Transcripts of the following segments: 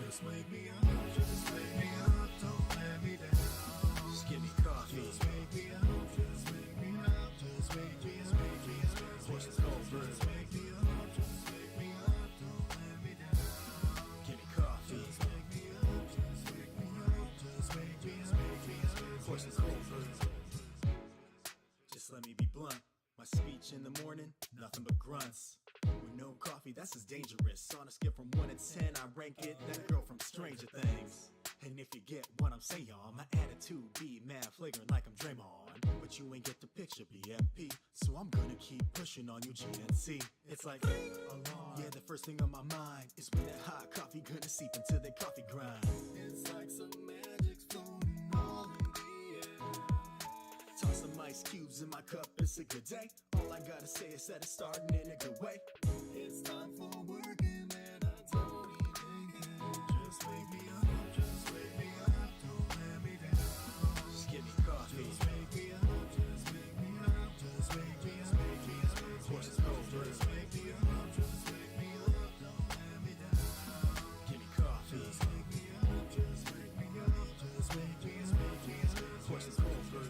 Just wake me up, just wake me up, don't let me down. Just give me coffee. Just wake me up, just wake me up, just wake me up. Push this cold brew. Just wake me up, just wake me up, don't let me down. Give me coffee. Just wake me up, just wake me up, just wake me up. Push this cold brew. Just let me be blunt. My speech in the morning, nothing but grunts. With no coffee, that's as dangerous. On a scale from 1 to 10, I rank it that girl from Stranger Things. And if you get what I'm saying, my attitude be mad flagrant like I'm Draymond. But you ain't get the picture, BMP. So I'm gonna keep pushing on you, GNC. It's like, yeah, the first thing on my mind is when that hot coffee gonna seep into the coffee grind. It's like some magic's floating all in the air. Toss some ice cubes in my cup, it's a good day. All I gotta say is that it's starting in a good way. It's time for working and I don't even care. Just wake me up, just wake me up, don't let me down. Just give me coffee. Just wake me up, just wake me up, just wake me up. Push this cold brew. Just wake me up, just wake me up, don't let me down. Give me coffee. Just wake me up, just wake me up, just wake me up. Push this cold brew.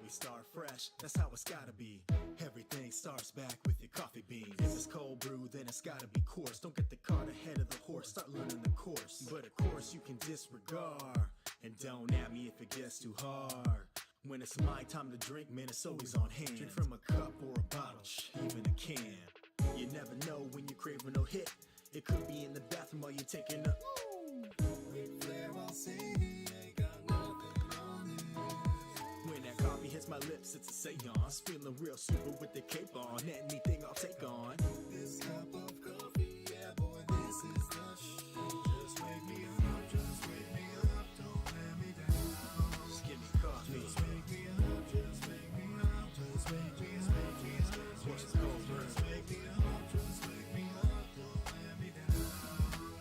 Start fresh, that's how it's gotta be. Everything starts back with your coffee beans. If it's cold brew, then it's gotta be coarse. Don't get the cart ahead of the horse, start learning the course. But of course you can disregard, and don't at me if it gets too hard. When it's my time to drink, man, it's always on hand. Drink from a cup or a bottle, even a can. You never know when you're craving no hit. It could be in the bathroom while you're taking a Ric Flair, I'll say he ain't got nothing on it. When that coffee hits my lips, it's a seance. Feeling real super with the cape on. Anything I'll take on. This cup of coffee, yeah boy, this is the shit. Just wake me up, just wake me up, don't let me down. Just give me coffee. Just wake me up, just wake me up, just wake me up. Push this cold brew. Just wake me up, just wake me up, don't let me down.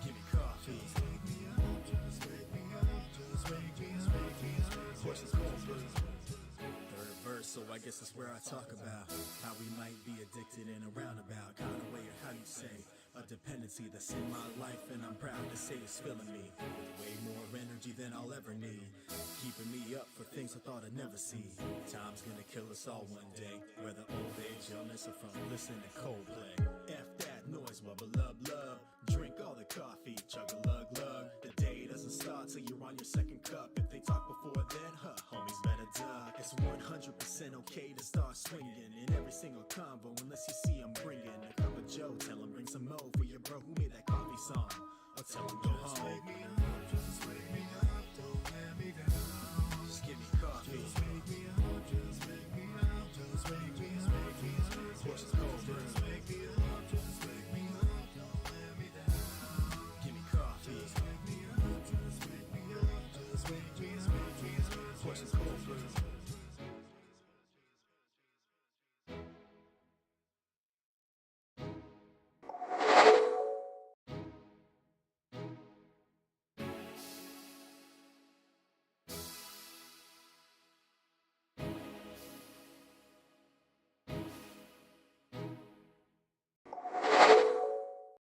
Give me coffee. Just wake me up, just wake me up, just wake me up. Push this cold brew. So I guess that's where I talk about how we might be addicted in a roundabout kind of way, or how you say, a dependency that's in my life, and I'm proud to say it's filling me with way more energy than I'll ever need, keeping me up for things I thought I'd never see. Time's gonna kill us all one day, whether old age, illness, or from listening to Coldplay. F that noise, wubba lub lub. Drink all the coffee, chug a lug lug. The day doesn't start till you're on your second cup. If they talk before then, homies better duck. It's 100% okay to start swinging in every single combo, unless you see I'm bringing a cup of Joe. Tell him bring some mo for your bro who made that coffee song. Or tell him go home. Just wake me up, just wake me up, don't let me down. Just give me coffee. Just wake me up, just wake me up, just wake me up. Push this cold brew. Just wake me up, just wake me up, don't let me down. Give me coffee. Just wake me up, just wake me up, just wake me up. Push this cold brew.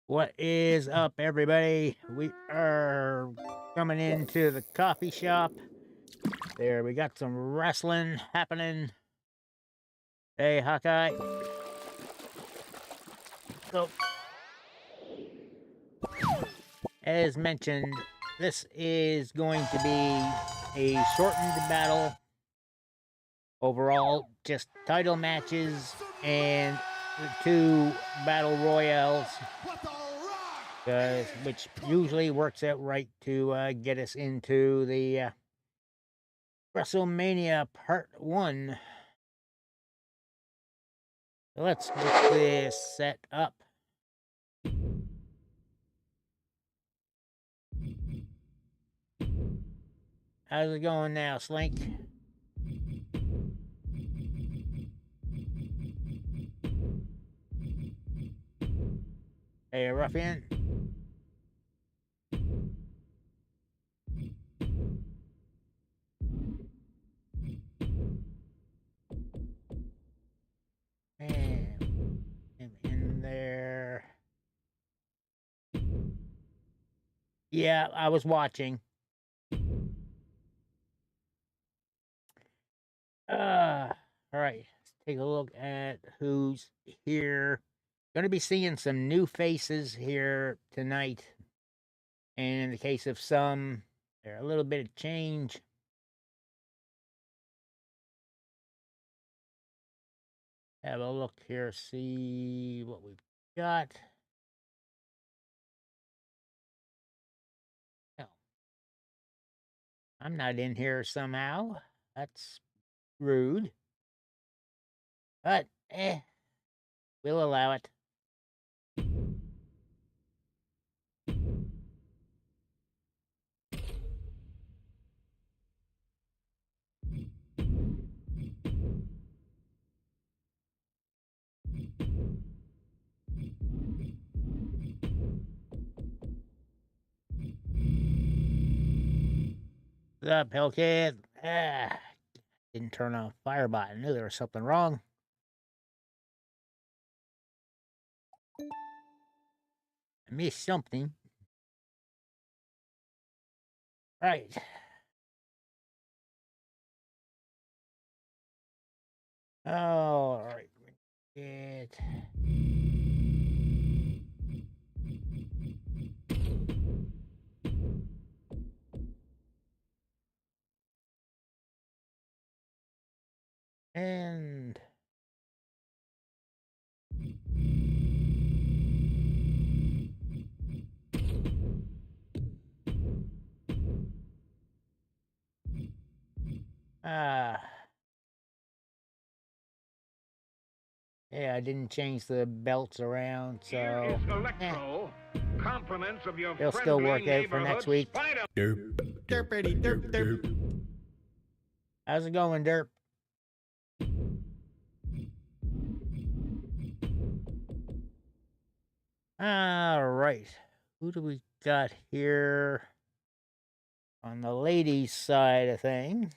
What is up, everybody? We are coming into the coffee shop. There, we got some wrestling happening. Hey, Hawkeye. So, as mentioned, this is going to be a shortened battle. Overall, just title matches and the 2 battle royales. Which usually works out right to get us into the Wrestlemania Part 1. So let's get this set up. How's it going now, Slink? Hey, ruffian. And in there. Yeah, I was watching. All right. Let's take a look at who's here. Going to be seeing some new faces here tonight. And in the case of some, there a little bit of change. Have a look here, see what we've got. Oh, I'm not in here somehow. That's rude. But, we'll allow it. What's up, Hellcat? Didn't turn on Firebot. I knew there was something wrong. I missed something. Right. All right. It. And ah, yeah, I didn't change the belts around, Here so is Electro. Compliments of your they'll still work friendly out for next neighborhood week. Spider. Derpity derp derp. How's it going, Derp? All right. Who do we got here on the ladies' side of things?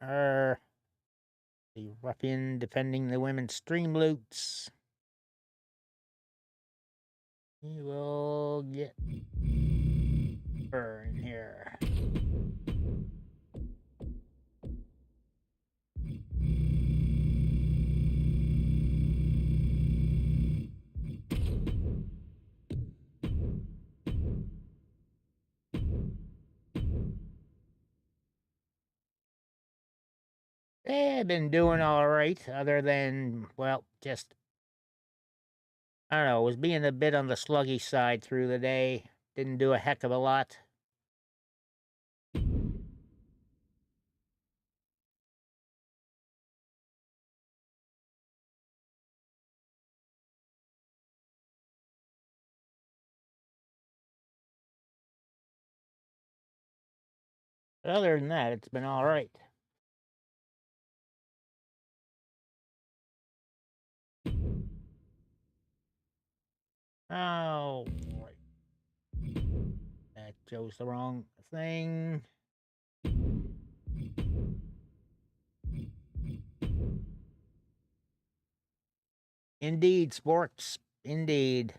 The ruffian defending the women's stream loots. He will get her in here. They've been doing all right, other than, well, just, I don't know, was being a bit on the sluggish side through the day. Didn't do a heck of a lot. But other than that, it's been all right. Oh, right. That chose the wrong thing. Indeed, sports. Indeed.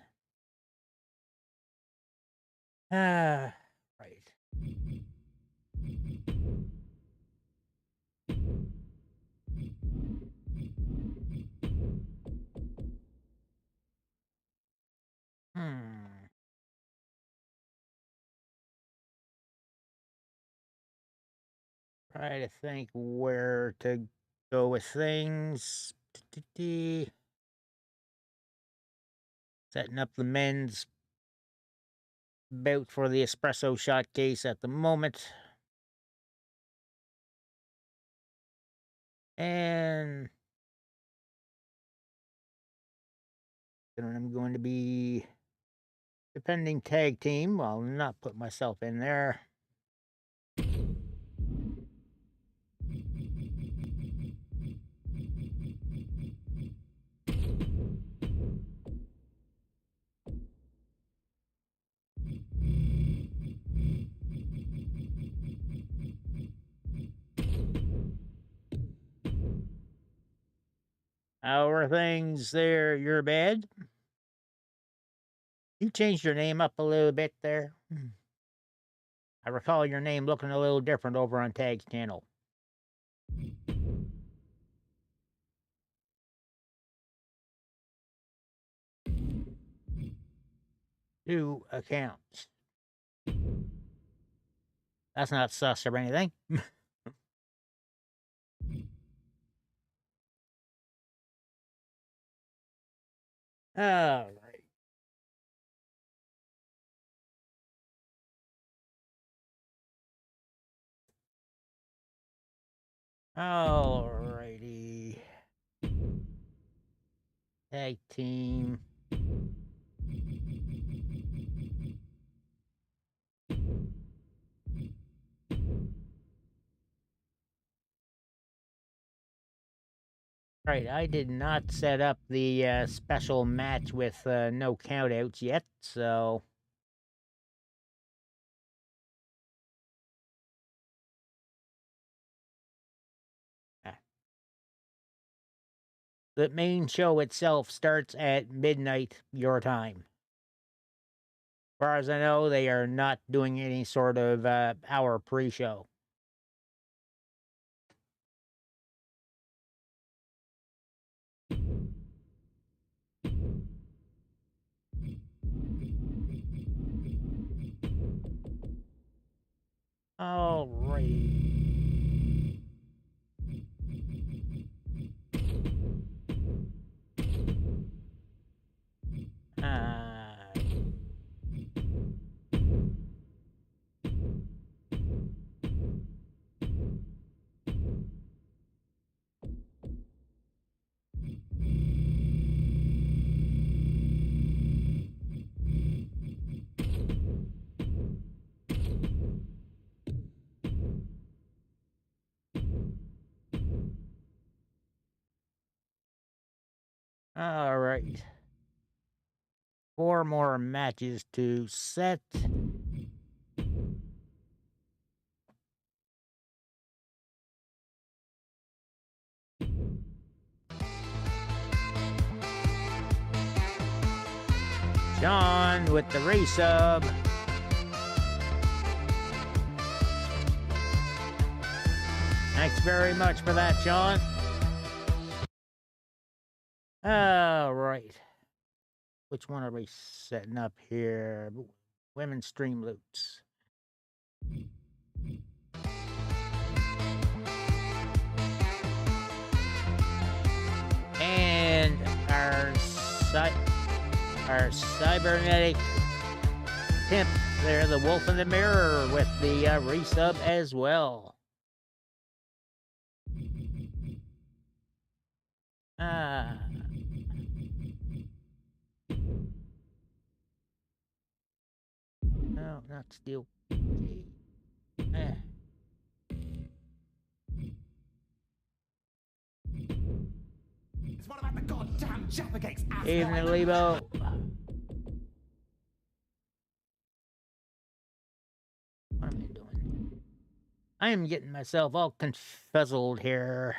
Ah, right. Hmm. Try to think where to go with things. Setting up the men's bout for the espresso shot case at the moment. And I'm going to be defending tag team. I'll not put myself in there. How are things there, your bed? You changed your name up a little bit there. I recall your name looking a little different over on Tag's channel. Two accounts. That's not sus or anything. All right. All righty. Tag team. Right, I did not set up the special match with no countouts yet, so the main show itself starts at midnight your time. As far as I know, they are not doing any sort of hour pre-show. All right. All right. 4 more matches to set. John with the resub. Thanks very much for that, John. All right. Which one are we setting up here? Women's Stream Loots. And our cybernetic pimp there, the Wolf in the Mirror, with the resub as well. No, not Steel. It's what about the goddamn Jaffa-Cakes, ass Evening, Lebo. What am I doing? I am getting myself all confuzzled here.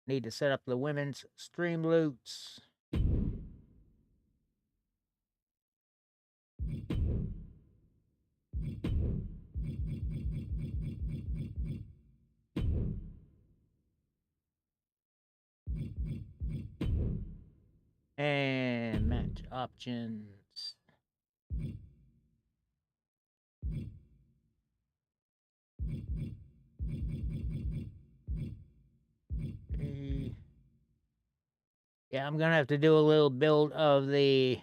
Need to set up the women's stream loots. And match options. Yeah, I'm gonna have to do a little build of the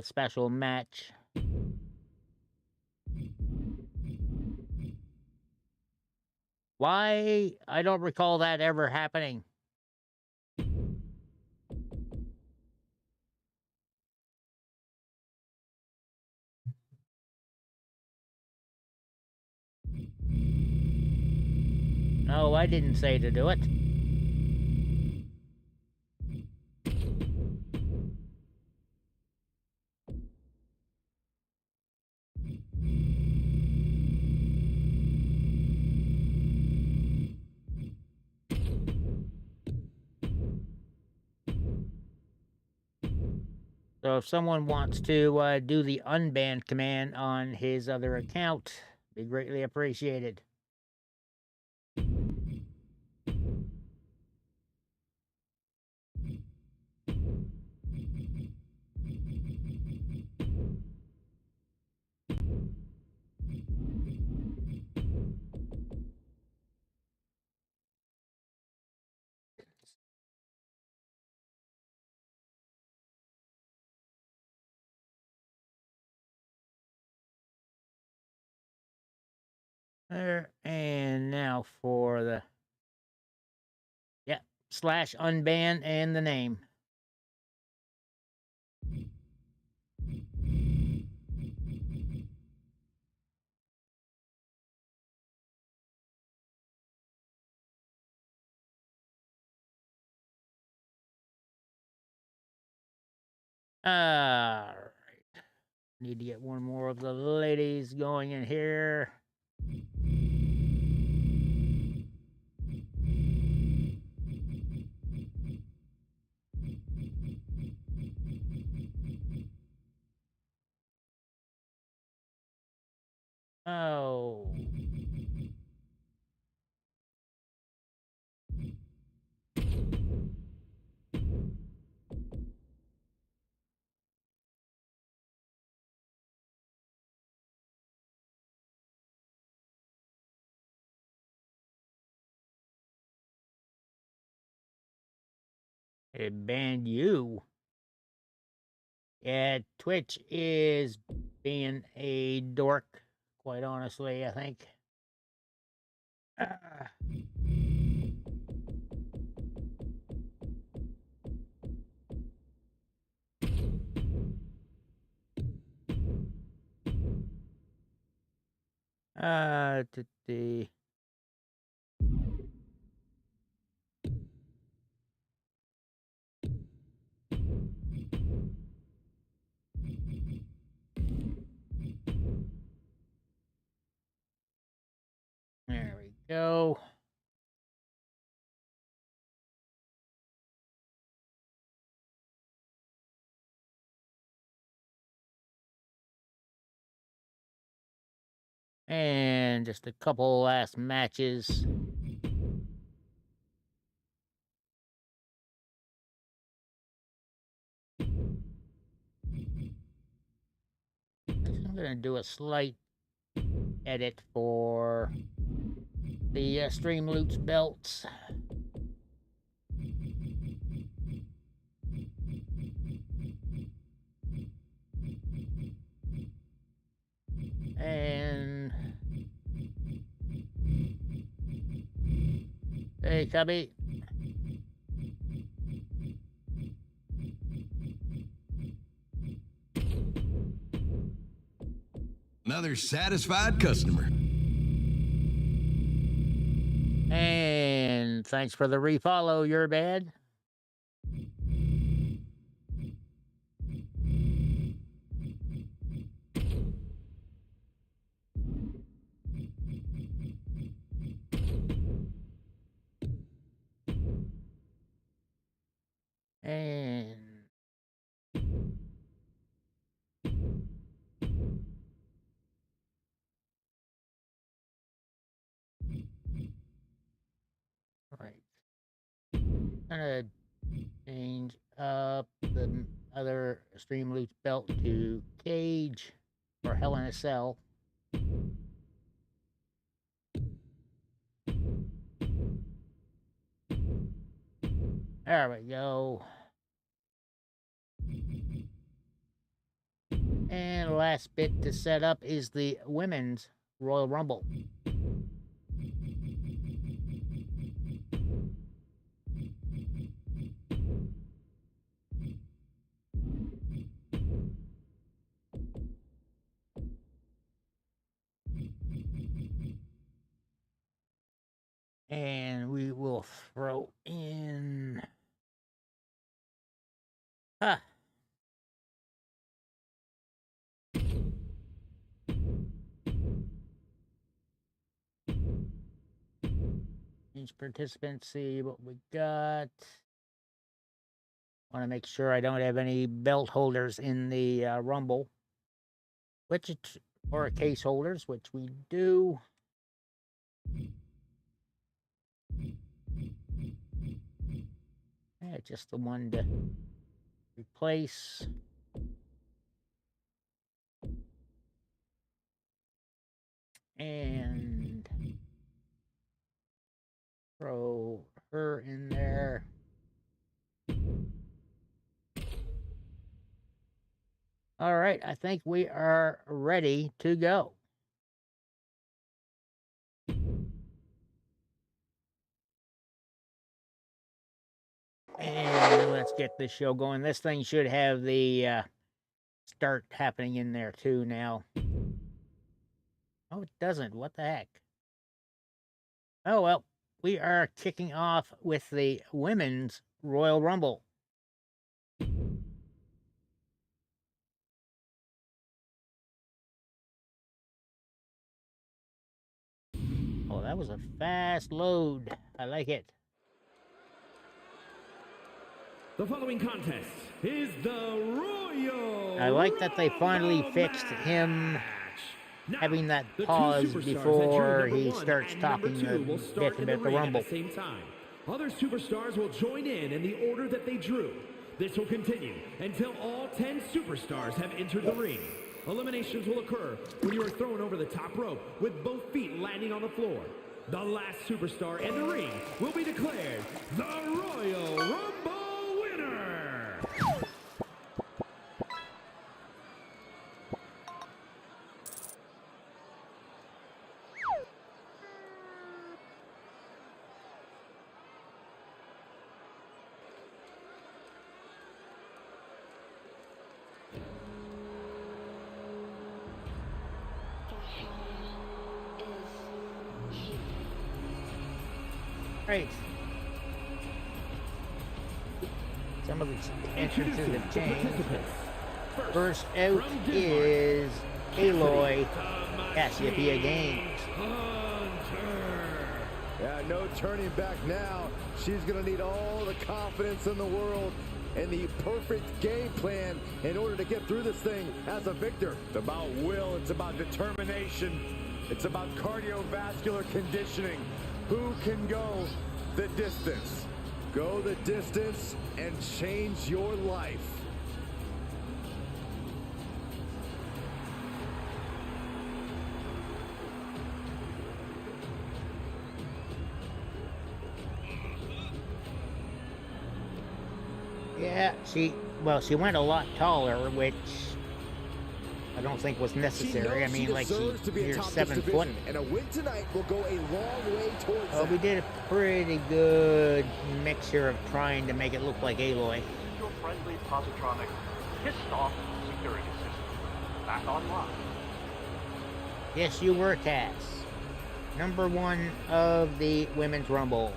special match. Why? I don't recall that ever happening. No, I didn't say to do it. So if someone wants to do the unban command on his other account, be greatly appreciated. There, and now for the slash unban and the name. All right. Need to get one more of the ladies going in here. Oh. It banned you. Yeah, Twitch is being a dork, quite honestly, I think. The there we go. And just a couple last matches. I'm going to do a slight edit for the Stream Loots belts. And hey, Cubby. Another satisfied customer. And thanks for the refollow, you're bad. And right. Gonna change up the other Stream Loots belt to Cage or Hell in a Cell. There we go. And last bit to set up is the Women's Royal Rumble. And we will throw in... Ah. Each participant, see what we got. Want to make sure I don't have any belt holders in the Rumble, or case holders, which we do. Yeah, just the one to replace. And throw her in there. All right, I think we are ready to go. And let's get this show going. This thing should have the start happening in there too now. Oh, it doesn't. What the heck? Oh, well, we are kicking off with the Women's Royal Rumble. Oh, that was a fast load. I like it. The following contest is the Royal. I like that they finally fixed him having that pause before he starts talking a bit about the Rumble. At the same time, other superstars will join in the order that they drew. This will continue until all 10 superstars have entered the ring. Eliminations will occur when you are thrown over the top rope with both feet landing on the floor. The last superstar in the ring will be declared the Royal Rumble winner. Right. Some of the entrances have changed. First out is Aloy Cassiopeia Games. Yeah, no turning back now. She's going to need all the confidence in the world and the perfect game plan in order to get through this thing as a victor. It's about will. It's about determination. It's about cardiovascular conditioning. Who can go the distance? Go the distance and change your life. Yeah, she went a lot taller, which I don't think was necessary. I mean, like, she's 7 foot. And a win tonight will go a long way towards Well, we did a pretty good mixture of trying to make it look like Aloy. Your friendly positronic pissed off security system. Back online. Yes, you were, Cass. Number 1 of the Women's Rumble.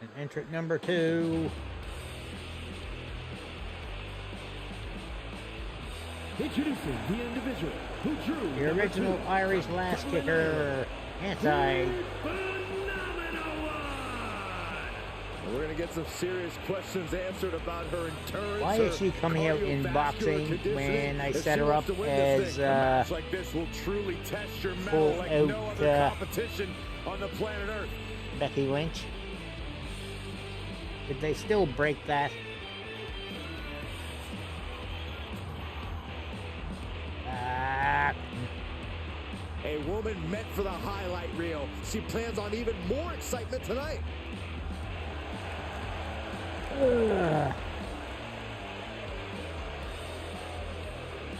And entrant number 2. Introducing the individual who drew The original Irish Lass Kicker, Anti. We're going to get some serious questions answered about her endurance. Why is she coming out in boxing when I set her up as like this will truly test your full mettle like out no other competition on the planet Earth. Becky Lynch? Did they still break that? A woman meant for the highlight reel. She plans on even more excitement tonight.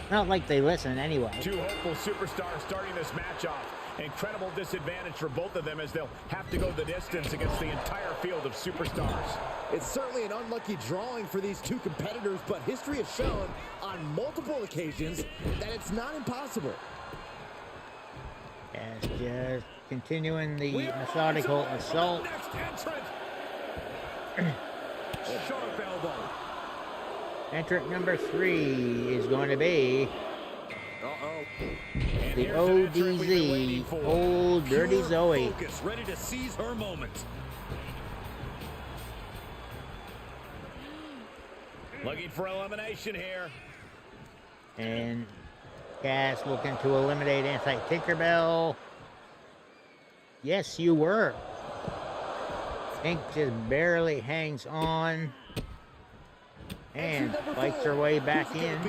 Not like they listen anyway. Two hopeful superstars starting this match off. Incredible disadvantage for both of them as they'll have to go the distance against the entire field of superstars. It's certainly an unlucky drawing for these two competitors, but history has shown on multiple occasions that it's not impossible. Yes, just continuing the methodical assault. Sharp elbow. Entrant number 3 is going to be Uh-oh. The ODZ, Old Dirty Pure Zoe. Focus, ready to seize her moment. Looking for elimination here. And Cass looking to eliminate Anti-Tinkerbell. Yes, you were. Pink just barely hangs on. And fights her way back in.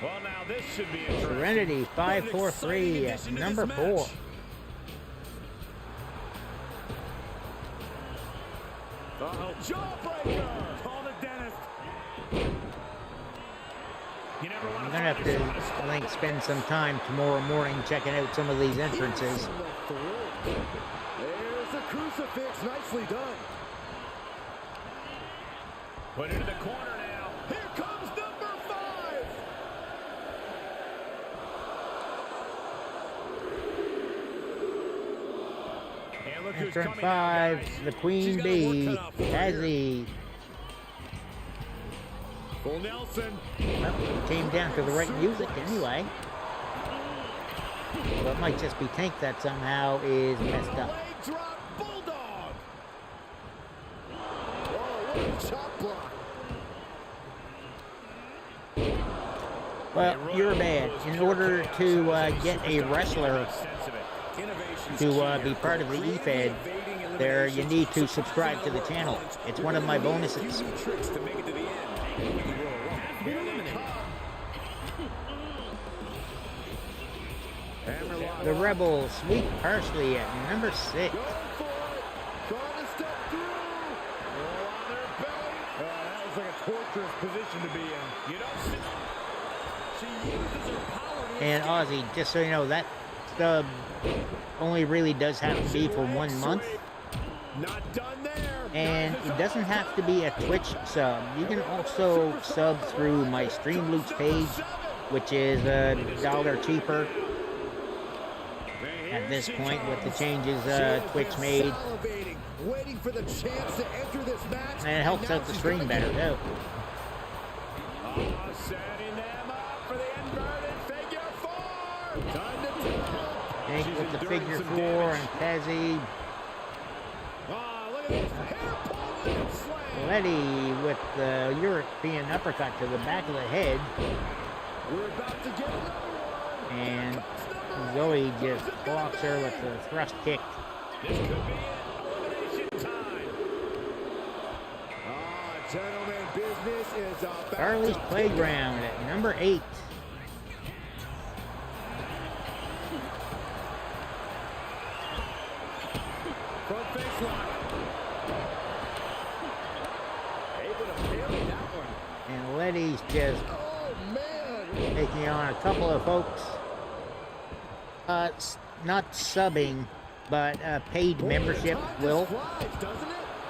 Well, now this should be interesting. Serenity 543 at number 4. Uh-oh, jawbreaker! Call the dentist. You never want I'm gonna have to, I think, spend some time tomorrow morning checking out some of these entrances. There's a crucifix, nicely done. Put it in the corner now. Here comes number 5. And look who's Entrant coming now, 5, guys. the Queen She's got her Bee, work cut out for her here. Tazzy. Full Nelson. Well, it came down to the right music anyway. But it might just be Tank that somehow is messed up. Leg drop bulldog. Oh, what a chop block. Well, you're bad. In order to get a wrestler to be part of the EFED, there you need to subscribe to the channel. It's one of my bonuses. Tricks to make it to the end. The Rebel, Sweet Parsley at number 6. Go for it. Trying to step through. Roll on their belly. That was like a torturous position to be in. You don't see. She uses her power. And Aussie, just so you know, that stub only really does have to be for 1 month. Not done there. And it doesn't have to be a Twitch sub. You can also sub through my Streamloots page, which is $1 cheaper at this point with the changes Twitch made. Waiting for the chance to enter this match. And it helps out the stream better too. Setting them up for the inverted figure 4. Time to tap. Tank with the figure 4 and Tazzy. Oh, look at this. Hair pull and slam. Letty with the European uppercut to the back of the head. We're about to get another one. And Zoe just blocks her with the thrust kick. This could be it. Elimination time. Gentlemen, business is about Charlie's to Playground at number 8. front face lock. Able to parry that one. And Letty's just Oh, man. taking on a couple of folks. Not subbing, but paid membership will. Flies, doesn't it?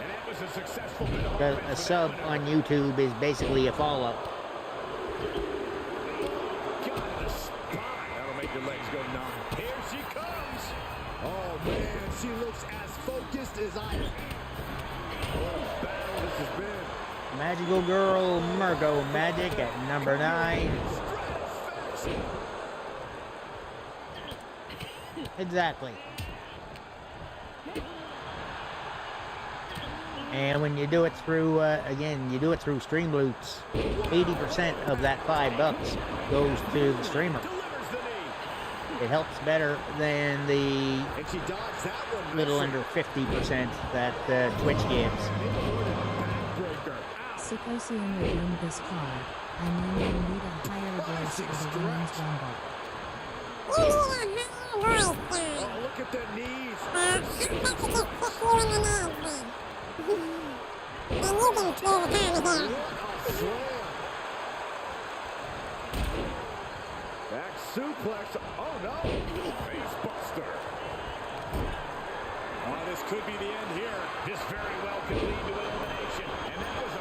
And that was a successful bit of The, a offense. sub on YouTube is basically a follow. Got the spine. That'll make your legs go numb. Here she comes. Oh, man. She looks as focused as I am. What a battle this has been. Magical Girl Murgo Magic at number 9. Exactly. And when you do it through, again, you do it through Streamloots, 80% of that $5 goes to the streamer. Delivers the knee. It helps better than the And she dodged that one. little under 50% that Twitch gives. Backbreaker. Supposing you redeem this card, I mean you need a higher voice for the women's rumble. Oh, look at the knees. What a slam. Back suplex. Oh, no. Face buster. Oh, this could be the end here. This very well could lead to elimination. And that was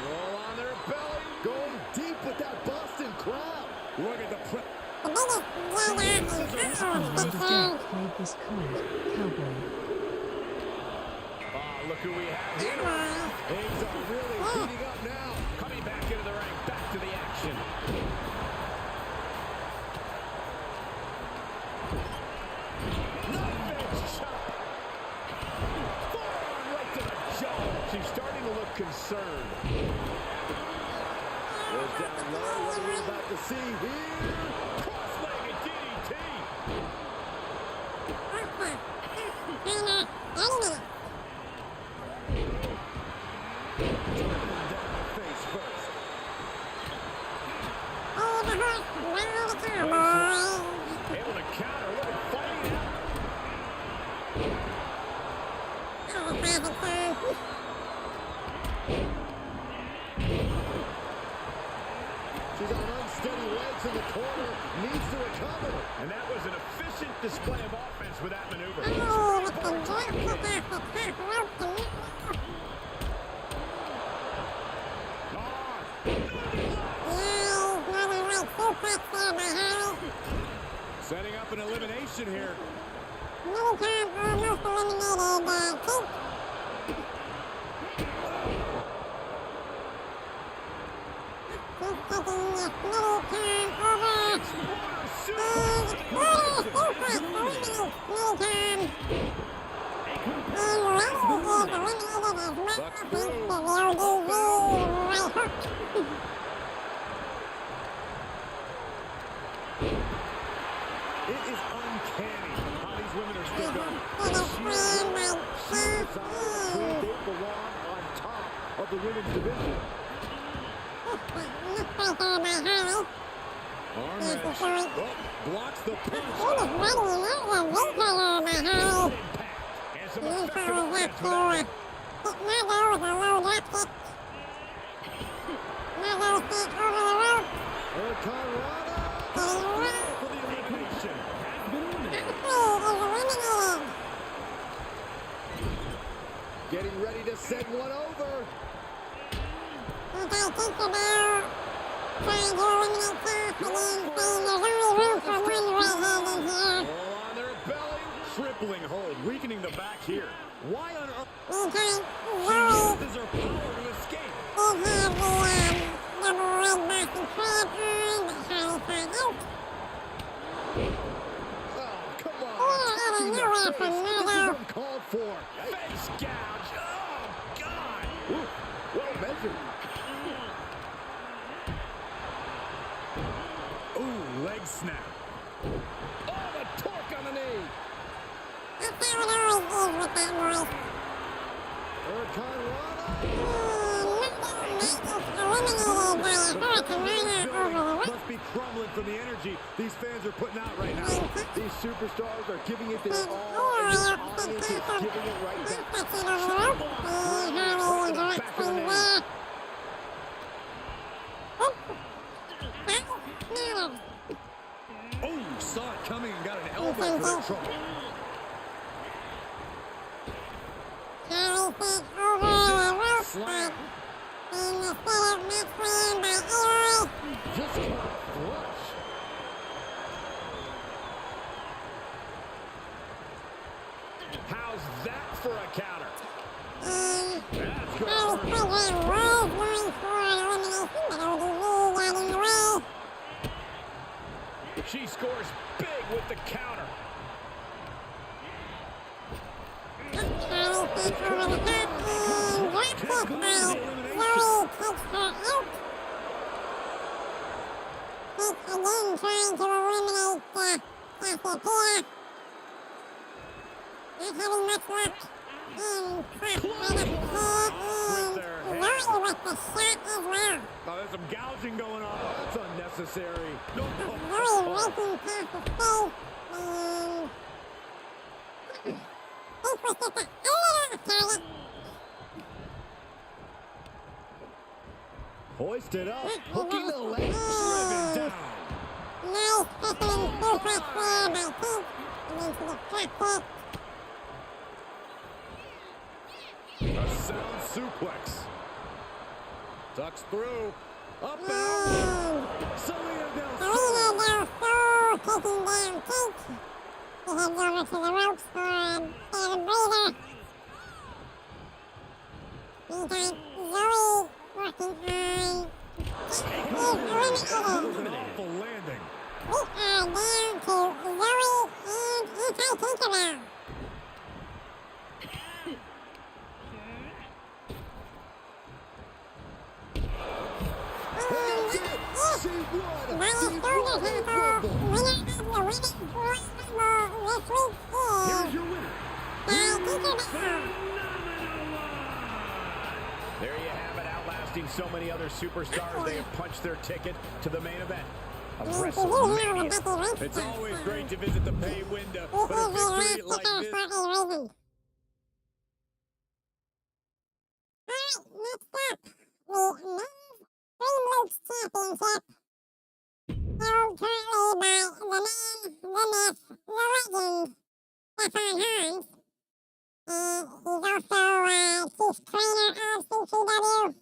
Roll on their belly. Going deep with that Boston crab. Look at the Played this card, Cowboy. Oh, look who we have here. Things are really heating up now. Coming back into the ring, back to the action. Knife-edge chop. Forearm right to the jaw. She's starting to look concerned. Goes down low. What are we about to see here? Cross-legged DDT. Face first. Able to counter. Look at fighting out. She's on unsteady legs in the corner. Needs to recover. And that was an efficient display of offense with that maneuver. Setting up an elimination here. It is uncanny how these women are still going. They belong on top of the women's division. Arm wrench. Oh, blocks the punch. And some effective offense with that. Colorado. For the elimination. Getting ready to send one over. All on their belly. Crippling hold. Weakening the back here. Why on earth? She uses her power to escape. Oh, come on. This is uncalled for. Face gouge. Oh, God. Ooh, well measured. Ooh, leg snap. Oh, the torque on the knee. Must be crumbling from the energy these fans are putting out right now. These superstars are giving it their all, and the audience is giving it right back. Oh, saw it coming and got an elbow for that trouble. Slam. Just caught flush. How's that for a counter? That's good. She scores big with the counter. Again, trying to eliminate Cassiopeia. Not having much luck. And Lori with the shot as well. Oh, there's some gouging going on. That's unnecessary. Lori raking Cassiopeia. And this was just a little target. Hoisted up, hooking the leg, driven down. Nice picking suplex there by Pete. And into the cockpit. A sound suplex. Tucks through. Up and over. Selena Del Sol. taking down Pink. He heads over to the ropes for a bit of a breather. Meantime, Zoe working on is eliminated. Awful landing. We are down to Zoe and Anti-Tinkerbell. She won. By a shoulder tackle, winner of the Women's Royal Rumble this week Here's is your winner, Anti-Tinkerbell. There you have it, outlasting so many other superstars. They have punched their ticket to the main event of WrestleMania. It's always great to visit the pay window, but a victory like this. Alright, next up, the Men's Dreamloops Championship. Held currently by the man, the myth, the legend, Stefan Hans. He's also chief trainer of CCW.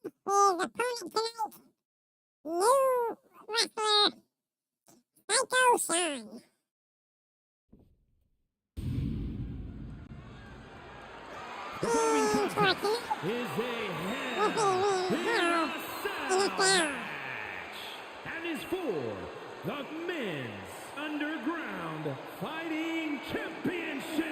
His opponent tonight, new wrestler, Psycho Sean. The following contest is a hell in a cell and is for the Men's Underground Fighting Championship.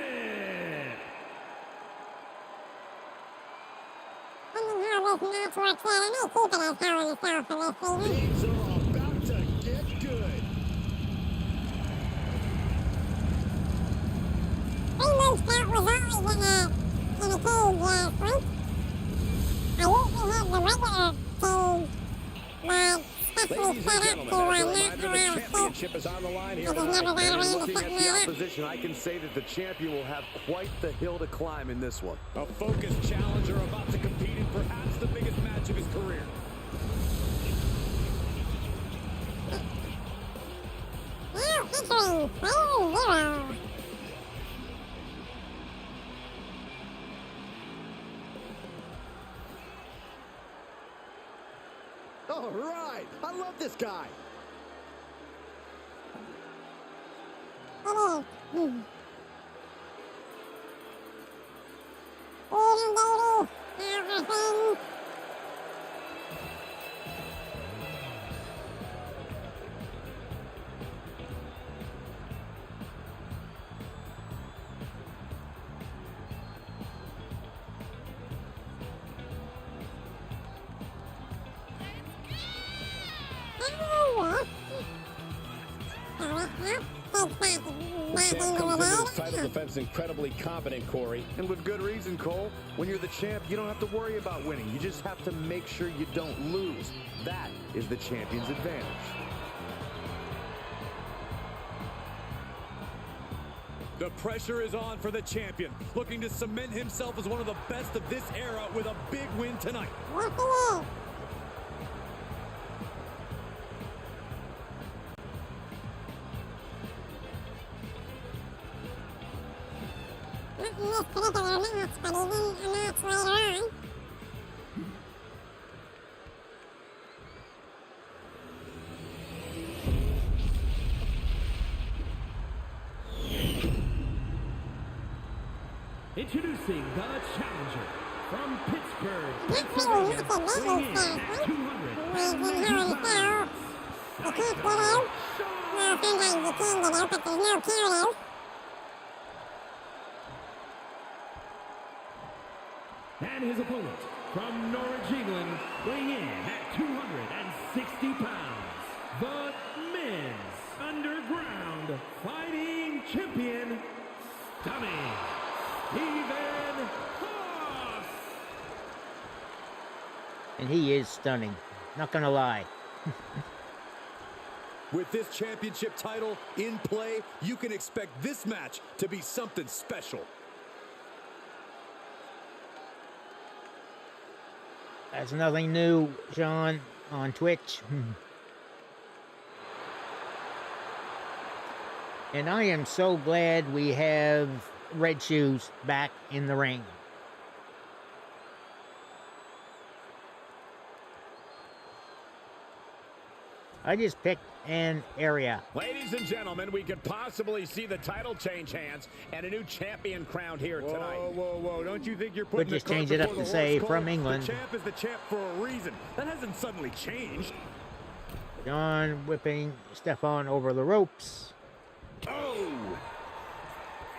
How this match works out, I may keep it as Hell in a Cell for this season. Things are about to get good. Dreamloops count was always in a cage last week. I usually have the regular cage, but specially Ladies set and up gentlemen, to as a not reminder, the allow escape. championship is on the line here I just never tonight. got around to Looking setting at the that up. opposition, I can say that the champion will have quite the hill to climb in this one. A focused challenger about to compete in perhaps the biggest match of his career. Now entering Player Zero. All right, I love this guy. It is. Freedom, baby. Everything. Champ comes into this title defense incredibly confident, Corey. And with good reason, Cole. When you're the champ, you don't have to worry about winning. You just have to make sure you don't lose. That is the champion's advantage. The pressure is on for the champion, looking to cement himself as one of the best of this era with a big win tonight. Yes, it is. Not in this particular match, but even a match later on. Introducing the challenger from Pittsburgh, That's really not the weighing Vegas in stuff, at right? 200. Like in Hell in a Cell, you can't get out. Well, sometimes you can get out, but there's no count out. And his opponent from Norwich, England, weighing in at 260 pounds, the Men's Underground Fighting Champion, Stunning Stephen Cross. And he is stunning. Not gonna lie. With this championship title in play, you can expect this match to be something special. That's nothing new, Sean, on Twitch. And I am so glad we have Red Shoes back in the ring. I just picked an area. Ladies and gentlemen, we could possibly see the title change hands and a new champion crowned here tonight. Whoa. Don't you think you're Could putting just the cart change it up before to the say horse, from Cole? England. The champ is the champ for a reason. That hasn't suddenly changed. John whipping Stefan over the ropes. Oh!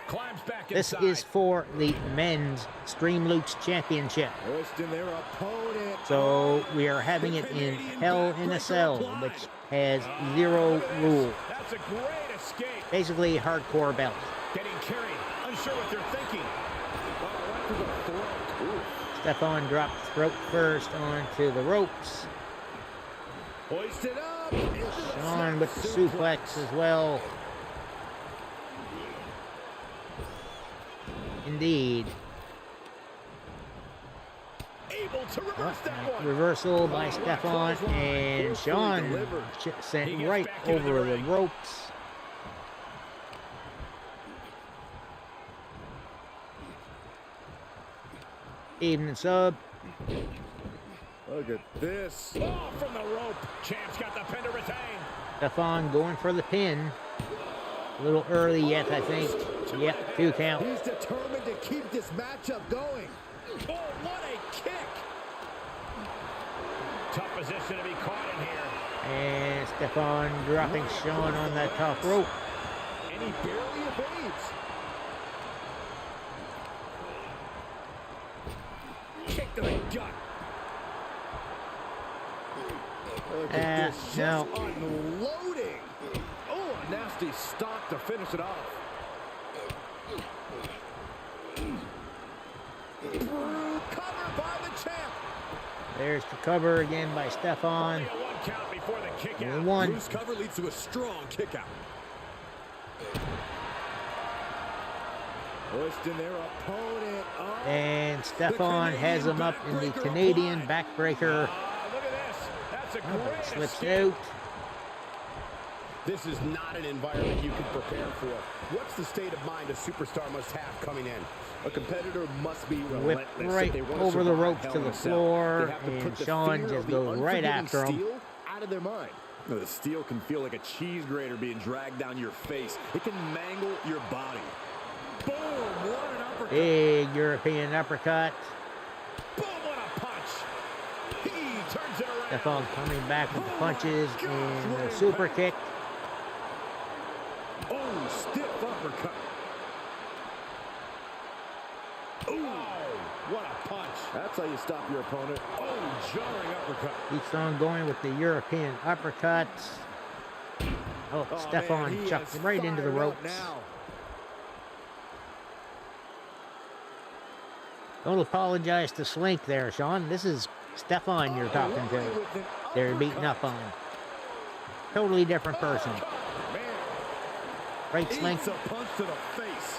Climbs back This inside. is for the men's Stream Lucha Championship. Twisting their opponent. So we are having it in Hell in a Cell, which has 0 rules. That's a great escape. Basically, hardcore belt. Getting carried. Unsure what they're thinking. Right to the throat. Ooh. Stefan dropped throat first onto the ropes. Hoisted up. Sean with the suplex as well. Indeed. Able to reverse that one. Reversal by Stefan, and Sean sent right over the ropes. Evening sub. Look at this. Oh, from the rope. Champ's got the pin to retain. Stefan going for the pin. A little early yet, I think. Yep, 2 count. He's determined to keep this matchup going. Oh, what a kick. Tough position to be caught in here. And Stefan dropping Sean on that top rope. And he barely evades. Kick to the gut. Look at this, no. just unloading. Oh, a nasty stop to finish it off. Covered by the champ. There's the cover again by Stefan. Only a 1 count before the kick out. Only 1. Loose cover leads to a strong kick out. Hoisting their opponent up. And Stefan has him up in the Canadian backbreaker. Look at this. That's a Oh, great but slips escape. out. This is not an environment you can prepare for. What's the state of mind a superstar must have coming in? A competitor must be relentless. Whipped right if they want to over the survive ropes Hell to in the a Cell. floor, They have to and put the Sean fear just of the goes right unforgiving after him. steel out of their mind. No, the steel can feel like a cheese grater being dragged down your face. It can mangle your body. Boom! What an uppercut. Big European uppercut. Boom, what a punch. He turns it around. Stefan coming back with the punches and the super kick. Oh, stiff uppercut. Ooh, what a punch. That's how you stop your opponent. Oh, jarring uppercut. Keeps on going with the European uppercuts. Oh, Oh, Stefan man, he chucked is right into the fired up ropes. now. Don't apologize to Slink there, Sean. This is Stefan you're talking to. With an They're beating up on. Totally different person. Man, Right, Slink? eats a punch to the face.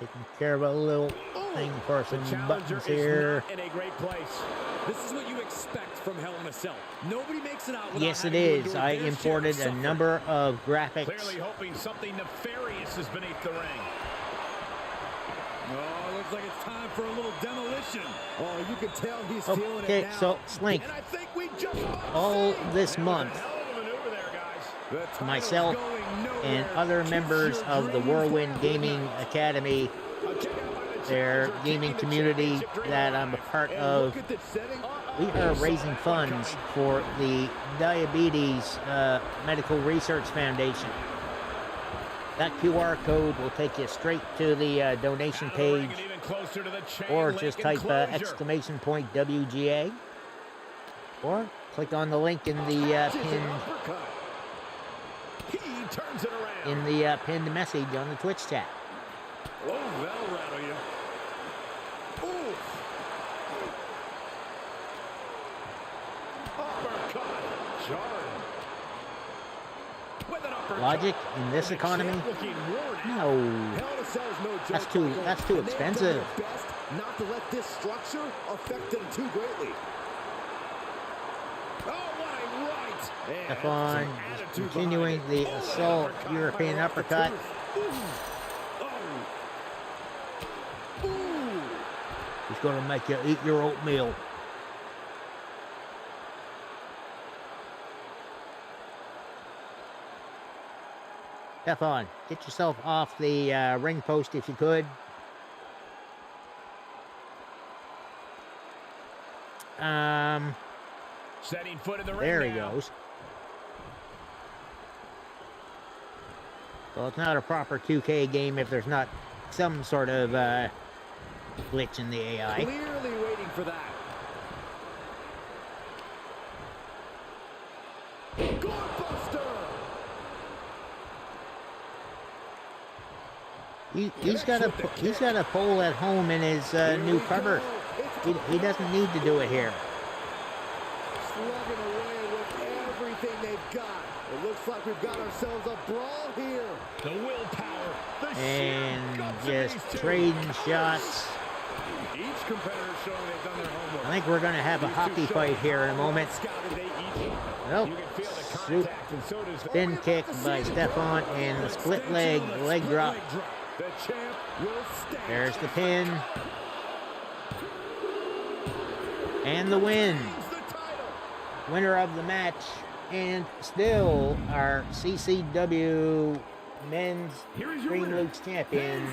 Taking care of a little thing for some Challenger buttons is here. not in a great place. This is what you expect from Hell in a Cell. Nobody makes it out without Yes, it having to is. endure I their share of imported a suffering. number of graphics. Clearly hoping something nefarious is beneath the ring. Oh, looks like it's time for a little demolition. Oh, you can tell he's feeling it Okay, now. so Slink, And I think we just might all see. this month, Hell of a maneuver there, guys. The title's myself going nowhere. and other Kiss members your of the dreams Whirlwind now. Gaming Academy, A kick out by the their Challenger, gaming keeping the community championship that dream I'm a alive. part And of, look at this setting. we are raising funds for the Diabetes Medical Research Foundation. That QR code will take you straight to the donation Out of the ring page, and even closer to the chain or link just type enclosure. ! WGA, or click on the link in the pinned He turns it around. pinned message on the Twitch chat. Oh, that'll rattle you. Ooh. Uppercut. Jarring. With an uppercut. Logic in this And the economy? champ looking worn out. No, Hell in a Cell is no joke. That's too Michael. expensive. And they've done their best not to let this structure affect them too greatly. Oh, what a right! Yeah, Stefan continuing the assault European uppercut. He's going to make you eat your oatmeal. Stefan, get yourself off the ring post if you could. Setting foot in the ring. There he now. goes. Well, it's not a proper 2K game if there's not some sort of glitch in the AI. Clearly waiting for that. Gorebuster! He's got a pole at home in his new cupboard. He doesn't need to do it here. Slugging away with everything they've got. It looks like we've got ourselves a brawl here. The willpower. The And sheer just guts of these two. trading shots. Each competitor showing they've done their homework. I think we're going to have a hockey fight here in a moment. Nope. Spin kick by Stefan and the split leg drop. The champ will stand. There's the pin. And the win. Winner of the match and still our CCW Men's Green Luke's champion,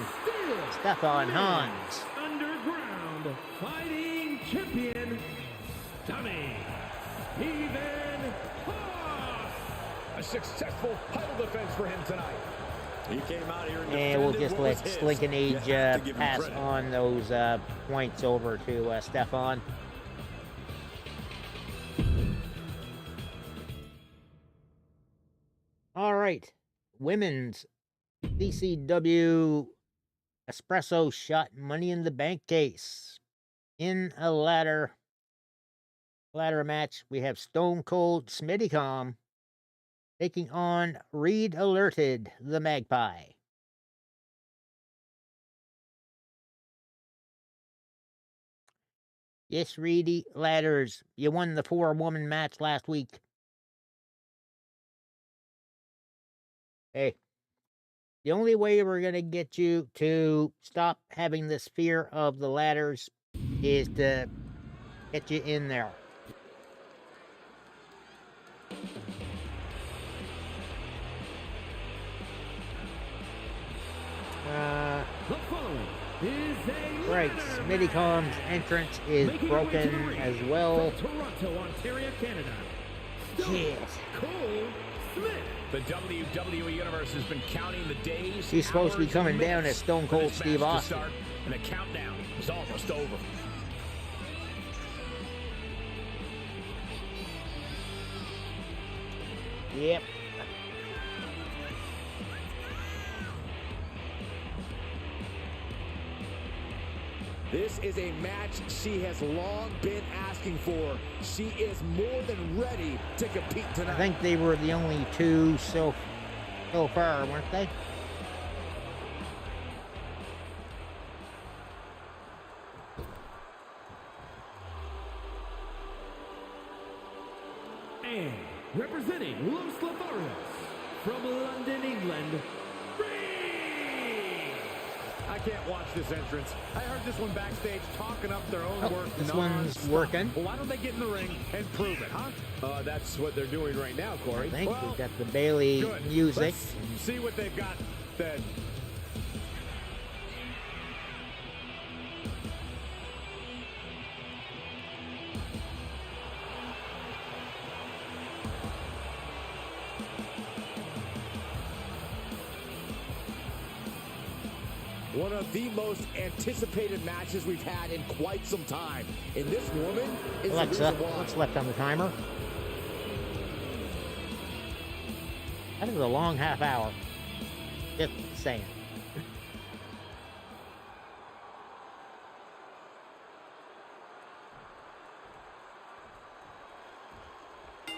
Stefan Hans. Underground Fighting Champion, Tommy Even Haas. A successful title defense for him tonight. He came out here And we'll just let Slinkin' Age pass on those points over to Stefan. All right, women's CCW Espresso Shot Money in the Bank case. In a ladder match, we have Stone Cold Smittycom taking on Reed Alerted, the Magpie. Yes, Reedy Ladders, you won the 4-woman match last week. Hey, the only way we're going to get you to stop having this fear of the ladders is to get you in there. The following is a Right, Smittycom's entrance is making broken her way to the ring as well. from Toronto, Ontario, Canada. Yes. Cole Smith. The WWE Universe has been counting the days. He's supposed to be hours, coming down minutes as Stone for Cold this Steve match to Austin. start, and the countdown is almost over. Yep. This is a match she has long been asking for. She is more than ready to compete tonight. I think they were the only two so far, weren't they? And representing Los Lotharios from London, England, I can't watch this entrance. I heard this one backstage talking up their own Oh, work. this one's non-stop. working. Well, why don't they get in the ring and prove it, huh? That's what they're doing right now, Corey. I think Well, we've got the Bailey Good. music. Let's see what they've got then. One of the most anticipated matches we've had in quite some time. And this woman is Alexa, the reason why. what's left on the timer? That is a long half hour. Just saying.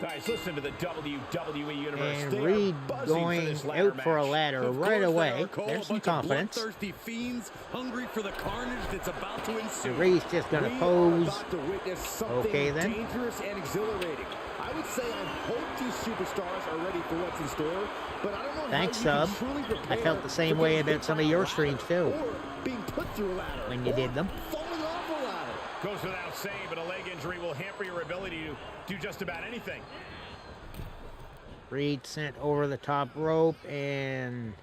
Guys, listen to the WWE Universe. And They are Reed buzzing going for this ladder out for a match. ladder right away. There's some confidence. Bloodthirsty fiends hungry for the carnage that's about to ensue. And Reed's just going to We are pose. about to witness something Okay, then. dangerous and exhilarating. I would say I hope these superstars are ready for what's in store, but I don't know Thanks, how you Sub. can truly prepare I felt the same for way getting about some of your streams, too, or being put through a ladder, when you or did them. falling off a ladder. Goes without saying, but a leg injury will hamper your ability to do just about anything. Reed sent over the top rope, and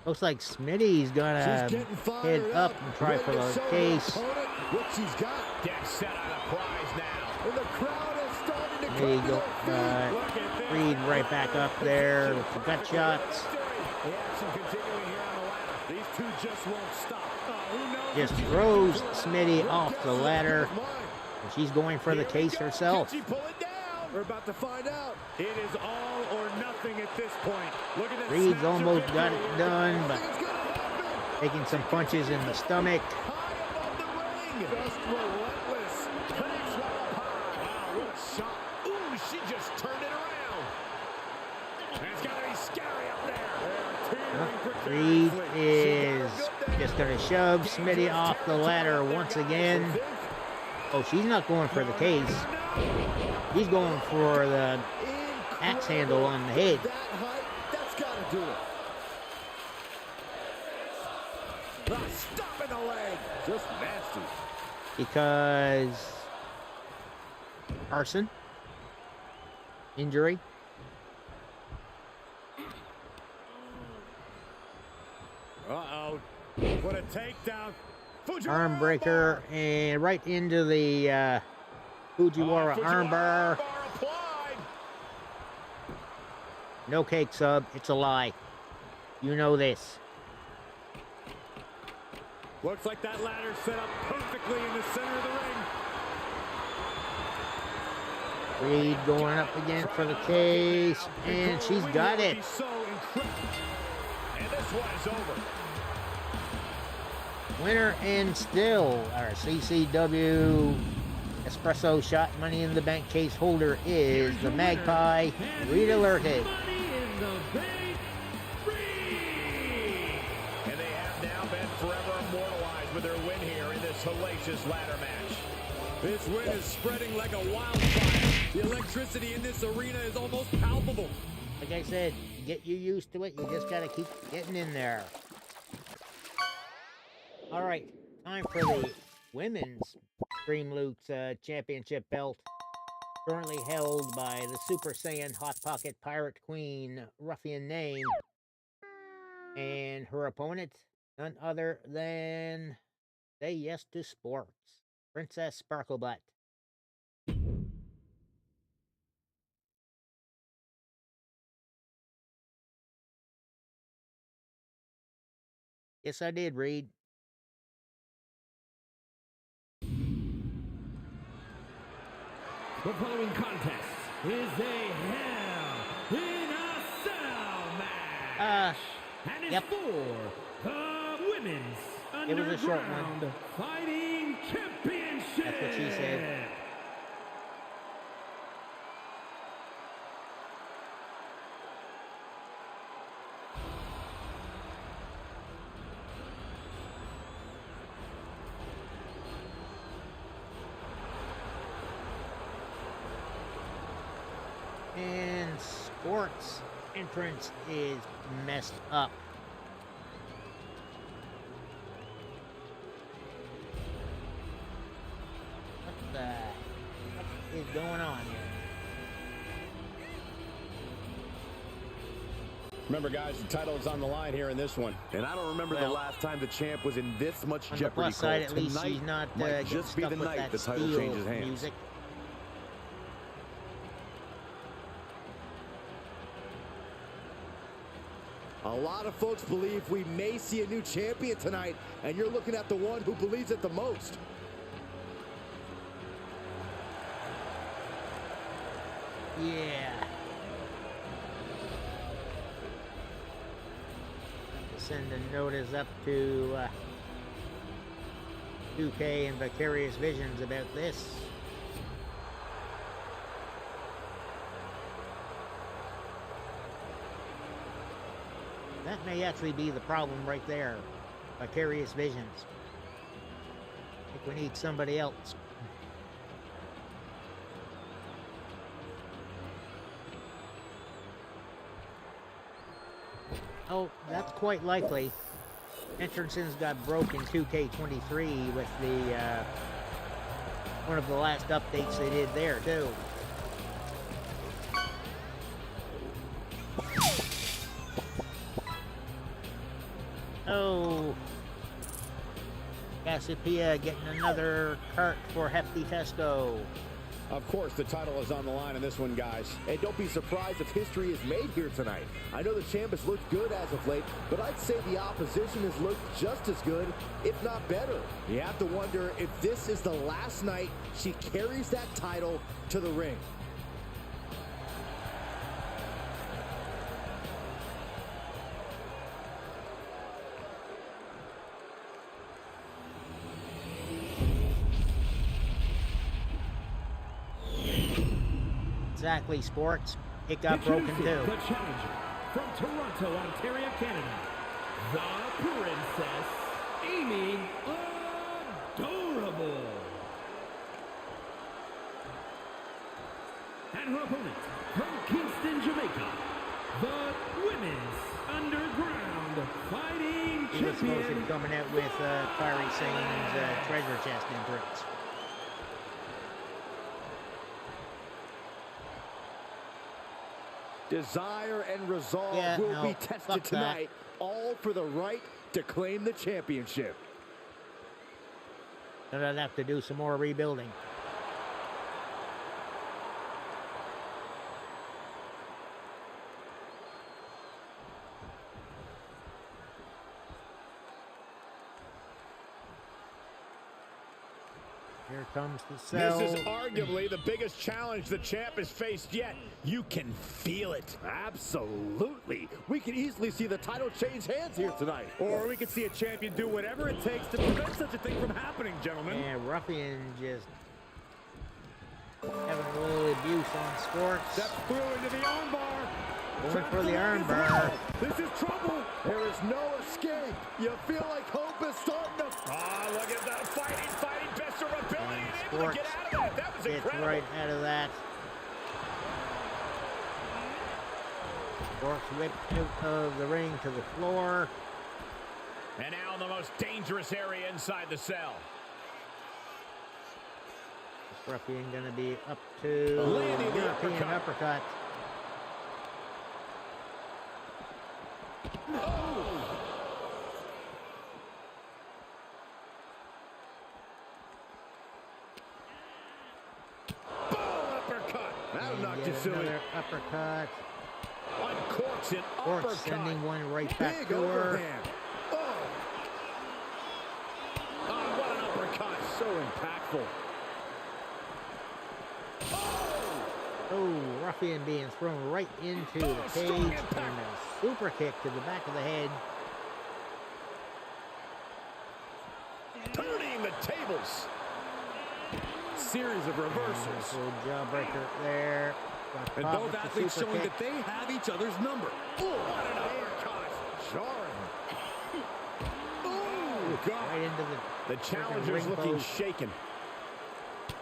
looks like Smitty's gonna She's getting head fired up and try ready for to the show her case. opponent what she's got. Dead set on a prize now. And the crowd is starting to There you come to go. their feet. Look at this. Reed right back up there with the gut shots. The action continuing here on the ladder. These two just won't stop. Who knows? Just throws Smitty off the ladder. And she's going for the case herself. Can she pull it down? We're about to find out. It is all or nothing at this point. Look at this. Reed's almost got it done, I but think it's gonna happen. taking some punches in the stomach. High above the ring. Just relentless. Connects right up high. Wow, what a shot. Ooh, she just turned it around. It's got to be scary up there. Reed is just going to shove Smitty off the ladder once again. Oh, she's not going for the case. He's going for the axe handle on the head. That height, that's got to do it. Stop in the leg. Just nasty. Because arson, injury. Uh-oh. What a takedown. Arm breaker, and right into the Fujiwara armbar. No cake, Sub. It's a lie. You know this. Looks like that ladder set up perfectly in the center of the ring. Reed going up again for the case, and she's got it. And this one is over. Winner and still our CCW Espresso Shot Money in the Bank case holder is the Magpie, Rita Lurkig. And they have now been forever immortalized with their win here in this hellacious ladder match. This win is spreading like a wildfire. The electricity in this arena is almost palpable. Like I said, get you used to it. You just got to keep getting in there. All right, time for the women's Dream Loots championship belt. Currently held by the Super Saiyan Hot Pocket Pirate Queen Ruffian Name. And her opponent, none other than Say Yes to Sports, Princess Sparklebutt. Yes, I did, Reed. The following contest is a Hell in a Cell match. And it's yep. for the Women's It was a short one. Underground Fighting Championship. That's what she said. And Sports entrance is messed up. What is going on here? Remember, guys, the title is on the line here in this one. And I don't remember the Well, last time the champ was in this much On the jeopardy. plus side, Cole. at least Tonight she's not might getting just be stuck the with night that the title steel changes hands. music. A lot of folks believe we may see a new champion tonight, and you're looking at the one who believes it the most. Yeah. Send a notice up to 2K and Vicarious Visions about this. That may actually be the problem right there. Vicarious visions. I think we need somebody else. Oh, that's quite likely. Entrances got broken 2K23 with the one of the last updates they did there too. Oh, Cassiopeia getting another cart for Hefty Festo. Of course, the title is on the line in this one, guys. And don't be surprised if history is made here tonight. I know the champ has looked good as of late, but I'd say the opposition has looked just as good, if not better. You have to wonder if this is the last night she carries that title to the ring. Exactly, sports. It got broken too. The challenger from Toronto, Ontario, Canada, the Princess Amy Adorable. And her opponent from Kingston, Jamaica, the Women's Underground Fighting He was supposed to be Champion. coming out with Kyrie Sane's treasure chest entrance. Desire and resolve will be tested tonight, all for the right to claim the championship. Gonna have to do some more rebuilding. Here comes the cell. This is arguably the biggest challenge the champ has faced yet. You can feel it. Absolutely. We can easily see the title change hands here tonight. Or we could see a champion do whatever it takes to prevent such a thing from happening, gentlemen. And Ruffian just having a little abuse on sports. Step through into the armbar. Going for the armbar. This is trouble. There is no escape. You feel like hope is starting to... Ah, look at that fighting best of her ability and able to get out of that. That was Gets incredible. right out of that. Sports whipped out of the ring to the floor. And now in the most dangerous area inside the cell. Ruffian gonna be up to Landing the European uppercut. Uppercut. That'll knock you silly. Another uppercut. Uncorks an Sports uppercut. sending one right back Big to her. overhand. Oh, what an uppercut. So impactful. Oh, Ruffian being thrown right into the cage and a super kick to the back of the head. Turning the tables. Series of reversals. Little jawbreaker there. And Pop both with the athletes super showing kick. that they have each other's number. Oh, what an uppercut. Jarring. Oh, God. Right into the The challenger's ring looking post. shaken.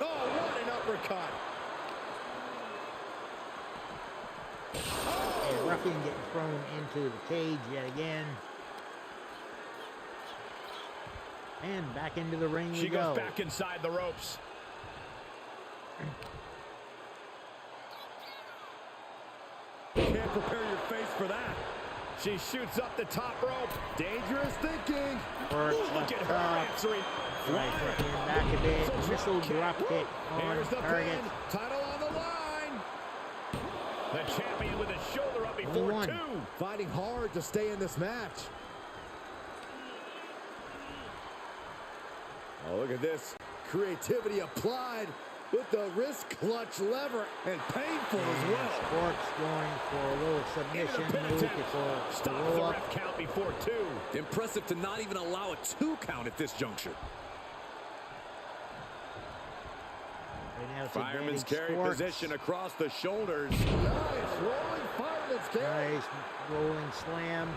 Oh, what an uppercut. And Ruffian getting thrown into the cage yet again. And back into the ring She we go. goes back inside the ropes. Can't prepare your face for that. She shoots up the top rope. Dangerous thinking. Or Look at her answering. Right, Ruffian back a bit. Missile drop kick on Here's the target. pin. Title on the line. The champion with his shoulder up before Only one. 2. Fighting hard to stay in this match. Oh, look at this. Creativity applied with the wrist clutch lever. And painful as well. Sports going for a little submission Into the pin move attempt. before Stop the roll up. ref count before 2. Impressive to not even allow a 2 count at this juncture. Right now it's Fireman's advantage carry Sports. position across the shoulders. Nice rolling fireman's carry. Nice rolling slam.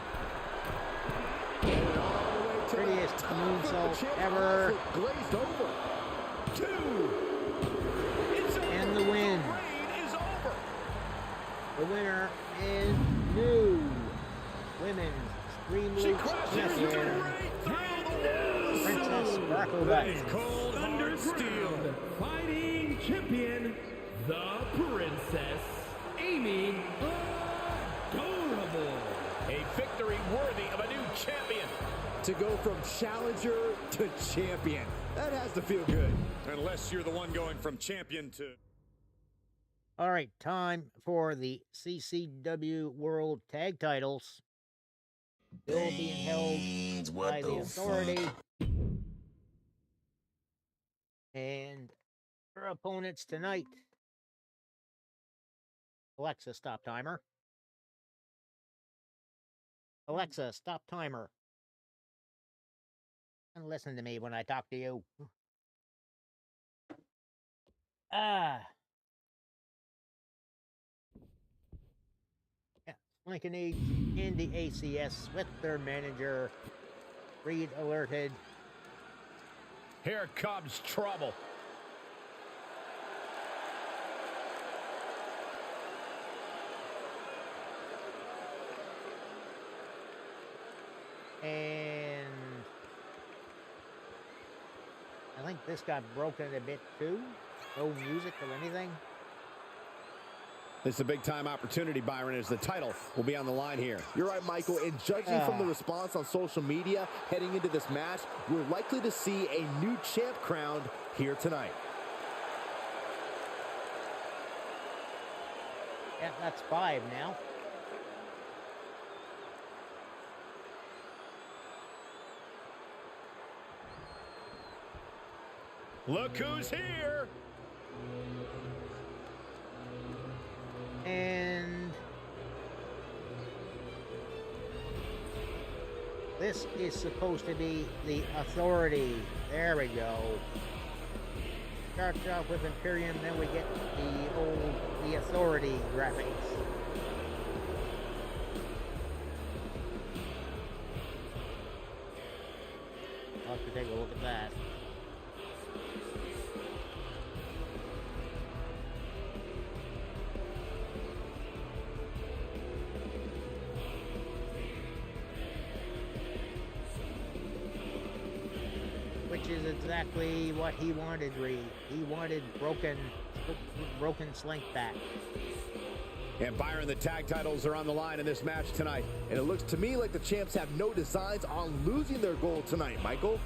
Prettiest moonsault ever. Glazed over. 2. It's over. And the win. Reign is over. The winner is new Women's Extreme Rules Champion, Princess Sparklebutt. Cold Hard Steel Fighting Champion, the Princess Amy Adorable. A victory worthy of a new champion. To go from challenger to champion. That has to feel good. Unless you're the one going from champion to... All right, time for the CCW World Tag Titles. Still being held by the Authority. And her opponents tonight. Alexa, stop timer. Alexa, stop timer. And listen to me when I talk to you. Yeah, Lincoln Age in the ACS with their manager, Reed Alerted. Here comes trouble. And I think this got broken a bit too. No music or anything. This is a big-time opportunity, Byron, as the title will be on the line here. You're right, Michael. And judging from the response on social media heading into this match, we're likely to see a new champ crowned here tonight. Yeah, that's 5 now. Look who's here. And this is supposed to be the Authority. There we go. Starts off with Imperium, then we get the Authority graphics. I'll have to take a look at that. Which is exactly what he wanted, Reed. He wanted broken slink back. And Byron, the tag titles are on the line in this match tonight. And it looks to me like the champs have no designs on losing their gold tonight, Michael.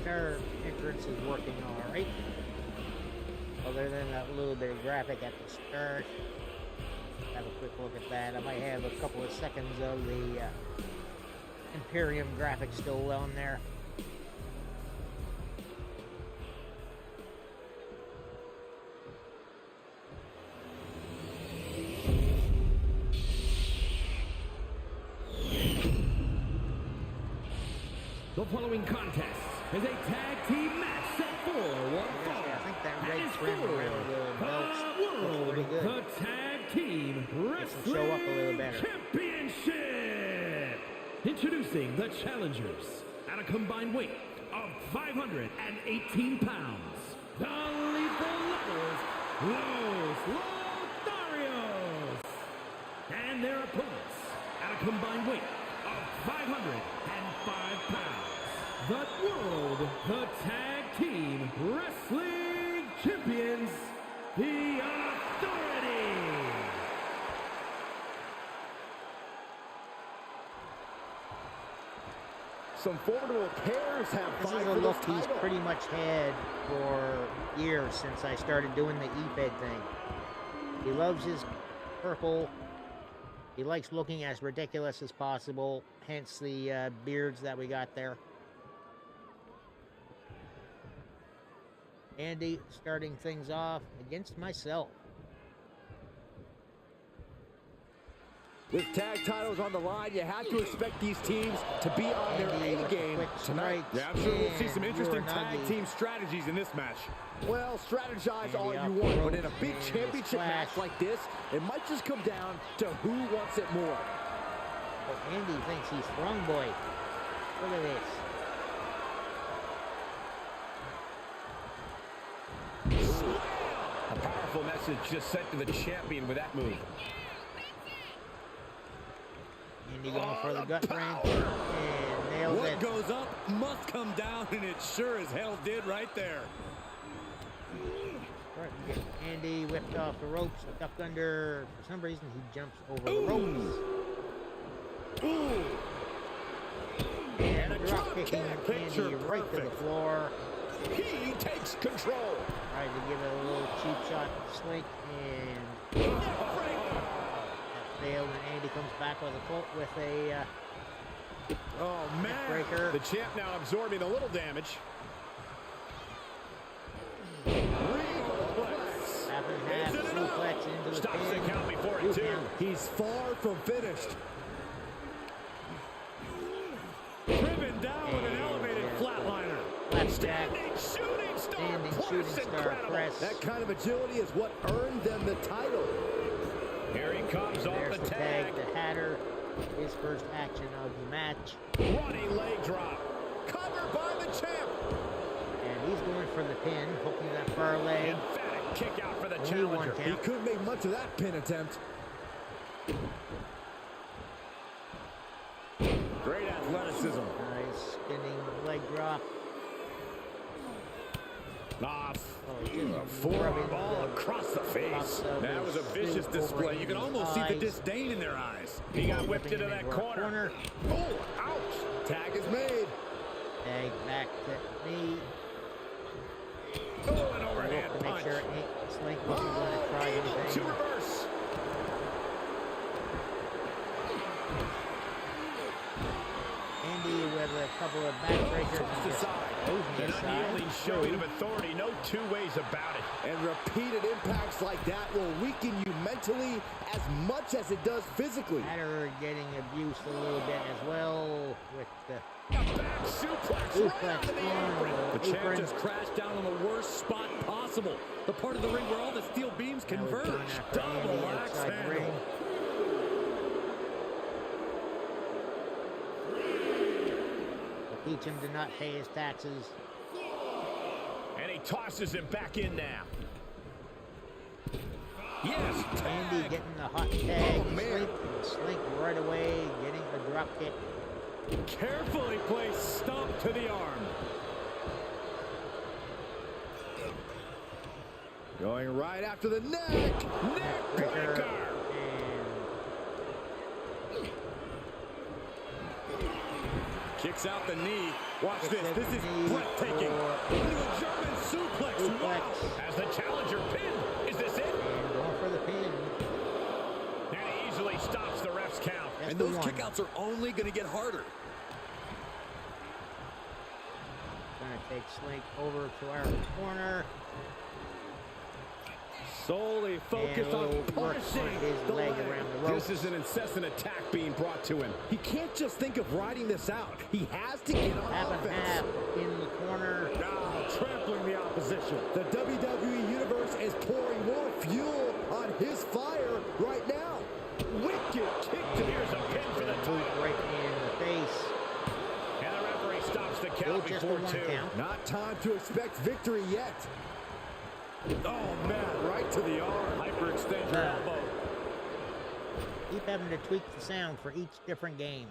Her entrance is working all right, other than that little bit of graphic at the start. Have a quick look at that. I might have a couple of seconds of the Imperium graphic still on there. The following contest is a tag team match set for one fall. I think that And red it's trim for around the belts looks pretty good. the Tag Team Wrestling show up a little better. Championship. Introducing the challengers at a combined weight of 518 pounds. The Lethal Lovers, Los Lotharios. And their opponents at a combined weight of 505 pounds. The World Tag Team Wrestling Champions, the Authority. some formidable pairs have This vied is a for look this he's title. pretty much had for years since I started doing the e-fed thing. He loves his purple. He likes looking as ridiculous as possible, hence the beards that we got there. Andy starting things off against myself. With tag titles on the line, you have to expect these teams to be on their Andy A with game quick tonight. strikes, Yeah, I'm sure we'll see some and interesting tag Uranagi. team strategies in this match. Well, strategize all Andy you off the want, but in a ropes big and championship match splash. like this, it might just come down to who wants it more. Oh, Andy thinks he's strong boy. Look at this. A powerful message just sent to the champion with that move. Andy going for the gut wrench and nails What it. goes up must come down, and it sure as hell did right there. Right, we get Andy whipped off the ropes, duck under. For some reason, he jumps over the ropes. And a drop drop kicking kick, picture Andy right to the perfect. floor. He takes control. Tried to give it a little cheap shot slink, and that failed. And Andy comes back with a Oh, man. breaker. The champ now absorbing a little damage. half and half Isn't it suplex into the Stops the pin. count before Two it, too. count. He's far from finished. Driven down with an And, elevated flatliner. Flapjack. Shooting star Standing press, shooting star incredible. press. That kind of agility is what earned them the title. Here he comes off There's the the tag. The Hatter, his first action of the match. Running leg drop. Covered by the champ. And he's going for the pin, hooking that far leg. Emphatic kick out for the Only one challenger. He count. couldn't make much of that pin attempt. Great athleticism. Nice spinning leg drop. Off. Oh, just rubbing Forearm ball the across the tops face. of That his was a vicious suit over display. You can Andy's almost see the eyes. disdain in their eyes. He got whipped Flipping into him that a corner. Oh, ouch. Tag is made. Tag back to me. Oh, an Look overhand to make punch. sure Slink wasn't going to try Able to anything. reverse. Andy with a couple of backbreakers and just goes An inside. unyielding showing of authority. No two ways about it. And repeated impacts like that will weaken you mentally as much as it does physically. Hatter getting abused a little bit as well with the A back suplex right onto the apron. on The champ just crashed down on the worst spot possible. The part of the ring where all the steel beams converge. Double axe handle. Teach him to not pay his taxes. And he tosses him back in now. Yes, Andy tag. getting the hot tag. Oh, man. Slink right away, getting a drop kick. Carefully placed stomp to the arm. Going right after the neck. Neck breaker. And Kicks out the knee. Watch Kicks this. out This the is knee breathtaking. for- Into a German suplex. Wow. suplex. As the challenger pin. Is this it? And going for the pin. And he easily stops the ref's count. That's And the those one. kickouts are only going to get harder. Gonna take Slink over to our corner. Solely focused And a on little work punishing on his the leg leg. around the ropes. This is an incessant attack being brought to him. He can't just think of riding this out. He has to get on Half and offense. half in the corner. Now trampling the opposition. The WWE Universe is pouring more fuel on his fire right now. Wicked kick to Here's a pin for the Boot title. right in the face. And the referee stops the Still count just a before one two. count. Not time to expect victory yet. Oh, man, right to the arm. Hyperextend your elbow. Keep having to tweak the sound for each different game.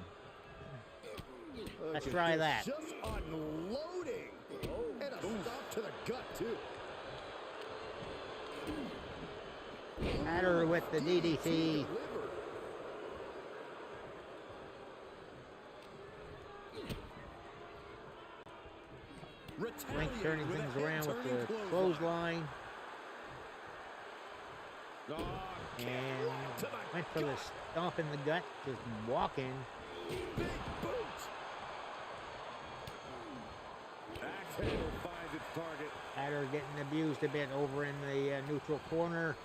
Let's Look at try this, that. Just unloading. And a stop to the gut, too. Hatter with the DDT. Link turning things around with the clothesline. And went for the stomp in the gut, just walking. Big boot. Axe handle finds its target. Hatter getting abused a bit over in the neutral corner.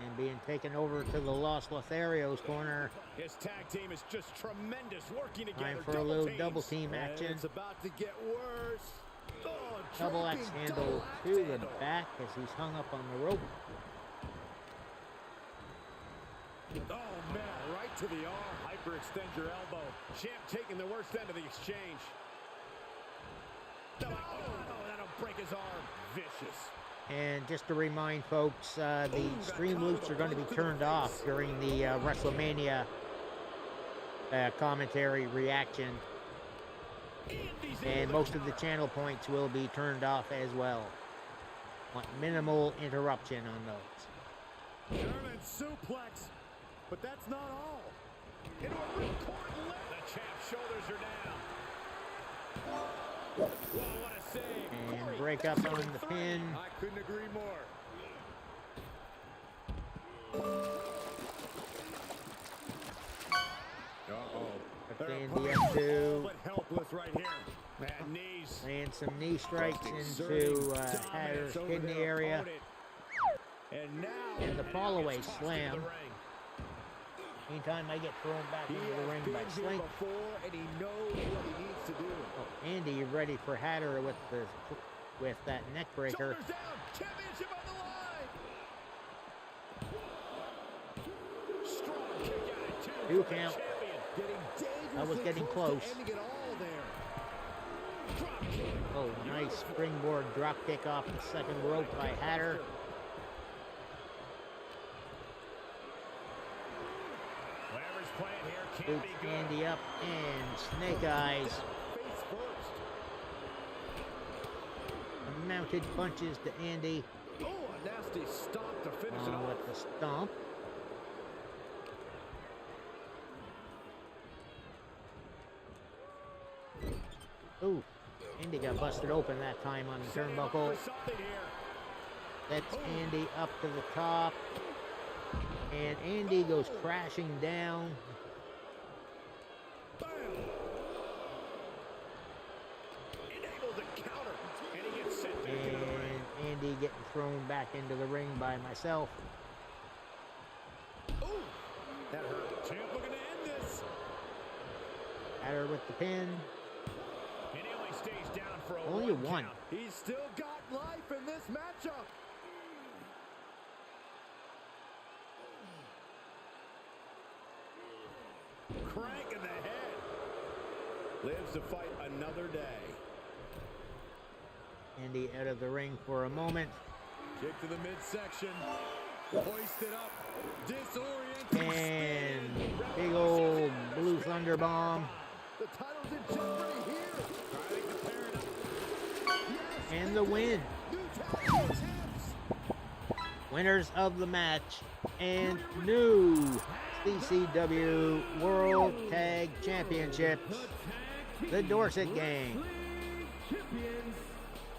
And being taken over to the Los Lotharios corner. His tag team is just tremendous, working together. Time for a little double team action. It's about to get worse. Oh, Double axe handle to the back as he's hung up on the rope. Oh, man, right to the arm. Hyperextend your elbow. Champ taking the worst end of the exchange. Oh, that'll break his arm. Vicious. And just to remind folks, the stream loops are going to be turned off during the WrestleMania commentary reaction. And most of the channel points will be turned off as well. Want minimal interruption on those. German suplex, but that's not all. Into a ripcord leg. The champ's shoulders are down. Whoa, what a save. And break up on the pin. I couldn't agree more. Uh-oh. Andy up to But helpless right here. Man, knees. land some knee strikes into Hatter's kidney area. And now And the fall-away slam. The ring. Anytime I get thrown back he into the ring has by been here Slink. before, and he knows what he needs to do. Oh, Andy ready for Hatter with that neck breaker. Shoulders down, championship on the line. Strong kick out at two. 2 count. Champion. Getting dangerously That was getting close. to ending it all there. Drop kick. Oh, nice springboard drop kick off the second rope by Hatter. Whatever's playing here can't Boots be good. Andy up and Snake Eyes. Face first. Mounted punches to Andy Oh, a nasty stop to finish it on off. with the stomp. Ooh, Andy got busted open that time on the Setting up turnbuckle. for something here. That's Andy up to the top. And Andy goes crashing down. Bam. Enabled to counter. And he gets sent back into the ring. And Andy getting thrown back into the ring by myself. Ooh, that hurt. Champ looking to end this. Hatter with the pin. And he only stays down for a Only one one. count. He's still got life in this matchup. Crank in the head. Lives to fight another day. Andy out of the ring for a moment. Kick to the midsection. Hoist it up. Disorienting. And big old blue thunder bomb. The title's in jeopardy here. I think the paradigm. Yes. And the win. New tag team champs. Winners of the match and new CCW World Tag Championships, the Dorset Gang. Champions,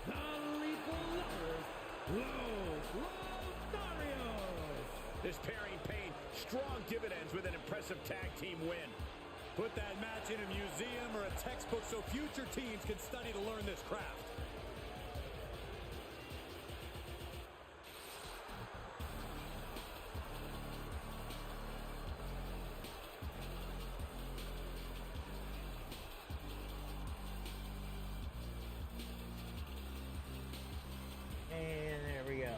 the Lethal Lovers, Los Lotharios. This pairing paid strong dividends with an impressive tag team win. Put that match in a museum or a textbook so future teams can study to learn this craft. And there we go.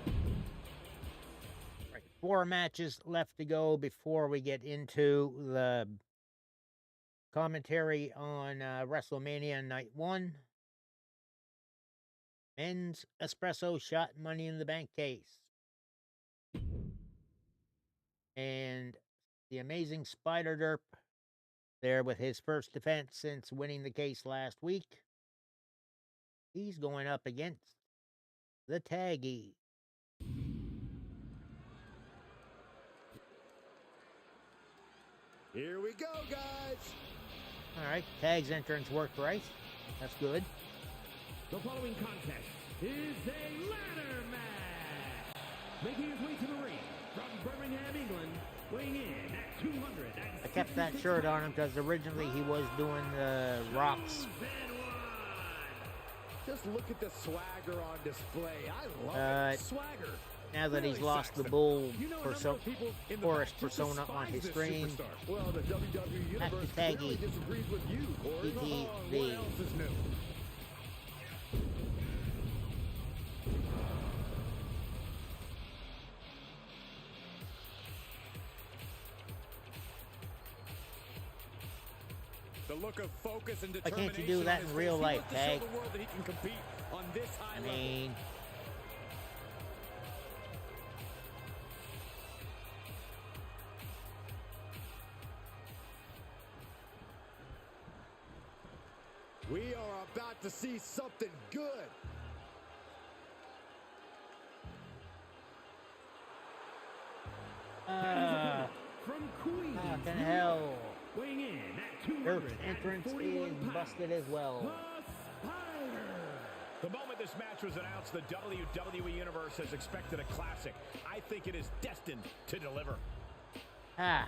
Right, 4 matches left to go before we get into the commentary on Wrestlemania Night One. Men's espresso shot Money in the Bank case. And the amazing Spider Derp there with his first defense since winning the case last week. He's going up against the Taggy. Here we go, guys. All right, Tag's entrance worked right. That's good. The following contest is a ladder match. Making his way to the ring from Birmingham, England, weighing in at 200. I kept that shirt on him because originally he was doing the Rock's. Just look at the swagger on display. I love it. Swagger. Now that he's lost the bull forest persona on his screen, Well, the WWE universe clearly disagrees with you, Corey. What else is new? The look of focus and why determination. can't you do that in real life, Tag? The world that he can compete on this high I mean, We are about to see something good. From Queens, fucking hell. weighing in at 200. Dirk's entrance is busted as well. The moment this match was announced, the WWE Universe has expected a classic. I think it is destined to deliver. Ah.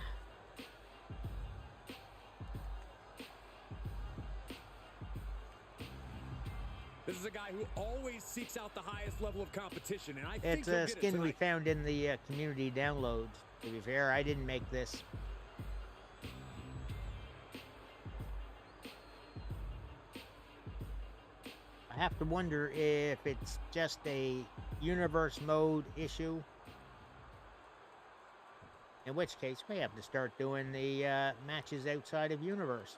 This is a guy who always seeks out the highest level of competition, and I think It's he'll a get it skin we tonight. found in the community downloads. To be fair, I didn't make this. I have to wonder if it's just a universe mode issue. In which case, we have to start doing the matches outside of universe.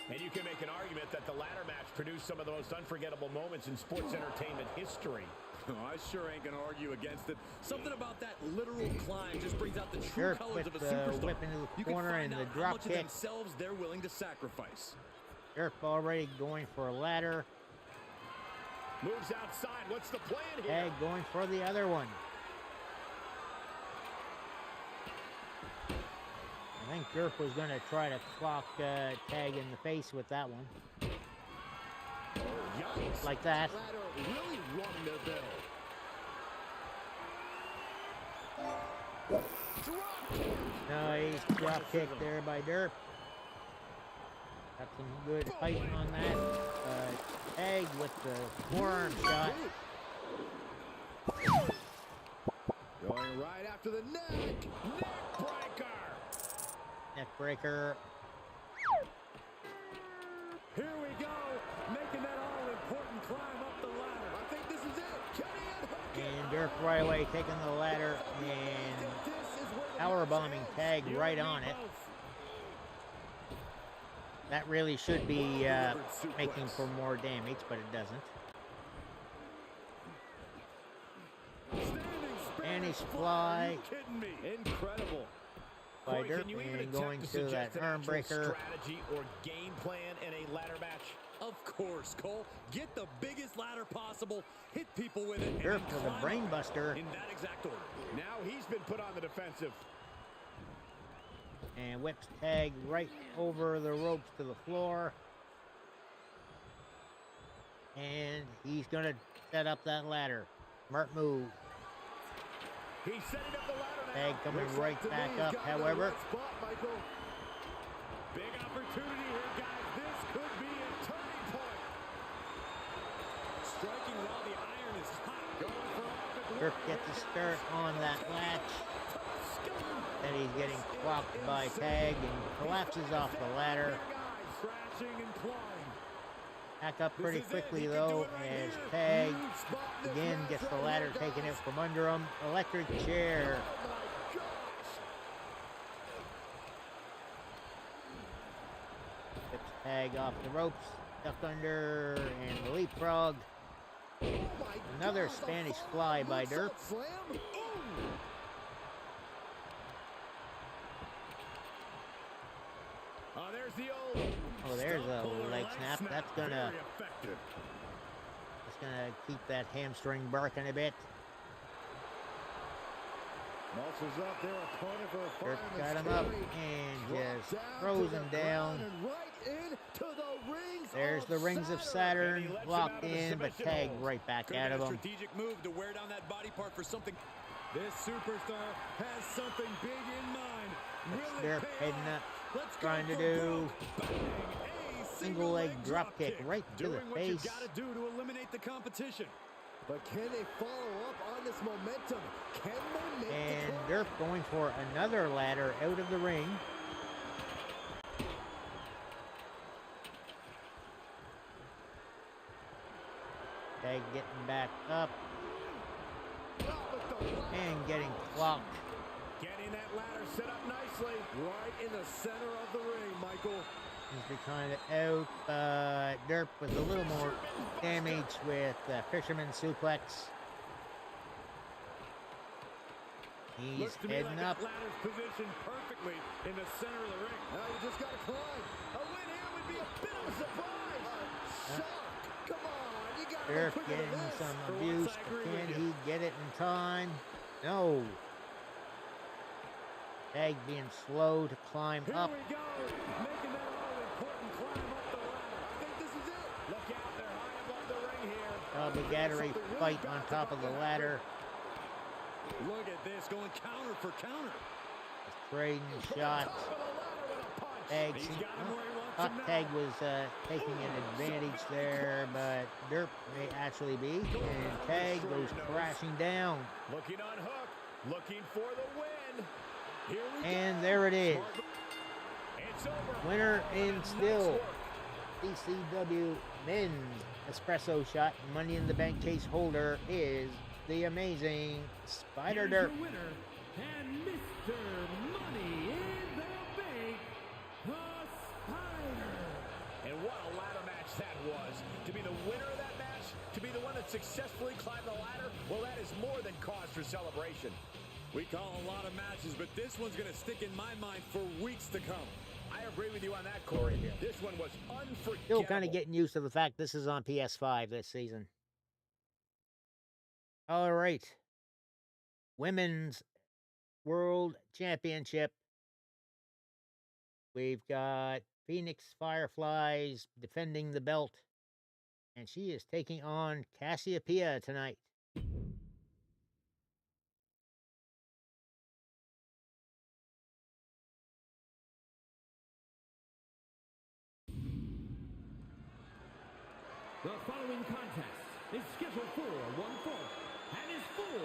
And you can make an argument that the ladder match produced some of the most unforgettable moments in sports entertainment history. Oh, I sure ain't gonna argue against it. Something about that literal climb just brings out the true Dirk colors with of a the superstar. whip into the You can corner find and the out how drop much of kick. themselves they're willing to sacrifice. Dirk already going for a ladder. Moves outside. What's the plan here? Tag going for the other one. I think Dirk was going to try to clock Tag in the face with that one. Yikes. Like that. Ladder really rung their bell. Nice drop kick there by Dirk. Got some good height on that. Tag with the forearm shot. Going right after the neck. Neck breaker. Neck breaker. Here we go. Making that all-important climb up the ladder. I think this is it. Can he unhook it? And Dirk right away taking the ladder and powerbombing Tag right on it. That really should be making for more damage, but it doesn't. Spanish fly. Are you kidding me? Incredible. By Corey, Dirk can you even and attempt going to to that suggest an arm actual breaker. strategy or game plan in a ladder match? Of course, Cole. Get the biggest ladder possible, hit people with it, and Dirk then with a climb brain up buster. in that exact order. Now he's been put on the defensive. And whips Tag right over the ropes to the floor. And he's going to set up that ladder. Smart move. He's setting up the ladder now. Tag coming Looks right like to me back he's up, got the however. right spot, Michael. Big opportunity here, guys. This could be a turning point. Striking while the iron is hot. Going for offense. Dirk gets a start on that latch. Then he's getting clocked by Tag and collapses off the ladder. Crashing and clawing. Back up pretty quickly though as Tag again gets the ladder taken out from under him. Electric chair. Tips Tag off the ropes, duck under, and the leapfrog. Another Spanish fly by Dirk. Slam. Ooh. Oh, there's the old. Oh, there's a stump leg or snap. That's gonna Very effective. keep that hamstring barking a bit. Muscles up their opponent for a Dirk fight. got him up and just throws him down. And right into the rings. There's the rings of Saturn locked in, but tagged right back out of him. Strategic move to wear down that body part for something. This superstar has something big in mind. Will They're heading up, trying to do single leg drop kick right to the what you face. gotta do to eliminate the competition. But can they follow up on this momentum? Can they make And the Dirk going for another ladder out of the ring. Tag getting back up and getting clocked. Getting that ladder set up nicely. right in the center of the ring, Michael? He's kind of out, but Dirk with a little more damage with Fisherman suplex. He's Looks to me heading like up. that ladder's positioned perfectly in the center of the ring. Now you just gotta climb. A win here would be a bit of a surprise. A shock. Come on, you gotta Dirk go quicker than getting this. some For abuse, once, I but agree can with he you. get it in time? No. Tag being slow to climb Here up. we go, making that all-important climb up the ladder. I think this is it. Look out, they're high above the ring here. Obligatory fight on top of the ladder. Look at this, going counter for counter. Trading shots. Top of the ladder with a punch. Tag, He's got him where he wants thought him now. Tag was taking an advantage there, but Dirk may actually be. And Tag goes crashing down. Looking on hook, looking for the win. Here we And go. there it is. It's over. Winner in Nice still. work. ECW Men's Espresso Shot Money in the Bank case holder is the amazing Spider Here's Dirk. your winner and Mr. Money in the Bank, the Spider. And what a ladder match that was. To be the winner of that match, to be the one that successfully climbed the ladder, well, that is more than cause for celebration. We call a lot of matches, but this one's going to stick in my mind for weeks to come. I agree with you on that, Corey. This one was unforgettable. Still kind of getting used to the fact this is on PS5 this season. All right. Women's World Championship. We've got Phoenix Fireflies defending the belt. And she is taking on Cassiopeia tonight. The following contest is scheduled for one fall and is for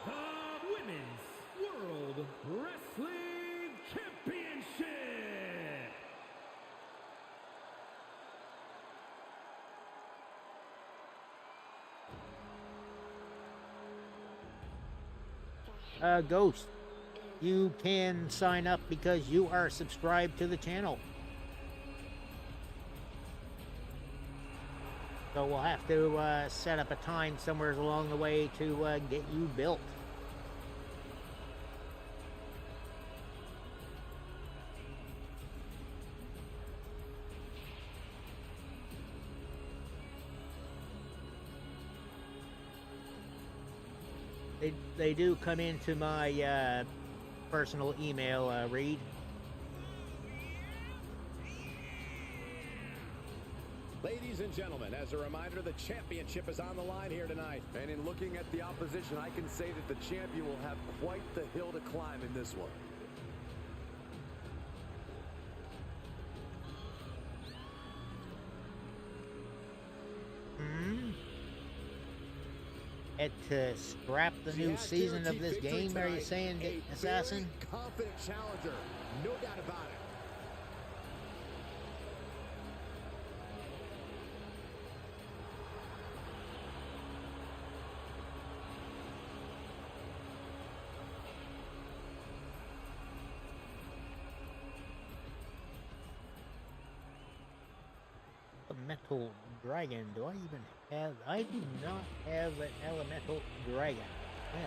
the Women's World Wrestling Championship. Ghost, you can sign up because you are subscribed to the channel. So we'll have to set up a time somewhere along the way to get you built. They do come into my personal email, Reed. Ladies and gentlemen, as a reminder, the championship is on the line here tonight. And in looking at the opposition, I can say that the champion will have quite the hill to climb in this one. At to scrap the new season of this game, are you saying, Assassin? Confident challenger, no doubt about it. Elemental Dragon. Do I even have? I do not have an Elemental Dragon. Yeah.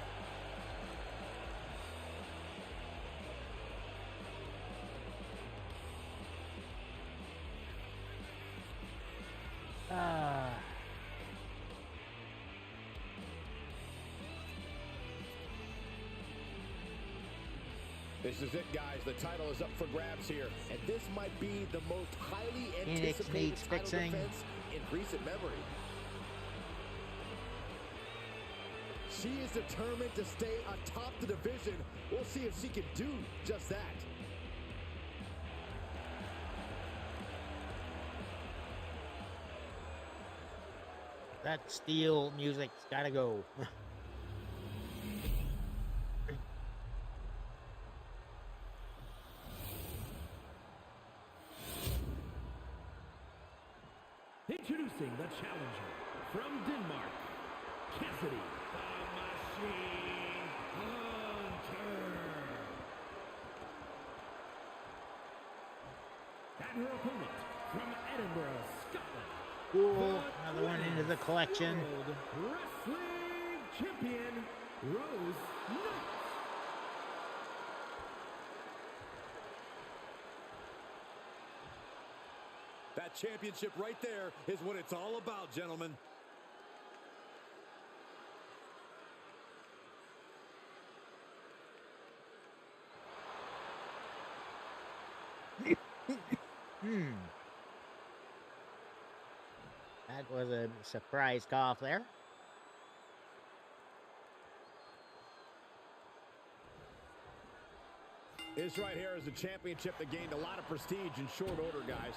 Ah. This is it, guys. The title is up for grabs here. And this might be the most highly Phoenix anticipated needs title fixing. defense in recent memory. She is determined to stay atop the division. We'll see if she can do just that. That steel music's gotta go. Introducing the challenger from Denmark, Cassidy the Machine Hunter. And her opponent from Edinburgh, Scotland. Cool. Another one into the collection. World Wrestling Champion, Rose Knight. That championship right there is what it's all about, gentlemen. That was a surprise cough there. This right here is a championship that gained a lot of prestige in short order, guys.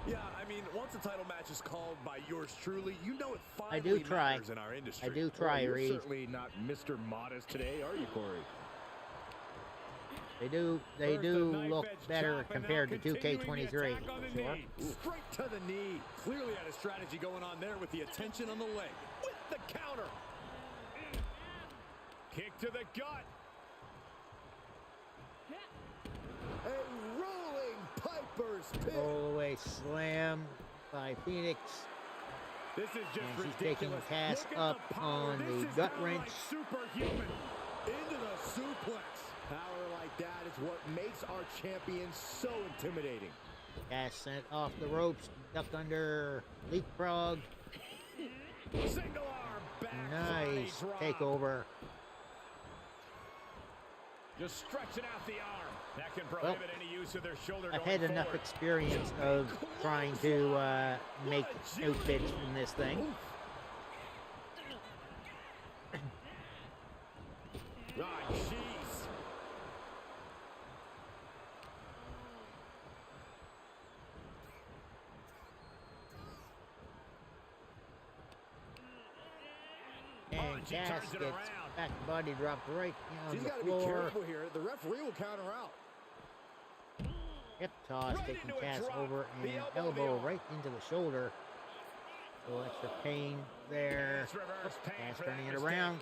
Yeah, I mean, once a title match is called by yours truly, you know it I finally do try. matters in our industry. I do try, You're Reed. certainly not Mr. Modest today, are you, Corey? They do look better compared to 2K23. Sure. Straight to the knee. Clearly had a strategy going on there with the attention on the leg. With the counter. Kick to the gut. A rolling Piper's pin. Roll away slam by Phoenix. This is just And she's ridiculous. taking Cass Look at up the power. on This the is gut kinda wrench. like superhuman. Into the suplex. Power like that is what makes our champion so intimidating. Cass sent off the ropes, duck under, leapfrog. Single arm back. Nice drop. takeover. Just stretching out the arm. That can prohibit any use of their shoulder. I've going had enough forward. experience of trying to make outfits from this thing. Ah, jeez. And she Cass turns it gets around. back body dropped right on She's the got to be floor. careful here. The referee will count her out. Hip toss, Right taking into a Cass drop. over The and elbow of the elbow arm. right into the shoulder. A little extra pain there. It's reverse pain Cass for that turning it mistake. around.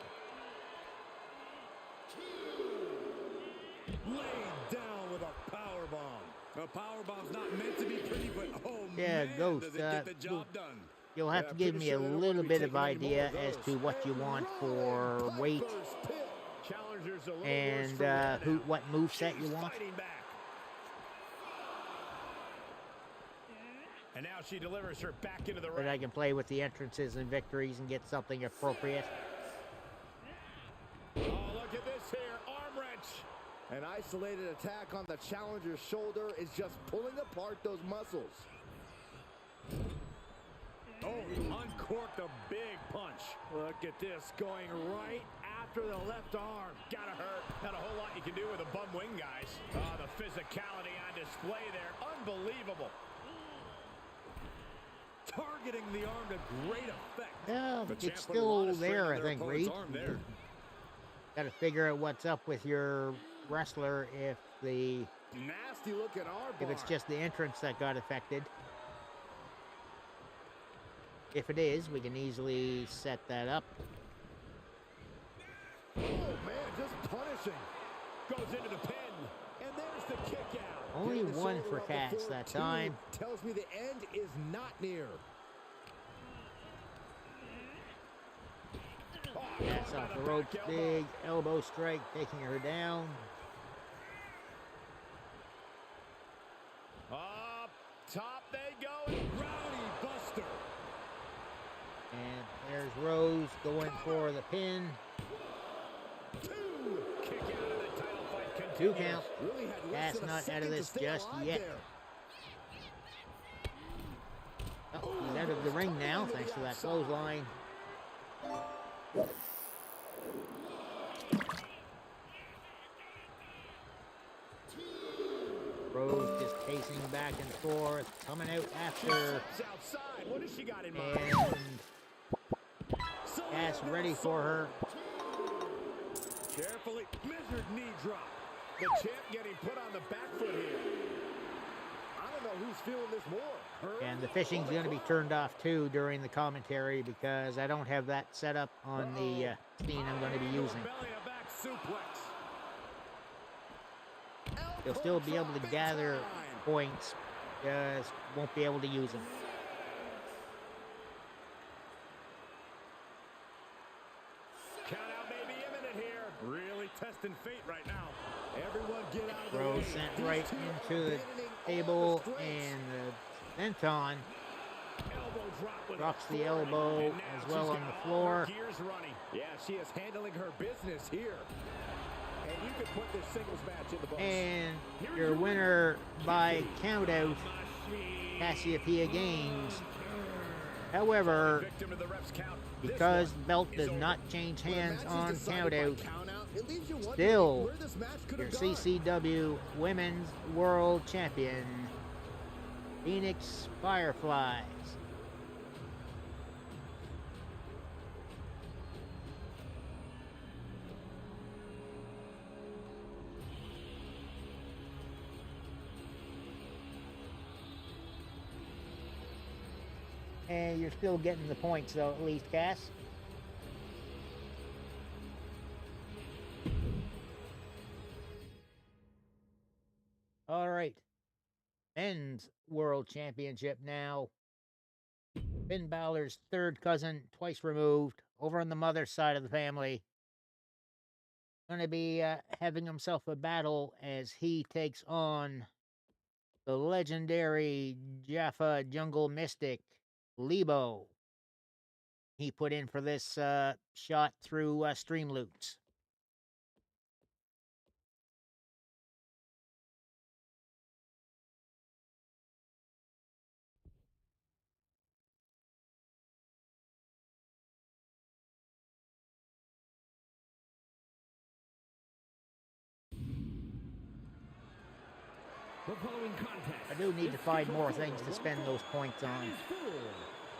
Laid down with a power bomb. A power bomb's not meant to be pretty, but oh Yeah, man, Ghost, does it get the job done. You'll have Yeah, to give pretty me a sure they don't little wanna be bit of taking any more idea of as those. to what you A want rolling for weight Piper's pit. Challengers a little worse and for wear who, now. what moveset you She's want. fighting back. And now she delivers her back into the But ring. I can play with the entrances and victories and get something appropriate. Oh, look at this here. Arm wrench. An isolated attack on the challenger's shoulder is just pulling apart those muscles. Oh, uncorked a big punch. Look at this, going right after the left arm. Gotta hurt. Not a whole lot you can do with a bum wing, guys. Oh, the physicality on display there. Unbelievable. Targeting the arm to great effect. Yeah, The champ it's put a lot still of strain there, on I their think, opponent's Reed. arm there. Got to figure out what's up with your wrestler if Nasty looking arm if it's bar. just the entrance that got affected. If it is, we can easily set that up. Oh man, just punishing. Goes into the pin. And there's the kick out. Only Getting the one shoulder for up Cass before that two time. Tells me the end is not near. Oh, Cass caught off by the back ropes, elbow. big elbow strike, taking her down. Up top they go. Rowdy Buster. And there's Rose going for the pin. Two. Kick out of the title fight 2 count. Really had less Cass than a not out second of to this stay just alive yet. there. Oh, he's out of the ring now, thanks to that clothesline. Rose just pacing back and forth, coming out after, Outside. What has she got in mind? and Cass ready for her. Carefully measured knee drop. The champ getting put on the back foot here. I don't know who's feeling this more. Her And the fishing's going to be turned off too during the commentary because I don't have that set up on the scene I'm going to be using. Belly to back suplex. You'll still be able to gather points, just won't be able to use them. Count out may be imminent here. Really testing fate right now. Everyone get out of the Rose way. sent right into the table, and the senton Elbow drop with drops a the foot. elbow And now as she's well on got the all floor. her gears running. Yeah, she is handling her business here. And you can put this singles match in the books. And your winner by countout, Cassiopeia Gaines. However, Victim of the ref's count. This because one belt is does over. not change When a hands match is on decided by countout, count-out, it leaves you wondering still where this match could your have gone. CCW Women's World Champion, Phoenix Fireflies. And you're still getting the points though, at least, Cass. All right. Men's World Championship now. Finn Balor's third cousin, twice removed, over on the mother's side of the family. Going to be having himself a battle as he takes on the legendary Jaffa Jungle Mystic, Lebo. He put in for this shot through Streamloots. The following contest. I do need to is find more scheduled things for to spend one those fall points on. and is for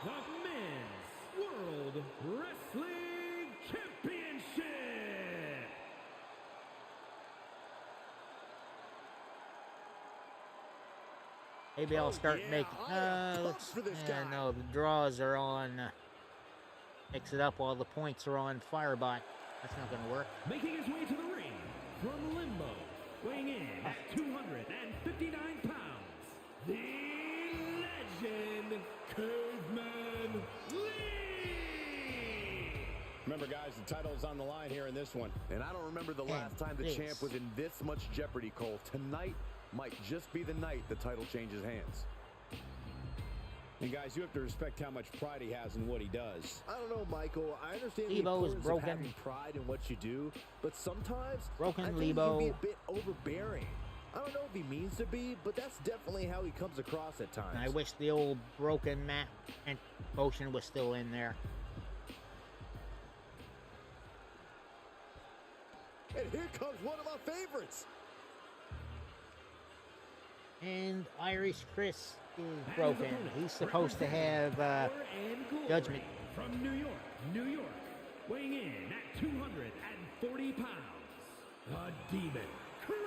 the Men's World Wrestling Championship. Maybe I'll start yeah, making. I am pumped Let's. for this Yeah, guy. no, the draws are on. Mix it up while the points are on Firebot. That's not going to work. Making his way to the ring from Limbo, weighing in at 259 pounds, the legend, Caveman Lee! Remember, guys, the title's on the line here in this one. And I don't remember the last time the this. champ was in this much jeopardy, Cole. Tonight might just be the night the title changes hands. And, guys, you have to respect how much pride he has in what he does. I don't know, Michael. I understand the Lebo is importance broken. of having pride in what you do, but sometimes Broken I think Lebo. he can be a bit overbearing. I don't know if he means to be, but that's definitely how he comes across at times. And I wish the old broken mat and potion was still in there. And here comes one of my favorites. And Irish Chris is broken. He's supposed to have judgment. From New York, weighing in at 240 pounds, the Demon, Chris.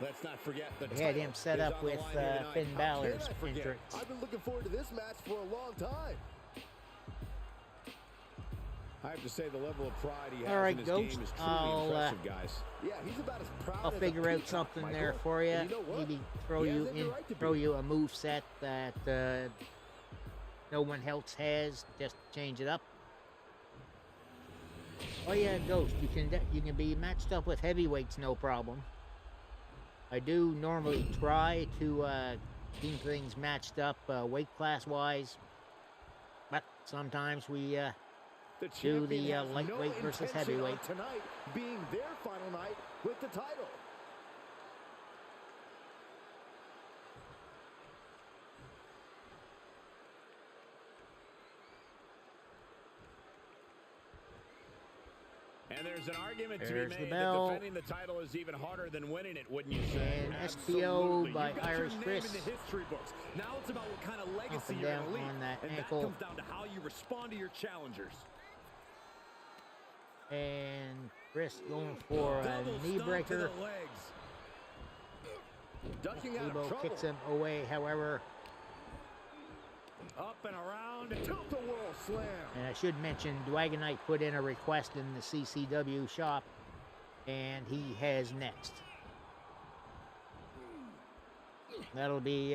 Let's not forget the We had him set is up on the with line here tonight. Finn How Balor's can I forget? entrance. I've been looking forward to this match for a long time. I have to say the level of pride he has All right, in his Ghost, game is truly I'll, impressive, guys. Yeah, he's about as proud I'll as a figure out peacock, something Michael. there for you. And you know what? Maybe throw He has you every in, right to throw be. you a move set that no one else has. Just change it up. Oh yeah, Ghost. You can be matched up with heavyweights, no problem. I do normally try to keep things matched up weight class wise, but sometimes we The do the champion has lightweight no versus intention heavyweight. on tonight being their final night with the title. And there's an argument to There's be the made bell. that defending the title is even harder than winning it, wouldn't you say? And SPO Absolutely. by You've got Irish your name Chris. in the history books. Now it's about what kind of legacy and you're down going to leave. on that and ankle. that comes down to how you respond to your challengers. And Chris going for a Double knee stomp to breaker. the legs. Ducking out of Lebo trouble. kicks him away, however. Up and around. Tilt-a-whirl slam. And I should mention, Dwagonite put in a request in the CCW shop, and he has next. That'll be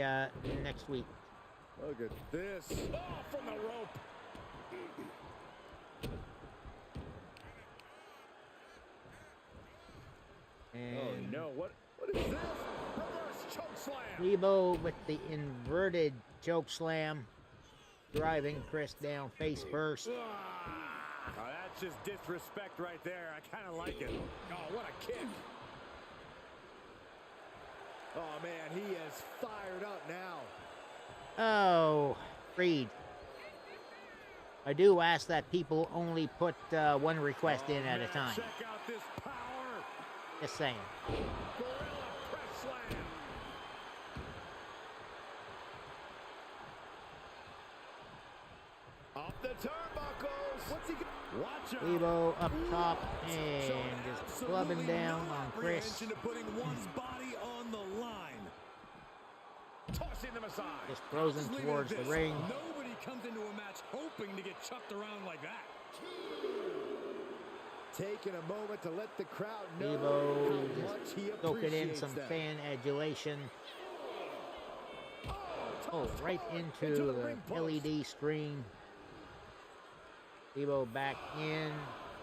next week. Look at this. Oh, from the rope. And Oh no, what is this? Reverse choke slam. Lebo with the inverted choke slam, driving Chris down face first. Oh, that's just disrespect right there. I kind of like it. Oh, what a kick. Oh man, he is fired up now. Oh, Reed. I do ask that people only put one request in at a time. Check out this power. Just saying. Gorilla press slam. Off the turnbuckles. What's he gonna... Watch out. Lebo up top and just clubbing down on Chris. Apprehension to putting one's body on the line. Tossing them aside. Just throws him Just leave it towards at the this. ring. Nobody comes into a match hoping to get chucked around like that. Taking a moment to let the crowd know Lebo how much just he soaking in appreciates some them. fan adulation. Oh, right into the the ring post. LED screen. Lebo back in.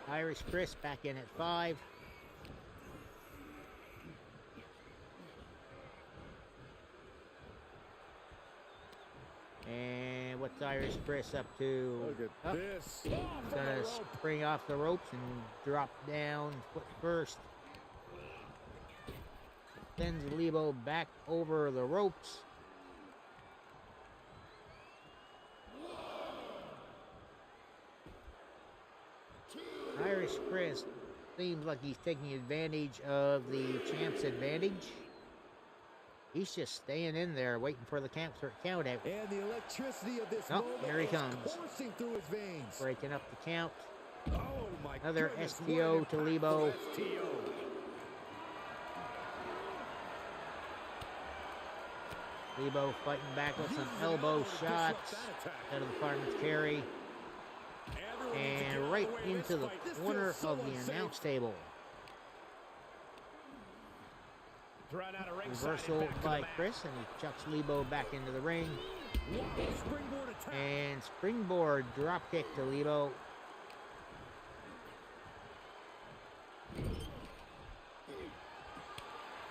Irish Chris back in at 5. And what's Irish Chris up to? Look at Up. this. Gonna spring off the ropes and drop down foot first. Sends Lebo back over the ropes. Irish Chris seems like he's taking advantage of the champ's advantage. He's just staying in there waiting for the count out. And the electricity of this Oh, moment here he is comes. coursing through his veins. Breaking up the count. Oh my Another goodness, STO what to an Lebo. impactful STO. Lebo fighting back with some elbow shots out of the fireman's carry. Everyone needs to get out And of right the way of into this the fight. This corner feels so of the unsafe. announce table. Thrown out of ringside and Reversal back to the by mat. Chris, and he chucks Lebo back into the ring. Wow, springboard attack. And springboard drop kick to Lebo.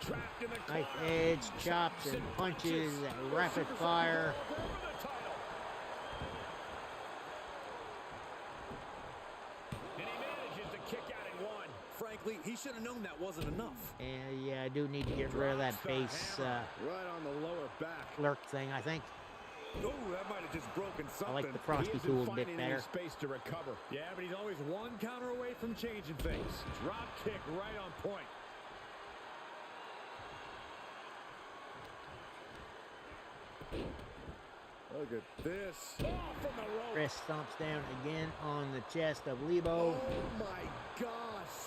Trapped in the Knife corner. edge, chops and punches at rapid fire. For the title. And he manages to kick out in one. Frankly, he should have known that wasn't enough. And yeah, I do need to get rid of that base Right on the lower back. lurk thing, I think. Oh, that might have just broken I something. like the Frosty He isn't Tools a bit finding any better. space to recover. Yeah, but he's always one counter away from changing things. Drop kick right on point. Look at this. Oh, from the rope. Chris stomps down again on the chest of Lebo. Oh my gosh.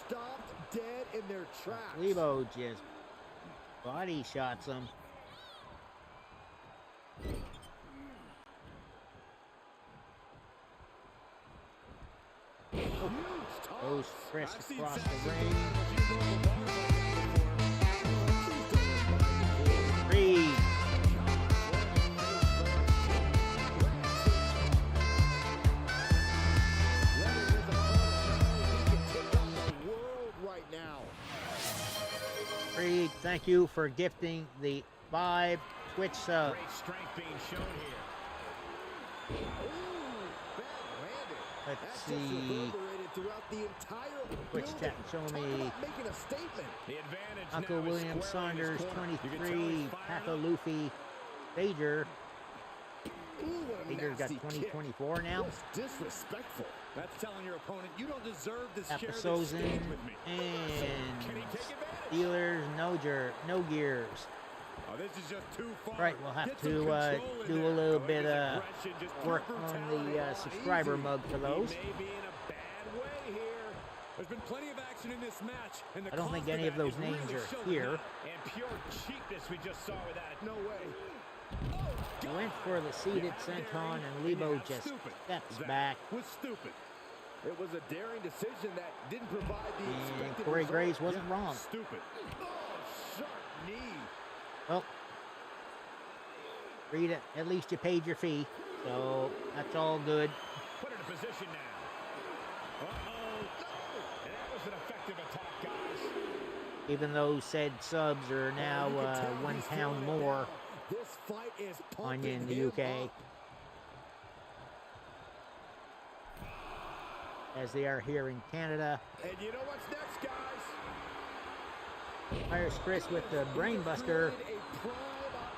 Stopped dead in their tracks. Lebo just body shots him. Goes Chris I've seen across Saxon the put ring. on a few local bars like that before. Reed. Right now. Reed, thank you for gifting the 5 Twitch subs. Great strength being shown here. Let's That just see. reverberated throughout the entire Twitch building. chat showing Talk me about making a statement. The advantage Uncle now is William squarely in his Saunders, corner. You can tell 23. he's fired Paco up. Luffy. Sager. Ooh, what a Sager's got nasty kick. 2024 now. Just disrespectful. That's telling your opponent you don't deserve to share this Episodes stage with me. and Can he take advantage? Steelers, no gears. Oh, this is just too far. Right, we'll have Get some to control in do a there. little Oh, bit his of aggression, just work pure on brutality. the subscriber Easy. mug for those. He may be in a bad way here. There's been plenty of action in this match, and the I don't think cost any of that those is names really are showing here. now. And pure cheapness we just saw with that. No way. I went for the seated senton, and Lebo just steps back. Was stupid. It was a daring decision that didn't provide the And expected Corey result. Graves wasn't wrong. Stupid. Oh, sharp knee. Well, Reed, at least you paid your fee, so that's all good. Put it in position now. Uh-oh. No. And that was an effective attack, guys. Even though said subs are now You can tell £1 he's feeling it more now. This fight is on pumping in the him UK, up. as they are here in Canada. And you know what's next, guys? Irish Chris with the brainbuster. A prime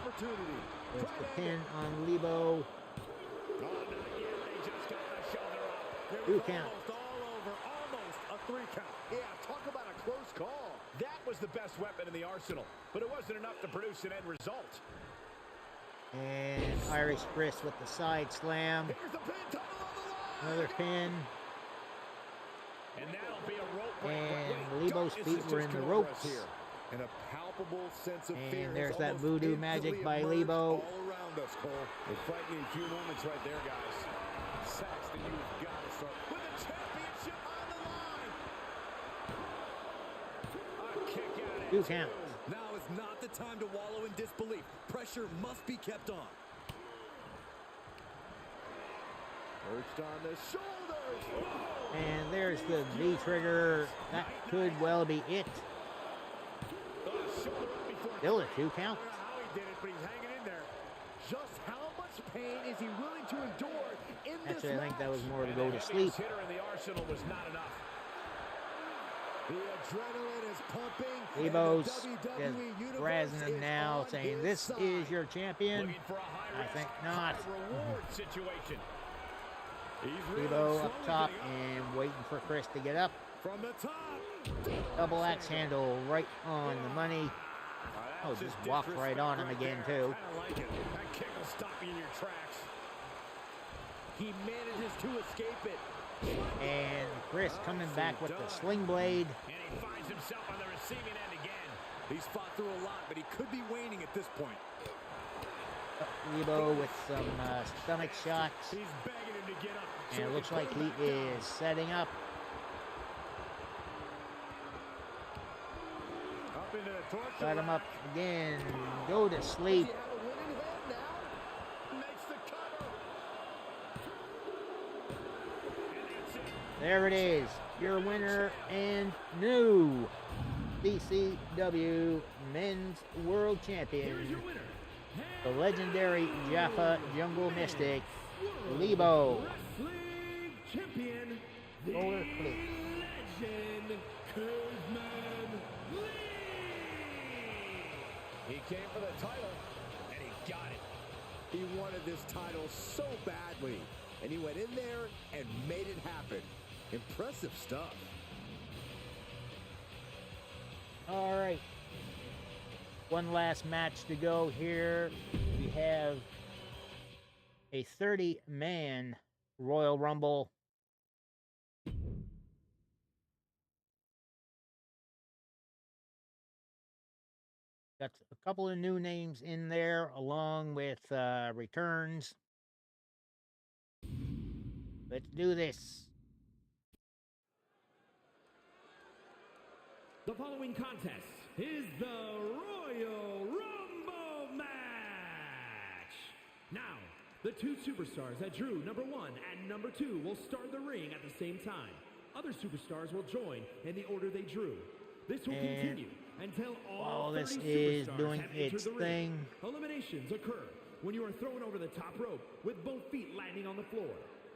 opportunity. There's the pin on Lebo. Oh, not yet. They just got the shoulder up. It 2 was count. almost all over. Almost a 3 count. Yeah, talk about a close call. That was the best weapon in the arsenal, but it wasn't enough to produce an end result. And Irish Chris with the side slam. Here's the pin, tunnel on the line. Another pin. And that'll be a rope break. And Lebo's This feet is were just in the good over us ropes. here. And a palpable sense of fear. And there's has that almost voodoo magic instantly by emerged Lebo. all around us, Cole. We're fighting in a few moments right there, guys. Saxton, you've got to start with the championship on the line. A kick out at 2 count. Now is not the time to wallow in disbelief. Pressure must be kept on. Perched on the shoulders. And there's the V trigger. That could well be it. Still a 2 count. I don't know how he did it, but he's hanging in there. Just how much pain is he willing to endure in this Actually, I think that was match? more to And go the to sleep. heaviest hitter in the arsenal was not enough. The adrenaline is pumping. Lebo's and the just WWE Universe razzing him is now, on saying, his "This side." is your champion." Looking for a high I risk, think not. high reward situation. He's really Lebo slowly up top getting up. and waiting for Chris to get up. From the top. Double axe handle right on the money. Oh, That's just walked right on him again, there. too. I like it. That kick will stop you in your tracks. He manages to escape it. And Chris coming back with the sling blade. And he finds himself on the receiving end again. He's fought through a lot, but he could be waning at this point. Lebo with some stomach shots. He's begging him to get up. And it looks like he is setting up. Up into the torture Got him rack. up again. Go to sleep. Does he have a winning head now? Makes the cover. And that's it. There it is. Your winner and new CCW Men's World Champion, the legendary Jaffa Jungle Mystic, Lebo. Wrestling champion, the Roller flip. legend, Kuzman Lee. He came for the title, and he got it. He wanted this title so badly, and he went in there and made it happen. Impressive stuff. All right. One last match to go here. We have a 30-man Royal Rumble. Got a couple of new names in there, along with returns. Let's do this. The following contest is the Royal Rumble match. Now, the two superstars that drew number 1 and number 2 will start the ring at the same time. Other superstars will join in the order they drew. This will And continue until all while 30 this is superstars doing have entered its the ring. thing, Eliminations occur when you are thrown over the top rope with both feet landing on the floor.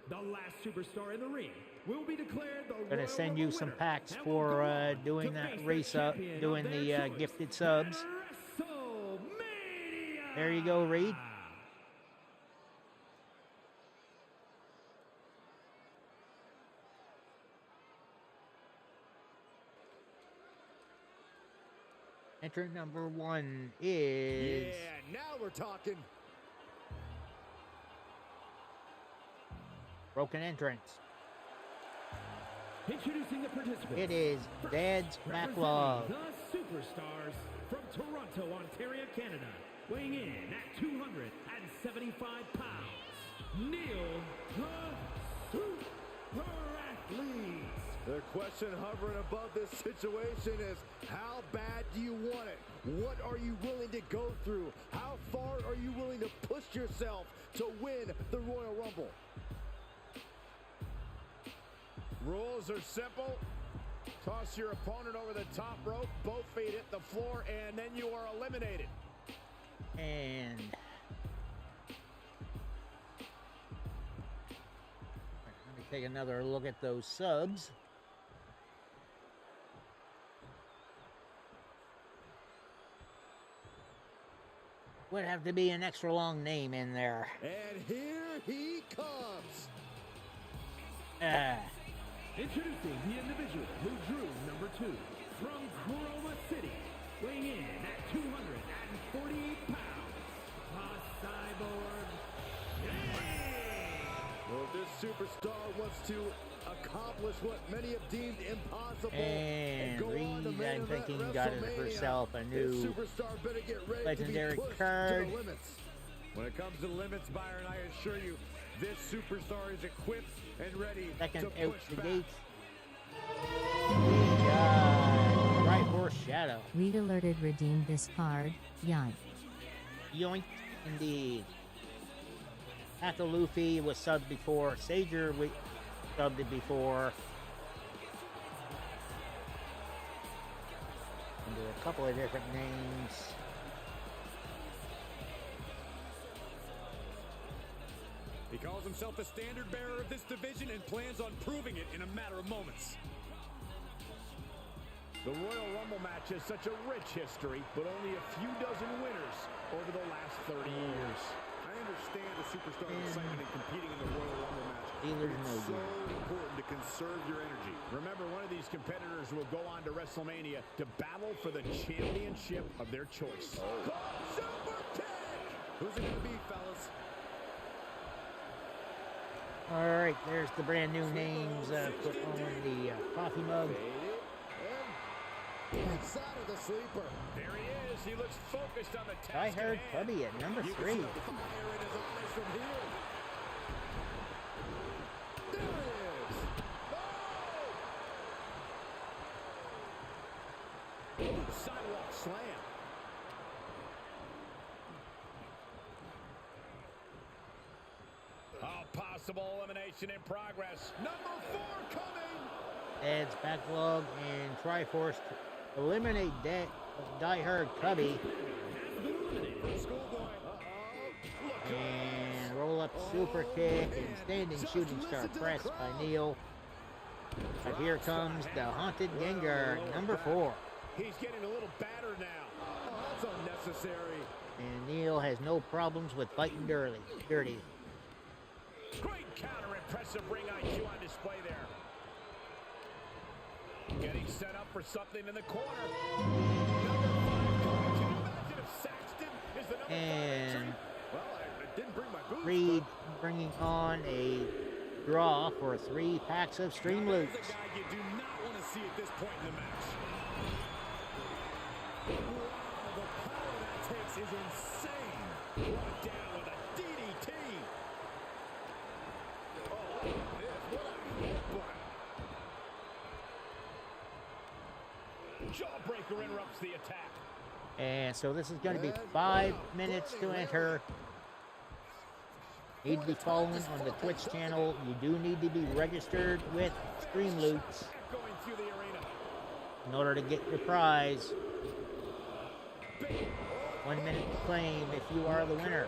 The last superstar in the ring will be declared the gonna Royal send Rumble you some winner packs and will go for on doing to that face the race up, champion doing of their the choice gifted subs. at WrestleMania. There you go, Reed. Entrant number 1 is Yeah, now we're talking. broken entrance. Introducing the participants. It is Dad's Backlog. The Superstars from Toronto, Ontario, Canada. Weighing in at 275 pounds. Neil the Super Athlete. The question hovering above this situation is, how bad do you want it? What are you willing to go through? How far are you willing to push yourself to win the Royal Rumble? Rules are simple. Toss your opponent over the top rope, both feet hit the floor, and then you are eliminated. And let me take another look at those subs. Would have to be an extra long name in there. And here he comes. Introducing the individual who drew number 2 from Chroma City, weighing in at 248 pounds, the Cyborg King. Well, this superstar wants to accomplish what many have deemed impossible And go on to Reed, main I'm event thinking, got WrestleMania. herself a This new superstar better get ready legendary to be pushed card. to the limits. When it comes to limits, Byron, I assure you, this superstar is equipped and ready second to out push the back. gate. We got Right Horse Shadow. Read alerted redeemed this card. Yoink. Yoink, indeed. Atha Luffy was subbed before. Sager, we subbed it before. Under a couple of different names. He calls himself the standard bearer of this division and plans on proving it in a matter of moments. The Royal Rumble match has such a rich history, but only a few dozen winners over the last 30 years. I understand the superstar excitement in competing in the Royal Rumble match. Dealer's It's no so good. important to conserve your energy. Remember, one of these competitors will go on to Wrestlemania to battle for the championship of their choice. Super kick! Who's it going to be, fellas? All right, there's the brand new names put on the coffee mug. Inside of the sleeper. There he is. He looks focused on the task I at heard hand. Cubby at number You can 3. see the fire in his eyes from here. There it is. Ooh, sidewalk slam. Possible elimination in progress. Number 4 coming. Dad's Backlog and Triforce to eliminate Die Hard Cubby. And roll up super kick and standing shooting star press by Neil. But here comes the Haunted Gengar, number 4. He's getting a little battered now. Oh, that's unnecessary. And Neil has no problems with fighting dirty. Great counter, impressive ring IQ on display there. Getting set up for something in the corner. Number 5 coming. Can you imagine if Saxton is the number 5 And entry? Well, I didn't bring my boots. Reed bringing on a draw for 3 packs of Stream Now, Loops. there's a guy you do not want to see at this point in the match. Wow, the power that takes is insane. Brought down with a DDT. Oh, what a headbutt. Jawbreaker interrupts the attack. And so this is going to be 5 minutes to enter. Need to be following on the Twitch channel. You do need to be registered with Stream Loops Going through the arena. in order to get your prize. 1 minute to claim if you are the winner.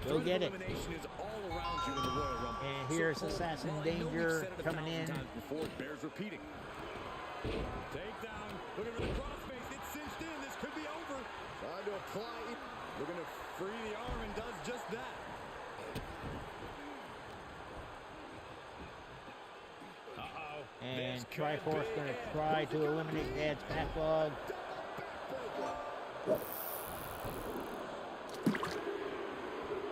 Go get it. Elimination is all around you in the Royal Rumble. And here's Assassin Danger coming in. Before it bears repeating. Takedown. Looking for the crossface. It's cinched in. This could be over. Trying to apply. Looking to free the arm and does just that. And Triforce going to try to eliminate Dad's backlog.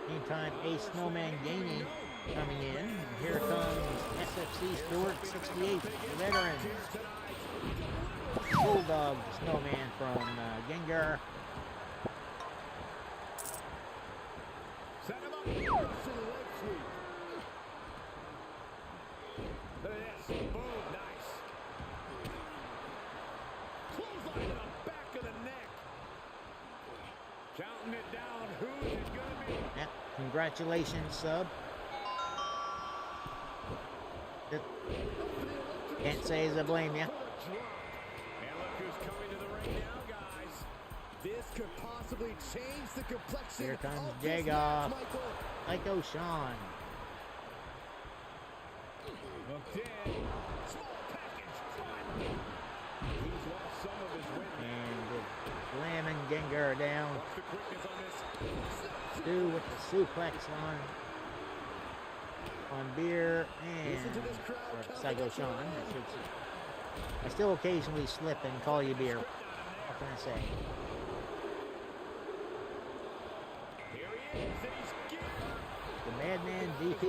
Meantime, Ace Snowman Gaming coming in. And here comes SFC Stewart 68, the veteran. Bulldog Snowman from Gengar. Set him up. To the leg sweep. Look at this. Boom. Nice. Clothesline to the back of the neck. Counting it down. Who's it going to be? Yeah, congratulations, sub. Can't say as I blame you. And look who's coming to the ring now, guys. This could possibly change the complexion. Here comes of this Jagoff. match, Michael. Psycho Sean. Hooked in. Small package driver. He's lost some of his wind. And slamming Gengar down. What's the quickness on this? Stu with the suplex on Beer and or Psycho Sean. I should say. I still occasionally slip and call you Beer. What can I say? Here he is, and he's geared. The Madman DP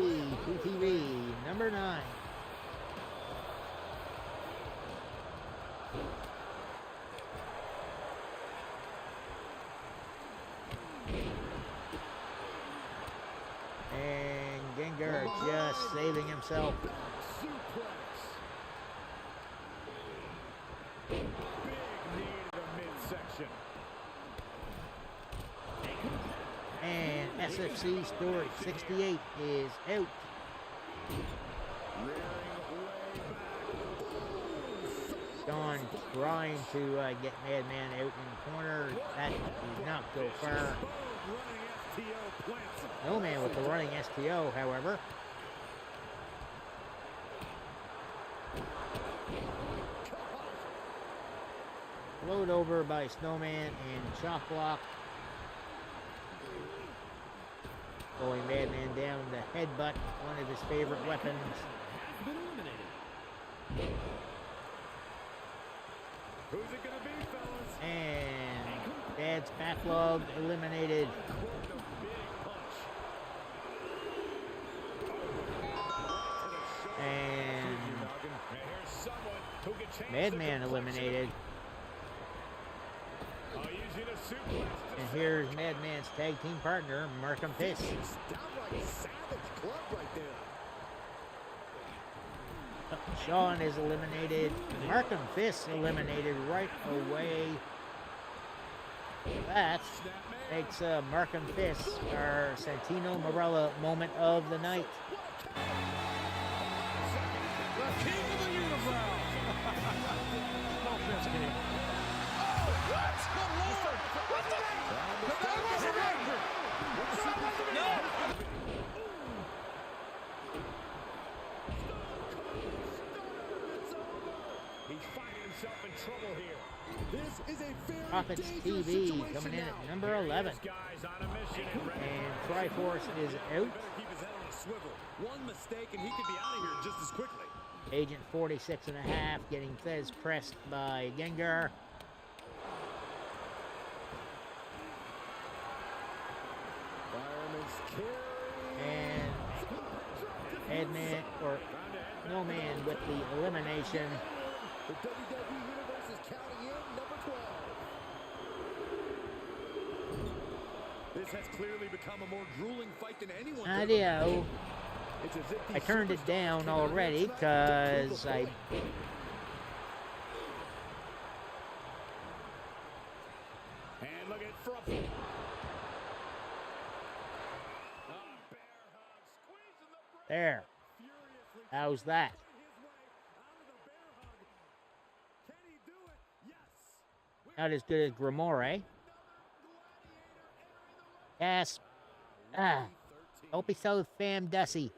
PTV number 9. And Gengar just saving himself. Suplex. Big knee to the midsection. And SFC Stewart 68 is out. Sean trying to get Madman out in the corner. That did not go far. No man with the running STO, however. Flowed over by Snowman and Chop Block. Going Madman down the headbutt, one of his favorite weapons. Who's it gonna be, fellas? And Dad's backlog eliminated. And Madman eliminated. And here's Madman's tag team partner, Markham Fist. Downright savage club right there. Sean is eliminated. Markham Fist eliminated right away. That makes Markham Fist our Santino Marella moment of the night. The king of the unibrow. No biscuit. Oh, what? Good Lord. What the? That wasn't right. That wasn't no. He's finding himself in trouble here. This is a very Profits dangerous TV situation coming in now. at number 11. This guy's on a mission and ready. And Triforce is out. Keep his head on a swivel. One mistake and he could be out of here just as quickly. Agent 46 and a half getting Fez pressed by Gengar. Fireman's carry. And Madman or Snowman with the elimination. The WWE Universe is counting in number 12. This has clearly become a more grueling fight than anyone. I know. It's as if I these turned it superstars down cannot already match because I And look at Frumpy. there. How's that? Not as good as Grimoire. Yes. Hope he so fam Dusty.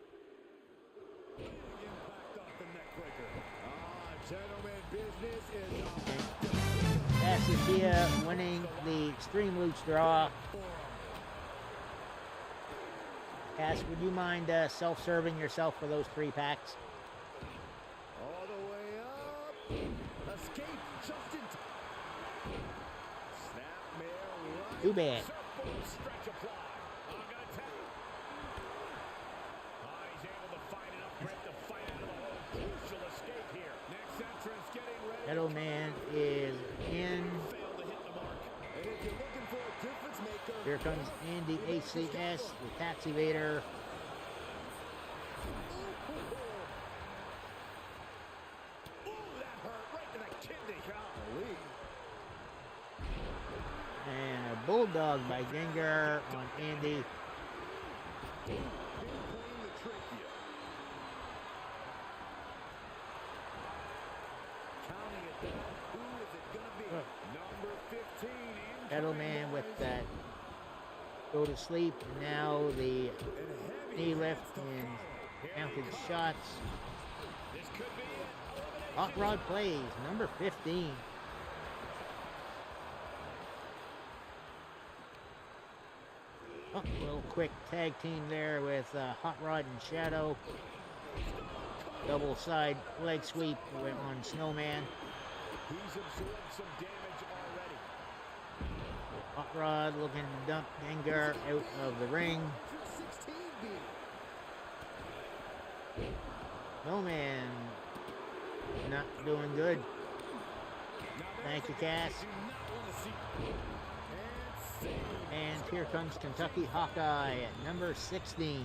Cassiopeia winning the Stream Luch draw. Cass, would you mind self-serving yourself for those 3 packs? All the way Escape just in time. Snapmare right. Too bad. Stretch apply. I'm gonna tap. He's able to find enough grit to fight out of the hole. Crucial escape here. Next entrance getting ready. Shadow Man is in. Failed to hit the mark. And if you're looking for a difference maker, Here comes Andy ACS, the Taxi Vader. Ooh, that hurt right to the kidney. golly. And a Bulldog by Gengar on Andy. Playing the trachea. Counting it down. Who is it going to be? Number 15. Shadow Man with that go to sleep. Now the knee lift and counted shots. This could be it. Hot Rod plays, number 15. Oh, a little quick tag team there with Hot Rod and Shadow. Double side leg sweep on Snowman. He's absorbed some damage already. Hot Rod looking to dump Gengar out of the ring. 16 beat. Snowman not doing good. Thank you, Cass. And here comes Kentucky Hawkeye at number 16.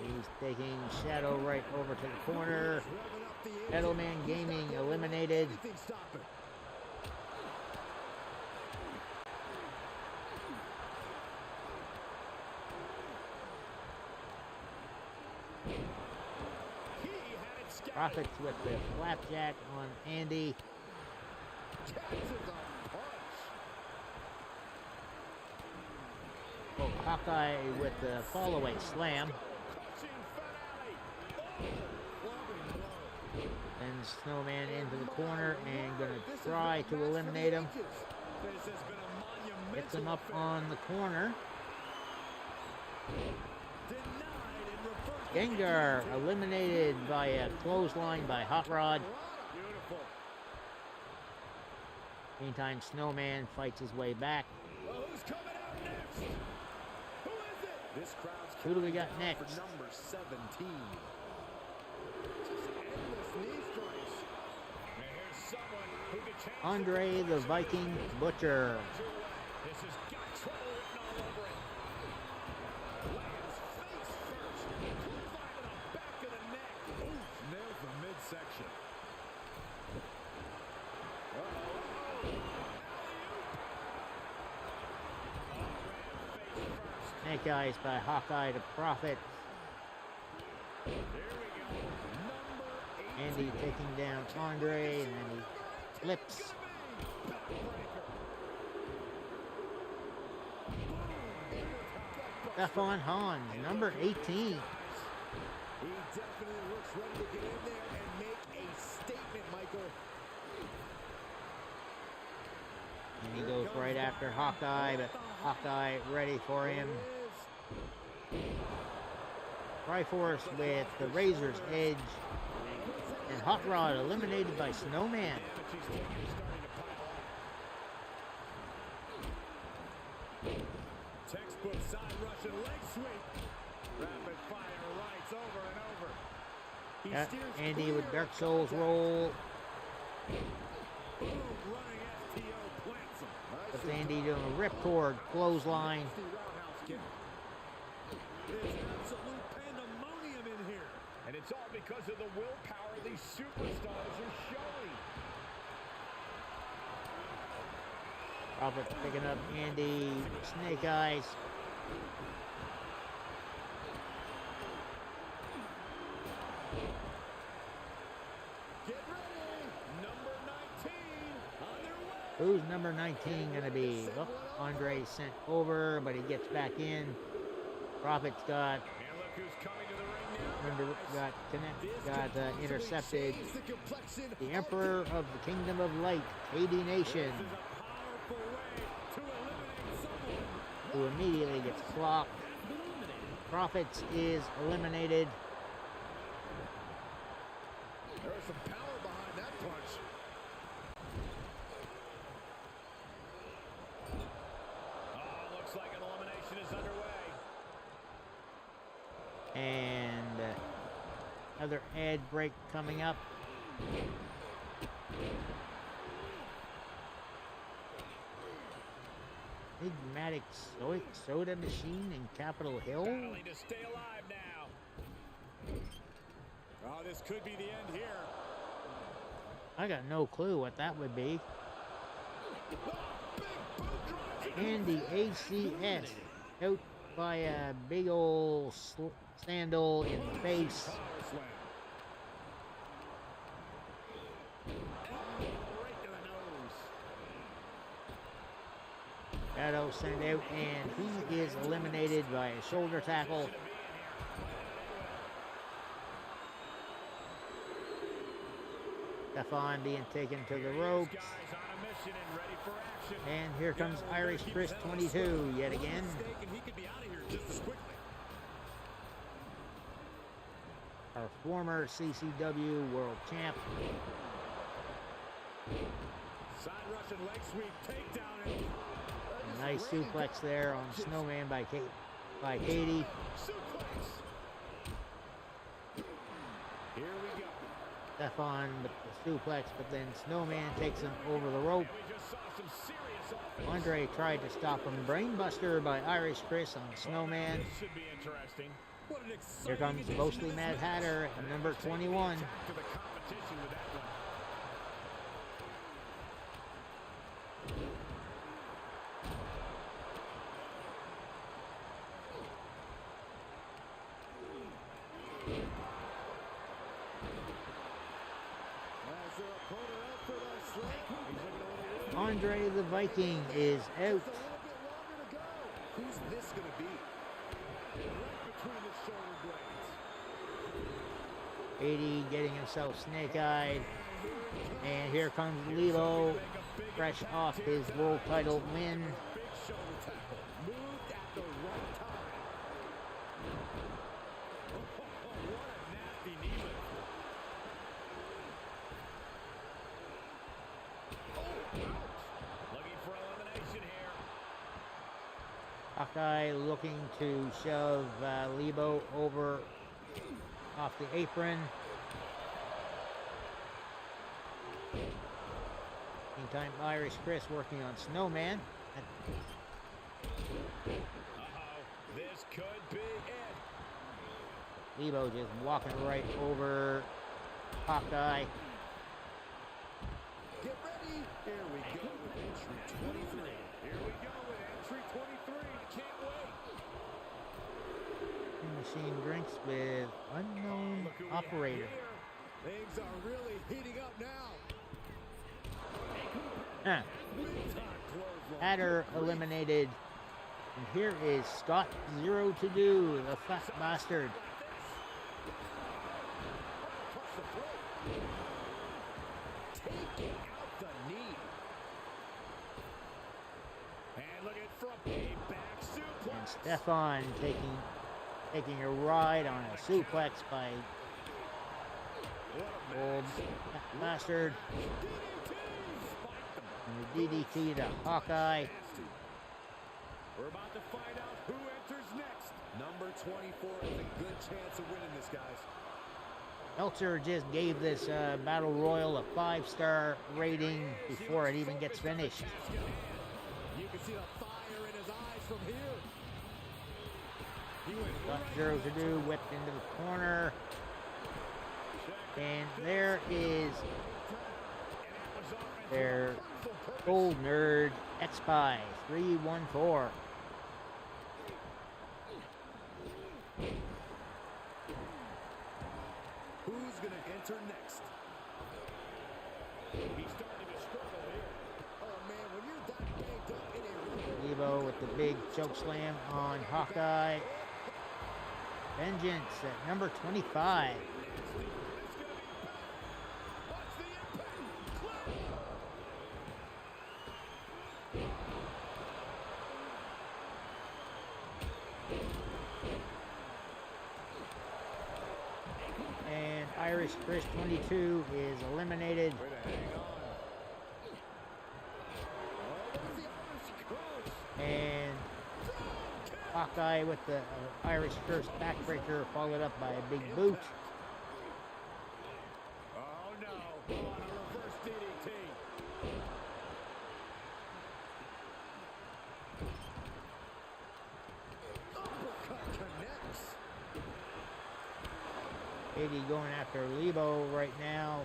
He's taking Shadow right over to the corner. Edelman Gaming eliminated. Anything stop it. He had it scouted. Profits with the flapjack on Andy. Catches a punch. Oh, Hawkeye with the fallaway slam. Crushing finale. And Snowman into the corner and gonna try to eliminate him. This has been a monumental Gets him up on the corner. denied in reverse. Gengar eliminated by a clothesline by Hot Rod. Beautiful. Meantime, Snowman fights his way back. Well, who's coming out next? Who is it? This crowd's Who do we got counting down next? for number 17. Just endless knee strikes. And here's someone who could change Andre the Viking Butcher. This has got trouble written all over it. Lands face first. Clothesline to the back of the neck. Oof, nailed the midsection. Snake Eyes by Hawkeye to Profit. Here we go. Number 8. Andy taking down Andre, and then he flips. Stefan Hans, number 18. He definitely looks ready to get in there and make a statement, Michael. And he goes right after Hawkeye, but Hawkeye ready for him. Triforce with the Razor's Edge. And Hot Rod eliminated by Snowman. Textbook side Russian leg sweep. Rapid fire rights over and over. He Got steers Andy clear. with Dark Souls roll. Boom, running FTO plants him. With Andy doing a ripcord clothesline. Roundhouse kick. It's absolute pandemonium in here. And it's all because of the willpower these superstars are showing. Profit picking up Andy. Snake Eyes. Get ready. Number 19 on their way. Who's number 19 going to be? Oh, Andre sent over, but he gets back in. Profit's got And look who's coming to the ring now. intercepted. Change the complexion. The Emperor of the Kingdom of Light, AD Nation, This is a powerful way to eliminate someone. who immediately gets clocked. Profits is eliminated. There was some power behind that punch. Oh, looks like an elimination is underway. And another ad break coming up. Enigmatic soda machine in Capitol Hill. Battling to stay alive now. Oh, this could be the end here. I got no clue what that would be. And the ACS out by a big old sandal in the face. Shadow sent out, and he is eliminated by a shoulder tackle. Stefan being taken to the ropes. And here comes Irish Chris 22 yet again. Our former CCW World Champ. Side Russian leg sweep takedown. Nice suplex there on Snowman by Katie. Here we go. Stefan with the suplex, but then Snowman takes him over the rope. Andre tried to stop him. Brainbuster by Irish Chris on Snowman. Should be interesting. Here comes Mostly Mad Hatter at number 21. Andre the Viking is out. Who's this going to be? Katie getting himself snake-eyed. And here comes Lilo, fresh off his world title win. Hawkeye looking to shove Lebo over off the apron. Meantime, Irish Chris working on Snowman. This could be it. Lebo just walking right over Hawkeye. Get ready. Here we go with entry 23. Here we go with entry 23. Can't wait. Machine drinks with unknown operator. Things are really heating up now. Hatter eliminated. And here is Scott Zero to Do, the fat bastard. Taking out the knee. And look at front back suplex. And Stefan taking a ride on a suplex by old fat bastard. And the DDT to Hawkeye. We're about to find out who enters next. Number 24 has a good chance of winning this, guys. Meltzer just gave this Battle Royal a 5-star rating before it even gets finished. You can see the fire in his eyes from here. Got Zero to Do whipped into the corner. And there is their Gold Nerd X-Spy 314. Who's going to enter next? He's starting to struggle here. Oh, man, when you're that banged up, it ain't Evo with the big choke slam on Hawkeye. Vengeance at number 25. And Irish Chris 22 is eliminated. Way to hang on. Oh, there's the Irish cross. And Hawkeye with the Irish Curse backbreaker, followed up by a big boot. Oh no, on a reverse DDT. Uppercut connects. 80 going after Lebo right now.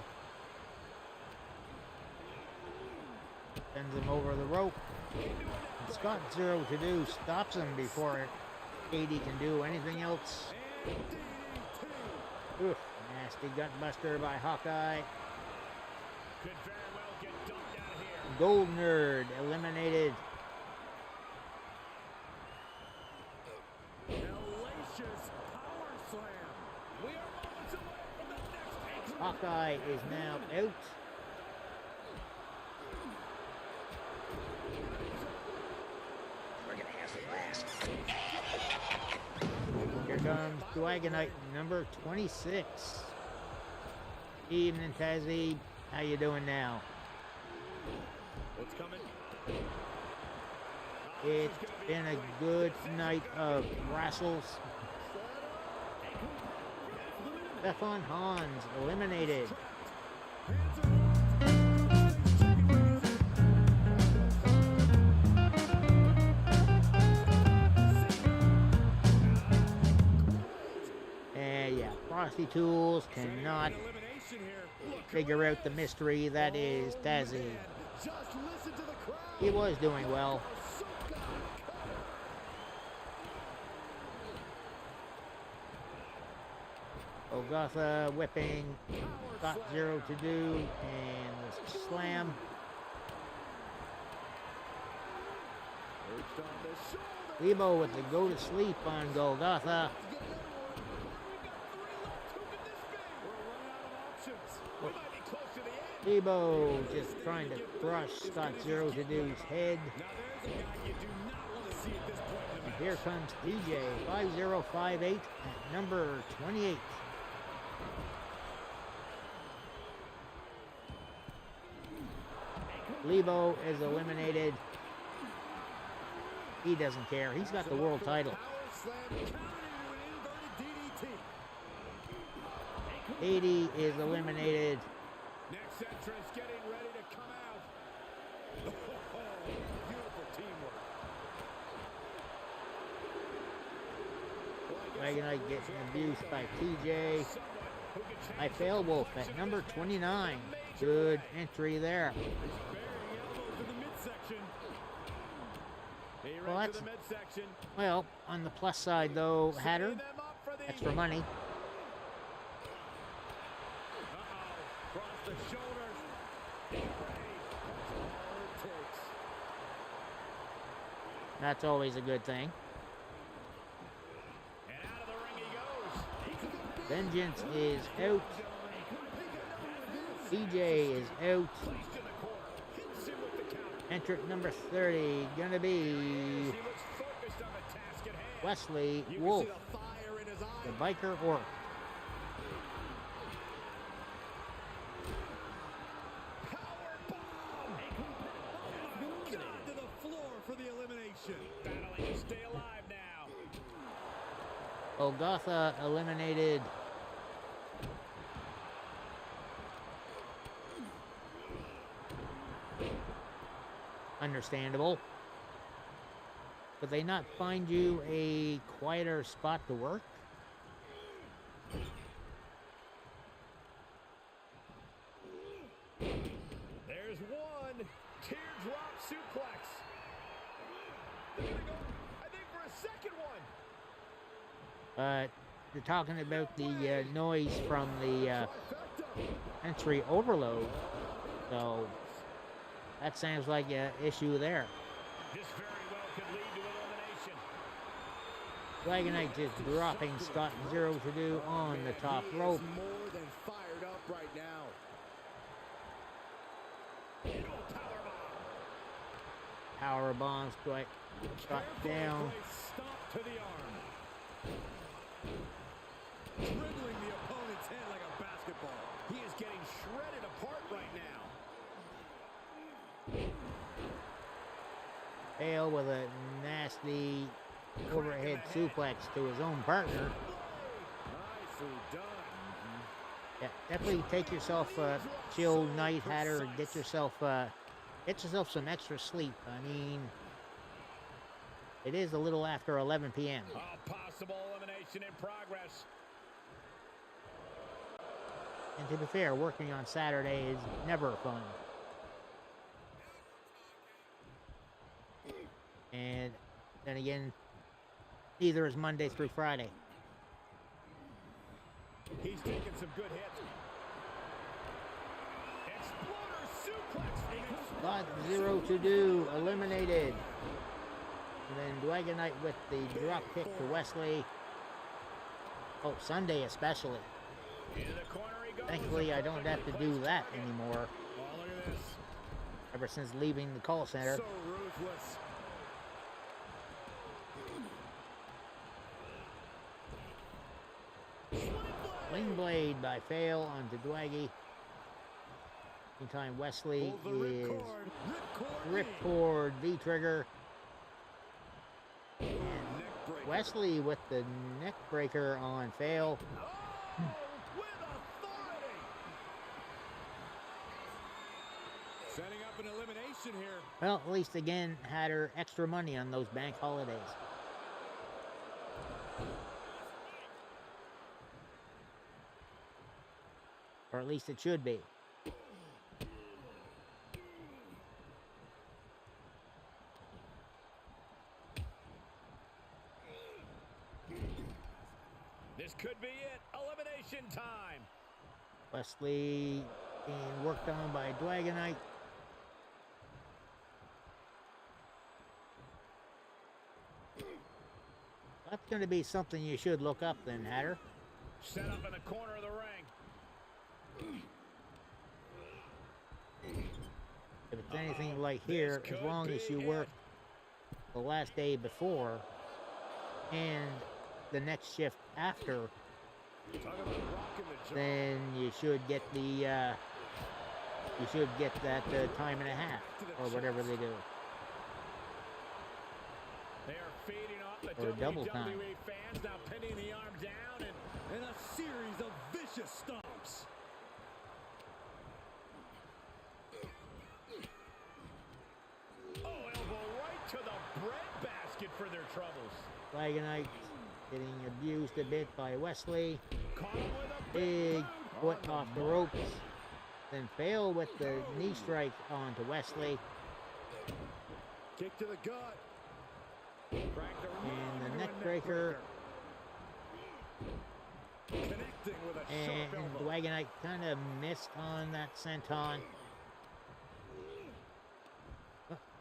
Sends him over the rope. And Scott Zero to do stops him before 80 can do anything else. Oof, nasty gut buster by Hawkeye. Could very well get dumped out of here. Gold Nerd eliminated. Hellacious power slam. We are moments away from the next entry. Hawkeye is now out. Here comes Dragonite number 26. Evening, Tazzy. How you doing now? What's coming? It's been a good night of wrestles. Stefan Hans eliminated. And yeah, Frosty Tools cannot figure out the mystery that is Tazzy. Just listen to the crowd. He was doing well. Golgotha whipping, Scott Zero to do, and the slam. Lebo with the go to sleep on Golgotha. Lebo just trying to crush Scott Zero to do's head. And here comes DJ 5058 at number 28. Lebo is eliminated. He doesn't care. He's got the world title. 80 is eliminated. Next entrance getting ready to come out. Beautiful teamwork. Dragonite getting abused by TJ. I fail Wolf at number 29. Good entry there. Well, that's, well, on the plus side though, Hatter, extra money. Cross the shoulders. That's always a good thing. And out of the ring he goes. Vengeance is out. CJ is out. Entrant number 30, gonna be Wesley Wolf, the biker orc. Get onto the floor for the elimination. Battling to stay alive now. Golgotha eliminated. Understandable. Could they not find you a quieter spot to work? There's one. Teardrop suplex. They're gonna go, I think, for a second one. You're talking about the noise from the entry overload. So that sounds like an issue there. This very well could lead to elimination. Dragonite just dropping Scott Zero to do on the top rope. More than fired up right now. Power bombs quite shot down. Stomp to the arm. Dribbling the opponent's head like a Fail with a nasty overhead suplex to his own partner. Nicely done. Yeah, definitely take yourself a chill night, Hatter, and get yourself some extra sleep. I mean, it is a little after 11 p.m. A possible elimination in progress. And to be fair, working on Saturday is never fun. And then again, neither is Monday through Friday. He's taking some good hits. Exploder suplex. Got 0 to do, eliminated. And then Dwagonite with the drop kick to Wesley. Oh, Sunday especially. Into the corner he goes. Thankfully, I don't have to do that anymore. Oh, look at this. Ever since leaving the call center. So ruthless. Sling blade by Fail onto Dwaggy. Meantime, Wesley is ripcord, V-trigger. And Wesley with the neck breaker on Fail. With authority. Setting up an elimination here. Well, at least again, had her extra money on those bank holidays. Or at least it should be. This could be it. Elimination time. Wesley being worked on by Dwagonite. That's going to be something you should look up then, Hatter. Set up in the corner of the ring. If it's anything like here, as long as you work the last day before and the next shift after, then you should get the that time and a half or whatever they do. They are feeding off the Or double WWE time. fans, now pinning the arm down and A series of vicious stomps. elbow right to the breadbasket for their troubles. Dwagonite getting abused a bit by Wesley. Caught him with a Big boot. foot off the ropes. Then Fail with the knee strike onto Wesley. Kick to the gut. Cracked the And the neck breaker. connecting with a And sharp elbow. Dwagonite kind of missed on that senton.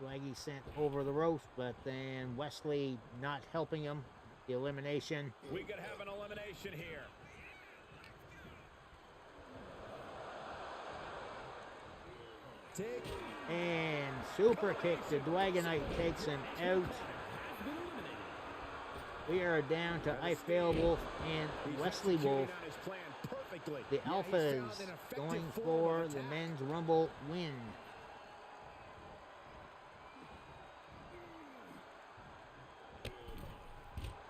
Dwaggy sent over the ropes, but then Wesley not helping him. The elimination. We could have an elimination here. And super kick to Dwagonite takes him out. We are down to I Fail Wolf and Wesley Wolf. On his plan perfectly. The Alphas going for the men's Rumble win.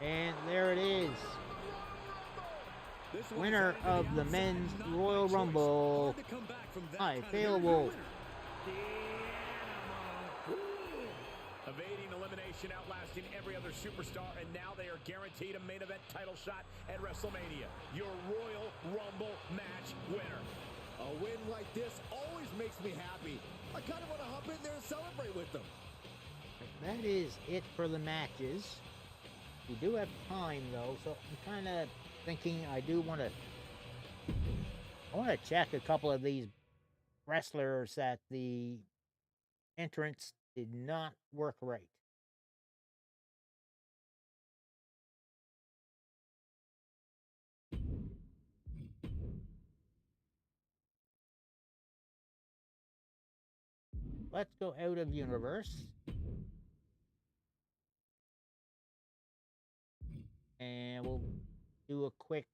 And there it is. Winner of the men's Royal Rumble, I Fail Wolf. Evading elimination, outlasting every other superstar, and now they are guaranteed a main event title shot at Wrestlemania. Your Royal Rumble match winner. A win like this always makes me happy. I kind of want to hop in there and celebrate with them. That is it for the matches. We do have time though, so I'm kind of thinking I want to check a couple of these wrestlers that the entrance did not work right. Let's go out of universe. And we'll do a quick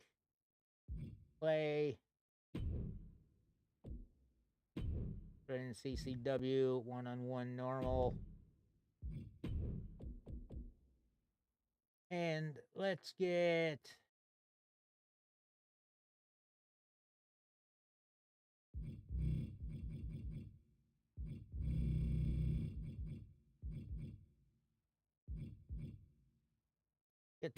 play. Put in CCW, one-on-one normal. And let's get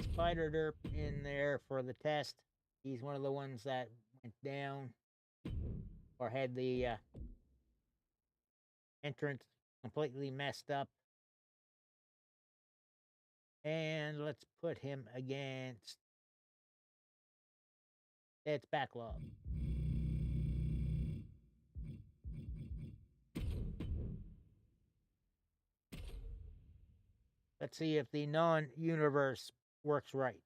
Spider Derp in there for the test. He's one of the ones that went down or had the entrance completely messed up. And let's put him against It's Backlog. Let's see if the non-universe works right.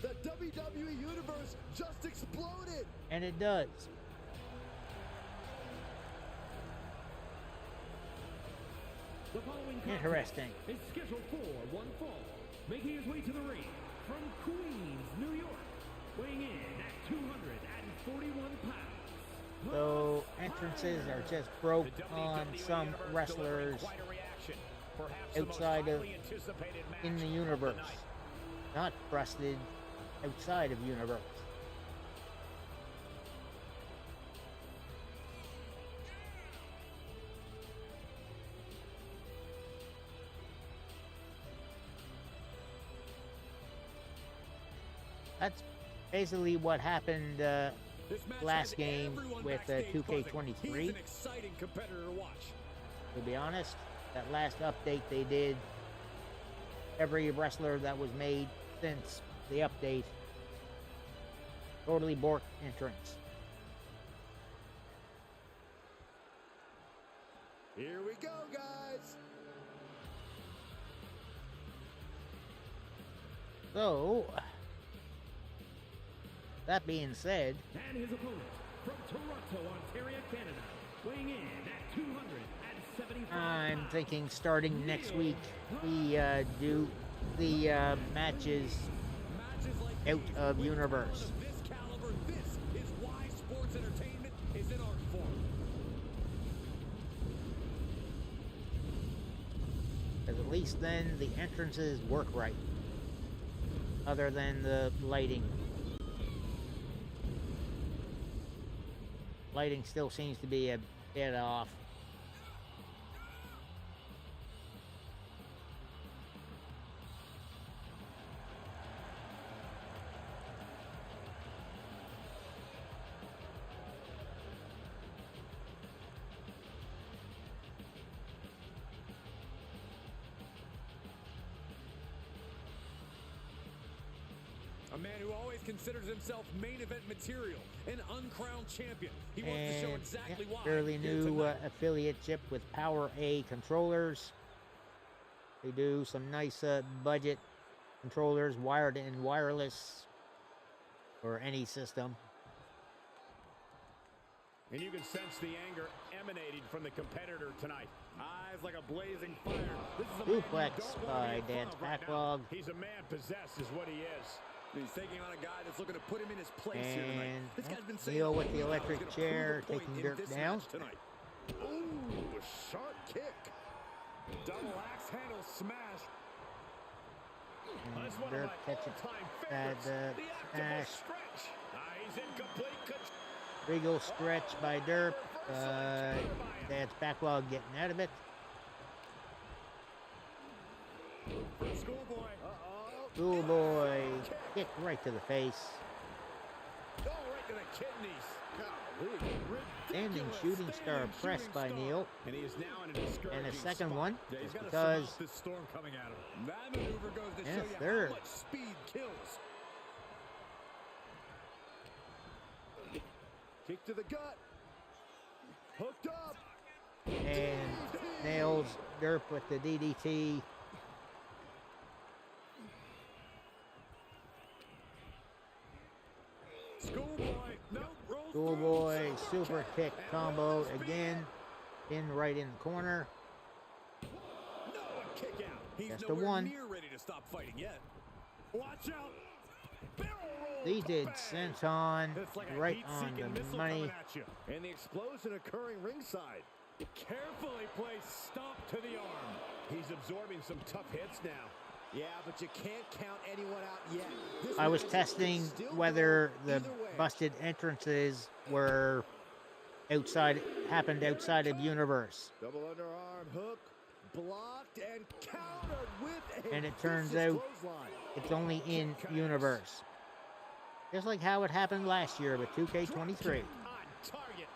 The WWE Universe just exploded! And it does. The following Interesting. is scheduled for one fall, making his way to the ring from Queens, New York, weighing in at 241 pounds. So entrances are just broke on some wrestlers outside of in the universe, not busted outside of universe. That's basically what happened last game with 2K23. To be honest, that last update they did, every wrestler that was made since the update totally borked entrance. Here we go, guys. So, that being said, and his opponent from Toronto, Ontario, Canada, weighing in at 275. I'm thinking starting next week we do the matches out of universe. This caliber, this is why sports entertainment is an art form. Because at least then the entrances work right. Other than the lighting. Lighting still seems to be a bit off. A man who always considers himself main event material, an uncrowned champion. He wants to show exactly why. Fairly new affiliateship with Power A controllers. They do some nice budget controllers, wired and wireless, or any system. And you can sense the anger emanating from the competitor tonight. Eyes like a blazing fire. This is a man you Duplex don't by want to be in Dance front of right now. Backlog. He's a man possessed is what he is. He's taking on a guy that's looking to put him in his place here tonight. And This guy's been saying Neil all with the week how he's electric gonna chair, prove a point taking in Dirk this down. match tonight. Ooh, sharp kick. Double axe handle smash. And That's one of Dirk my catches all-time at favorites. the The octopus smash. stretch. He's in complete control. Regal stretch by Derp. Dance Backlog getting out of it. Schoolboy. Schoolboy kick right to the face. Oh, right to the kidneys. Standing shooting star pressed by Neil. And he is now in a discouraging And a second spot. one Yeah, he's is got to because surmount this storm coming at him. That maneuver goes to and show a you third. how much speed kills. Kick to the gut. Hooked up. and nails Derp with the DDT. Schoolboy super kick combo again. In right in the corner. Kick out. He's Just a nowhere one. near ready to stop fighting yet. Watch out. Barrel roll They to did bang. senton It's like a right heat-seeking on the missile money. coming at you. And the explosion occurring ringside. Carefully placed stomp to the arm. He's absorbing some tough hits now. Yeah, but you can't count anyone out yet. This I was match testing could still whether go the either way. busted entrances were happened outside of Universe. Double underarm hook, blocked and countered with a And it turns vicious out clothesline. it's only in Universe. Just like how it happened last year with 2K23. On target.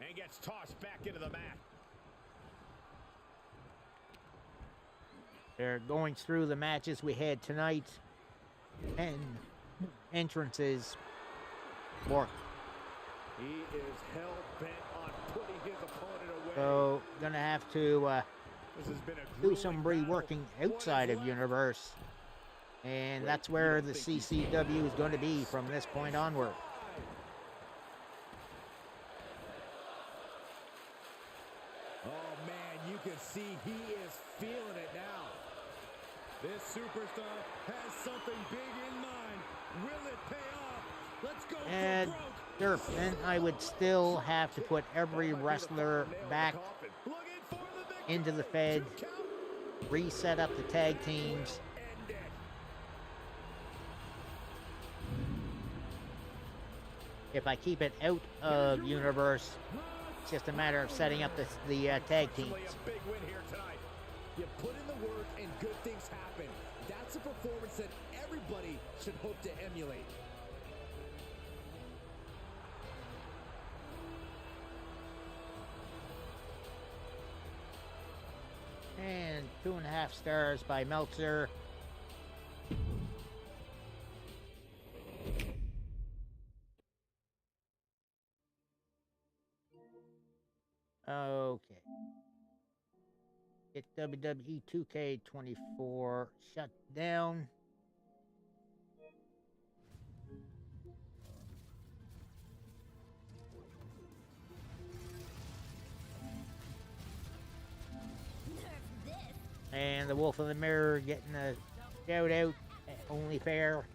And gets tossed back into the mat. They're going through the matches we had tonight. And entrances work. He is hell-bent on putting his opponent away. So, gonna have to This has been a do some reworking outside of Universe. And that's where the CCW is going to be from this point onward. Oh, man, you can see he is feeling it now. This superstar has something big in mind. Will it pay off? Let's go And for broke. sure, then I would still have to put every wrestler back into the Fed, reset up the tag teams, if I keep it out of Universe, it's just a matter of setting up the tag teams. A big win here tonight. You put in the work and good things happen. That's a performance that everybody should hope to emulate. And 2.5 stars by Meltzer. Okay. Get WWE 2K24 shut down. And the Wolf of the Mirror getting a shout out. Only fair.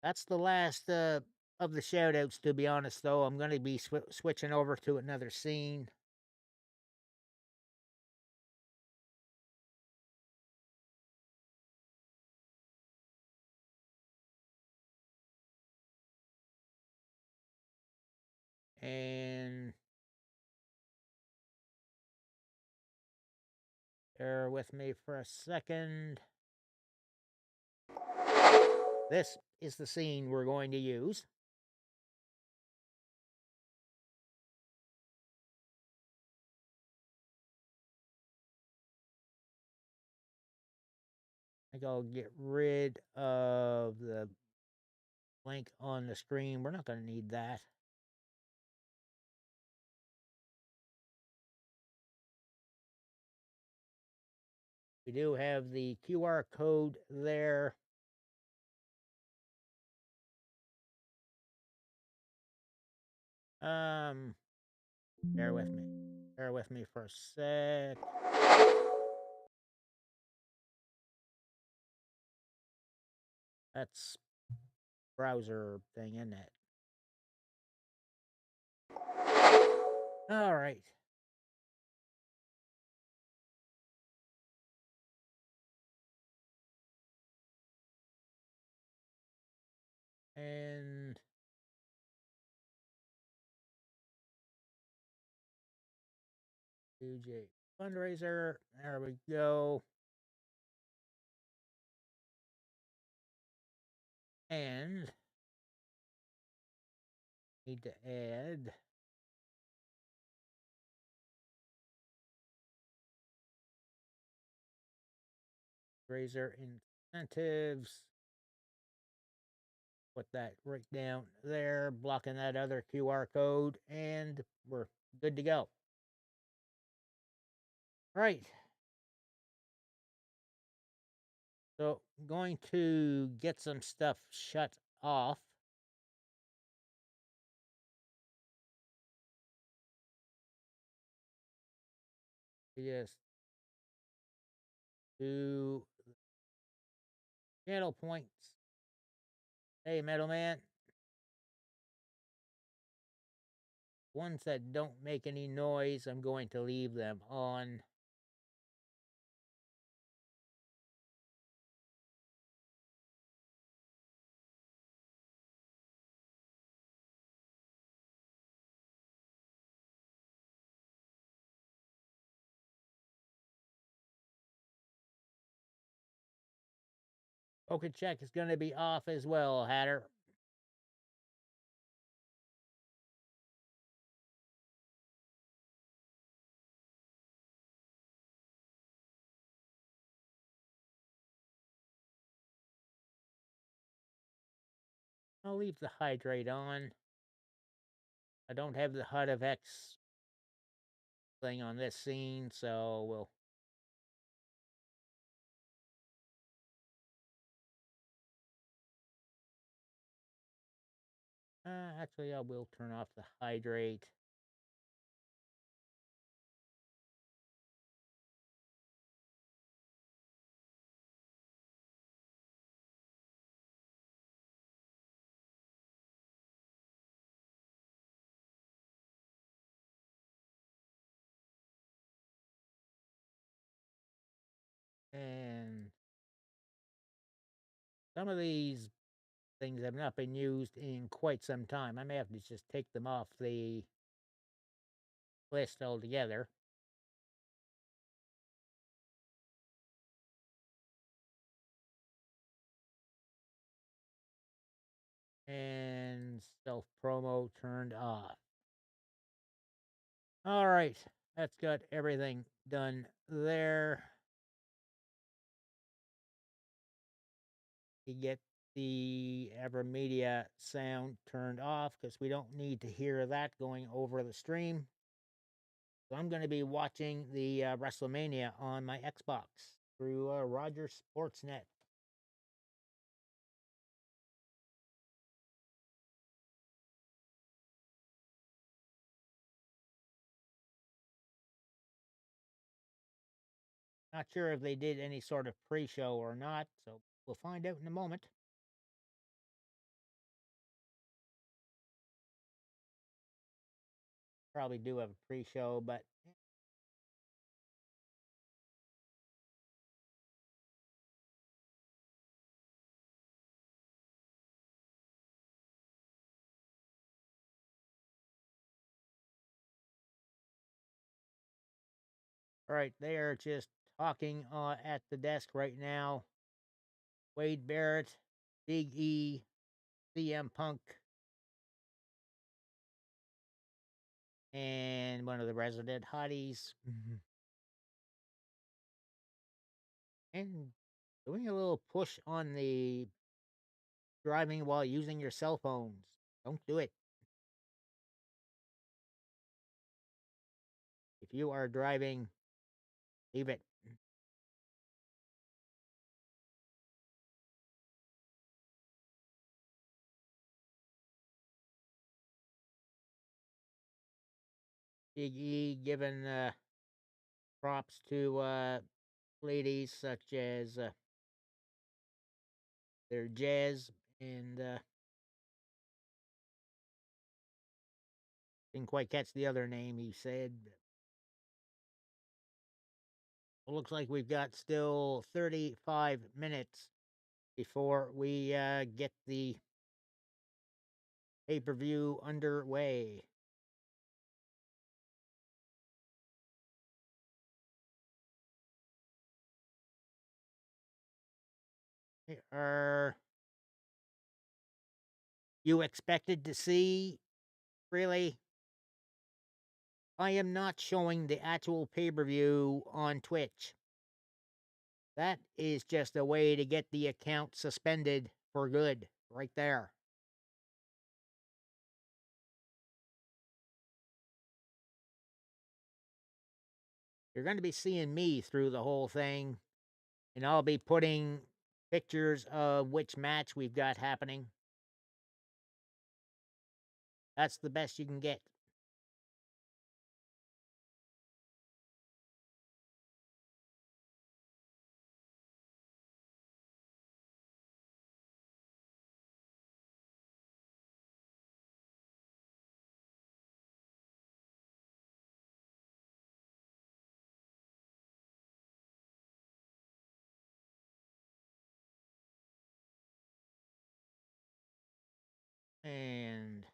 That's the last of the shout outs, to be honest, though. I'm going to be switching over to another scene. And bear with me for a second. This is the scene we're going to use. I think I'll get rid of the link on the screen. We're not going to need that. We do have the QR code there. Bear with me. Bear with me for a sec. That's browser thing, isn't it? All right. And DJ fundraiser. There we go. And need to add Razor incentives. Put that right down there, blocking that other QR code, and we're good to go. Right. So I'm going to get some stuff shut off. Yes. To channel points. Hey, Metal Man. Ones that don't make any noise, I'm going to leave them on. Poker check is going to be off as well, Hatter. I'll leave the hydrate on. I don't have the HUD of X thing on this scene, so we'll. Actually, I will turn off the hydrate. And some of these things have not been used in quite some time. I may have to just take them off the list altogether. And self promo turned off. All right, that's got everything done there. You get the Evermedia sound turned off because we don't need to hear that going over the stream. So I'm going to be watching the Wrestlemania on my Xbox through Rogers Sportsnet. Not sure if they did any sort of pre-show or not, so we'll find out in a moment. Probably do have a pre-show, but all right, they are just talking at the desk right now. Wade Barrett, Big E, CM Punk, and one of the resident hotties. And doing a little push on the driving while using your cell phones. Don't do it. If you are driving, leave it. Big E giving props to ladies such as their Jazz and didn't quite catch the other name he said. It looks like we've got still 35 minutes before we get the pay-per-view underway. Are you expected to see? Really? I am not showing the actual pay-per-view on Twitch. That is just a way to get the account suspended for good, right there. You're going to be seeing me through the whole thing, and I'll be putting pictures of which match we've got happening. That's the best you can get. And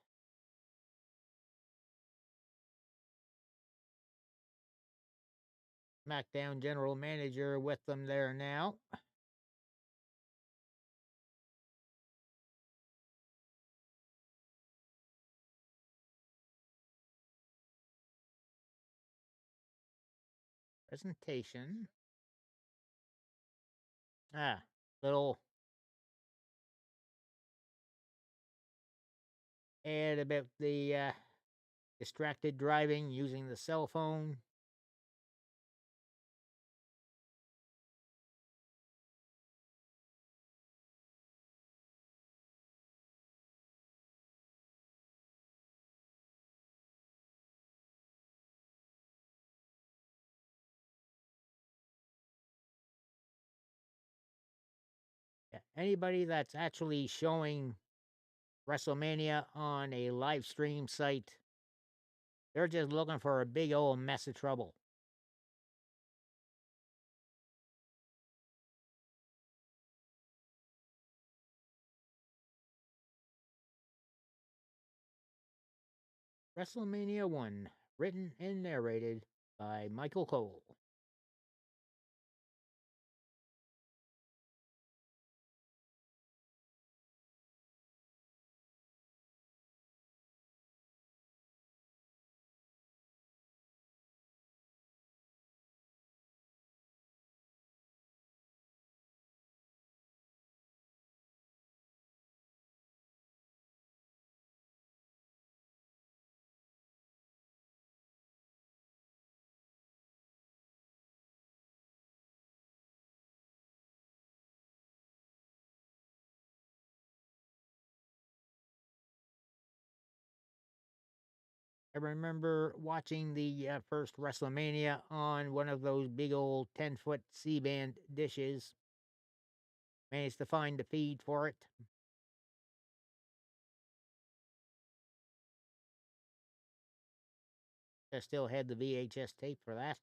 SmackDown General Manager with them there now. Presentation. Little ad about the distracted driving using the cell phone. Yeah, anybody that's actually showing WrestleMania on a live stream site, they're just looking for a big old mess of trouble. Wrestlemania 1, written and narrated by Michael Cole. I remember watching the first WrestleMania on one of those big old 10-foot C-band dishes. Managed to find the feed for it. I still had the VHS tape for that.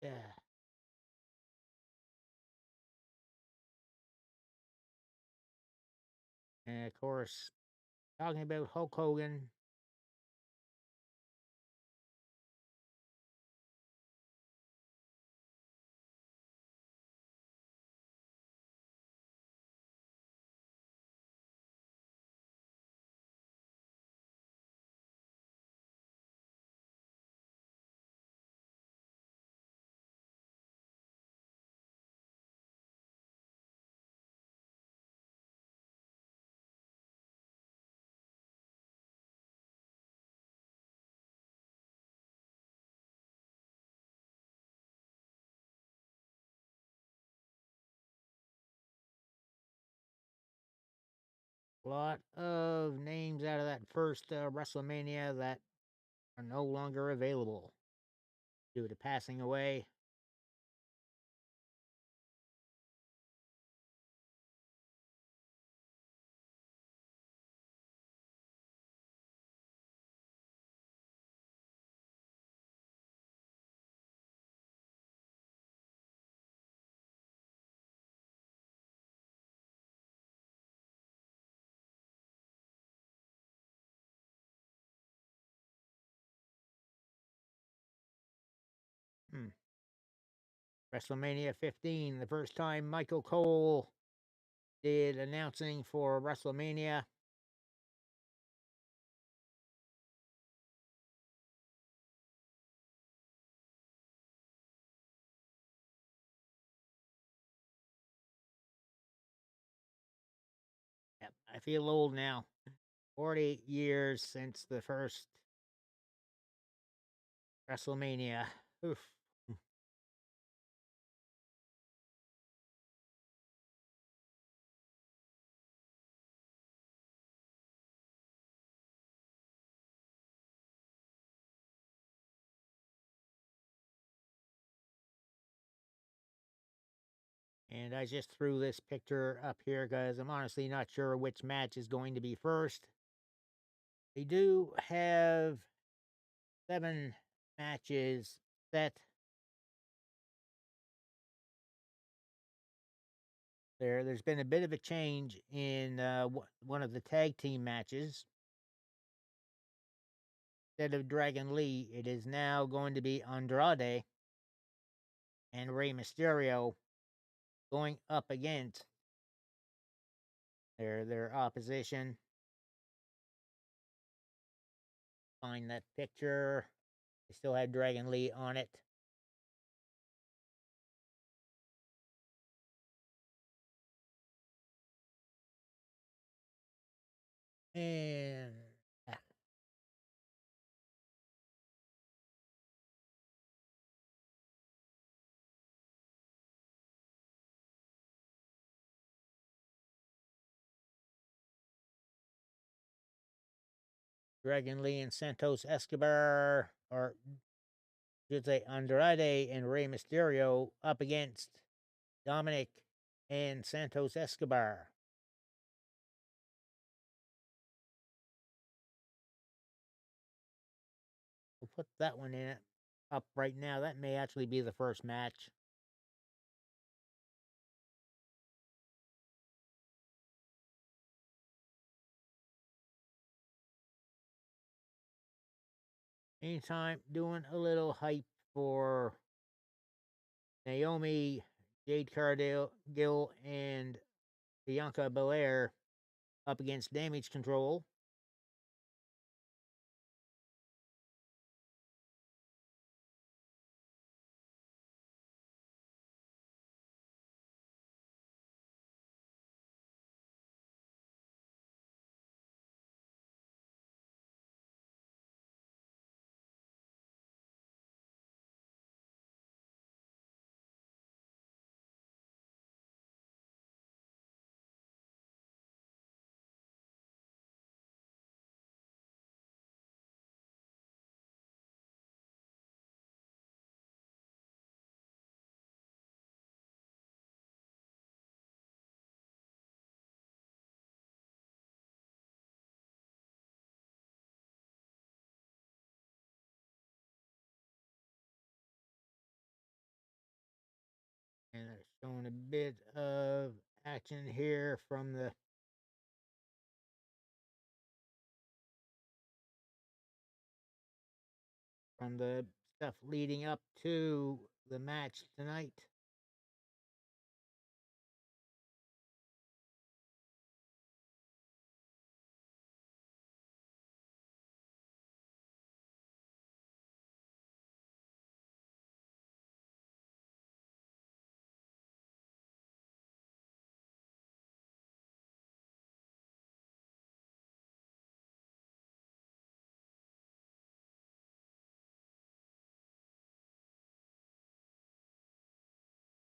Yeah. And of course, talking about Hulk Hogan. A lot of names out of that first WrestleMania that are no longer available due to passing away. WrestleMania 15, the first time Michael Cole did announcing for WrestleMania. Yep, I feel old now. 48 years since the first WrestleMania. Oof. And I just threw this picture up here because I'm honestly not sure which match is going to be first. They do have 7 matches set. There's been a bit of a change in one of the tag team matches. Instead of Dragon Lee, it is now going to be Andrade and Rey Mysterio going up against their opposition. Find that picture. They still had Dragon Lee on it. And Dragon Lee and Santos Escobar, or should say Andrade and Rey Mysterio, up against Dominic and Santos Escobar. We'll put that one in it up right now. That may actually be the first match. Meantime, doing a little hype for Naomi, Jade Cargill, and Bianca Belair up against Damage Control. And they're showing a bit of action here from the stuff leading up to the match tonight.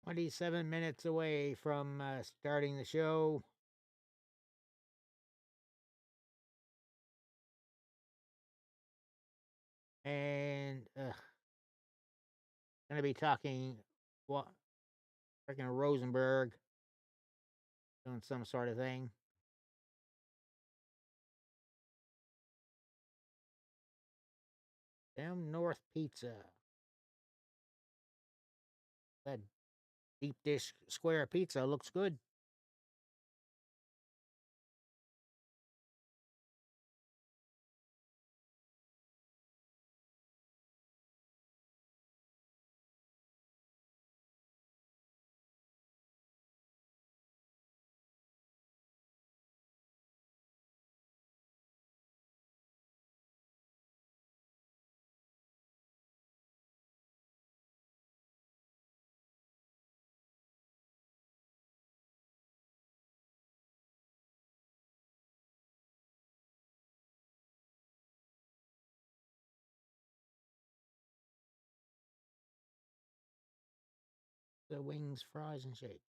"27 minutes away from starting the show. And gonna be talking what freaking Rosenberg doing some sort of thing. Damn North Pizza. That deep dish square pizza looks good. The wings, fries, and shakes.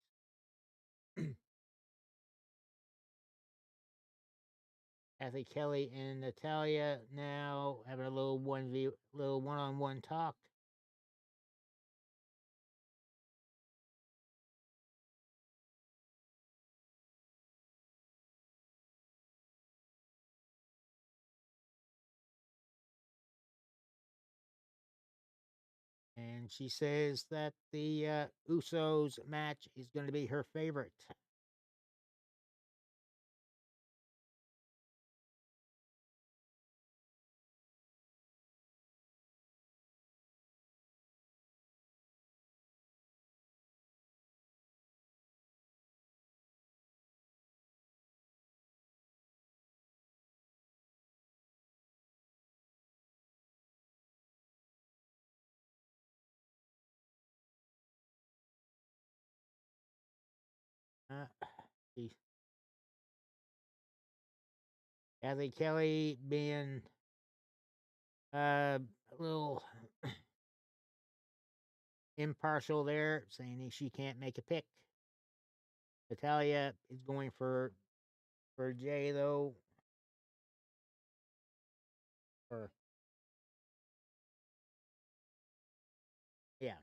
Kathy Kelly and Natalia now having a little one-on-one talk. And she says that the Usos match is going to be her favorite. Uh, she- Kathy Kelly being a little impartial there, saying that she can't make a pick. Natalia is going for Jay though. Or yeah.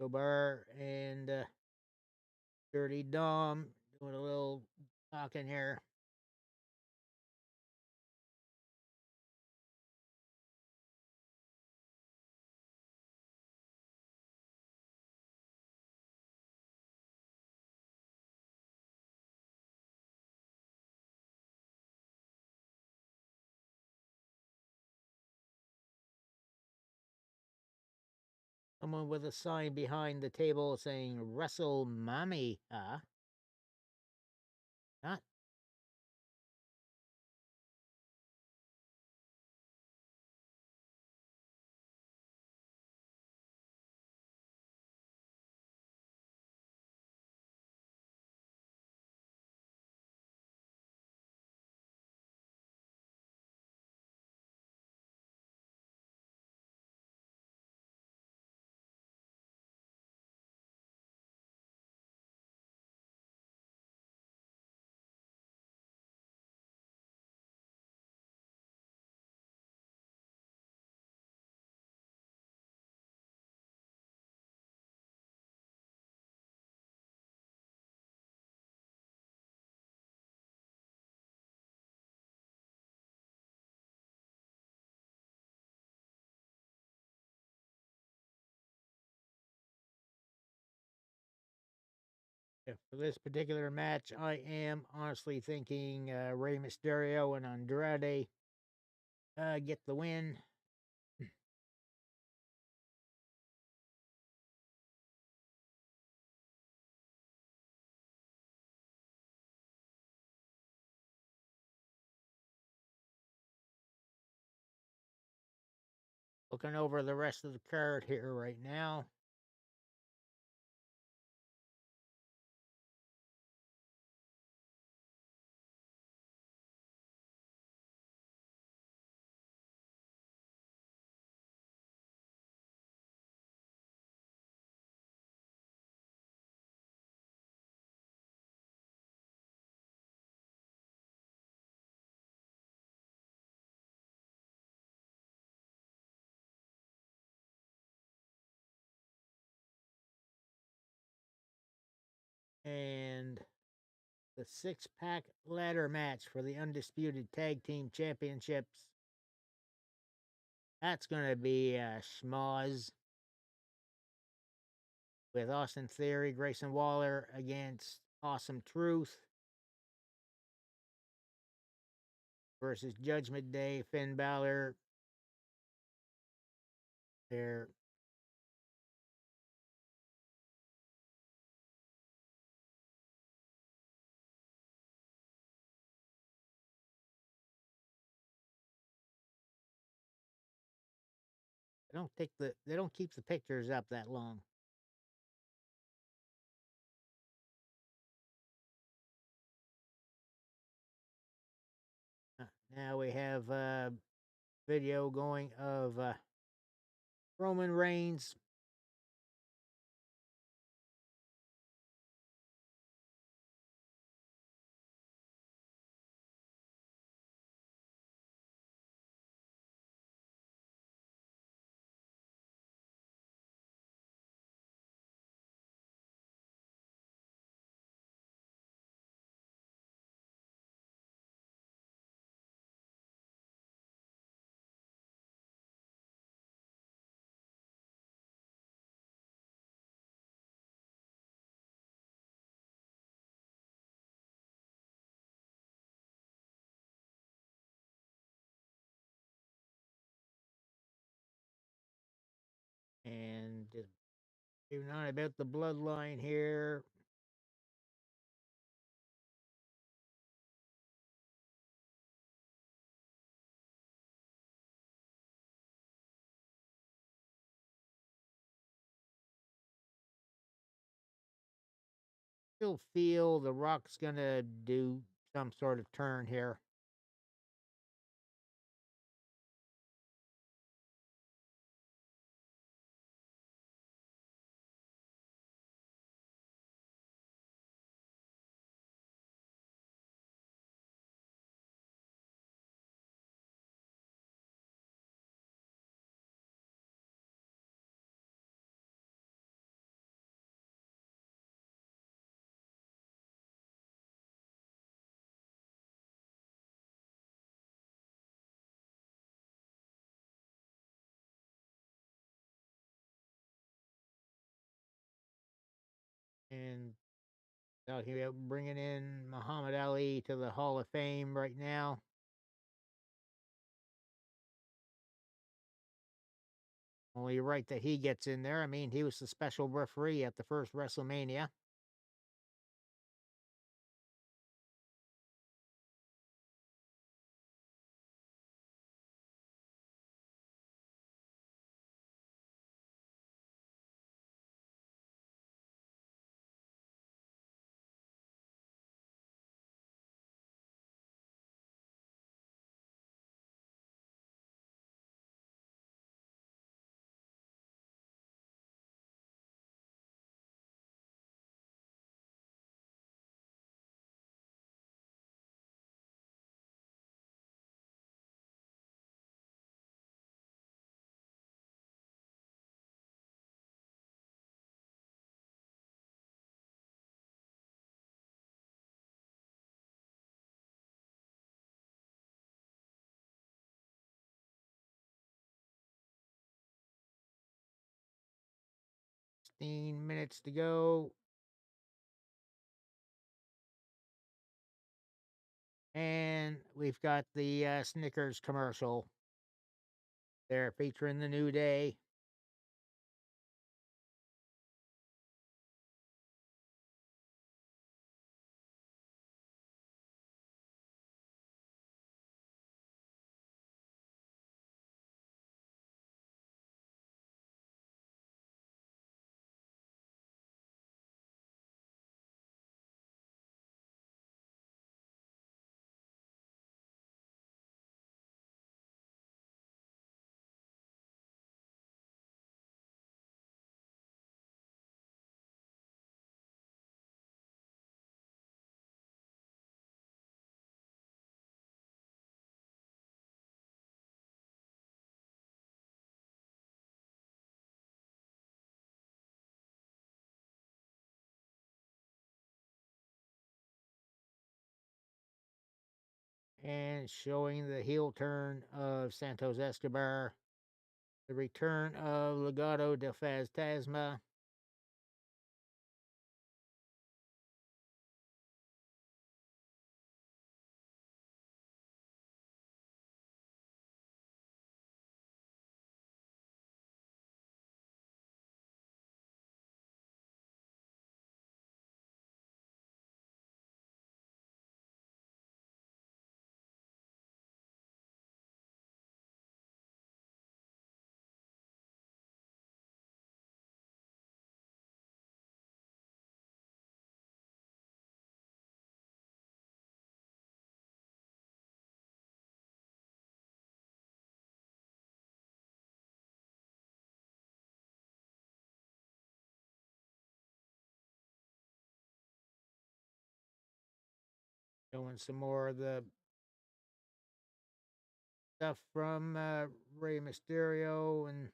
Gober and Dirty Dom doing a little talking here. Someone with a sign behind the table saying Wrestlemania. Not for this particular match, I am honestly thinking Rey Mysterio and Andrade get the win. Looking over the rest of the card here right now. And the 6-pack ladder match for the Undisputed Tag Team Championships. That's going to be a schmoz with Austin Theory, Grayson Waller against Awesome Truth versus Judgment Day, Finn Balor. They're they don't keep the pictures up that long. Now we have video going of Roman Reigns. And just even on about the bloodline here. Still feel The Rock's gonna do some sort of turn here. And out here bringing in Muhammad Ali to the Hall of Fame right now. Only right that he gets in there. I mean, he was the special referee at the first WrestleMania. Minutes to go. And we've got the Snickers commercial there featuring the New Day. And showing the heel turn of Santos Escobar, the return of Legado del Fantasma, Showing some more of the stuff from Rey Mysterio and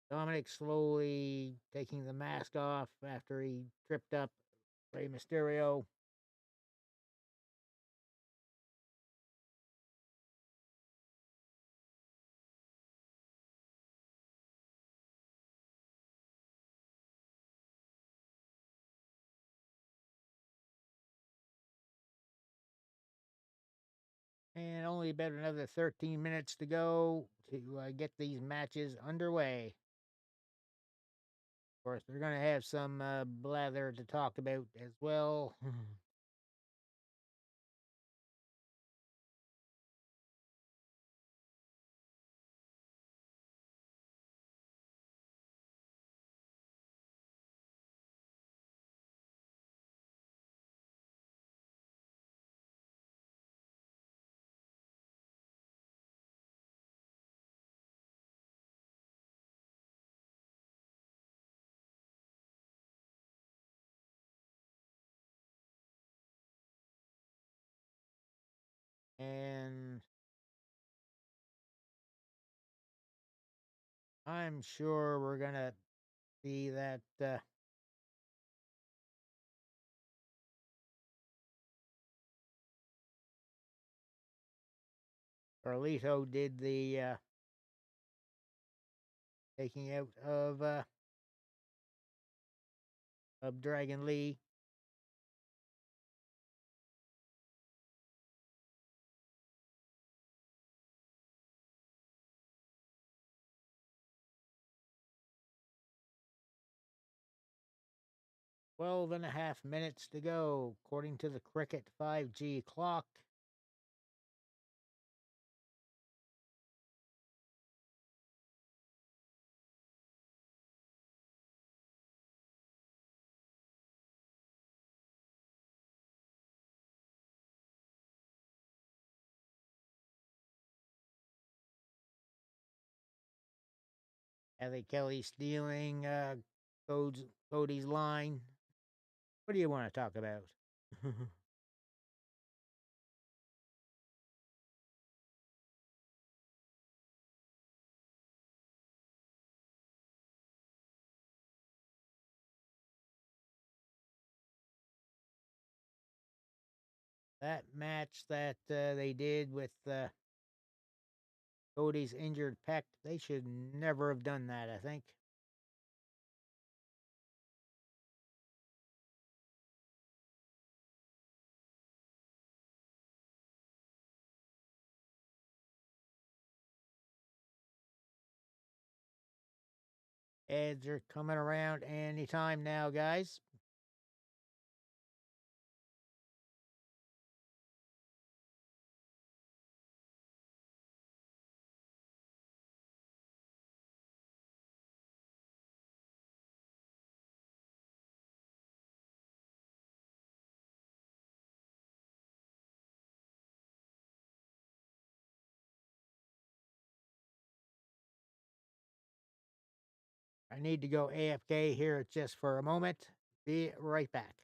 Dominic slowly taking the mask off after he tripped up Rey Mysterio. And only about another 13 minutes to go to get these matches underway. Of course, they're going to have some blather to talk about as well. And I'm sure we're going to see that Carlito did the taking out of Dragon Lee. Twelve and a half minutes to go, according to the Cricket 5G clock. Kelly Kelly stealing Cody's line. What do you want to talk about? That match that they did with Cody's injured pec, they should never have done that, I think. Ads are coming around anytime now, guys. I need to go AFK here just for a moment. Be right back.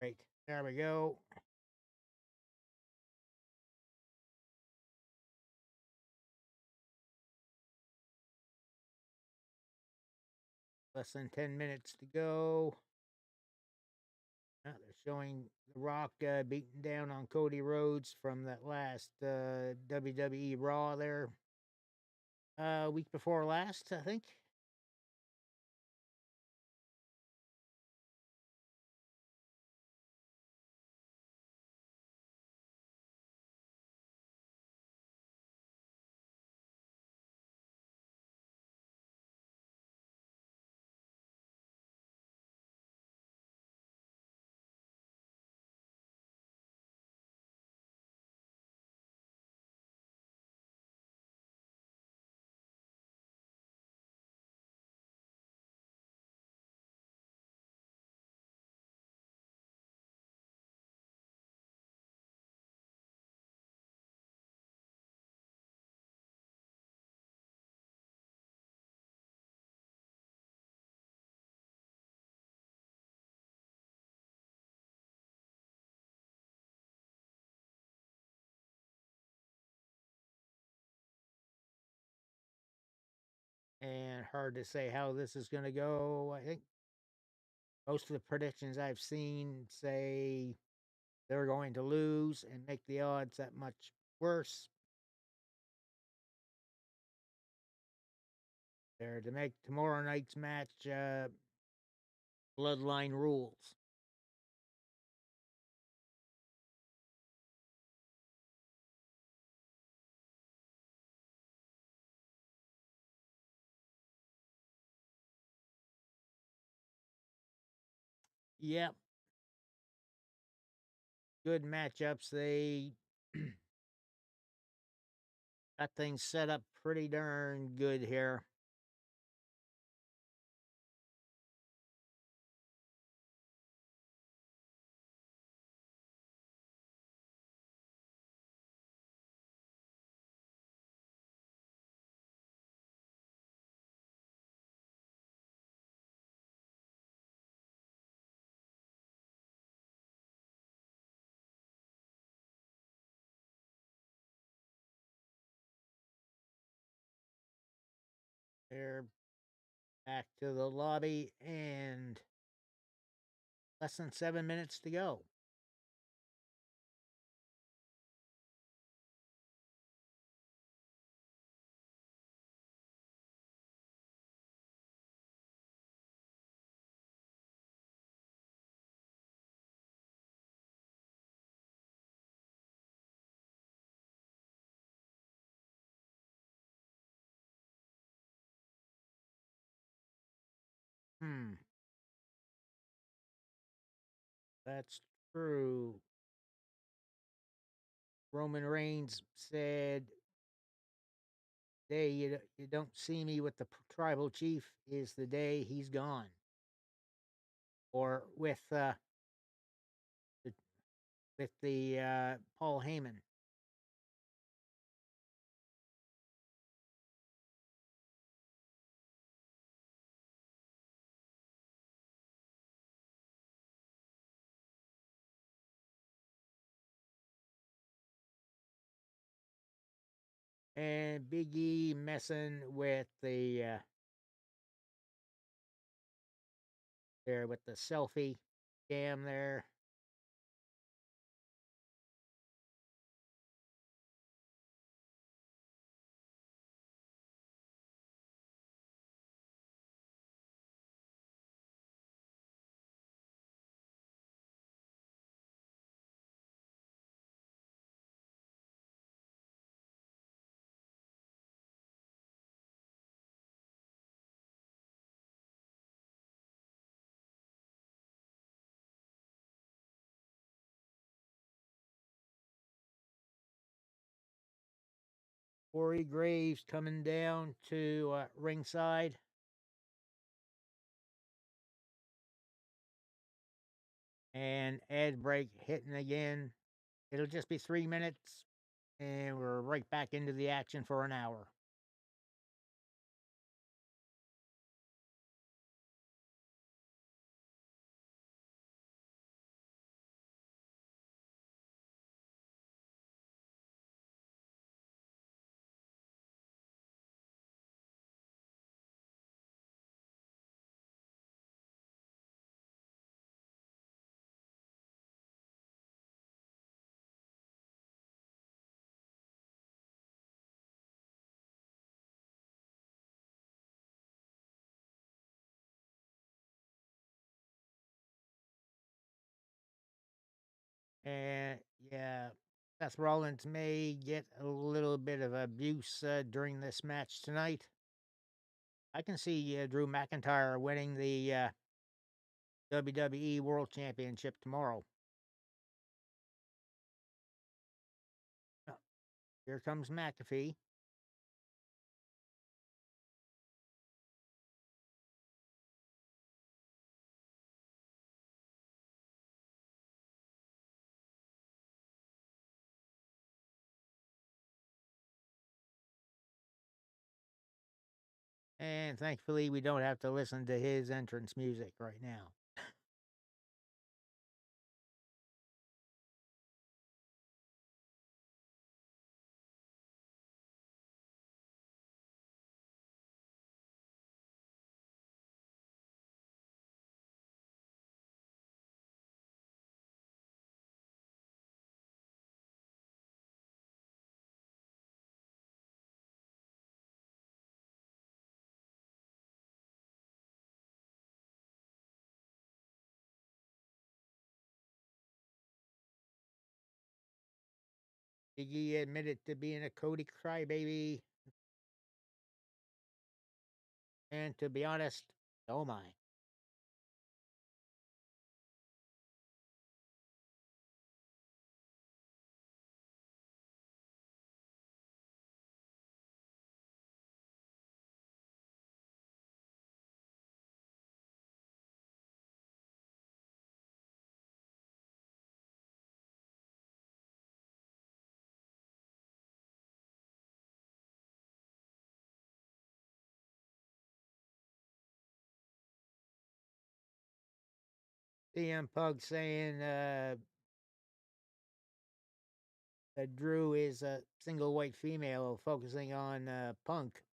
Great. There we go. Less than 10 minutes to go. They're showing The Rock beating down on Cody Rhodes from that last WWE Raw there, week before last, I think. And hard to say how this is going to go. I think most of the predictions I've seen say they're going to lose and make the odds that much worse. There to make tomorrow night's match Bloodline rules. Yep. Good matchups. They got things set up pretty darn good here. They're back to the lobby and less than 7 minutes to go. That's true. Roman Reigns said, "Day you don't see me with the tribal chief is the day he's gone." Or the, with the Paul Heyman. And Big E messing with the there with the selfie cam there. Corey Graves coming down to ringside. And ad break hitting again. It'll just be 3 minutes, and we're right back into the action for an hour. And yeah, Seth Rollins may get a little bit of abuse during this match tonight. I can see Drew McIntyre winning the WWE World Championship tomorrow. Oh, here comes McAfee. And thankfully, we don't have to listen to his entrance music right now. Iggy admitted to being a Cody crybaby. And to be honest, oh my. CM Punk saying that Drew is a single white female, focusing on Punk.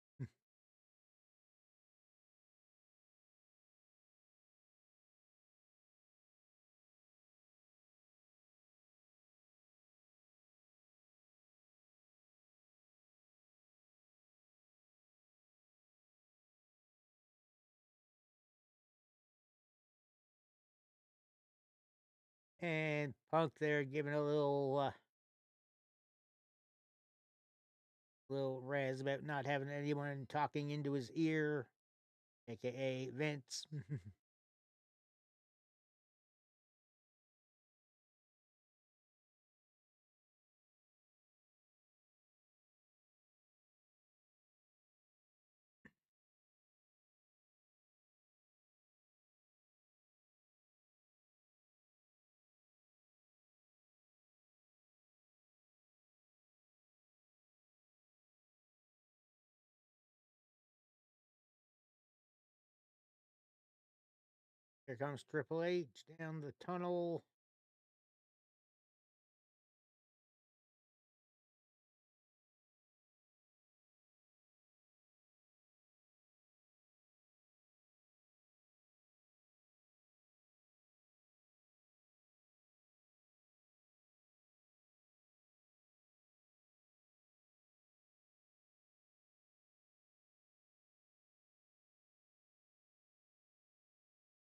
And Punk there giving a little razz about not having anyone talking into his ear, aka Vince. Here comes Triple H down the tunnel.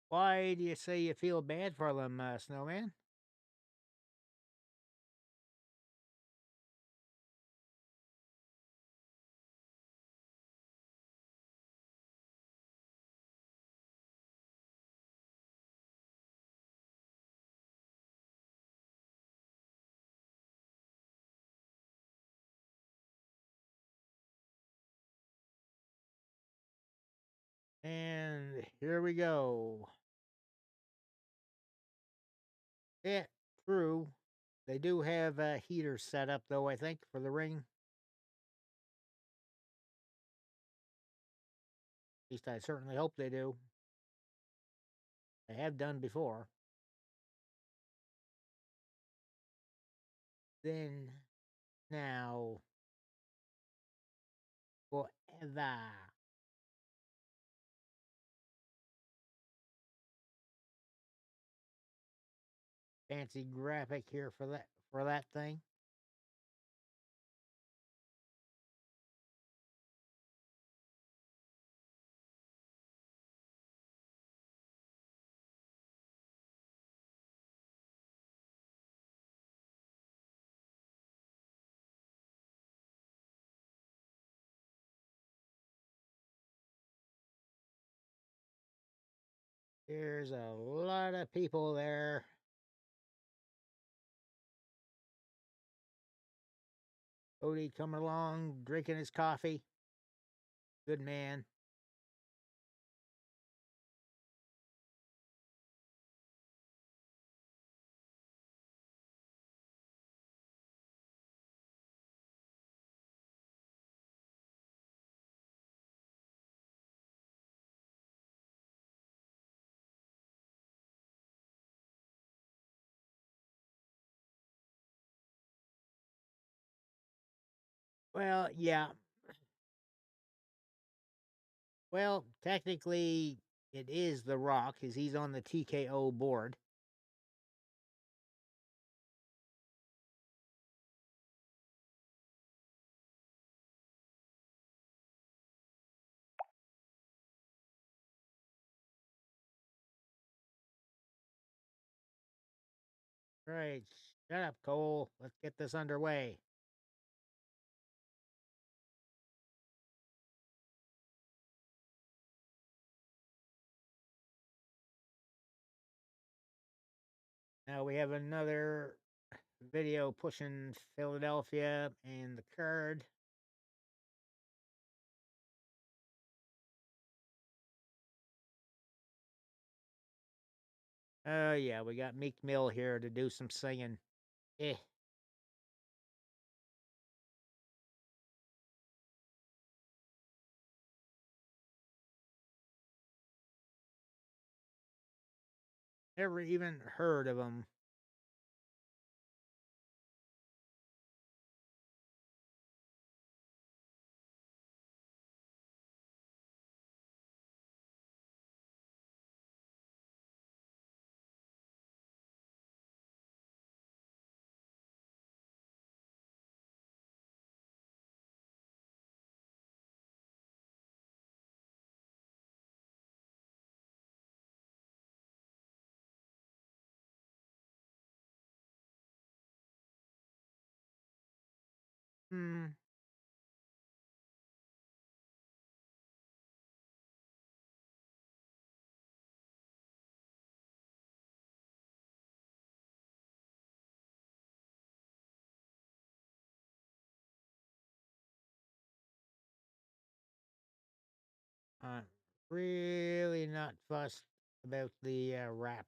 Why do you say you feel bad for them, Snowman? And here we go. Yeah, true. They do have heaters set up, though, I think, for the ring. At least I certainly hope they do. They have done before. Then, now, forever. Fancy graphic here for that thing. There's a lot of people there. Cody coming along, drinking his coffee. Good man. Well, yeah. Well, technically, it is The Rock, because he's on the TKO board. Right. Shut up, Cole. Let's get this underway. Now we have another video pushing Philadelphia and the card. Oh, yeah, we got Meek Mill here to do some singing. Eh. Never even heard of him. Hmm. I'm really not fussed about the rap.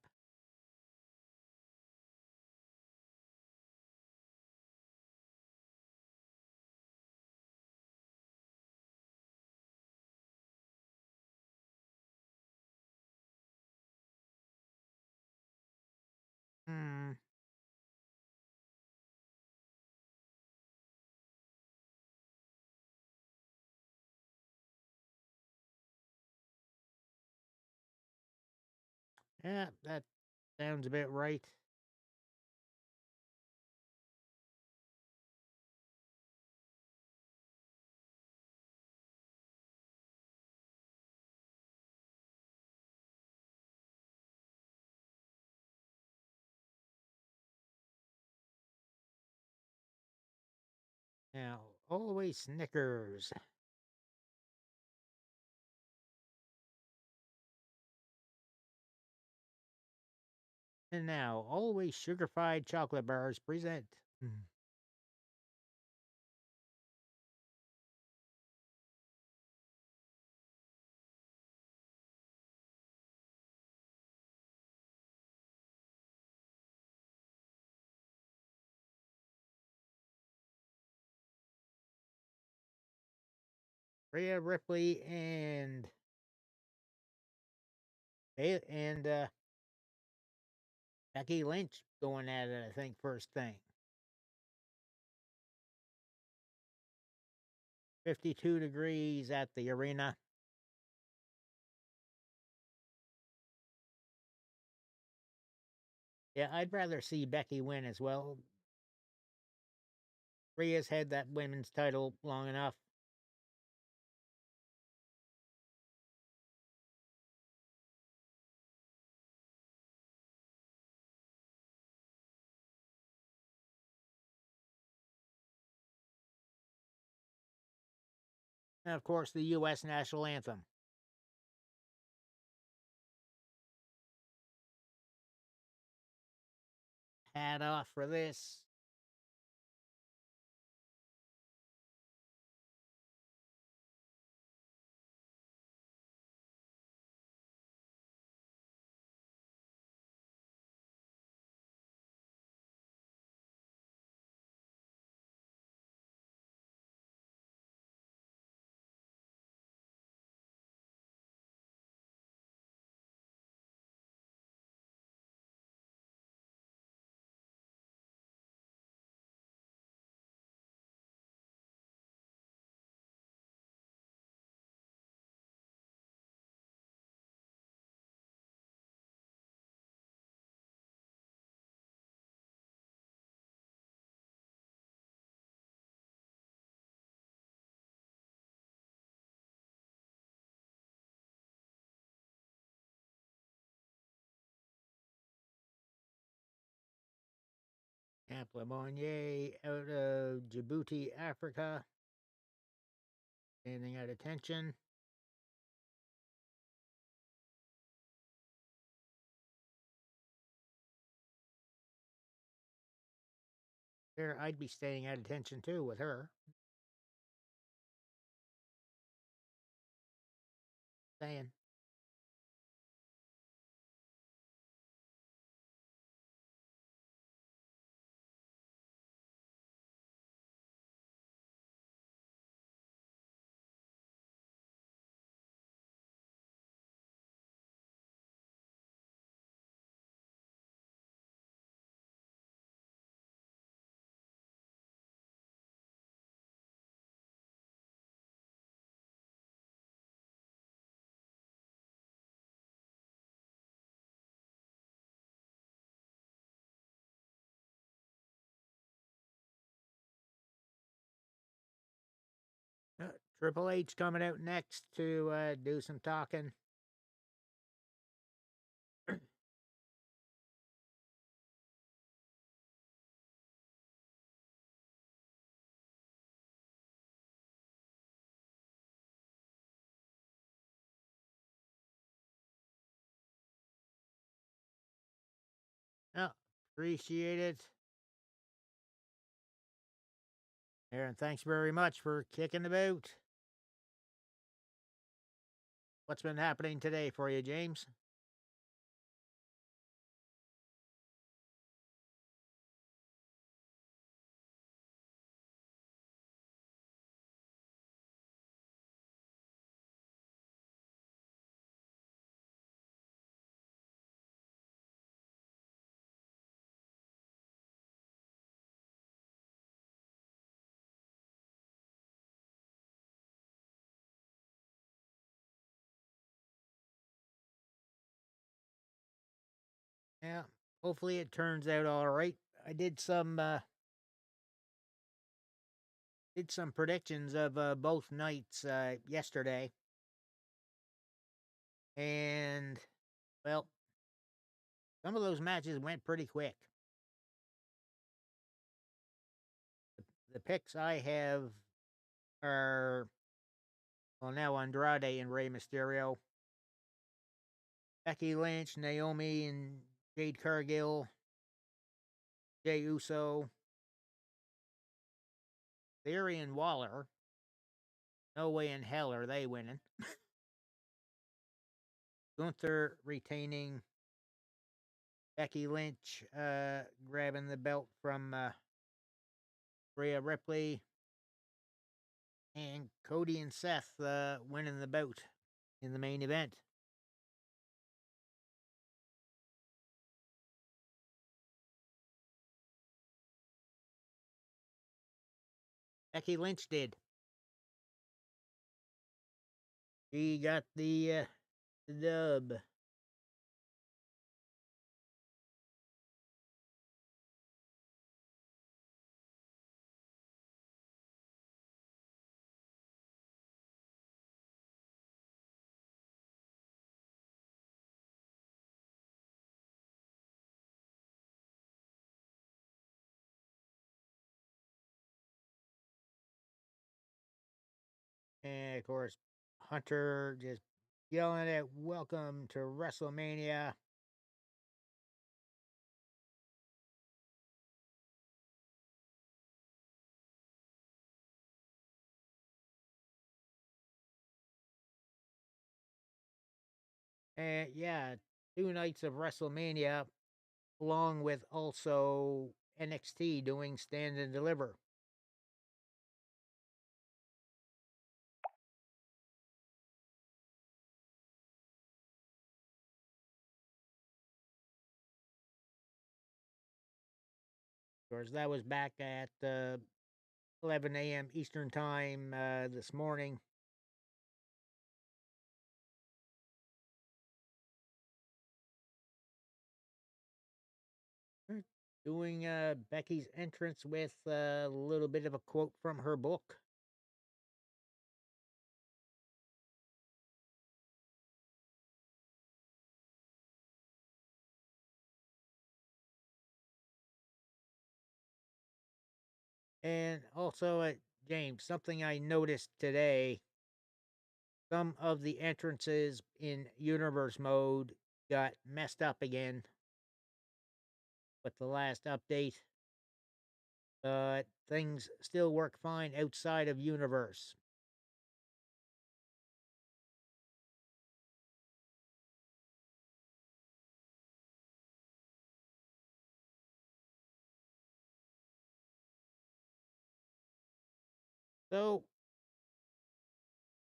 Hmm. Yeah, that sounds a bit right. Now, always Snickers. And now, always sugar-fried chocolate bars present. Rhea Ripley and Becky Lynch going at it, I think, first thing. 52 degrees at the arena. Yeah, I'd rather see Becky win as well. Rhea's had that women's title long enough. And of course, the U.S. national anthem. hat off for this. Wrestlemania out of Djibouti, Africa. Standing at attention. There, I'd be staying at attention too with her. Saying. Triple H coming out next to do some talking. Oh, appreciate it. Aaron, thanks very much for kicking the boot. What's been happening today for you, James? Yeah, hopefully it turns out all right. I did some predictions of both nights yesterday, and well, some of those matches went pretty quick. The picks I have are, well, now Andrade and Rey Mysterio, Becky Lynch, Naomi and Jade Cargill, Jey Uso, Theory and Waller. No way in hell are they winning. Gunther retaining, Becky Lynch grabbing the belt from Rhea Ripley, and Cody and Seth winning the bout in the main event. Becky Lynch did. She got the dub. And of course, Hunter just yelling at "Welcome to Wrestlemania." And yeah, 2 nights of WrestleMania, along with also NXT doing Stand and Deliver. Of course, that was back at 11 a.m. Eastern Time this morning. Doing Becky's entrance with a little bit of a quote from her book. And also, James, something I noticed today, some of the entrances in universe mode got messed up again with the last update, but things still work fine outside of universe. So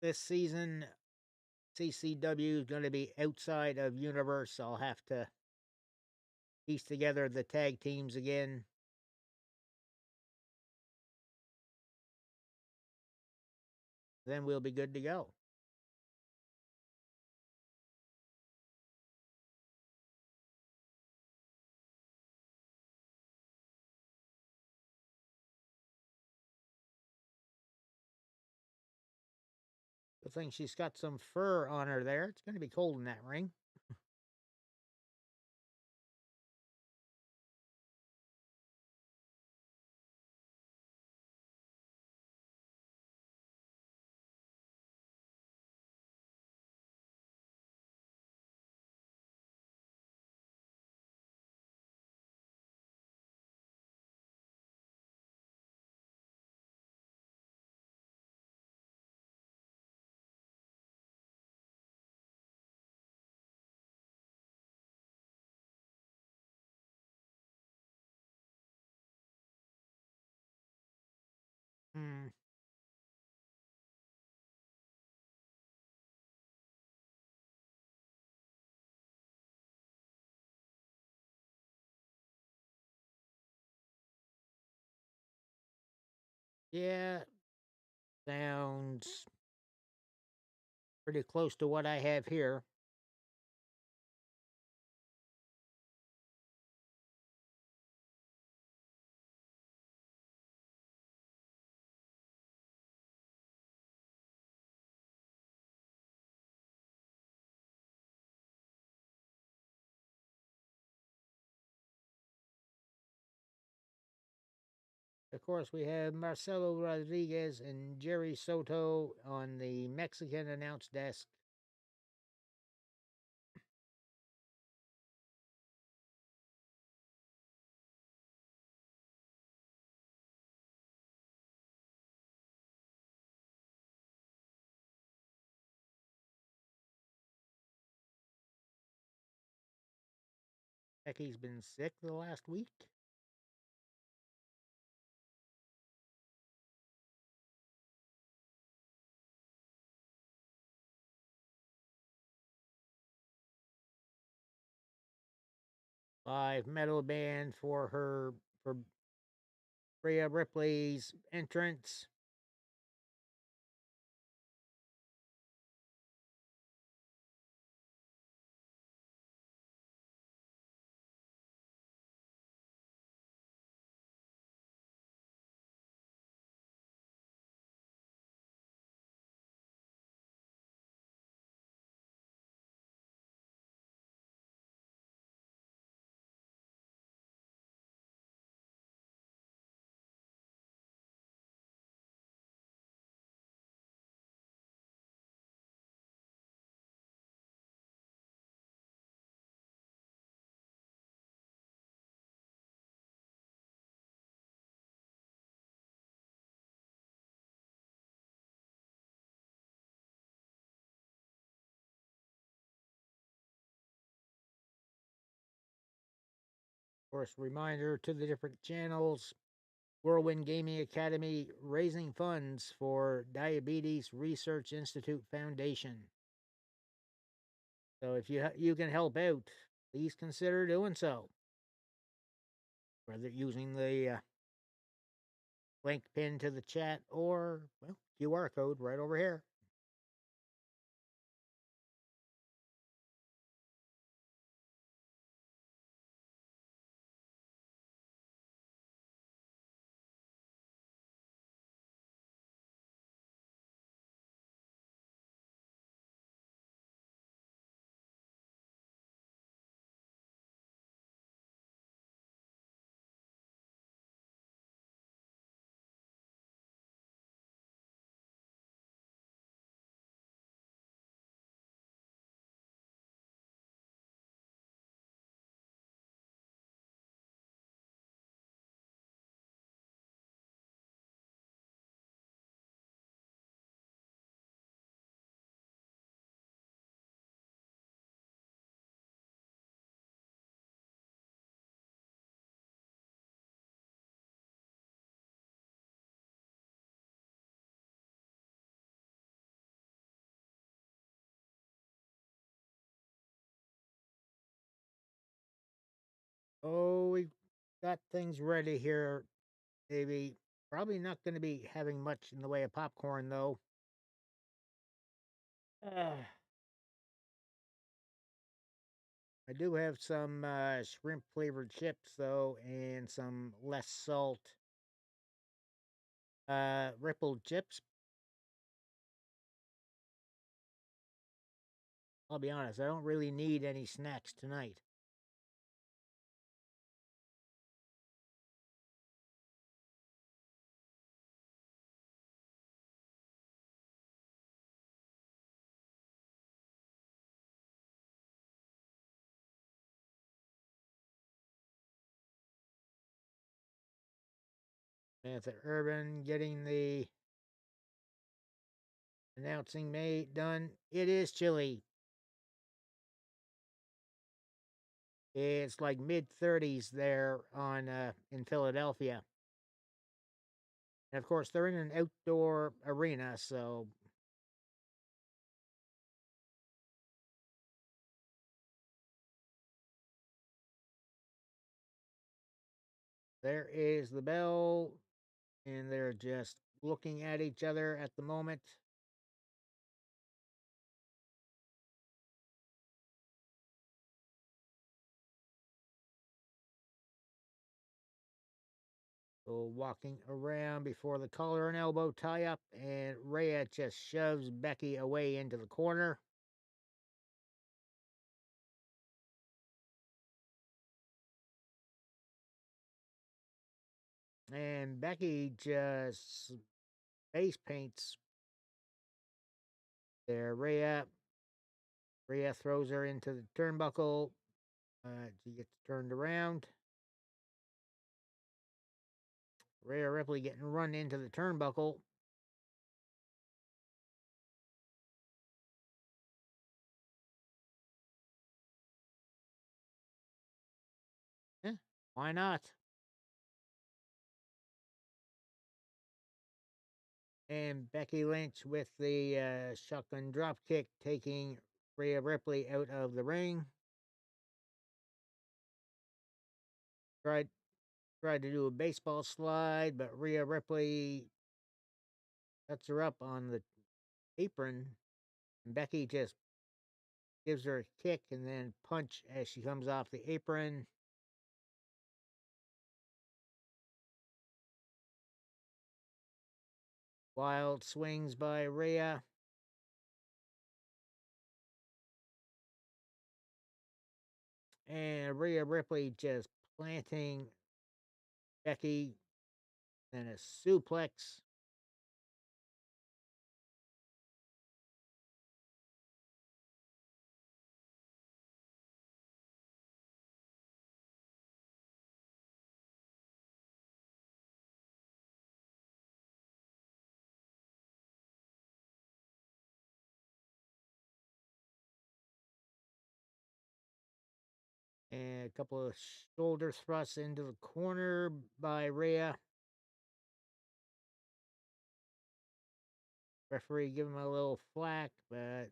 this season, CCW is going to be outside of universe. I'll have to piece together the tag teams again. Then we'll be good to go. Good thing she's got some fur on her there. It's going to be cold in that ring. Hmm. Yeah, sounds pretty close to what I have here. Of course, we have Marcelo Rodriguez and Jerry Soto on the Mexican announce desk. Becky's been sick the last week. Live metal band for Rhea Ripley's entrance. Of course, reminder to the different channels. Whirlwind Gaming Academy raising funds for Diabetes Research Institute Foundation. So if you can help out, please consider doing so. Whether using the link pinned to the chat or, well, QR code right over here. Oh, we got things ready here, baby. Probably not going to be having much in the way of popcorn, though. I do have some shrimp flavored chips, though, and some less salt rippled chips. I'll be honest, I don't really need any snacks tonight. Samantha Urban getting the announcing made done. It is chilly. It's like mid 30s there on in Philadelphia. And of course, they're in an outdoor arena, so there is the bell, and they're just looking at each other at the moment. So walking around before the collar and elbow tie up, and Rhea just shoves Becky away into the corner. And Becky just face paints there. Rhea throws her into the turnbuckle. She gets turned around. Rhea Ripley getting run into the turnbuckle. Eh, why not? And Becky Lynch with the shotgun drop kick, taking Rhea Ripley out of the ring. Tried to do a baseball slide, but Rhea Ripley sets her up on the apron. And Becky just gives her a kick and then punch as she comes off the apron. Wild swings by Rhea. And Rhea Ripley just planting Becky. Then a suplex. And a couple of shoulder thrusts into the corner by Rhea. Referee giving him a little flack, but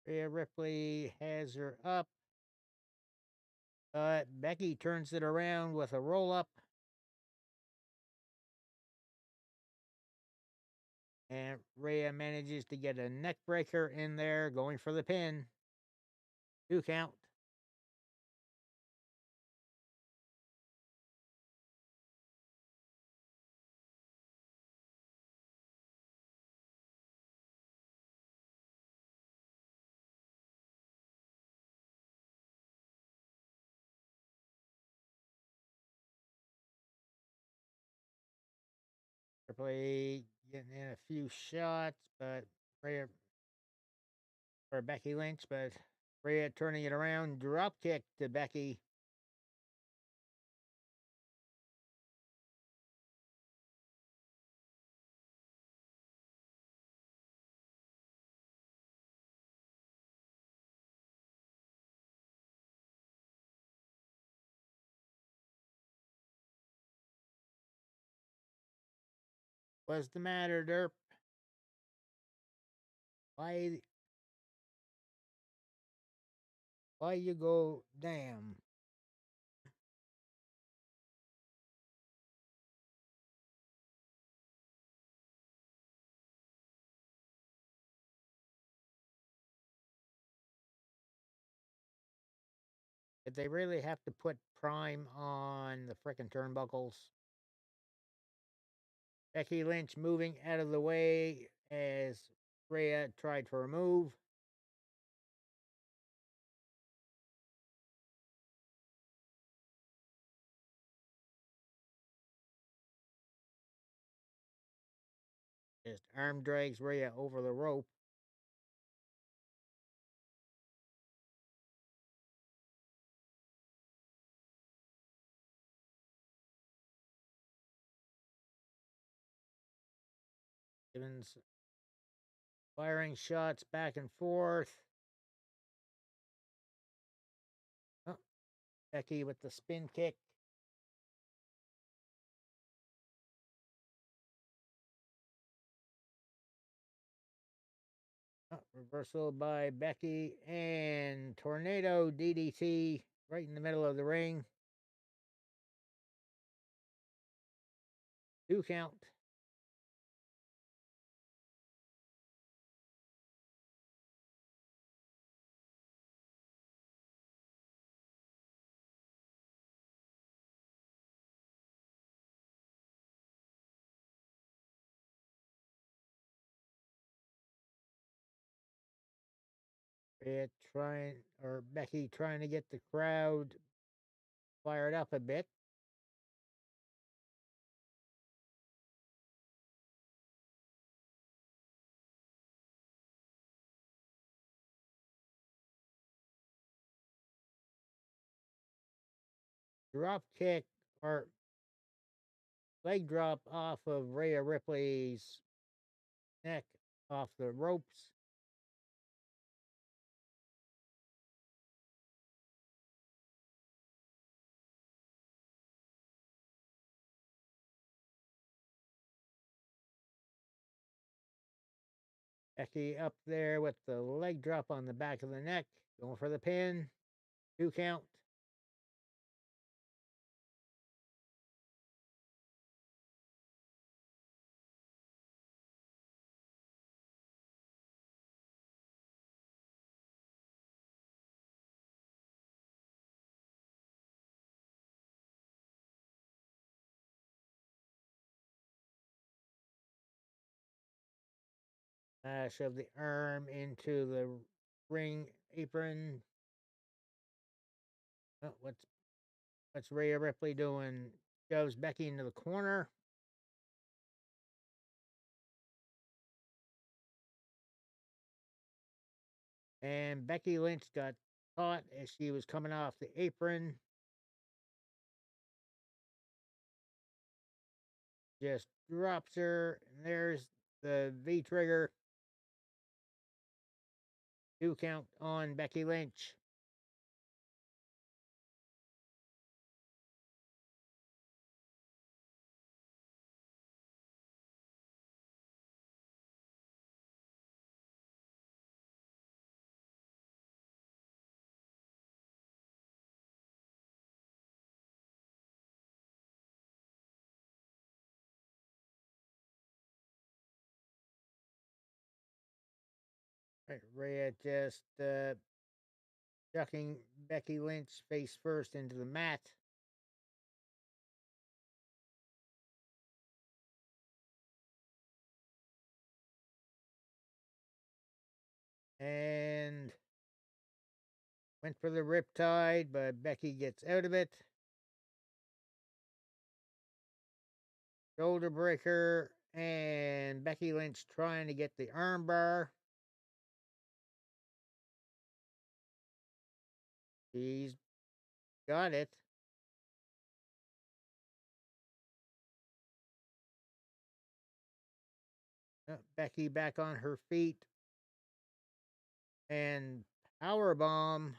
Rhea Ripley has her up. But Becky turns it around with a roll up. And Rhea manages to get a neck breaker in there, going for the pin. 2 count. Ripley getting in a few shots, but Rhea or Becky Lynch, but Rhea turning it around, drop kick to Becky. What's the matter, Derp? Why you go damn? Did they really have to put Prime on the frickin' turnbuckles? Becky Lynch moving out of the way as Rhea tried to remove. Just arm drags Rhea over the rope. Evans firing shots back and forth. Oh, Becky with the spin kick. Oh, reversal by Becky and tornado DDT right in the middle of the ring. 2 count. Becky trying to get the crowd fired up a bit. Drop kick or leg drop off of Rhea Ripley's neck off the ropes. Becky up there with the leg drop on the back of the neck, going for the pin. 2 count. Shove the arm into the ring apron. Oh, what's Rhea Ripley doing? Shoves Becky into the corner. And Becky Lynch got caught as she was coming off the apron. Just drops her, and there's the V trigger. 2 count on Becky Lynch. Right, Rhea just ducking Becky Lynch face first into the mat. And went for the riptide, but Becky gets out of it. Shoulder breaker, and Becky Lynch trying to get the armbar. She's got it. Becky back on her feet. And power bomb.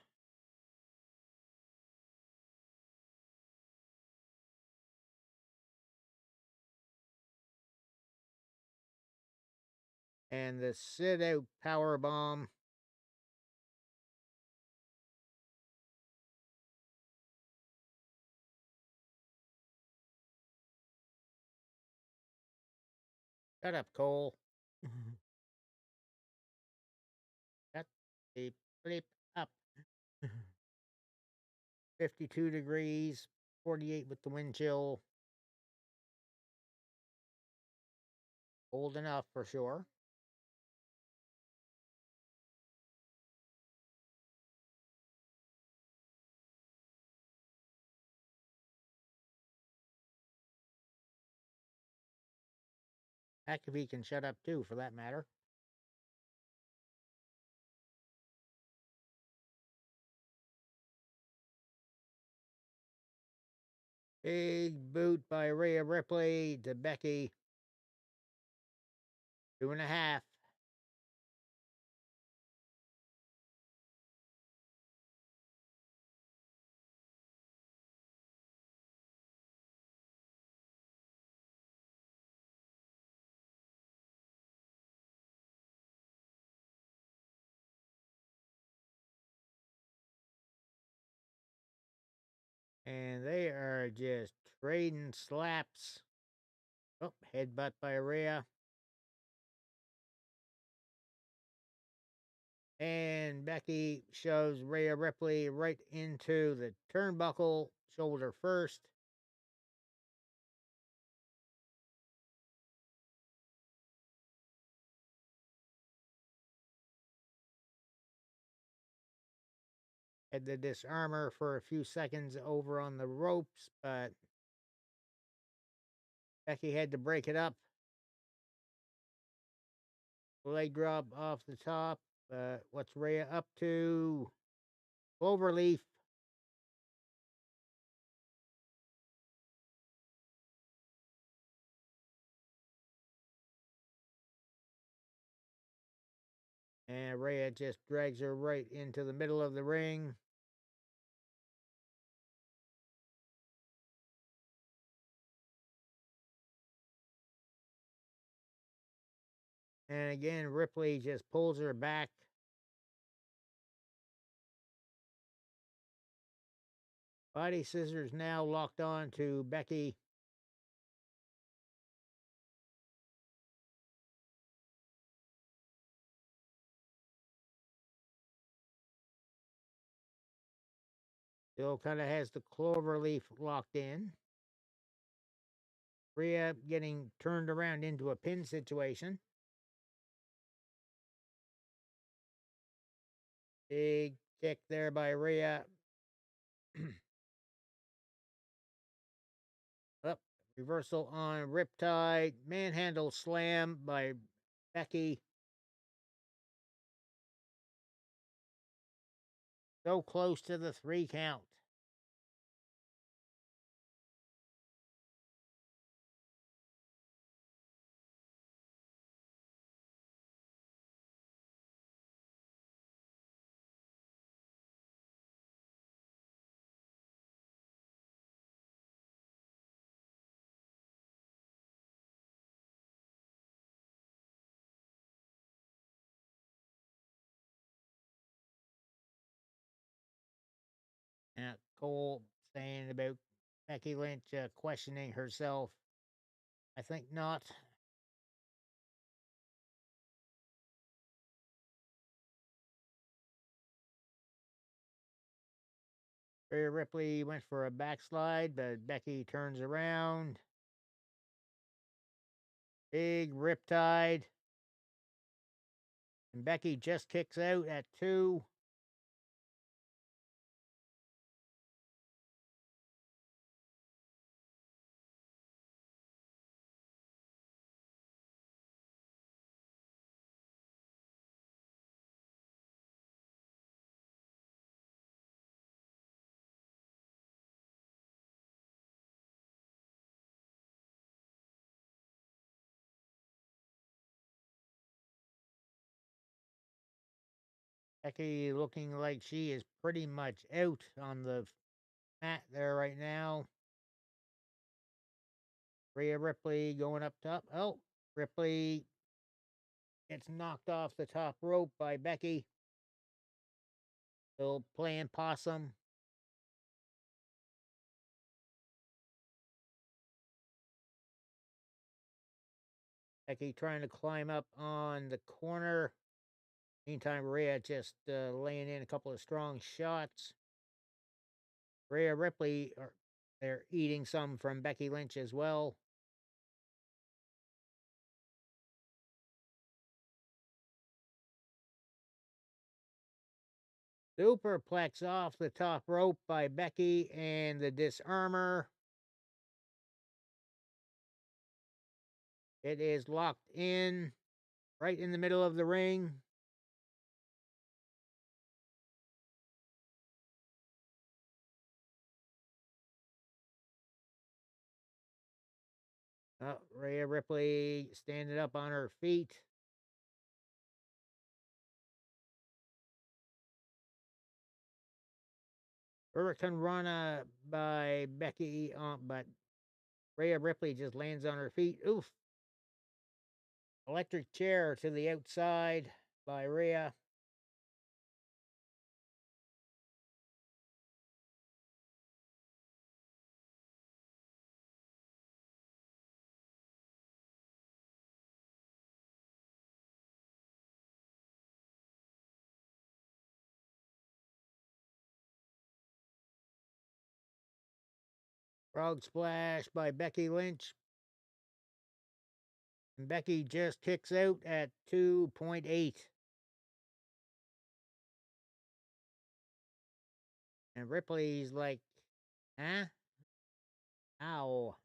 And the sit out power bomb. Shut up, Cole. Shut the flip up. 52 degrees, 48 with the wind chill. Cold enough for sure. Heck, if he can shut up too, for that matter. Big boot by Rhea Ripley to Becky. 2.5. And they are just trading slaps. Oh, headbutt by Rhea. And Becky shoves Rhea Ripley right into the turnbuckle, shoulder first. Had to disarm her for a few seconds over on the ropes, but Becky had to break it up. Leg drop off the top. What's Rhea up to? Cloverleaf. And Rhea just drags her right into the middle of the ring. And again, Ripley just pulls her back. Body scissors now locked on to Becky. Still kind of has the cloverleaf locked in. Rhea getting turned around into a pin situation. Big kick there by Rhea. Up. Reversal on Riptide. Manhandle slam by Becky. So close to the 3 count. And Cole saying about Becky Lynch questioning herself. I think not. Rhea Ripley went for a backslide, but Becky turns around. Big riptide. And Becky just kicks out at 2. Becky looking like she is pretty much out on the mat there right now. Rhea Ripley going up top. Oh, Ripley gets knocked off the top rope by Becky. Still playing possum. Becky trying to climb up on the corner. Meantime, Rhea just laying in a couple of strong shots. Rhea Ripley, they're eating some from Becky Lynch as well. Superplex off the top rope by Becky and the disarmor. It is locked in right in the middle of the ring. Rhea Ripley standing up on her feet. Hurricane Rana by Becky, but Rhea Ripley just lands on her feet. Oof. Electric chair to the outside by Rhea. Frog splash by Becky Lynch. And Becky just kicks out at 2.8. And Ripley's like, huh? Ow.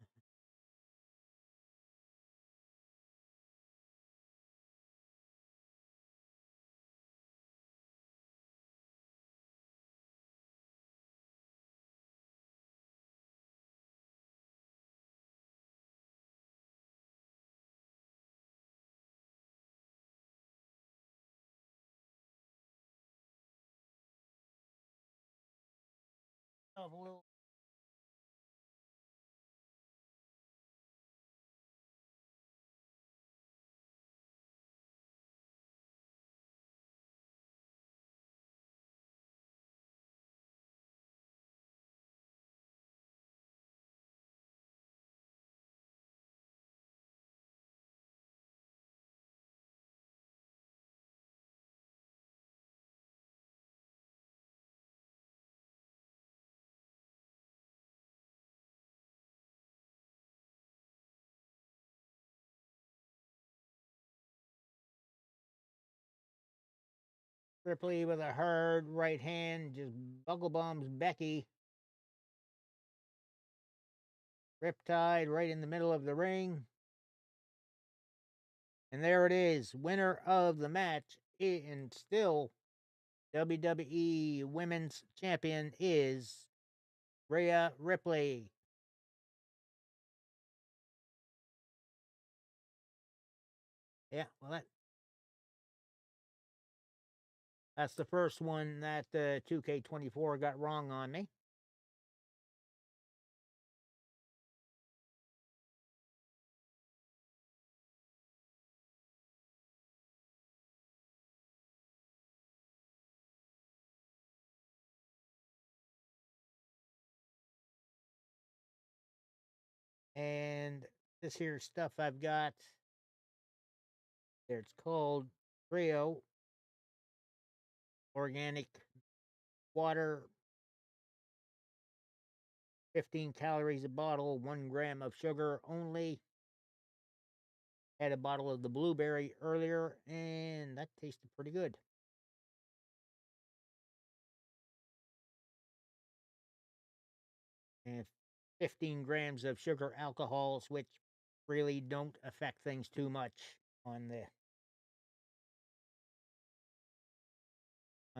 A little. Ripley with a hard right hand just buckle bombs Becky. Riptide right in the middle of the ring. And there it is. Winner of the match. And still WWE Women's Champion is Rhea Ripley. Yeah, well, that's the first one that 2K24 got wrong on me. And this here stuff I've got there, it's called Trio Organic Water, 15 calories a bottle, 1 gram of sugar only. Had a bottle of the blueberry earlier, and that tasted pretty good. And 15 grams of sugar alcohols, which really don't affect things too much on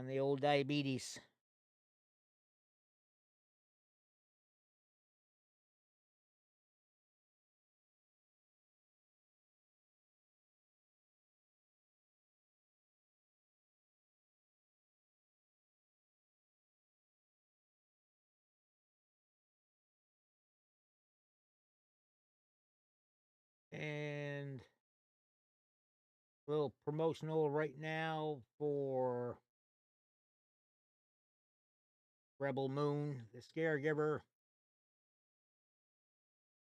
the old diabetes. And a little promotional right now for Rebel Moon, the Scaregiver.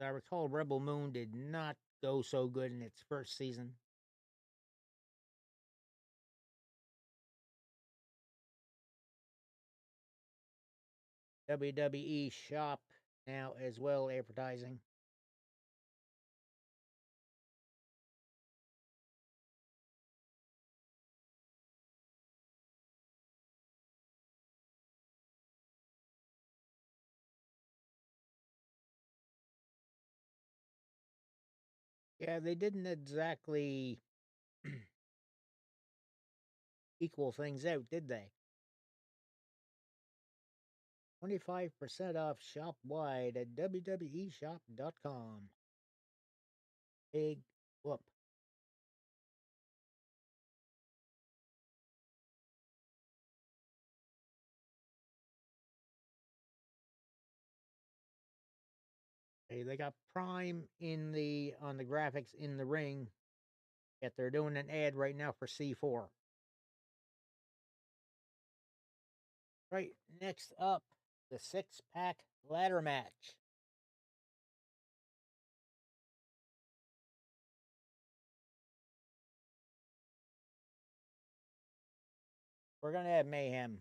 As I recall, Rebel Moon did not go so good in its first season. WWE Shop now as well advertising. Yeah, they didn't exactly equal things out, did they? 25% off shop wide at WWEshop.com. Big whoop. Hey, they got Prime in the on the graphics in the ring, yet they're doing an ad right now for C4. Right, next up, the 6-pack ladder match. We're gonna have mayhem.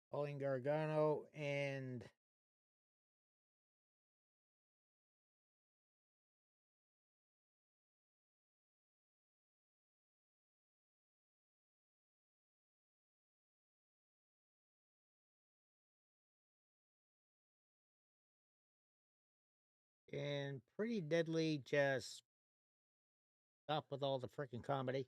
Pauline Gargano and Pretty Deadly just stop with all the freaking comedy.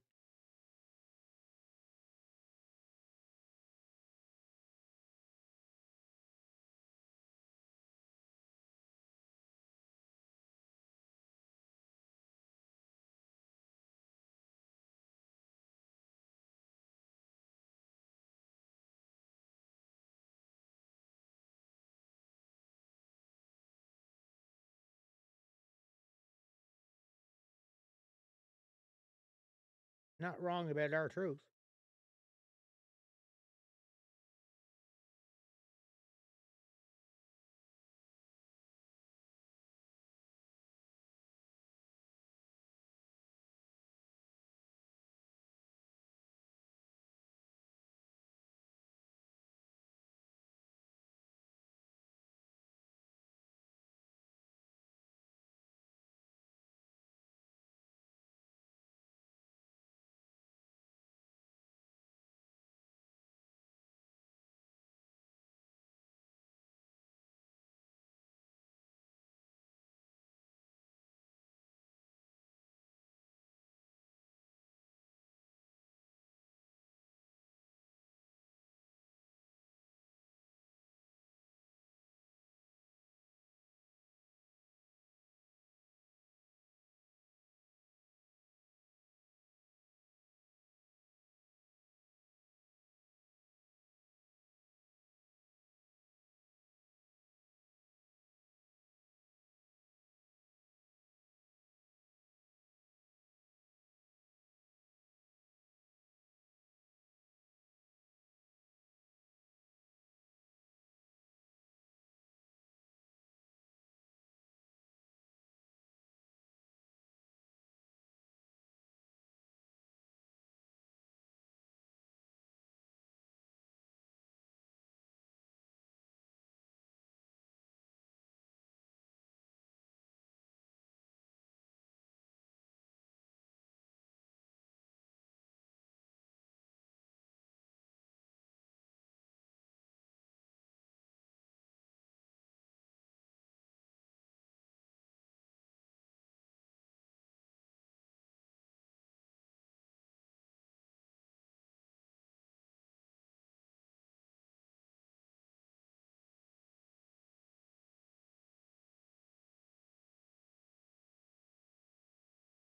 Not wrong about our truth.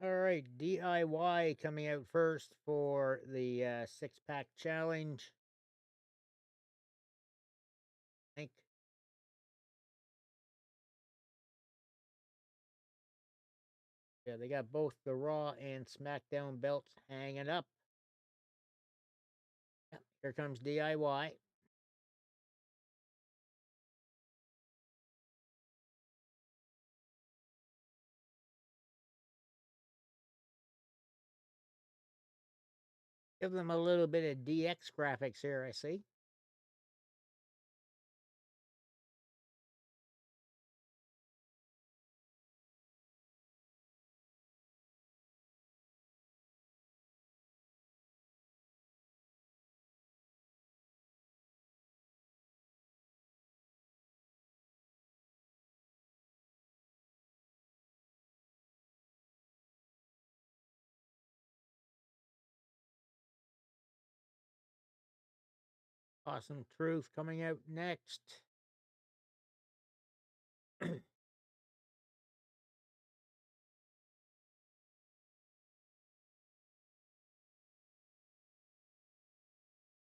All right, DIY coming out first for the six-pack challenge. I think. Yeah, they got both the Raw and SmackDown belts hanging up. Yep, here comes DIY. Give them a little bit of DX graphics here, I see. Awesome Truth coming out next.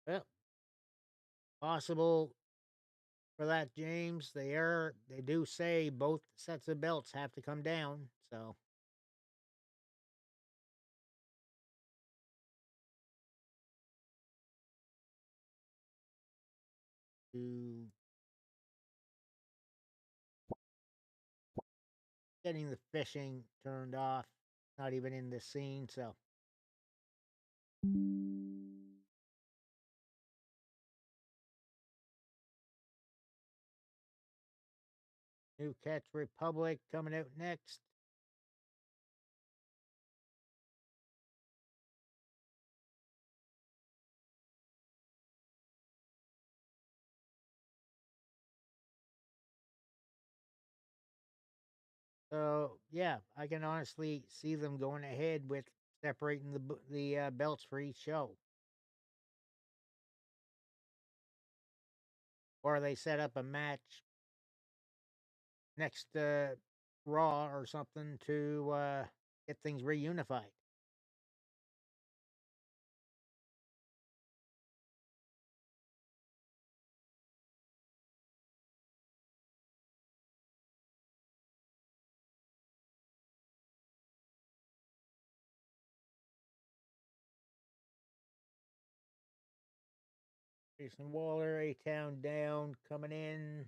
Well, possible for that, James. They do say both sets of belts have to come down, so to getting the fishing turned off. Not even in this scene, so New Catch Republic coming out next. So yeah, I can honestly see them going ahead with separating the belts for each show, or they set up a match next Raw or something to get things reunified. Jason Waller, A-Town Down coming in.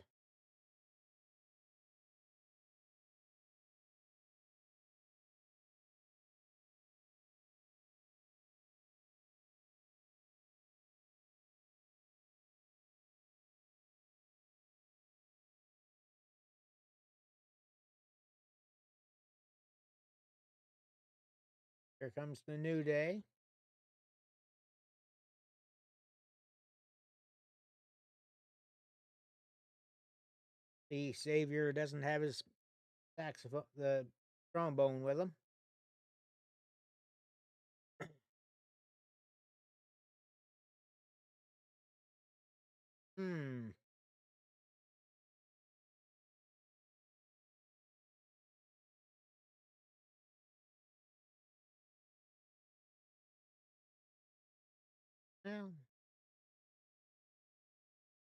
Here comes the New Day. The Savior doesn't have his saxophone, the trombone with him. Hmm. Well,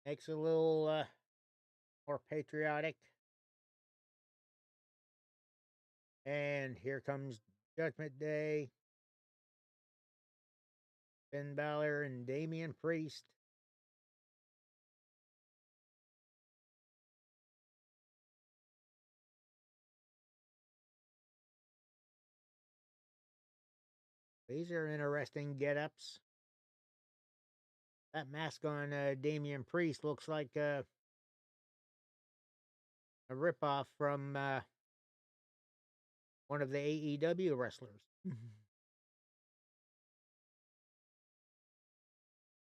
makes it a little more patriotic. And here comes Judgment Day. Finn Balor and Damian Priest. These are interesting get-ups. That mask on Damian Priest looks like a ripoff from one of the AEW wrestlers.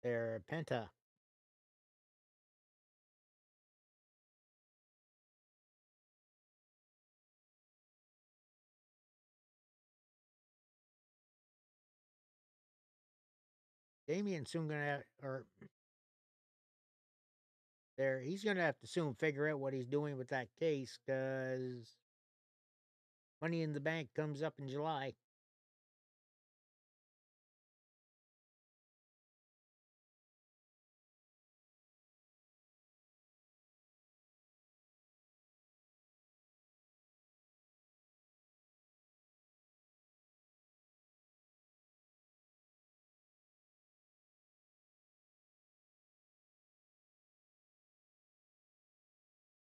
They're Penta. Damian's soon gonna or there he's gonna have to soon figure out what he's doing with that case, because Money in the Bank comes up in July.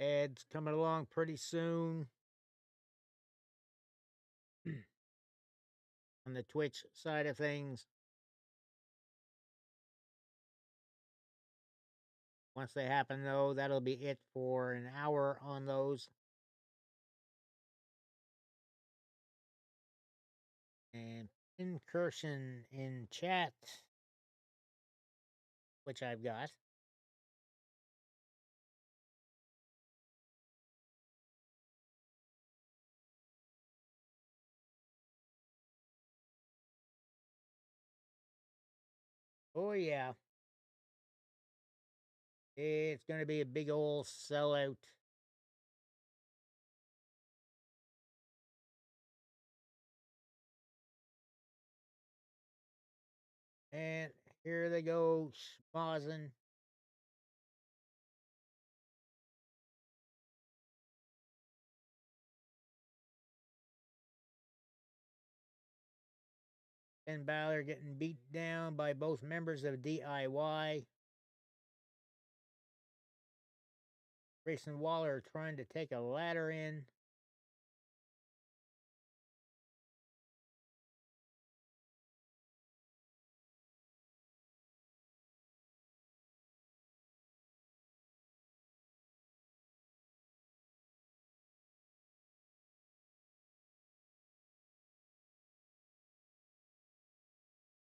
Ads coming along pretty soon on the Twitch side of things. Once they happen, though, that'll be it for an hour on those. And incursion in chat, which I've got. Oh, yeah. It's going to be a big old sellout. And here they go, schmozzing. Finn Balor getting beat down by both members of DIY. Grayson Waller trying to take a ladder in.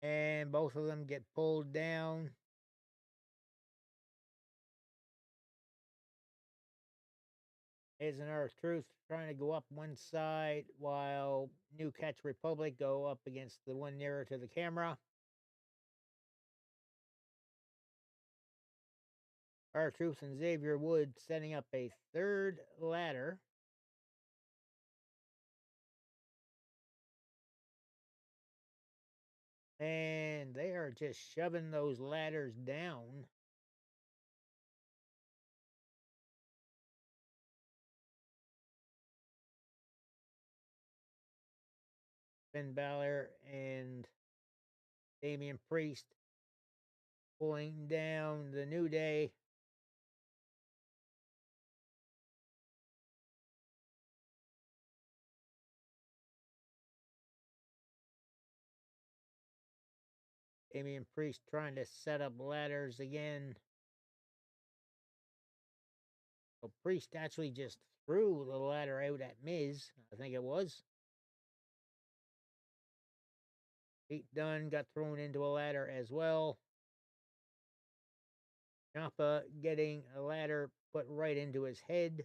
And both of them get pulled down. Is an Earth Truth trying to go up one side while New Catch Republic go up against the one nearer to the camera. Our Truth and Xavier Woods setting up a third ladder. And they are just shoving those ladders down. Finn Balor and Damian Priest pulling down the New Day. Damian Priest trying to set up ladders again. So Priest actually just threw the ladder out at Miz, I think it was. Pete Dunne got thrown into a ladder as well. Ciampa getting a ladder put right into his head.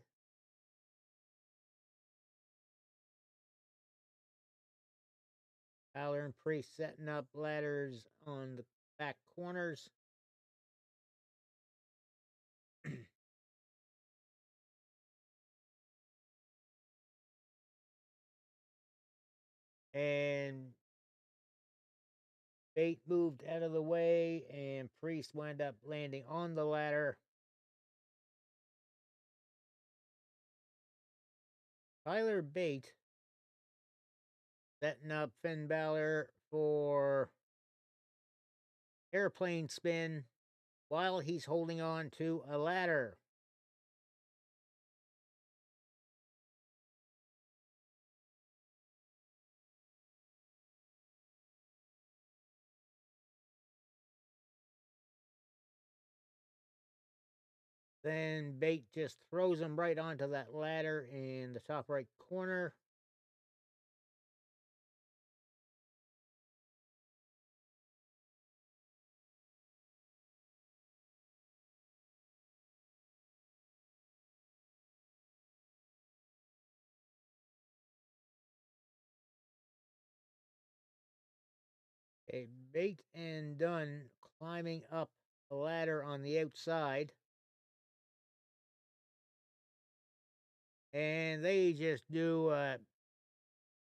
Balor and Priest setting up ladders on the back corners. And Bate moved out of the way, and Priest wound up landing on the ladder. Tyler Bate setting up Finn Balor for airplane spin while he's holding on to a ladder. Then Bate just throws him right onto that ladder in the top right corner. Okay, Bate and Dunn climbing up a ladder on the outside. And they just do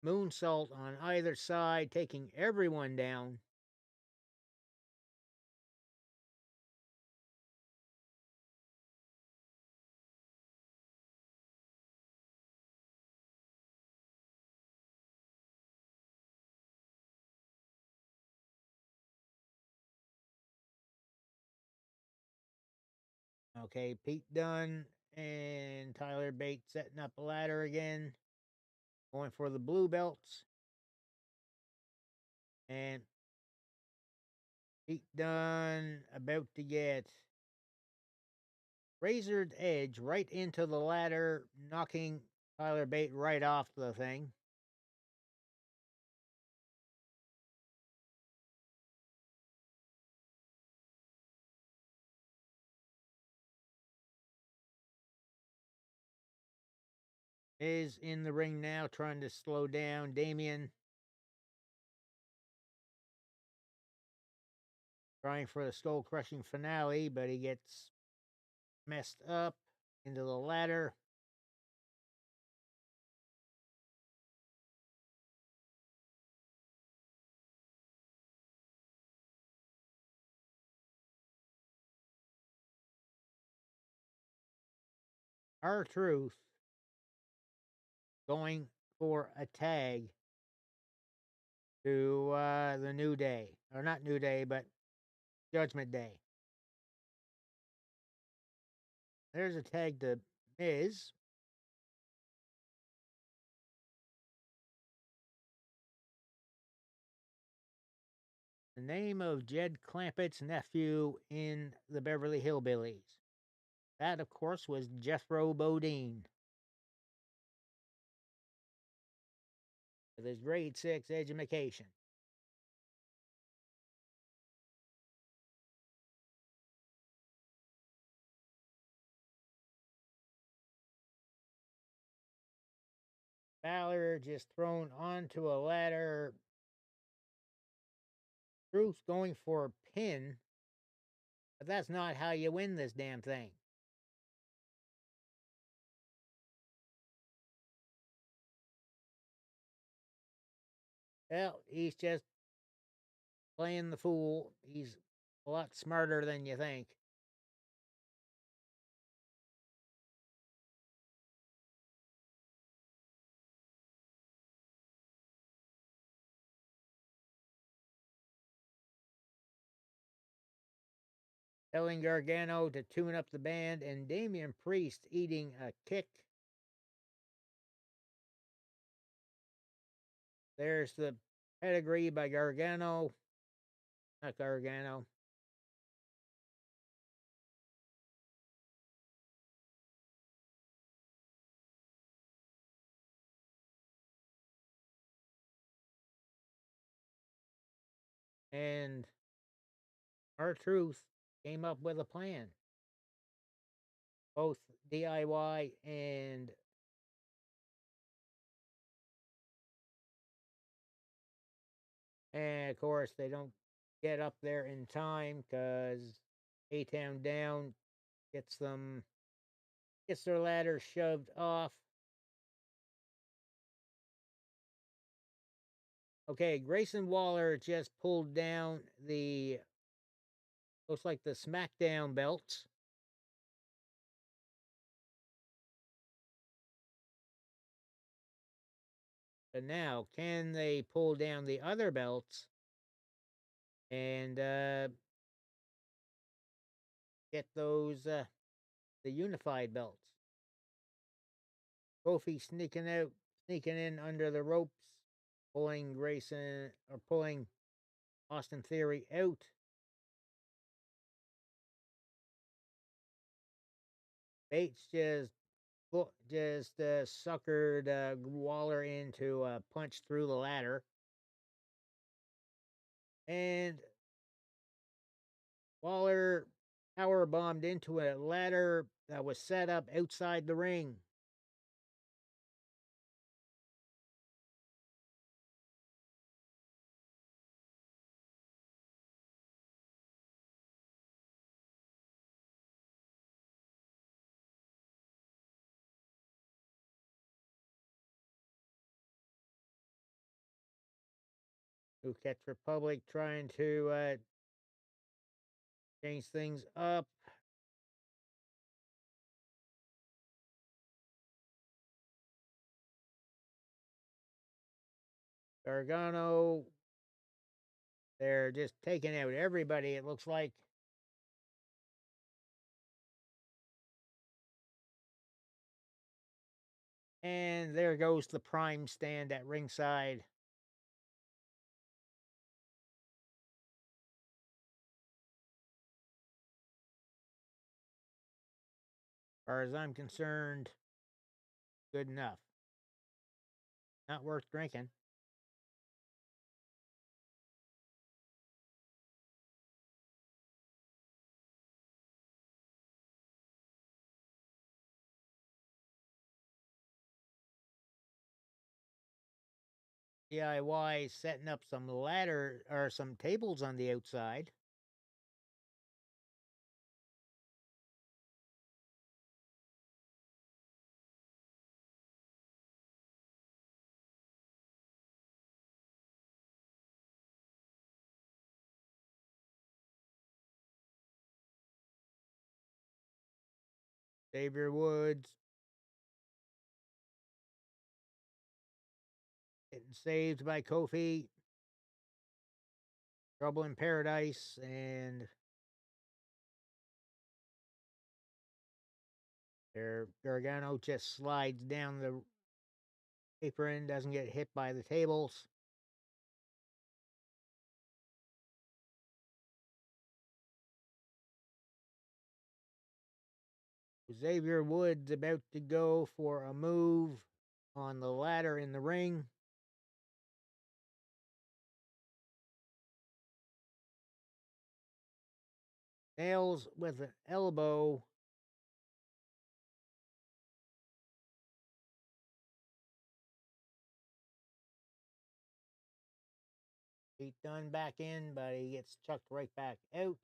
moonsault on either side, taking everyone down. Okay, Pete Dunne and Tyler Bate setting up a ladder again, going for the blue belts. And Pete Dunne about to get razored edge right into the ladder, knocking Tyler Bate right off the thing. Is in the ring now, trying to slow down Damien. Trying for the skull crushing finale, but he gets messed up into the ladder. R-Truth going for a tag to the New Day. Or not New Day, but Judgment Day. There's a tag to Miz. The name of Jed Clampett's nephew in the Beverly Hillbillies. That, of course, was Jethro Bodine. With his grade 6 education. Balor just thrown onto a ladder. Truth going for a pin. But that's not how you win this damn thing. Well, he's just playing the fool. He's a lot smarter than you think. Telling Gargano to tune up the band, and Damian Priest eating a kick. There's the pedigree by Gargano. Not Gargano. And R-Truth came up with a plan. Both DIY and of course they don't get up there in time because A-Town Down gets their ladder shoved off. Okay, Grayson Waller just pulled down the looks like the SmackDown belts. But now, can they pull down the other belts and get those the unified belts? Kofi sneaking in under the ropes, pulling Austin Theory out. Bates just suckered Waller into a punch through the ladder. And Waller power bombed into a ladder that was set up outside the ring. New Catch Republic trying to change things up. Gargano. They're just taking out everybody, it looks like. And there goes the prime stand at ringside. As far as I'm concerned, good enough. Not worth drinking. DIY setting up some ladder or some tables on the outside. Xavier Woods getting saved by Kofi. Trouble in Paradise, and there Gargano just slides down the apron, doesn't get hit by the tables. Xavier Woods about to go for a move on the ladder in the ring. Nails with an elbow. Pete Dunne back in, but he gets chucked right back out.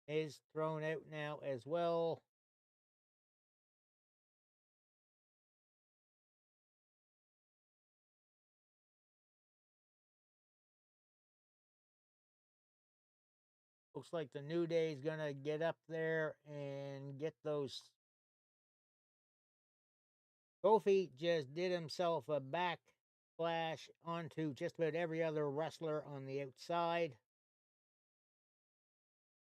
Is thrown out now as well. Looks like the New Day is going to get up there and get those. Kofi just did himself a backsplash onto just about every other wrestler on the outside.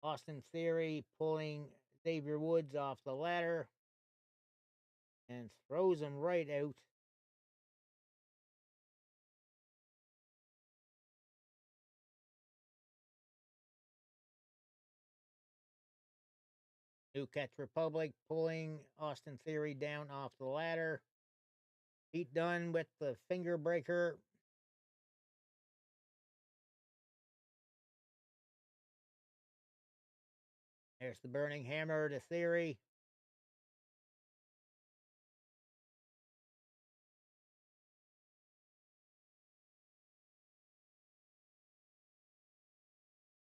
Austin Theory pulling Xavier Woods off the ladder and throws him right out. New Catch Republic pulling Austin Theory down off the ladder. Pete Dunne with the finger breaker. There's the burning hammer to Theory.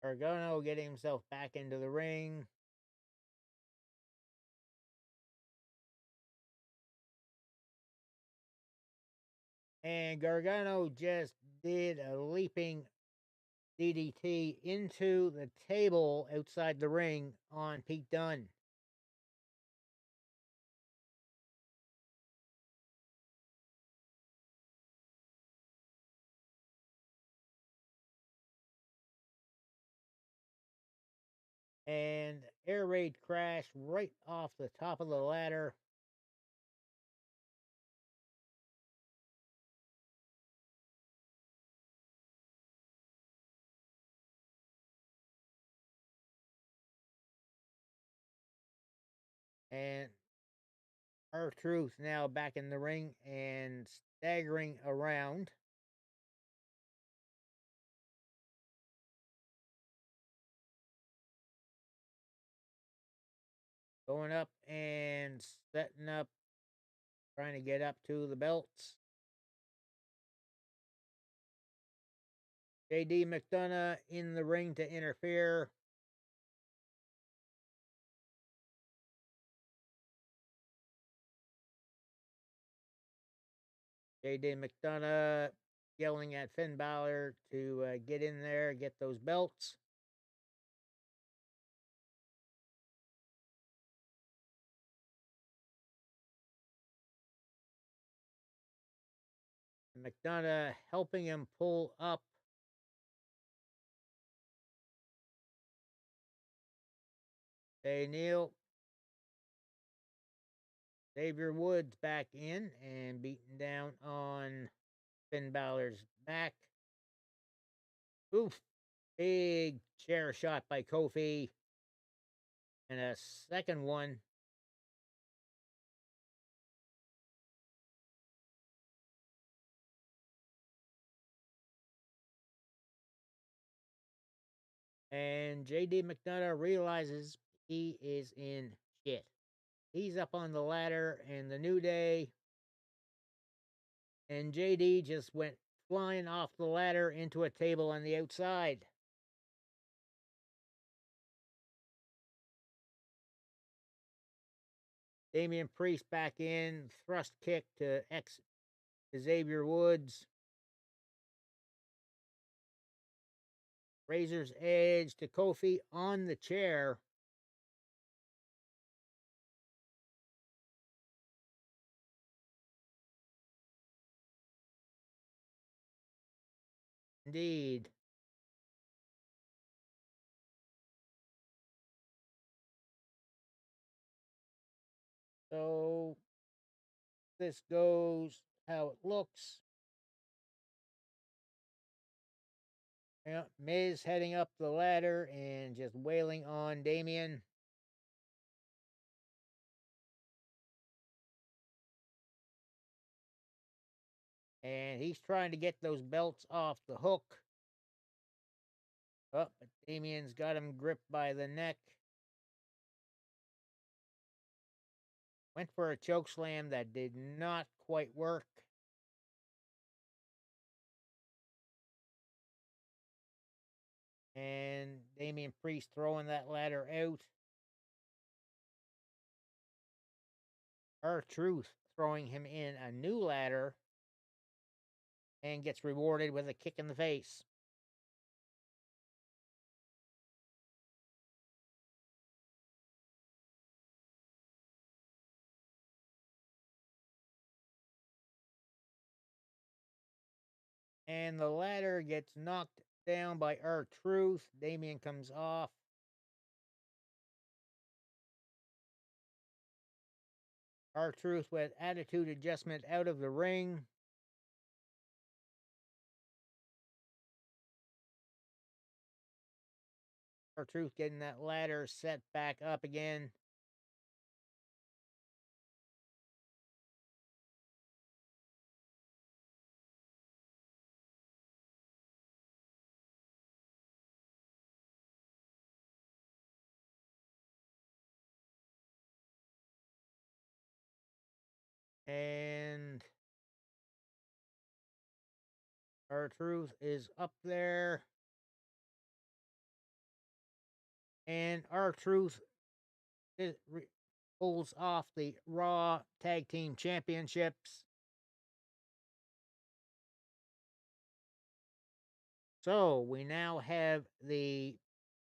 Gargano getting himself back into the ring. And Gargano just did a leaping DDT into the table outside the ring on Pete Dunne. And air raid crash right off the top of the ladder. And R-Truth now back in the ring and staggering around. Going up and setting up, trying to get up to the belts. JD McDonough in the ring to interfere. J.D. McDonough yelling at Finn Balor to get in there, get those belts. McDonough helping him pull up. Hey, Neil. Xavier Woods back in and beating down on Finn Balor's back. Oof. Big chair shot by Kofi. And a second one. And JD McDonough realizes he is in shit. He's up on the ladder in the New Day. And JD just went flying off the ladder into a table on the outside. Damian Priest back in, thrust kick to Xavier Woods. Razor's Edge to Kofi on the chair. Indeed. So this goes how it looks. Yeah, Miz heading up the ladder and just wailing on Damian. And he's trying to get those belts off the hook. Oh, but Damian's got him gripped by the neck. Went for a choke slam that did not quite work. And Damian Priest throwing that ladder out. R-Truth throwing him in a new ladder and gets rewarded with a kick in the face. And the ladder gets knocked down by R-Truth. Damian comes off. R-Truth with attitude adjustment out of the ring. R-Truth getting that ladder set back up again. And R-Truth is up there. And R-Truth pulls off the Raw Tag Team Championships. So we now have the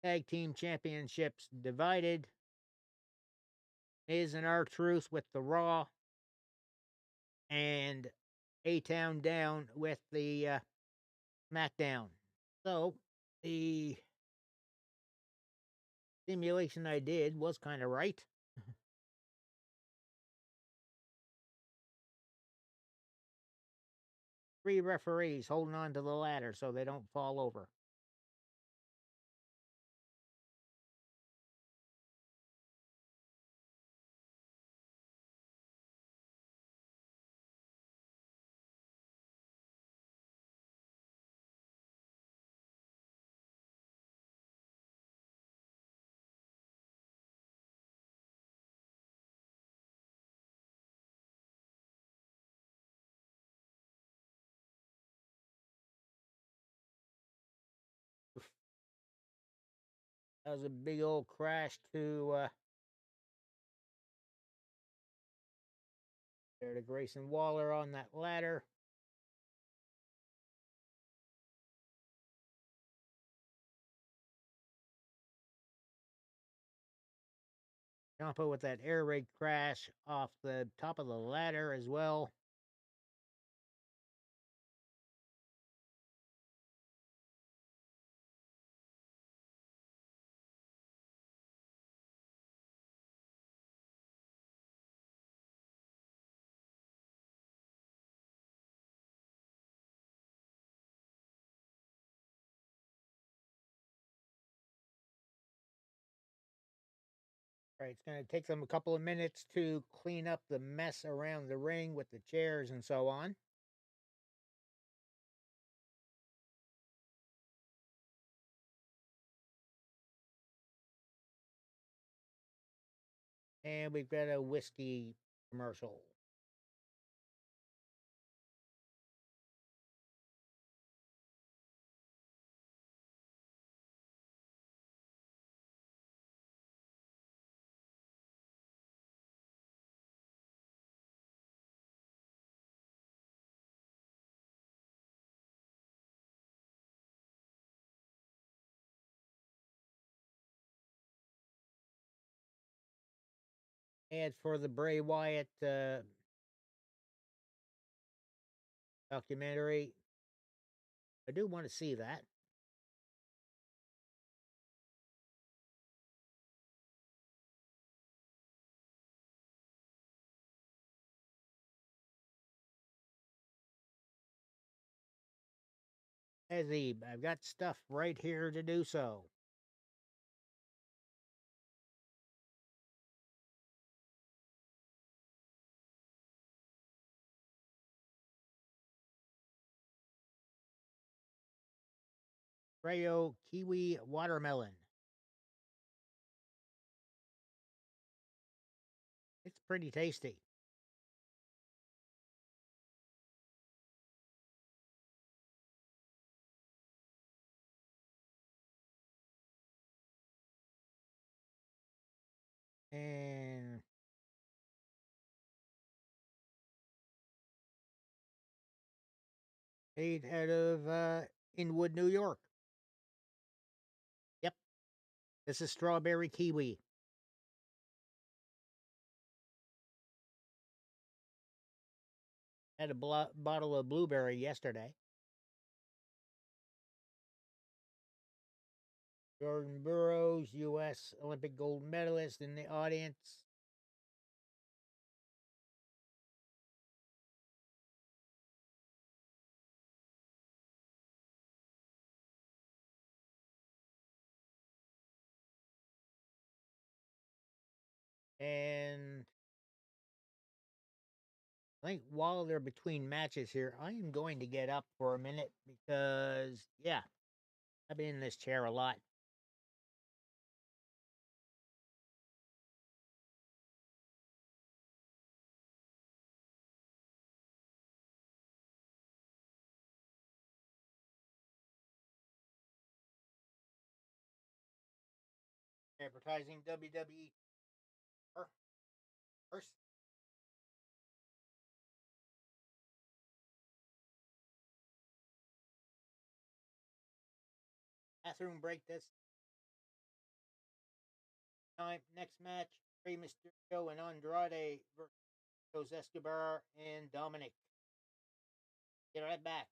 Tag Team Championships divided. Miz and R-Truth with the Raw. And A-Town down with the SmackDown. So the simulation I did was kind of right. 3 referees holding on to the ladder so they don't fall over. That was a big old crash to there to Grayson Waller on that ladder. Ciampa with that air raid crash off the top of the ladder as well. All right, it's going to take them a couple of minutes to clean up the mess around the ring with the chairs and so on. And we've got a whiskey commercial. Ad for the Bray Wyatt documentary. I do want to see that. Azib, I've got stuff right here to do so. Rayo Kiwi Watermelon. It's pretty tasty. And made out of Inwood, New York. Yep. This is strawberry kiwi. Had a bottle of blueberry yesterday. Jordan Burroughs, U.S. Olympic gold medalist in the audience. And I think while they're between matches here, I am going to get up for a minute because, yeah, I've been in this chair a lot. Advertising WWE first. Bathroom break this time. Next match, Rey Mysterio and Andrade versus Escobar and Dominic. Get right back.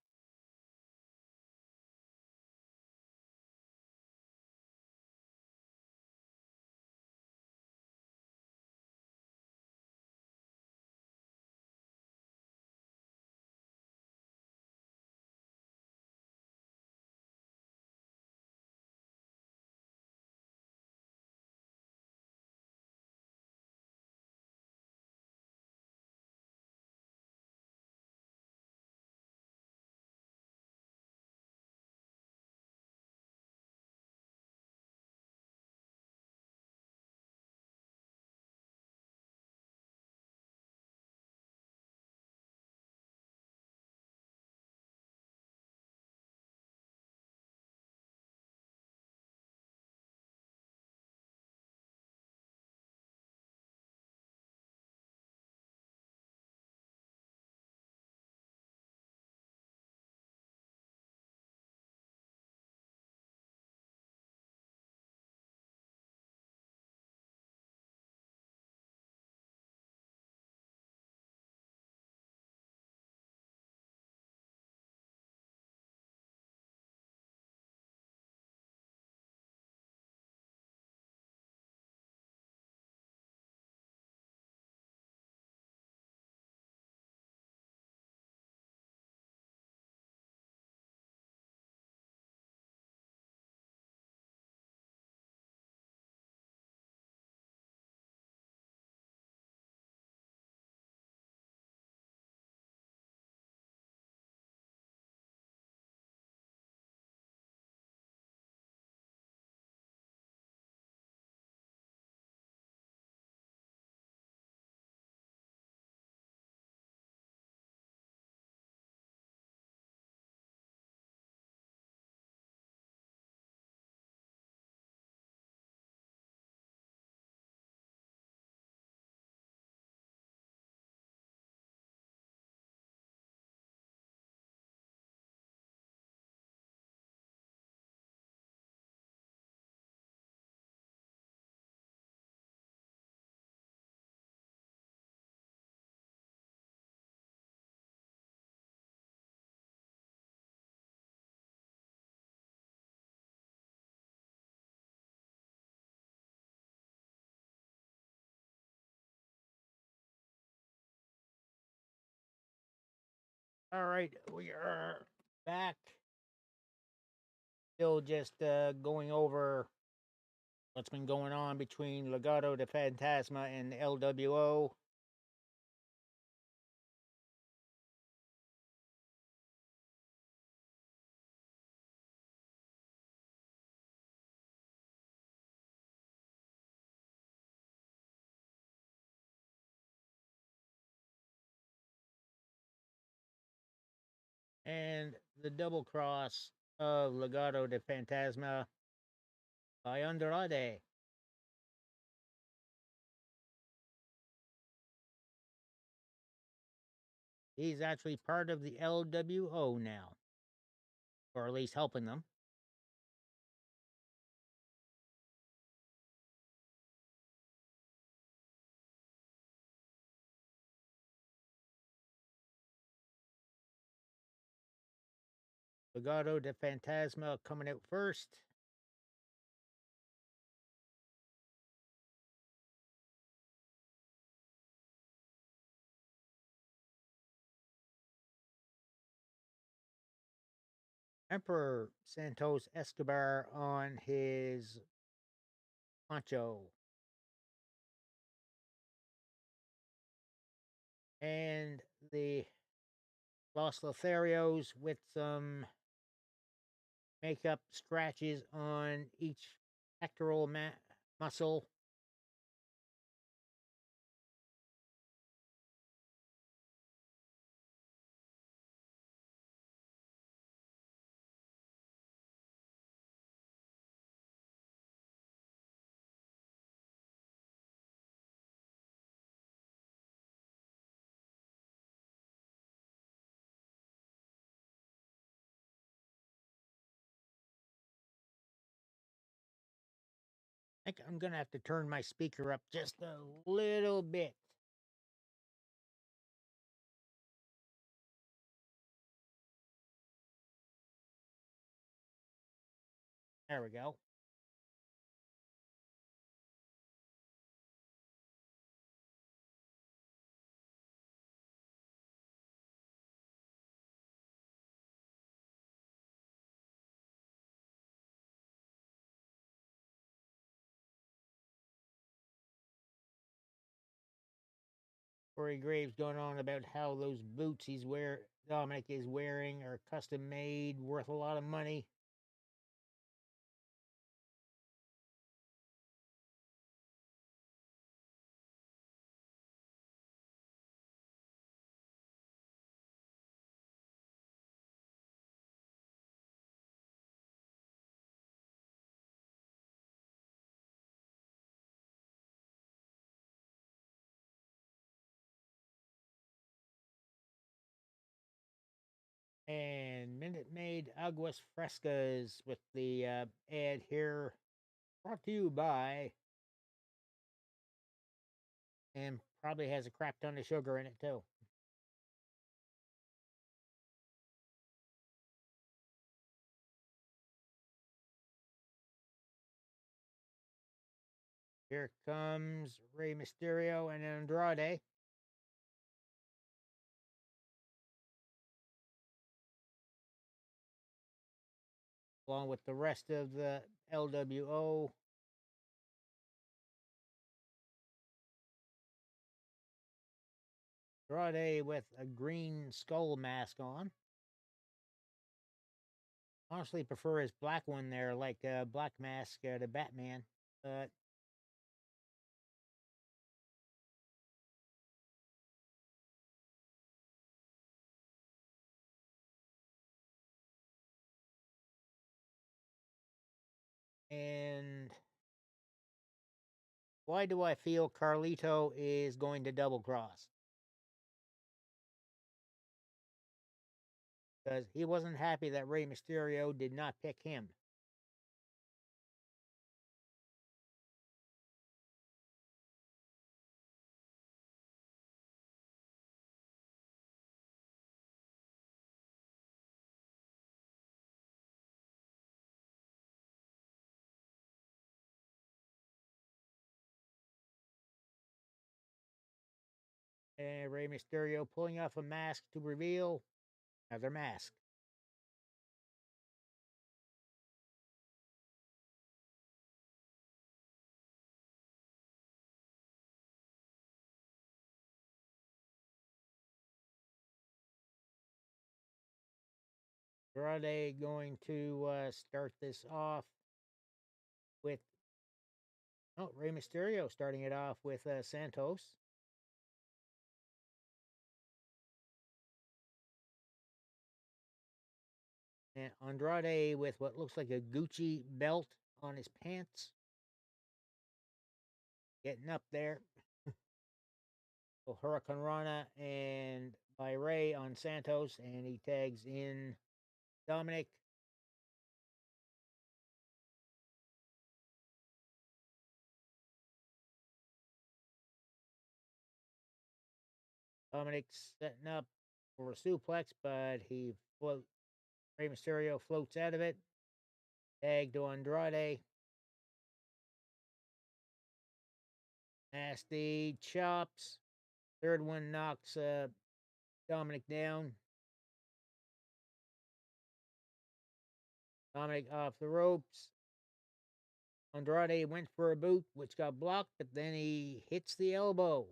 All right, we are back. Still just going over what's been going on between Legado de Fantasma and LWO. And the double cross of Legado de Fantasma by Andrade. He's actually part of the LWO now, or at least helping them. Legado de Fantasma coming out first. Emperor Santos Escobar on his poncho. And the Los Lotharios with some makeup scratches on each pectoral muscle. I think I'm going to have to turn my speaker up just a little bit. There we go. Corey Graves going on about how those boots Dominic is wearing are custom made, worth a lot of money. And Minute Maid Aguas Frescas with the ad here, brought to you by, and probably has a crap ton of sugar in it too. Here comes Rey Mysterio and Andrade. Along with the rest of the LWO. Andrade with a green skull mask on. Honestly, prefer his black one there, like Black Mask to Batman. But and why do I feel Carlito is going to double cross? Because he wasn't happy that Rey Mysterio did not pick him. And Rey Mysterio pulling off a mask to reveal Another mask. Andrade going to start this off with Rey Mysterio starting it off with Santos. And Andrade with what looks like a Gucci belt on his pants. Getting up there. So Hurricane Rana and by Ray on Santos, and he tags in Dominic. Dominic's setting up for a suplex, but Rey Mysterio floats out of it. Tag to Andrade. Nasty chops. Third one knocks Dominic down. Dominic off the ropes. Andrade went for a boot, which got blocked, but then he hits the elbow.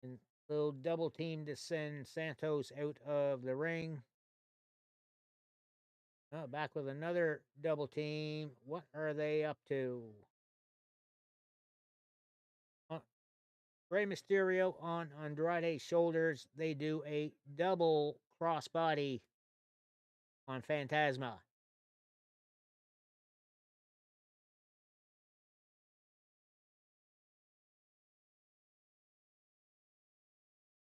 And little double team to send Santos out of the ring. Oh, back with another double team. What are they up to? Rey Mysterio on Andrade's shoulders. They do a double crossbody on Phantasma.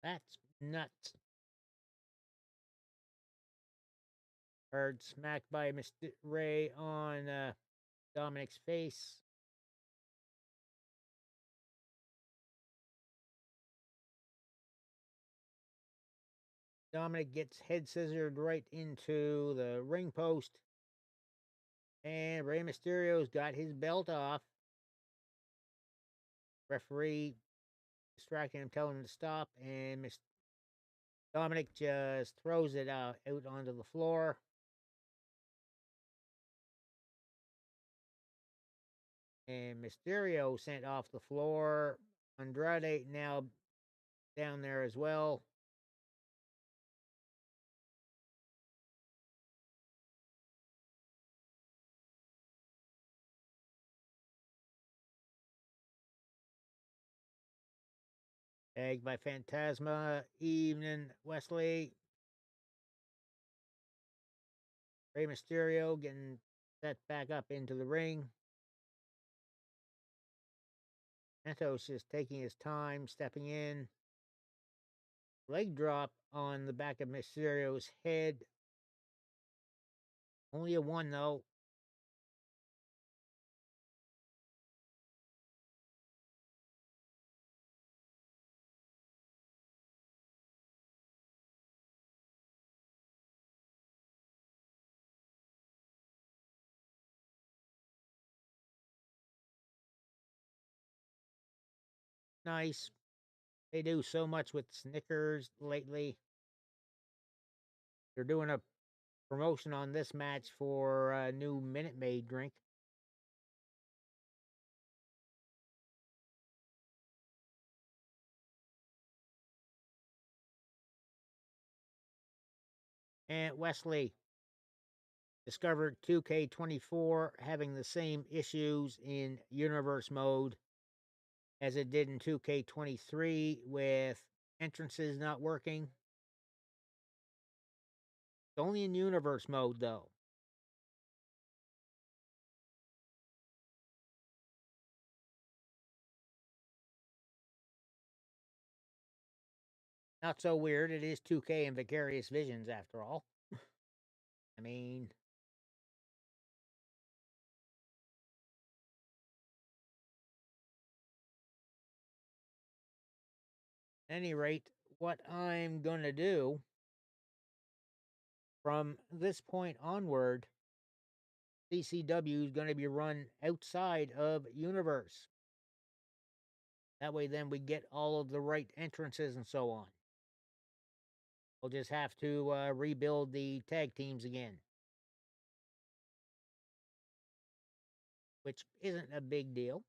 That's nuts. Hard smack by Mr. Ray on Dominic's face. Dominic gets head scissored right into the ring post. And Rey Mysterio's got his belt off. Referee distracting him, telling him to stop. And Dominic just throws it out onto the floor. And Mysterio sent off the floor. Andrade now down there as well. Tagged by Phantasma. Evening Wesley. Rey Mysterio getting set back up into the ring. Santos just taking his time, stepping in. Leg drop on the back of Mysterio's head. Only a one, though. Nice. They do so much with Snickers lately. They're doing a promotion on this match for a new Minute Maid drink. And Wesley discovered 2K24 having the same issues in universe mode as it did in 2K23 with entrances not working. It's only in universe mode, though. Not so weird. It is 2K and Vicarious Visions, after all. I mean, at any rate, what I'm going to do from this point onward, CCW is going to be run outside of universe. That way, then we get all of the right entrances and so on. We'll just have to rebuild the tag teams again, which isn't a big deal.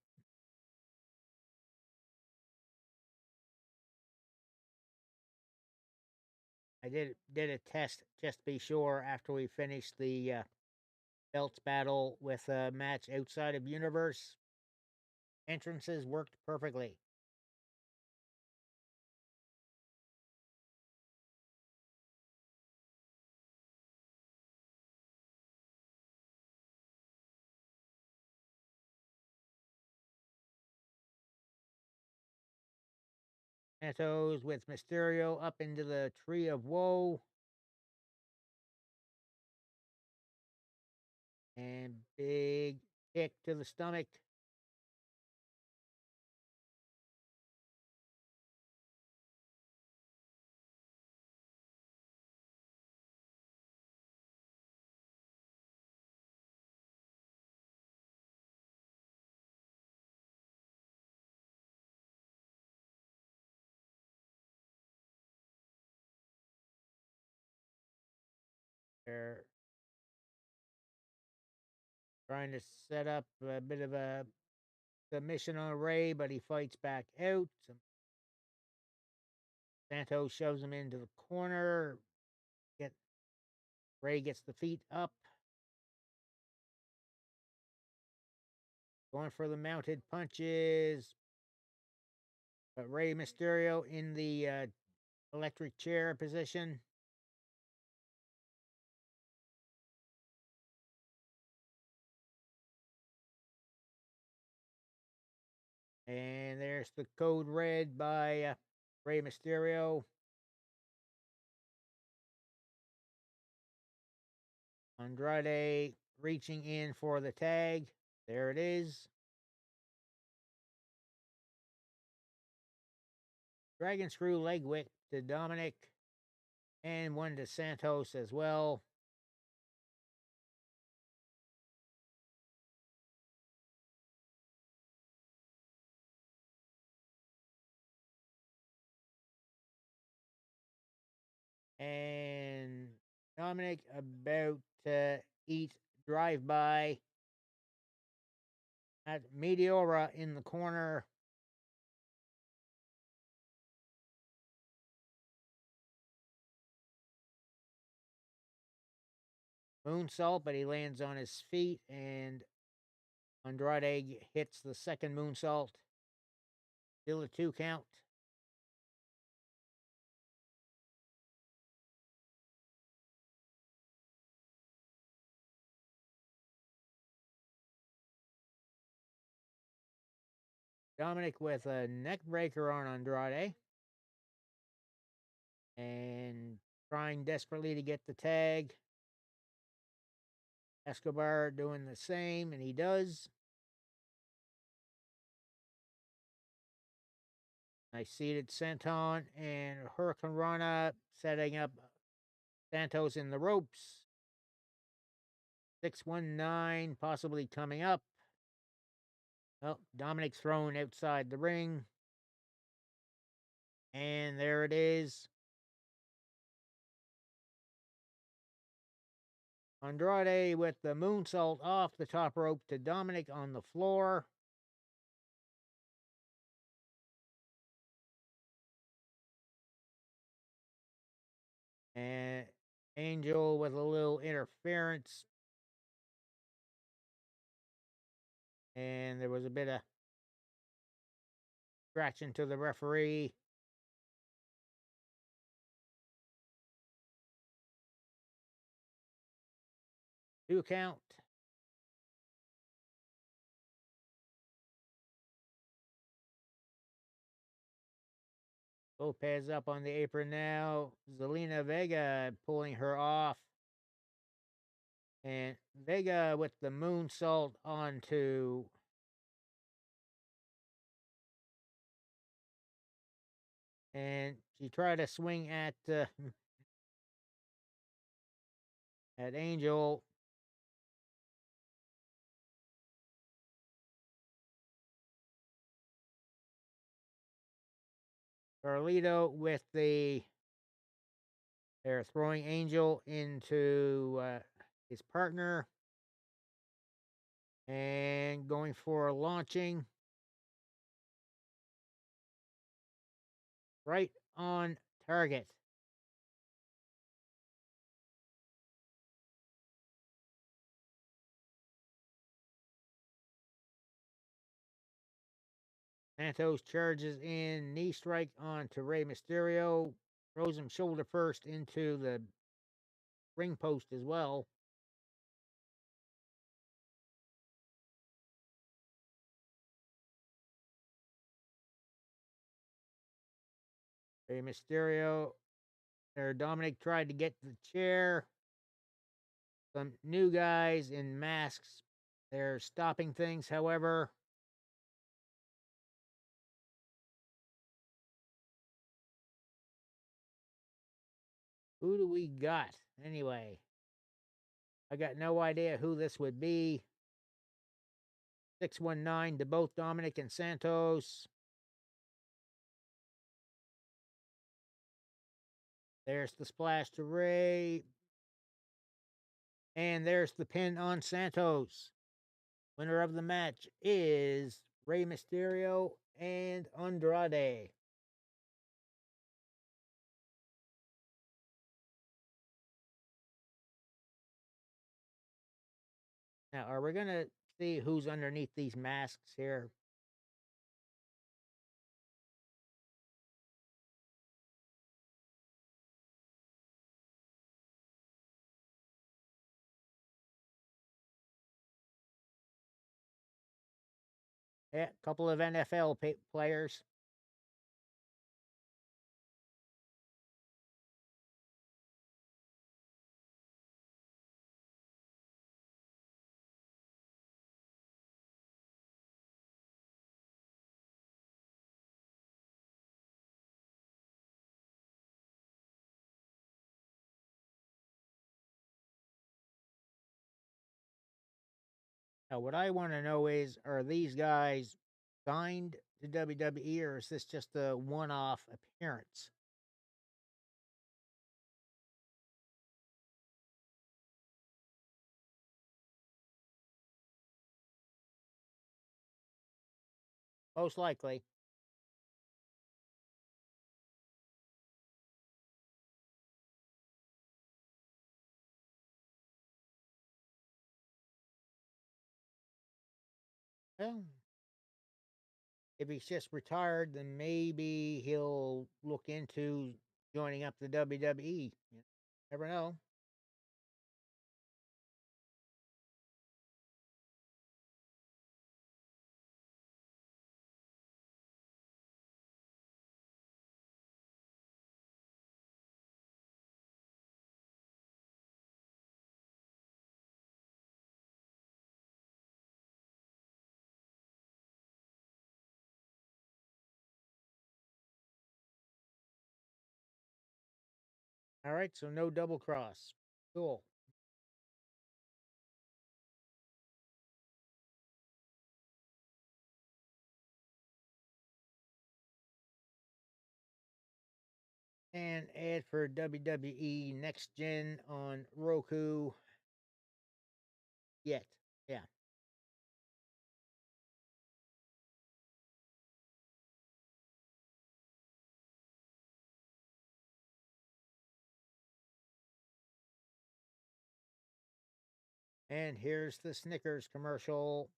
I did a test just to be sure after we finished the belts battle with a match outside of Universe. Entrances worked perfectly. Santos with Mysterio up into the Tree of Woe. And big kick to the stomach. They're trying to set up a bit of a submission on Ray, but he fights back out. Santos shoves him into the corner. Ray gets the feet up. Going for the mounted punches. But Rey Mysterio in the electric chair position. And there's the code red by Rey Mysterio. Andrade reaching in for the tag. There it is. Dragon Screw leg whip to Dominic. And one to Santos as well. And Dominic about to eat drive-by at Meteora in the corner. Moonsault, but he lands on his feet, and Andrade hits the second moonsault. Still a 2 count. Dominic with a neck breaker on Andrade. And trying desperately to get the tag. Escobar doing the same, and he does. Nice seated senton, and Hurricane Rana setting up Santos in the ropes. 619 possibly coming up. Well, Dominic's thrown outside the ring. And there it is. Andrade with the moonsault off the top rope to Dominic on the floor. And Angel with a little interference. And there was a bit of scratching to the referee. Two count. Lopez up on the apron now. Zelina Vega pulling her off. And Vega with the moonsault onto and she tried to swing at Angel. Carlito with they're throwing Angel into his partner and going for launching right on target. Santos charges in, knee strike onto Rey Mysterio, throws him shoulder first into the ring post as well. Rey Mysterio, Dominic tried to get the chair. Some new guys in masks. They're stopping things, however. Who do we got? Anyway, I got no idea who this would be. 619 to both Dominic and Santos. There's the splash to Ray. And there's the pin on Santos. Winner of the match is Rey Mysterio and Andrade. Now, are we going to see who's underneath these masks here? Yeah, a couple of NFL players. Now, what I want to know is, are these guys signed to WWE or is this just a one-off appearance? Most likely. Well, if he's just retired, then maybe he'll look into joining up the WWE. You never know. All right, so no double cross. Cool. And ad for WWE Next Gen on Roku. Yet. Yeah. And here's the Snickers commercial.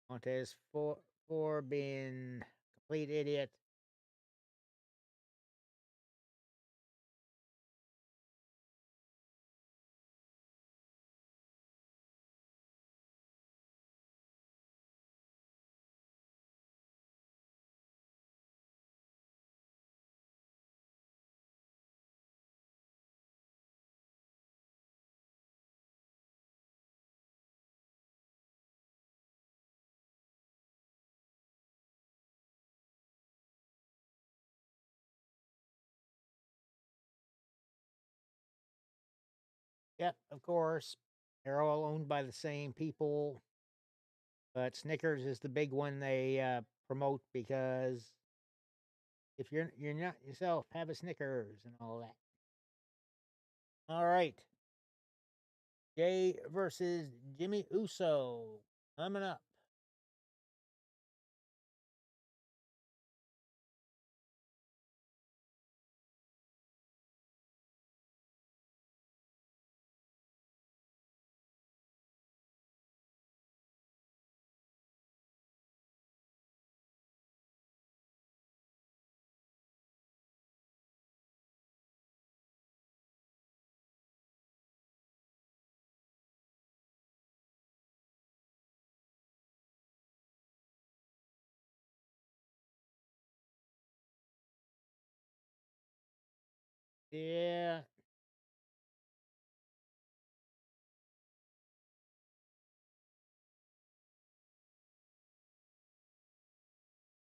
Montez for being complete idiot. Yep, of course. They're all owned by the same people, but Snickers is the big one they promote because if you're not yourself, have a Snickers and all that. All right, Jay versus Jimmy Uso coming up. Yeah,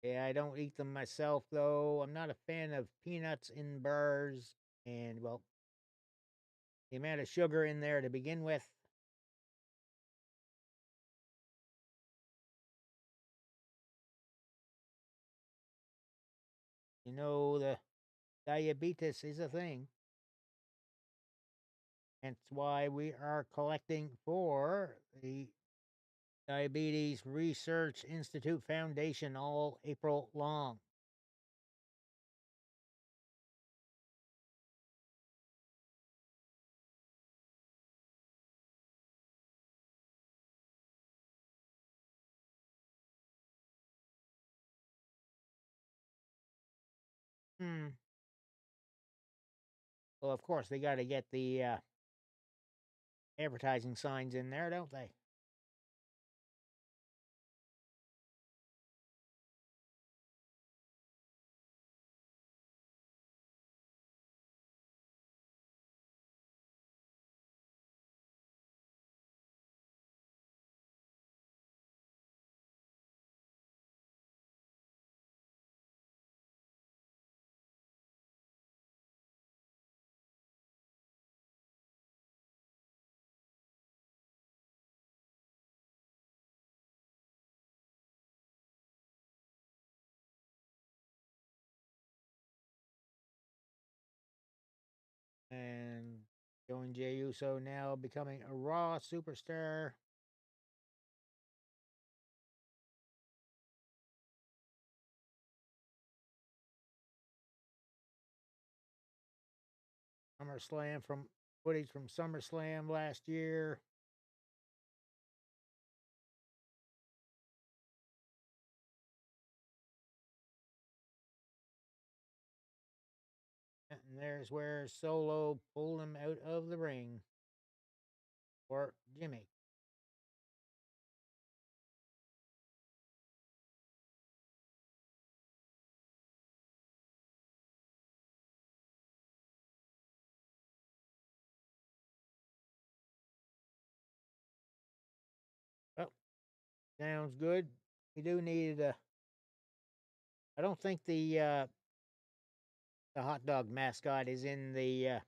yeah, I don't eat them myself though. I'm not a fan of peanuts in burrs, and well, the amount of sugar in there to begin with. You know, the diabetes is a thing. Hence why we are collecting for the Diabetes Research Institute Foundation all April long. Hmm. Well, of course, they got to get the advertising signs in there, don't they? And showing Jey Uso now becoming a Raw superstar. SummerSlam from footage from SummerSlam last year. And there's where Solo pulled him out of the ring for Jimmy. Well, sounds good. We do need I don't think the hot dog mascot is in the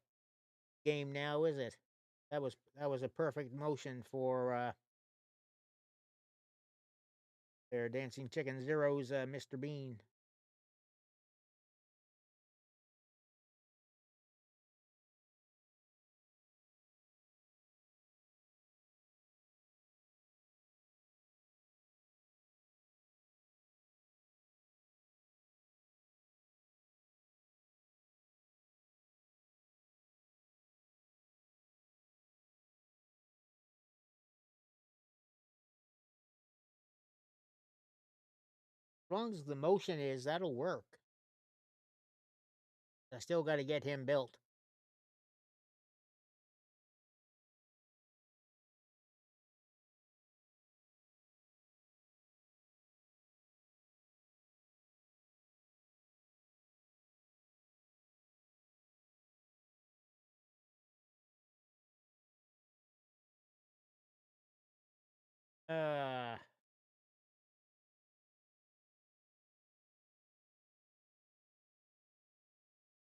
game now, is it? That was a perfect motion for their Dancing Chicken Zero's Mr. Bean. As long as the motion is, that'll work. I still got to get him built. Uh,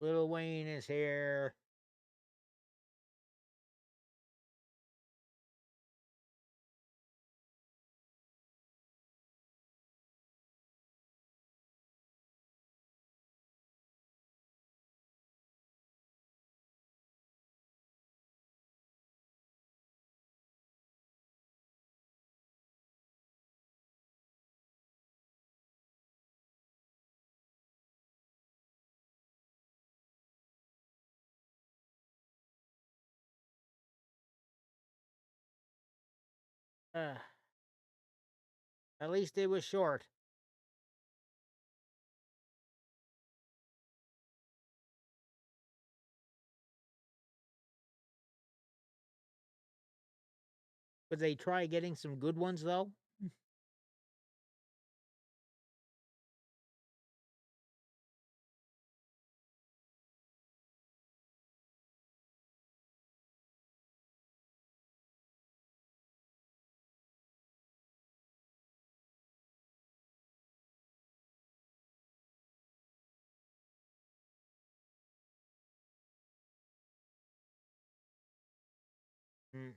Little Wayne is here. Uh, at least it was short. Would they try getting some good ones, though? Mm.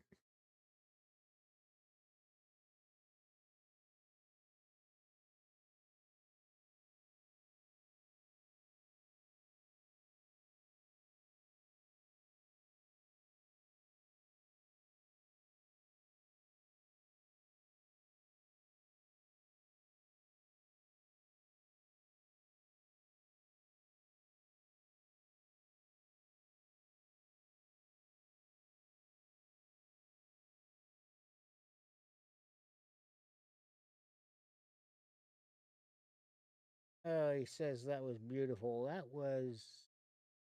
Oh, he says that was beautiful. That was,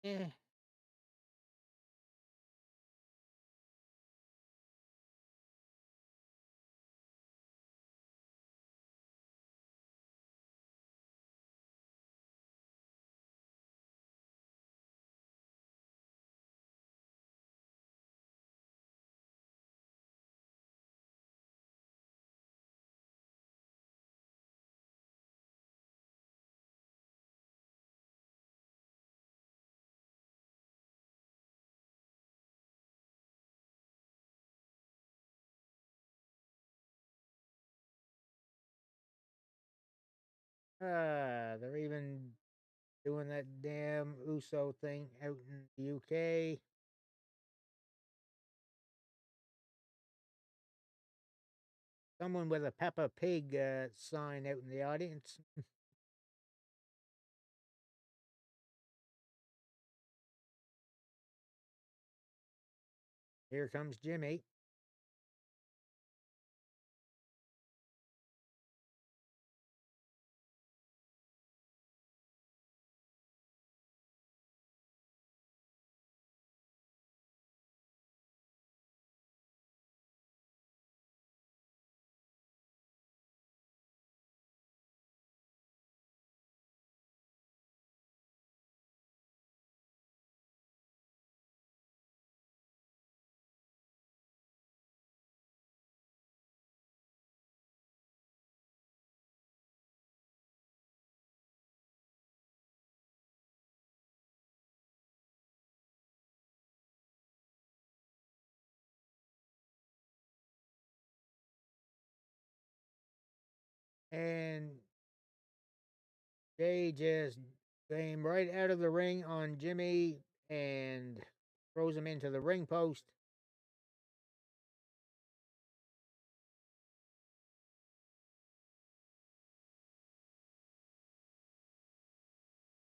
eh. They're even doing that damn USO thing out in the UK. Someone with a Peppa Pig sign out in the audience. Here comes Jimmy. And Jay just came right out of the ring on Jimmy and throws him into the ring post.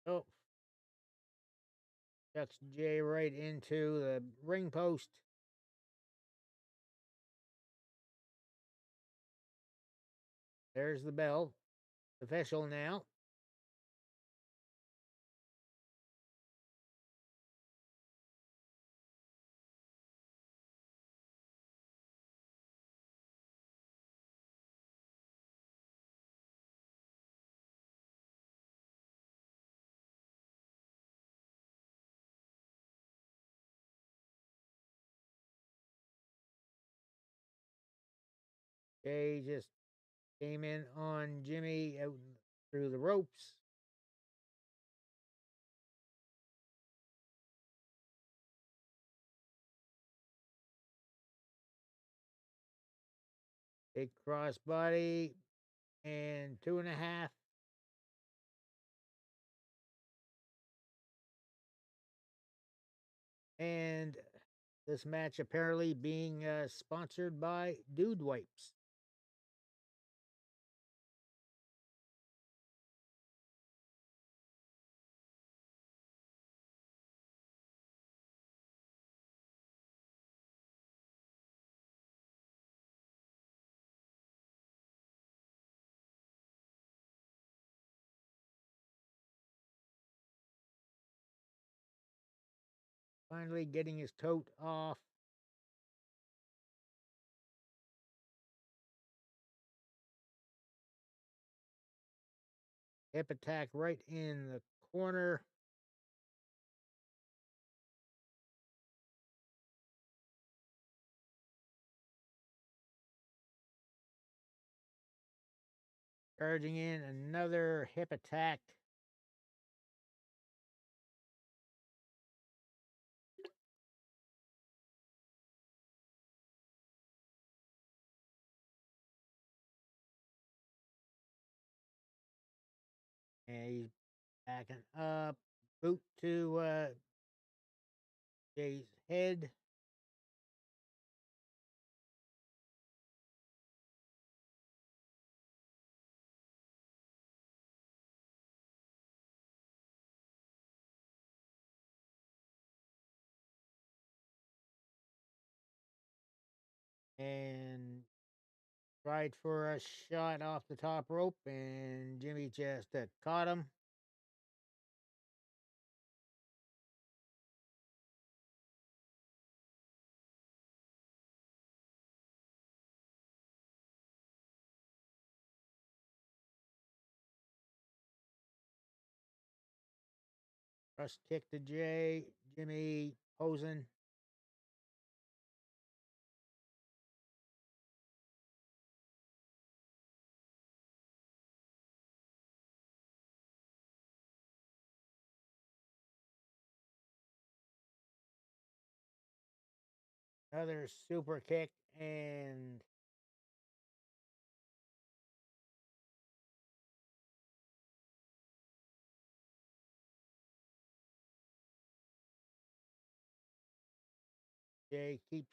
Oh, chucks Jay right into the ring post. There's the bell. Official now. Jay just came in on Jimmy out through the ropes. Big crossbody and 2.5. And this match apparently being sponsored by Dude Wipes. Finally getting his tote off. Hip attack right in the corner. Charging in another hip attack. And he's backing up. Boot to Jay's head. And tried for a shot off the top rope, and Jimmy just caught him. Rush kick to Jay. Jimmy posing. Another super kick, and Jay keeps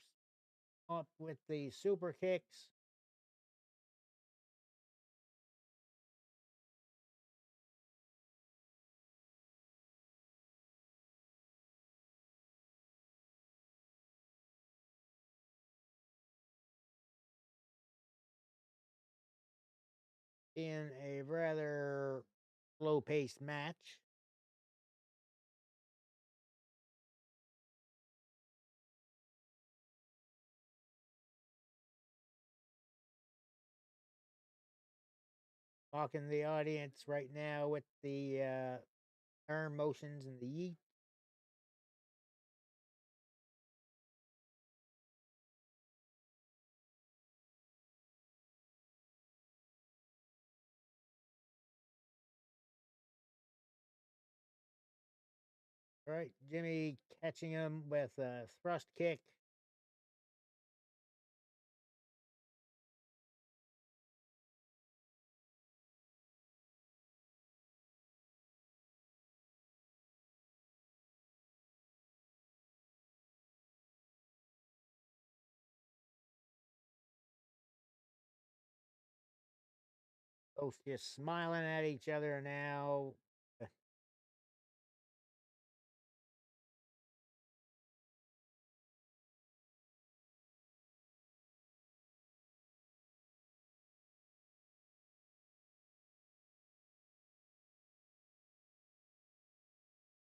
up with the super kicks. In a rather slow paced match. Talking the audience right now with the arm motions and the yeet. All right, Jimmy catching him with a thrust kick. Both just smiling at each other now.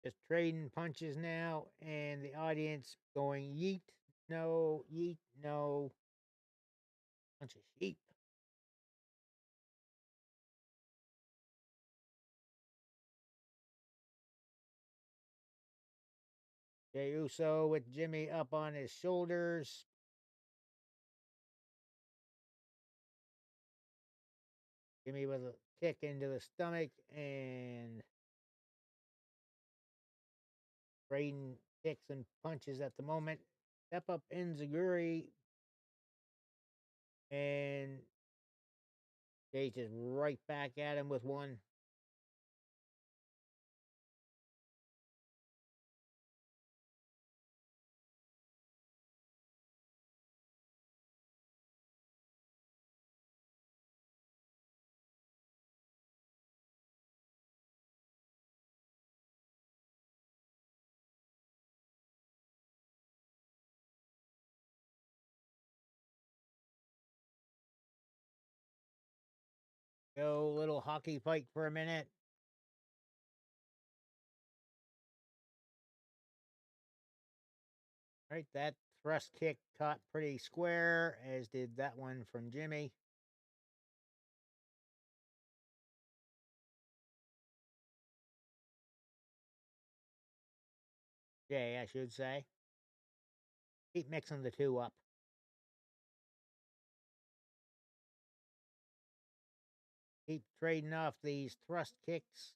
Just trading punches now, and the audience going yeet, no, yeet, no. Bunch of sheep. Jey Uso with Jimmy up on his shoulders. Jimmy with a kick into the stomach, and trading kicks and punches at the moment. Step up Enziguri, and Jay just right back at him with one. Go little hockey fight for a minute. Right, that thrust kick caught pretty square, as did that one from Jimmy. Jay, I should say. Keep mixing the two up. Keep trading off these thrust kicks.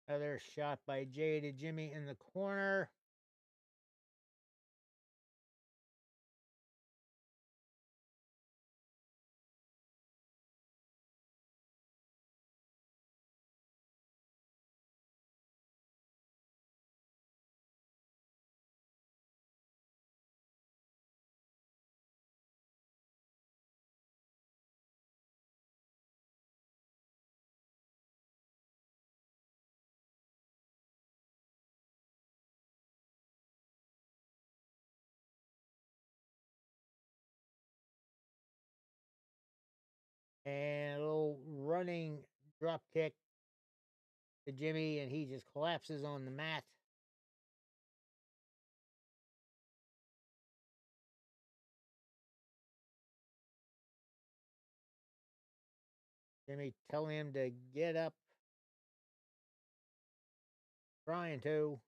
Another shot by Jay to Jimmy in the corner. And a little running drop kick to Jimmy, and he just collapses on the mat. Jimmy telling him to get up. Trying to.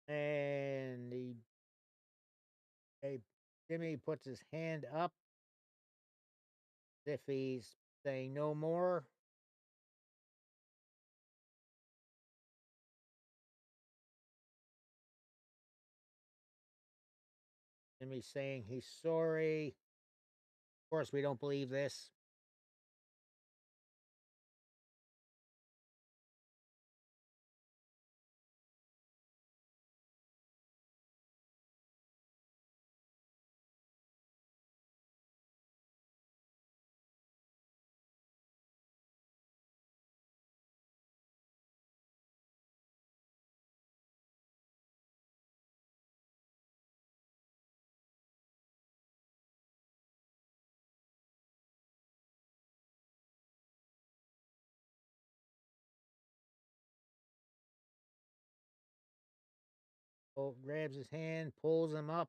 And Jimmy puts his hand up as if he's saying no more. Jimmy's saying he's sorry. Of course, we don't believe this. Bolt grabs his hand, pulls him up,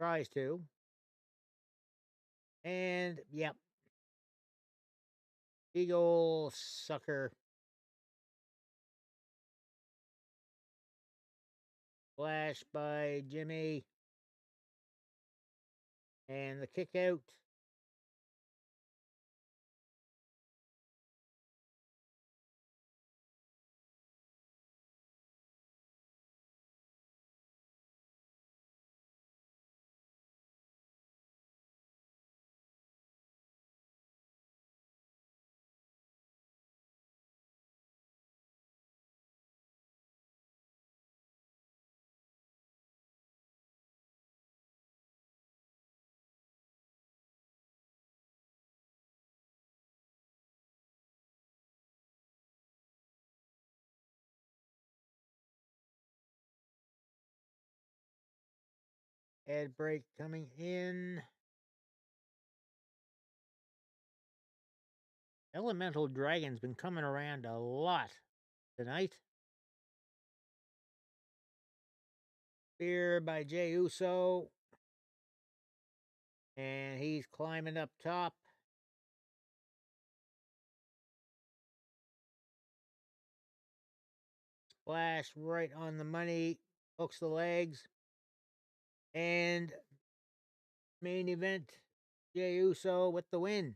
tries to. And, yep. Big ol' sucker. Flash by Jimmy. And the kick out. Ad break coming in. Elemental Dragon's been coming around a lot tonight. Spear by Jey Uso. And he's climbing up top. Splash right on the money. Hooks the legs. And main event, Jey Uso with the win.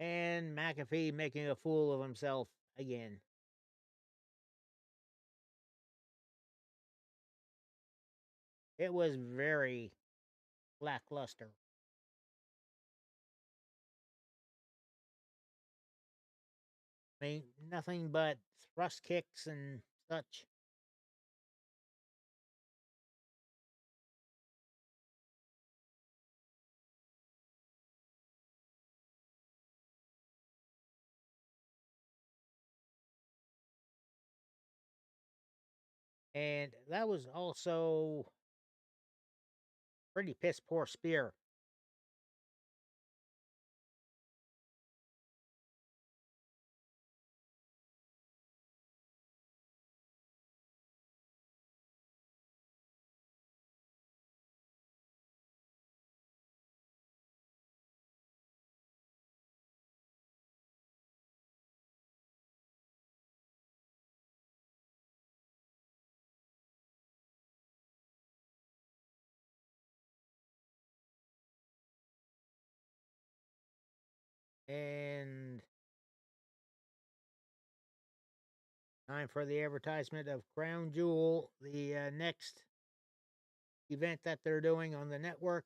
And McAfee making a fool of himself again. It was very lackluster. I mean, nothing but thrust kicks and such. And that was also pretty piss poor spear. And time for the advertisement of Crown Jewel, the next event that they're doing on the network.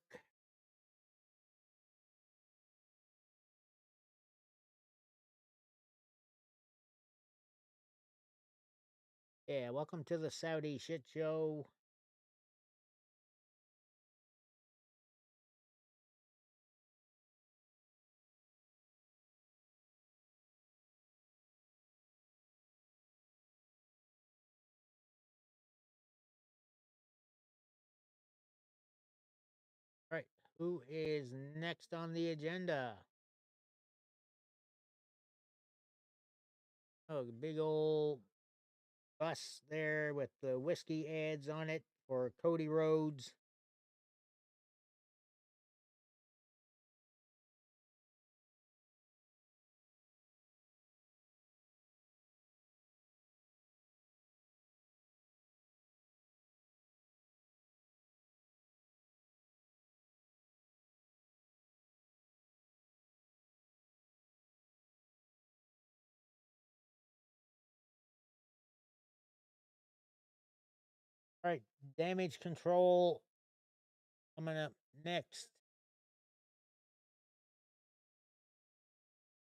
Yeah, welcome to the Saudi shit show. Right, who is next on the agenda? Oh, the big old bus there with the whiskey ads on it for Cody Rhodes. All right, Damage Control coming up next.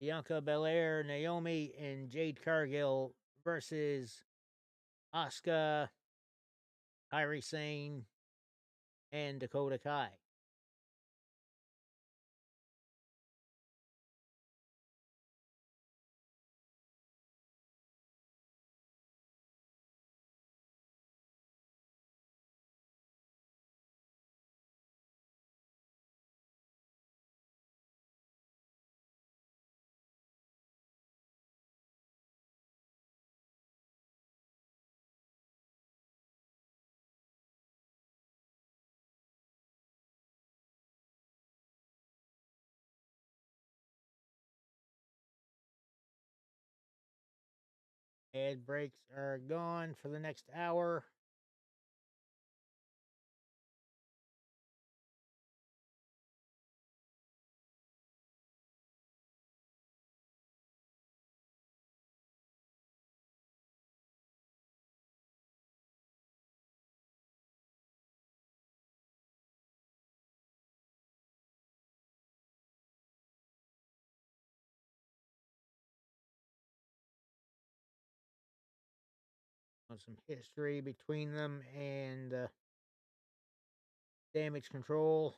Bianca Belair, Naomi, and Jade Cargill versus Asuka, Kairi Sane, and Dakota Kai. Ad breaks are gone for the next hour. On some history between them and Damage Control.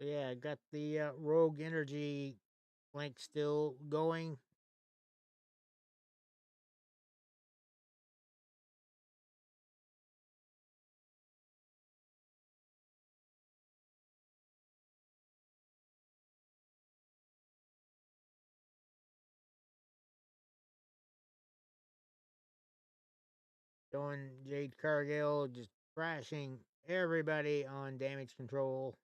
Yeah, got the Rogue Energy link still going. Showing Jade Cargill just crashing everybody on damage control.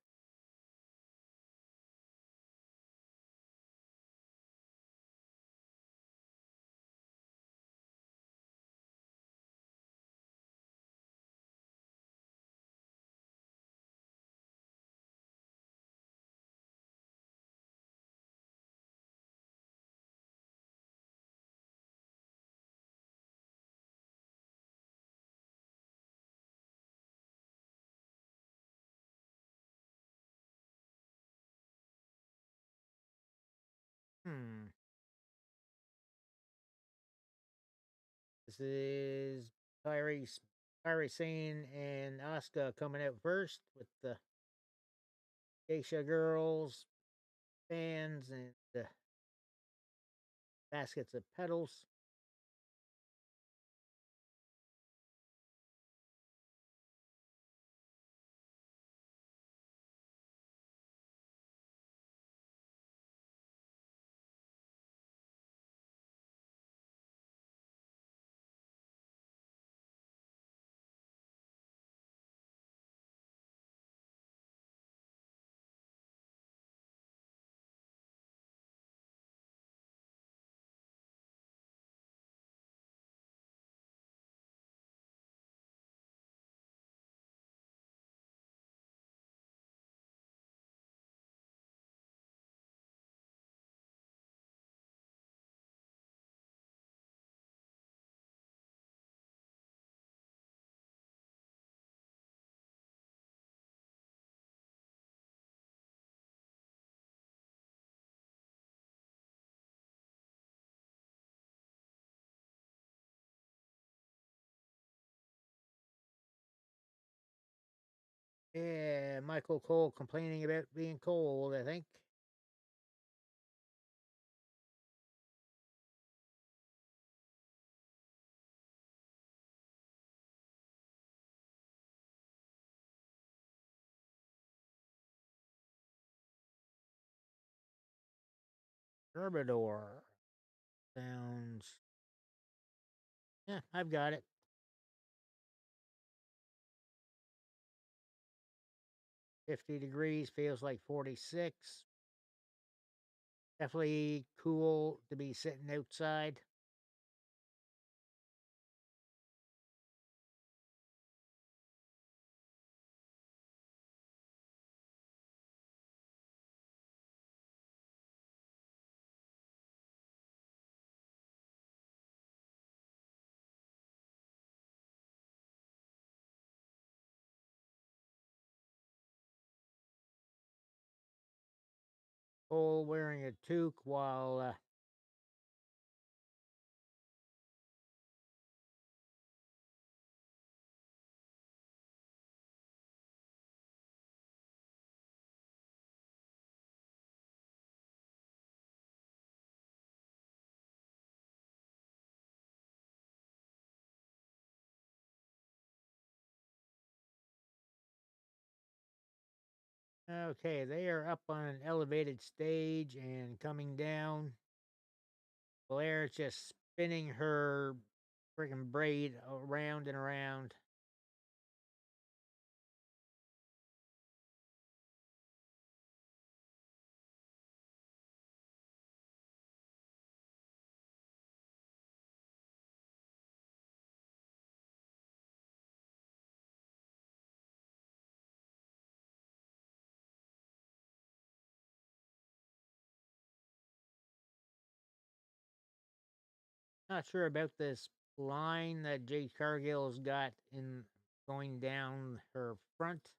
Hmm. This is Kyrie, Kyrie Sane and Asuka coming out first with the Geisha Girls fans and the baskets of petals. Yeah, Michael Cole complaining about being cold, I think. Herbador sounds. Yeah, I've got it. 50 degrees feels like 46. Definitely cool to be sitting outside. Cole wearing a toque while okay, they are up on an elevated stage and coming down. Blair's just spinning her freaking braid around and around. Not sure about this line that Jade Cargill's got in going down her front.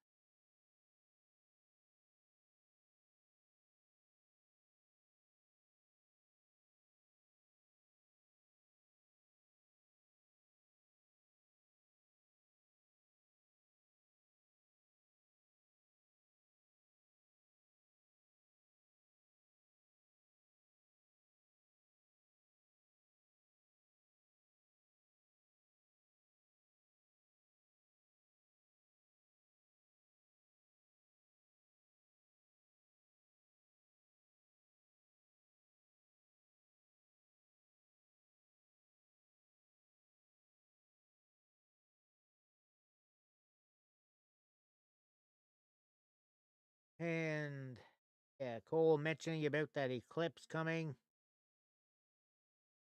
Yeah, Cole mentioning about that eclipse coming.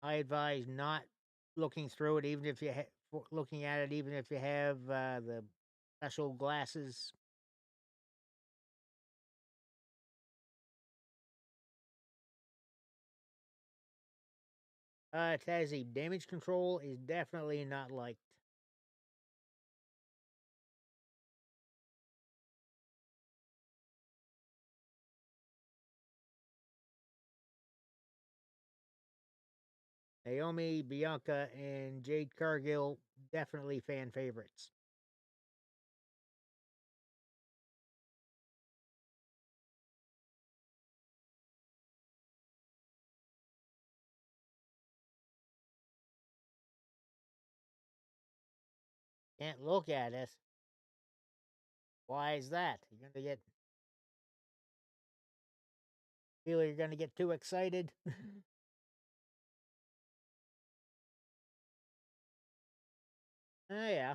I advise not looking through it, even if you looking at it, even if you have the special glasses. Tazzy, damage control is definitely not liked. Naomi, Bianca, and Jade Cargill, definitely fan favorites. Can't look at it. Why is that? You're gonna get too excited. Oh yeah.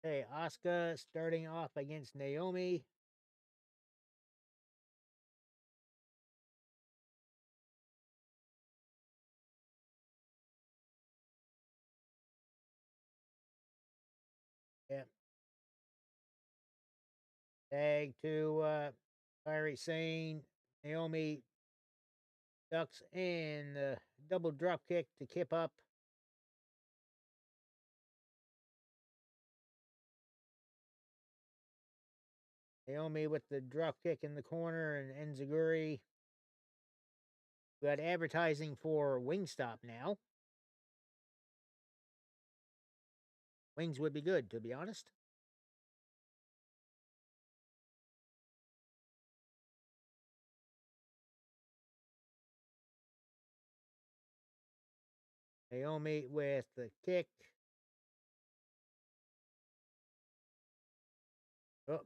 Okay, Asuka starting off against Naomi. Yep. Tag to Kairi Sane. Naomi ducks and double drop kick to kip up. Naomi with the drop kick in the corner and Enziguri. We got advertising for Wingstop now. Wings would be good, to be honest. Naomi with the kick. Oh.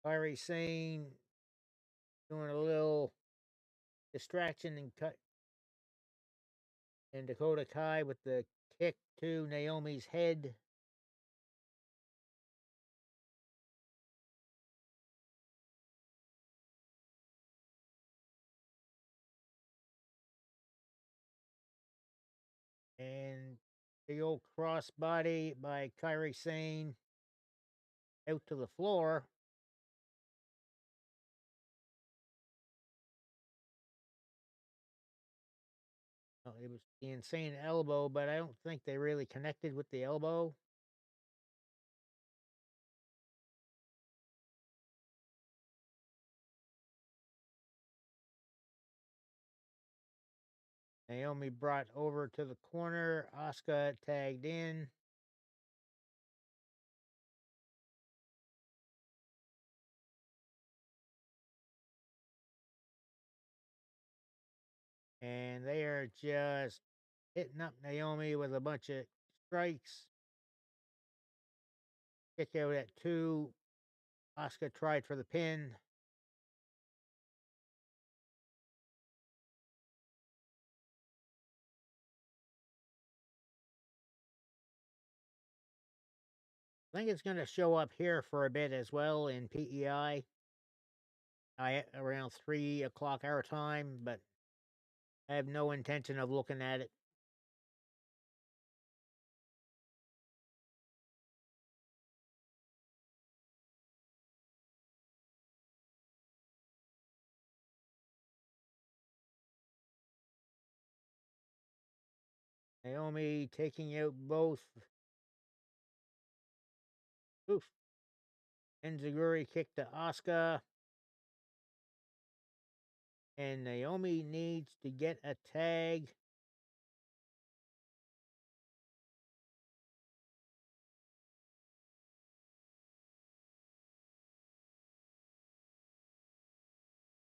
Kairi Sane doing a little distraction and cut. And Dakota Kai with the kick to Naomi's head. And the old crossbody by Kairi Sane out to the floor. Well, it was the insane elbow, but I don't think they really connected with the elbow. Naomi brought over to the corner. Asuka tagged in. And they are just hitting up Naomi with a bunch of strikes. Kick out at 2. Asuka tried for the pin. I think it's going to show up here for a bit as well in PEI. Around 3 o'clock our time, but I have no intention of looking at it. Naomi taking out both. Oof. Enziguri kick to Asuka. And Naomi needs to get a tag.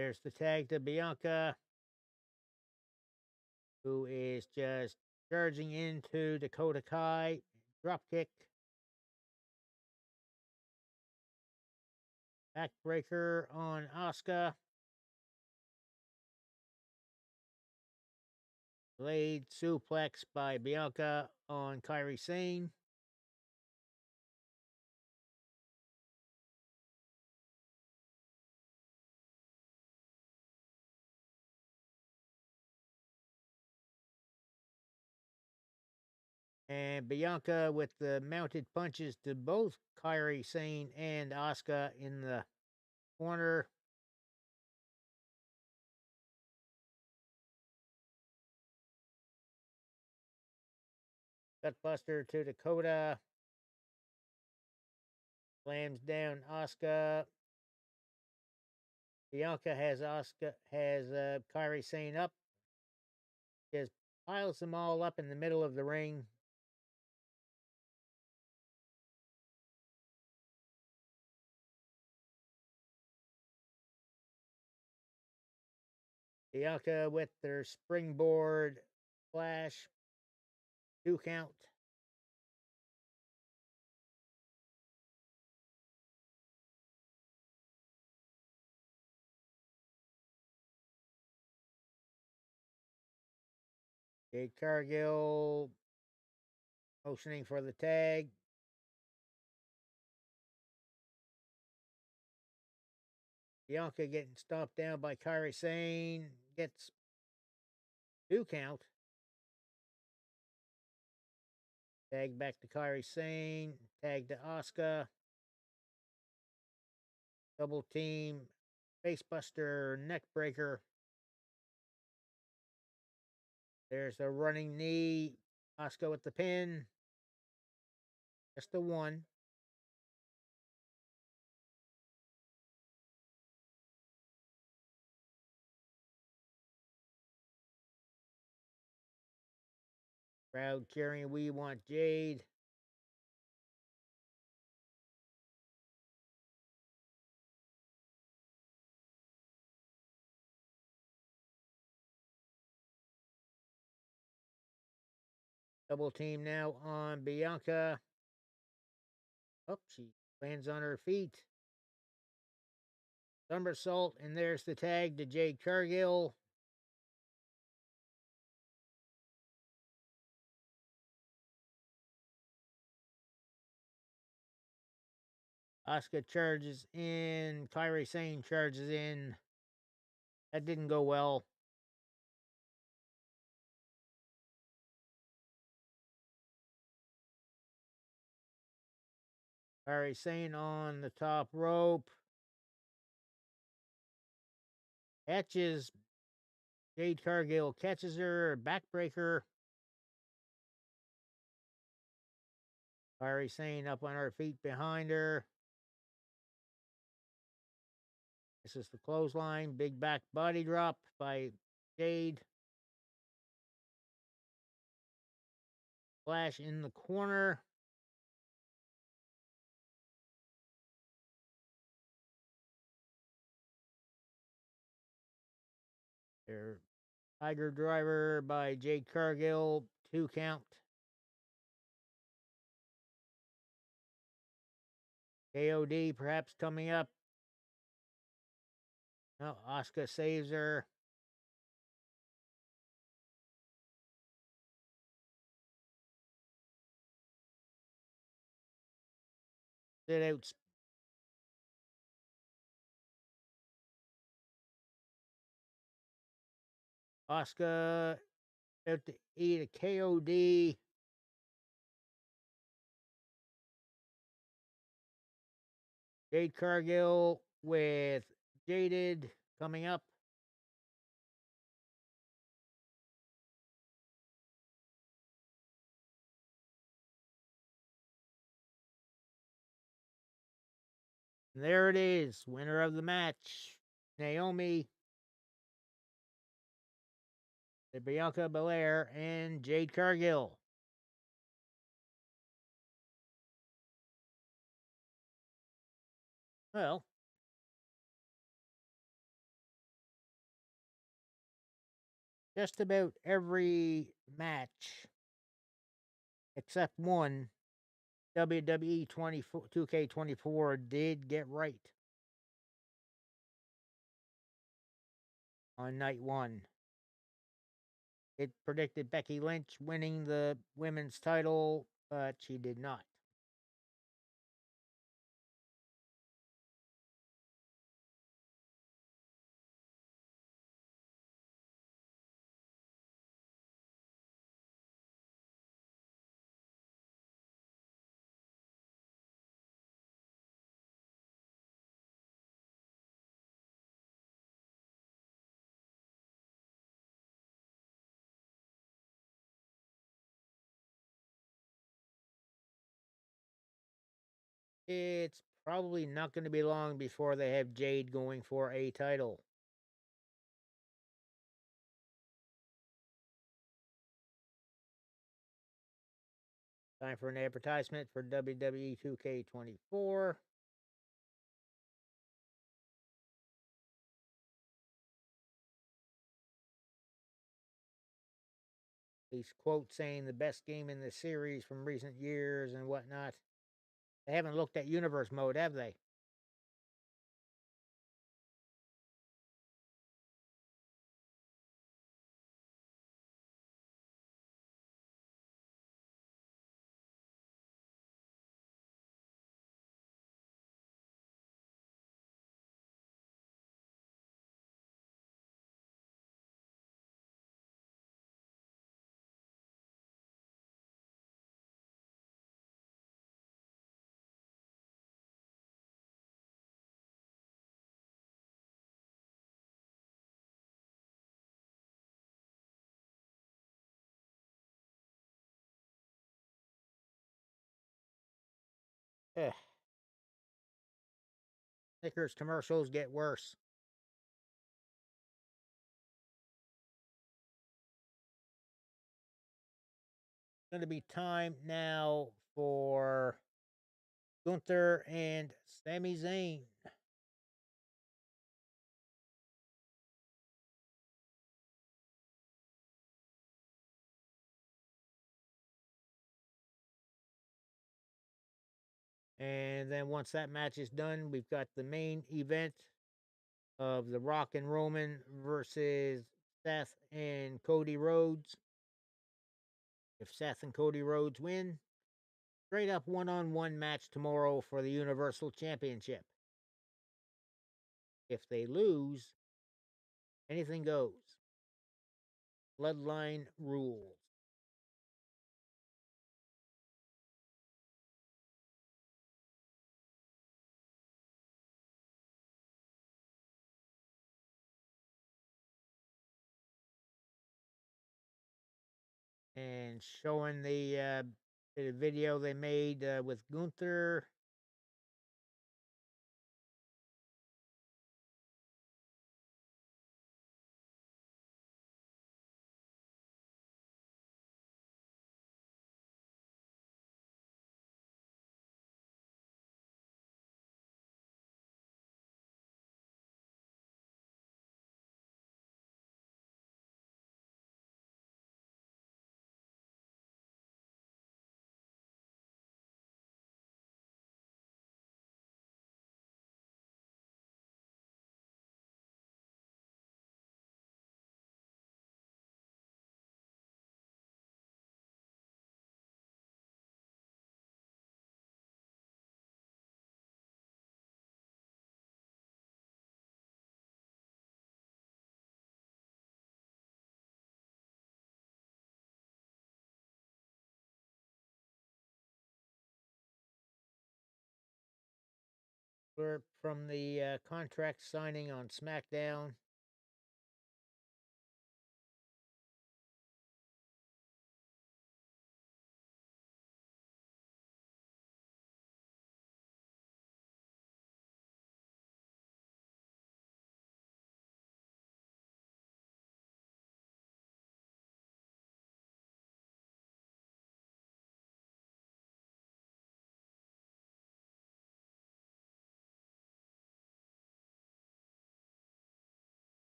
There's the tag to Bianca, who is just charging into Dakota Kai. Dropkick. Backbreaker on Asuka. Blade suplex by Bianca on Kairi Sane. And Bianca with the mounted punches to both Kairi Sane and Asuka in the corner. Gutbuster to Dakota. Slams down Asuka. Bianca has Kairi Sane up. Just piles them all up in the middle of the ring. Bianca with their springboard splash. 2 count. Jade Cargill motioning for the tag. Bianca getting stomped down by Kairi Sane. Gets 2 count. Tag back to Kairi Sane. Tag to Asuka. Double team. Facebuster neck breaker. There's a running knee. Asuka with the pin. Just the 1. Crowd cheering, we want Jade. Double team now on Bianca. Oh, she lands on her feet. Somersault, and there's the tag to Jade Cargill. Asuka charges in. Kairi Sane charges in. That didn't go well. Kairi Sane on the top rope. Catches Jade Cargill. Catches her. Backbreaker. Kairi Sane up on her feet behind her. This is the clothesline. Big back body drop by Jade. Flash in the corner. Their Tiger Driver by Jade Cargill. 2 count. KOD perhaps coming up. No, Asuka saves her. Sit out. Asuka out to eat a KOD. Jade Cargill with Jaded coming up. And there it is. Winner of the match, Naomi, Bianca Belair, and Jade Cargill. Well, just about every match except one WWE 2K24 did get right on night one. It predicted Becky Lynch winning the women's title, but she did not. It's probably not going to be long before they have Jade going for a title. Time for an advertisement for WWE 2K24. These quotes saying the best game in the series from recent years and whatnot. They haven't looked at universe mode, have they? Ugh. Snickers commercials get worse. It's going to be time now for Gunther and Sami Zayn. And then once that match is done, we've got the main event of The Rock and Roman versus Seth and Cody Rhodes. If Seth and Cody Rhodes win, straight up one-on-one match tomorrow for the Universal Championship. If they lose, anything goes. Bloodline rules. And showing the video they made with Gunther. From the contract signing on SmackDown.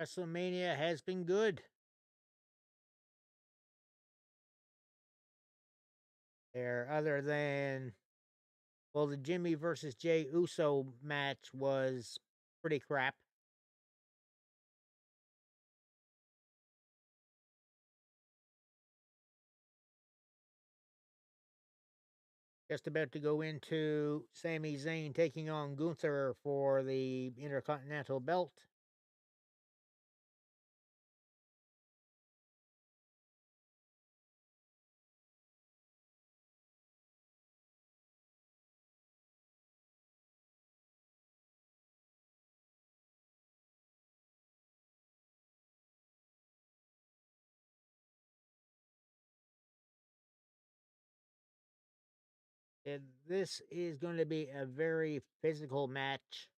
WrestleMania has been good. There, other than, well, the Jimmy versus Jay Uso match was pretty crap. Just about to go into Sami Zayn taking on Gunther for the Intercontinental Belt. And this is going to be a very physical match.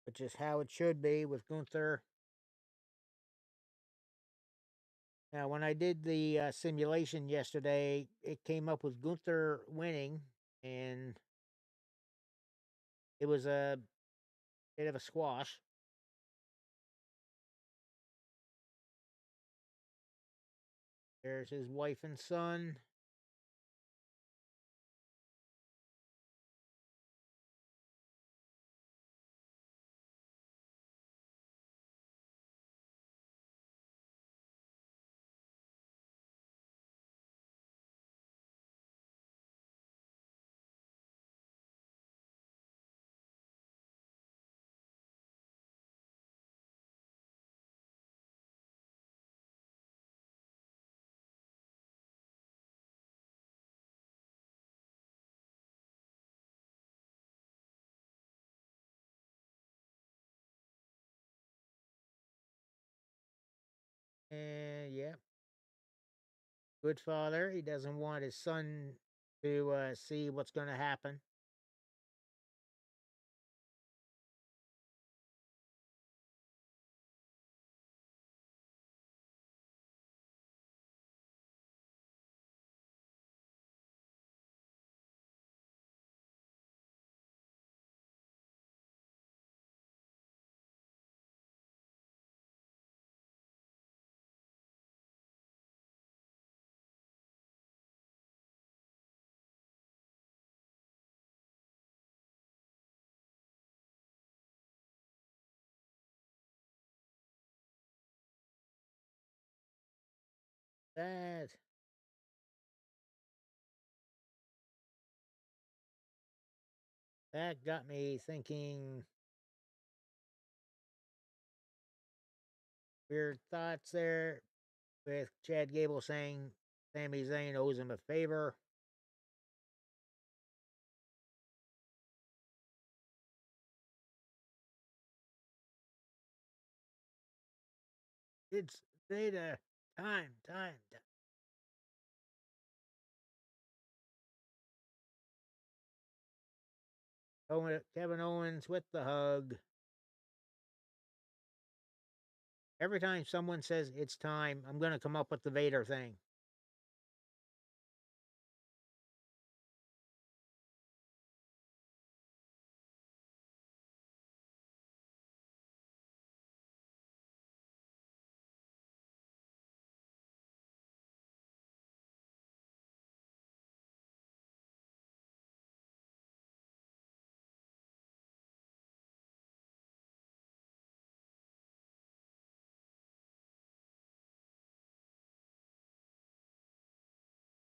Which is how it should be with Gunther. Now, when I did the simulation yesterday, it came up with Gunther winning, and it was a bit of a squash. There's his wife and son. And yeah, good father. He doesn't want his son to see what's going to happen. That that got me thinking weird thoughts there with Chad Gable saying Sami Zayn owes him a favor. It's data time. Kevin Owens with the hug. Every time someone says it's time, I'm going to come up with the Vader thing.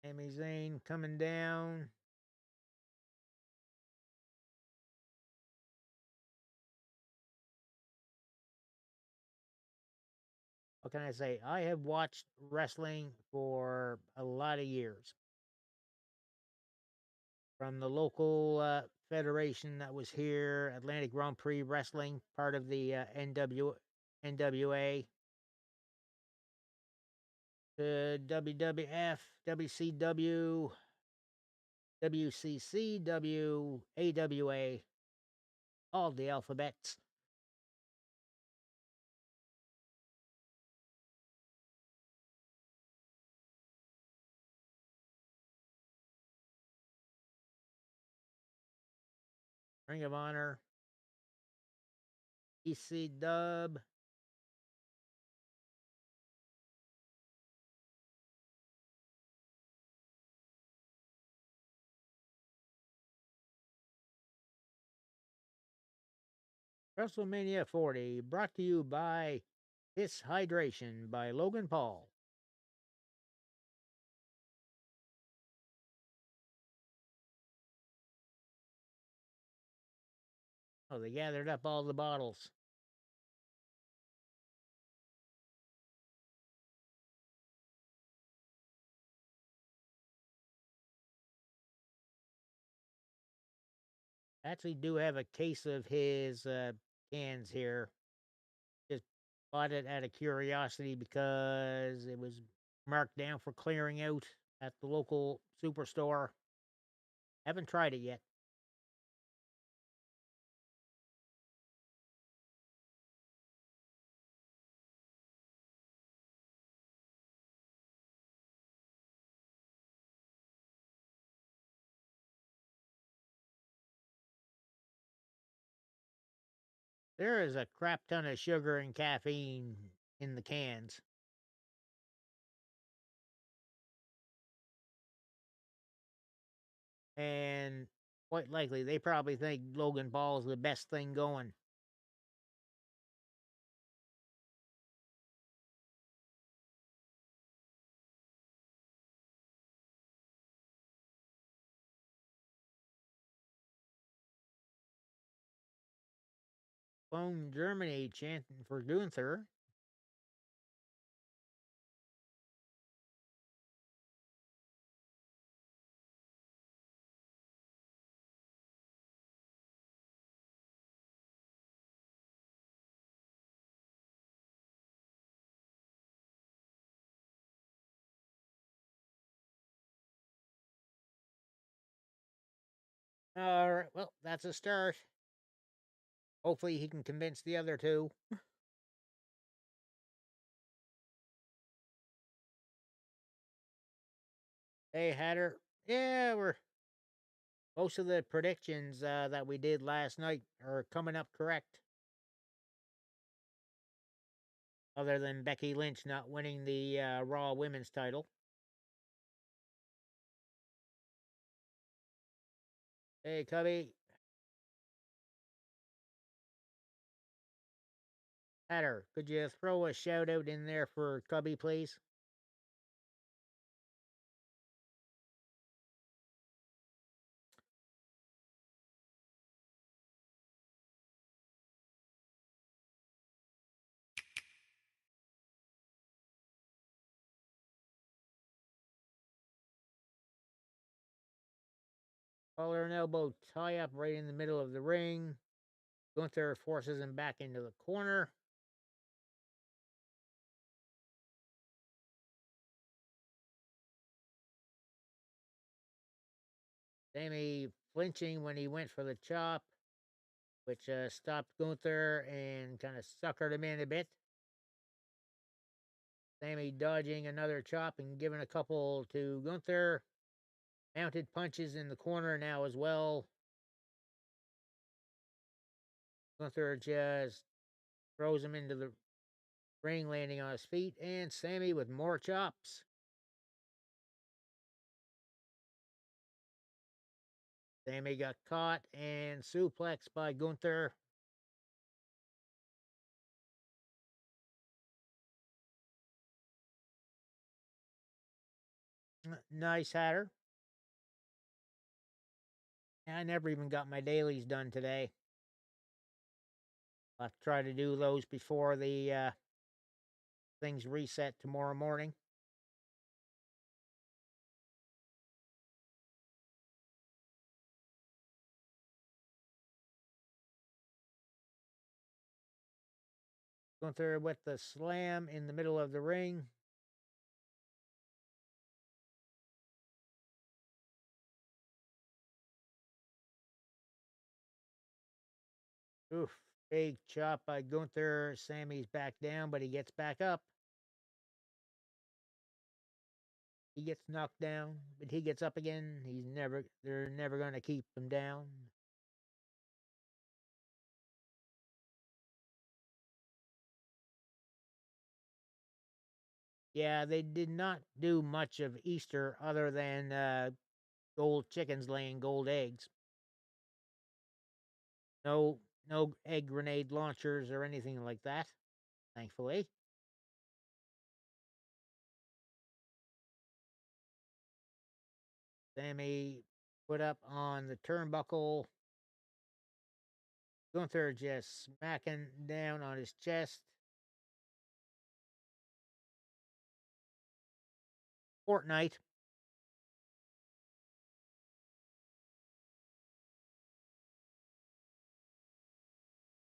Sami Zayn coming down. What can I say? I have watched wrestling for a lot of years. From the local federation that was here, Atlantic Grand Prix Wrestling, part of the NWA, to WWF, WCW, WCCW, AWA, all the alphabets. Ring of Honor, EC Dub, WrestleMania 40, brought to you by This Hydration by Logan Paul. Oh, they gathered up all the bottles. I actually do have a case of his cans here. Just bought it out of curiosity because it was marked down for clearing out at the local superstore. Haven't tried it yet. There is a crap ton of sugar and caffeine in the cans. And quite likely, they probably think Logan Paul is the best thing going. Phone Germany chanting for Gunther. All right, well, that's a start. Hopefully, he can convince the other two. Hey, Hatter. Yeah, most of the predictions that we did last night are coming up correct. Other than Becky Lynch not winning the Raw Women's title. Hey, Cubby. Hatter, could you throw a shout out in there for Cubby, please? Collar and elbow tie up right in the middle of the ring. Gunther forces him back into the corner. Sammy flinching when he went for the chop, which stopped Gunther and kind of suckered him in a bit. Sammy dodging another chop and giving a couple to Gunther. Mounted punches in the corner now as well. Gunther just throws him into the ring, landing on his feet, and Sammy with more chops. Sammy got caught and suplexed by Gunther. Nice, Hatter. I never even got my dailies done today. I'll have to try to do those before the things reset tomorrow morning. Gunther with the slam in the middle of the ring. Oof. Big chop by Gunther. Sammy's back down, but he gets back up. He gets knocked down, but he gets up again. They're never going to keep him down. Yeah, they did not do much of Easter other than gold chickens laying gold eggs. No egg grenade launchers or anything like that, thankfully. Sammy put up on the turnbuckle. Gunther just smacking down on his chest. Fortnite.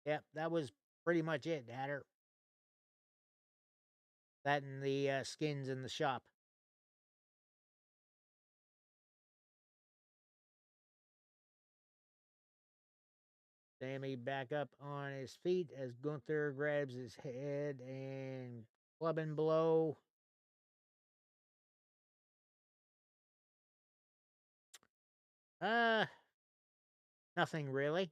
Yep, that was pretty much it, Hatter. That and the skins in the shop. Sammy back up on his feet as Gunther grabs his head and club and blow. Uh, Nothing really.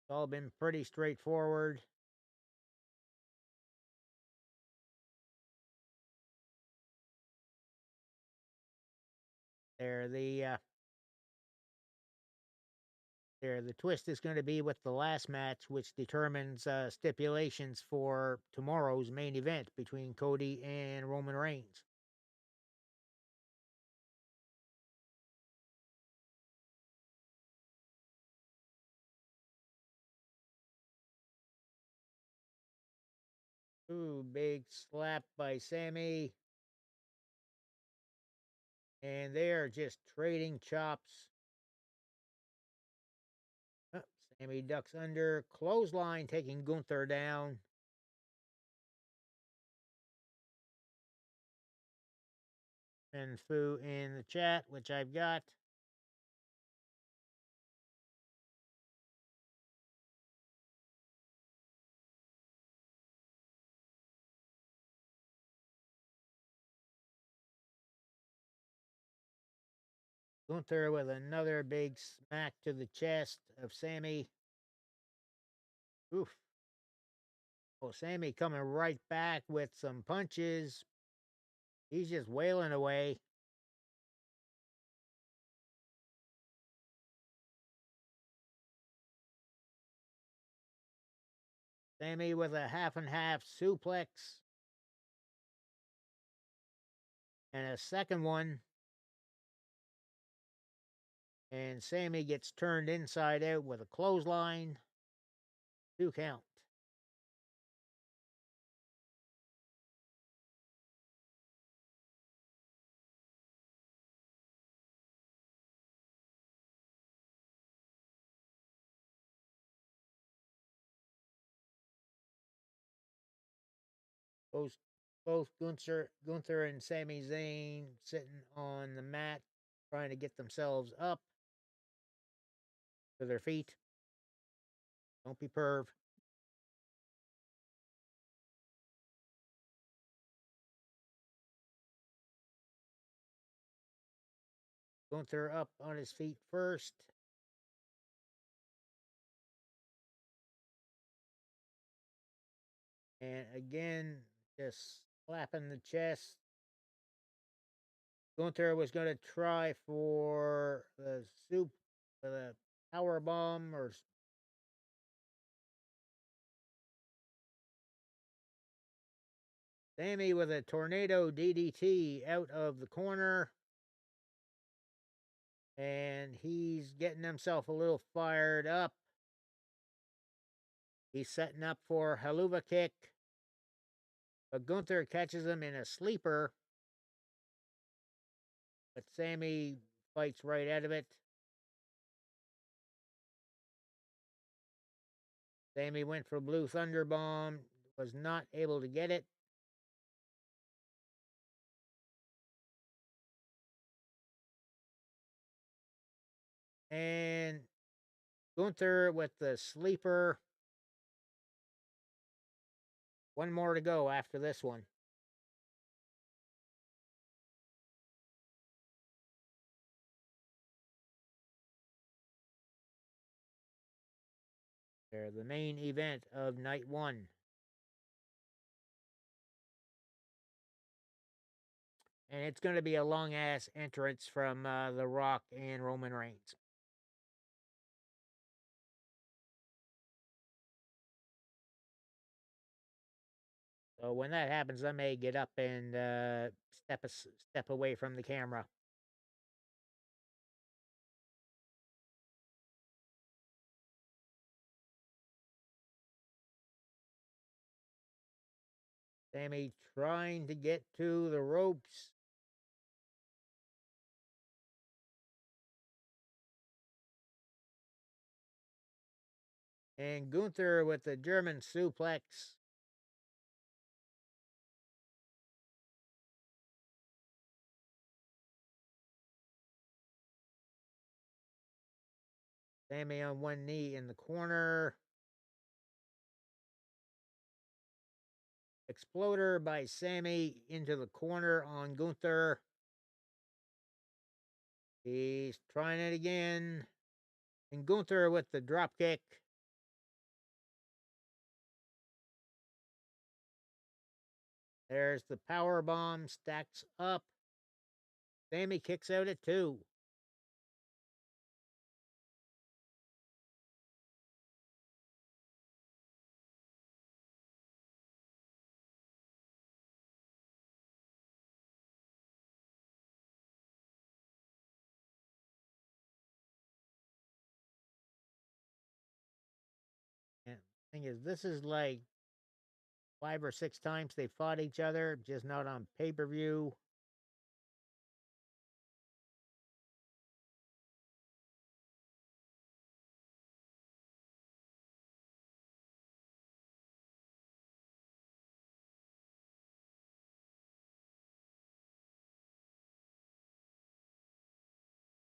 It's all been pretty straightforward. There, the twist is going to be with the last match, which determines stipulations for tomorrow's main event between Cody and Roman Reigns. Ooh, big slap by Sammy. And they are just trading chops. Oh, Sammy ducks under. Clothesline taking Gunther down. And Fu in the chat, which I've got. Gunther with another big smack to the chest of Sammy. Oof. Oh, Sammy coming right back with some punches. He's just wailing away. Sammy with a half and half suplex. And a second one. And Sammy gets turned inside out with a clothesline. 2 count. Both Gunther and Sami Zayn sitting on the mat trying to get themselves up to their feet. Don't be perv. Gunther up on his feet first. And again, just slapping the chest. Gunther was going to try for the power bomb or Sammy with a tornado DDT out of the corner. And he's getting himself a little fired up. He's setting up for Haluva kick. But Gunther catches him in a sleeper. But Sammy fights right out of it. Sammy went for Blue Thunder Bomb. Was not able to get it. And Gunther with the sleeper. One more to go after this one. They're the main event of night one. And it's going to be a long ass entrance from The Rock and Roman Reigns. So when that happens, I may get up and step away from the camera. Sammy trying to get to the ropes. And Gunther with the German suplex. Sammy on one knee in the corner. Exploder by Sammy into the corner on Gunther. He's trying it again. And Gunther with the dropkick. There's the power bomb, stacks up. Sammy kicks out at 2. And the thing is, this is like 5 or 6 times they fought each other, just not on pay-per-view.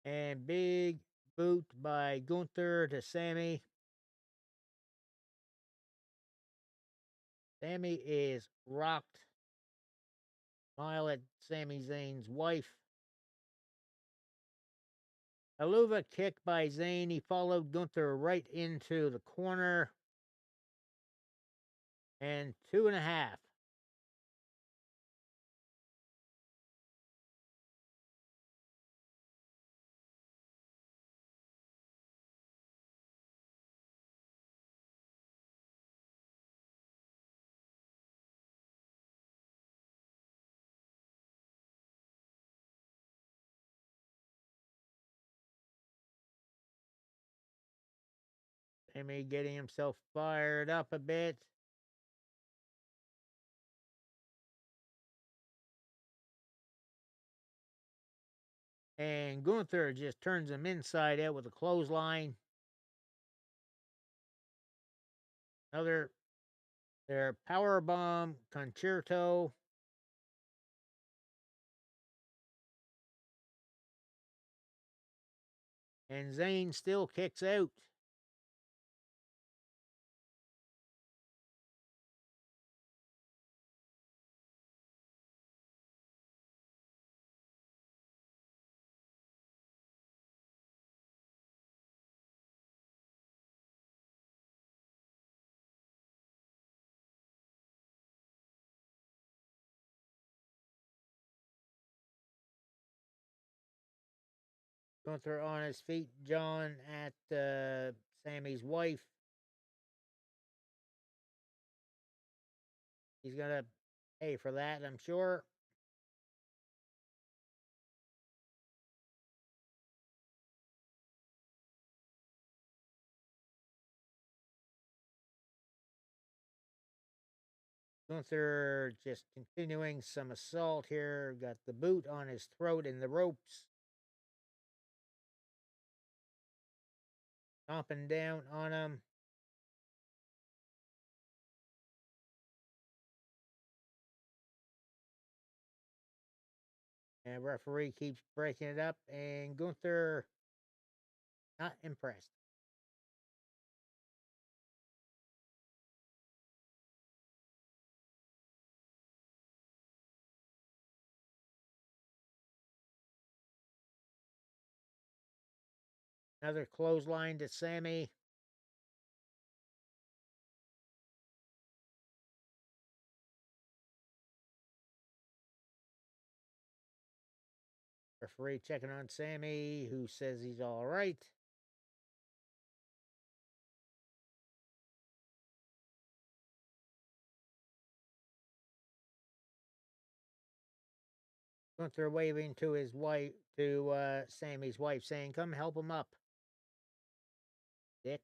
And big boot by Gunther to Sammy. Sammy is rocked. Smile at Sami Zayn's wife. Aluva kick by Zayn. He followed Gunther right into the corner. And 2.5. Sammy getting himself fired up a bit. And Gunther just turns him inside out with a clothesline. Another their power bomb concerto. And Zayn still kicks out. Gunther on his feet, John at Sammy's wife. He's going to pay for that, I'm sure. Gunther just continuing some assault here. Got the boot on his throat in the ropes. Stomping down on him. And referee keeps breaking it up. And Gunther not impressed. Another clothesline to Sammy. Referee checking on Sammy, who says he's all right. Gunther waving to his wife, to Sammy's wife, saying, "Come help him up, Dick."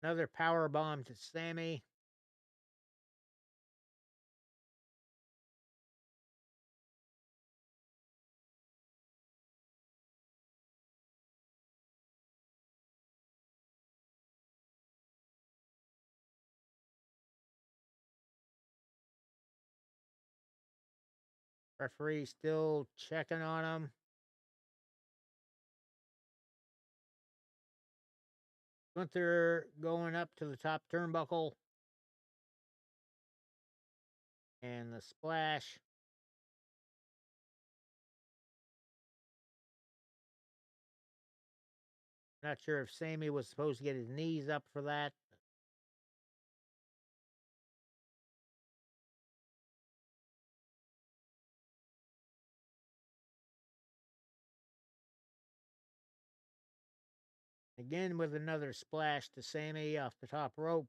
Another power bomb to Sammy. Referee still checking on him. Gunther going up to the top turnbuckle. And the splash. Not sure if Sammy was supposed to get his knees up for that. Again with another splash to Sammy off the top rope.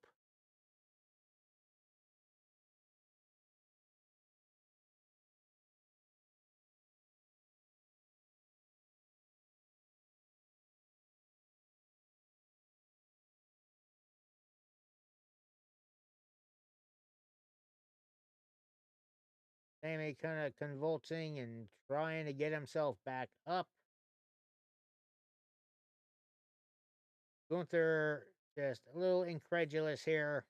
Sammy kind of convulsing and trying to get himself back up. Gunther just a little incredulous here.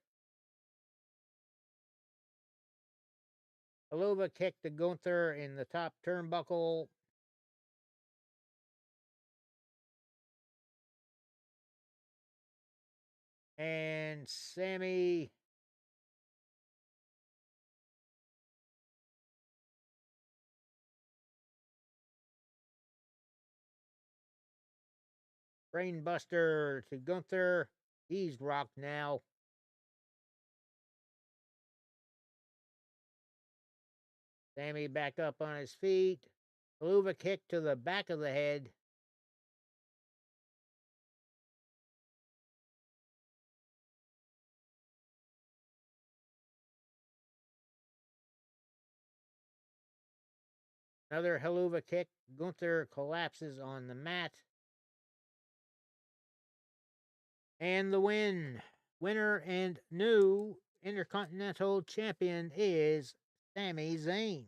Aluva kick to Gunther in the top turnbuckle. And Sammy brainbuster to Gunther. He's rocked now. Sammy back up on his feet. Aluva kick to the back of the head. Another Helluva kick. Gunther collapses on the mat. And the win. Winner and new Intercontinental Champion is Sami Zayn.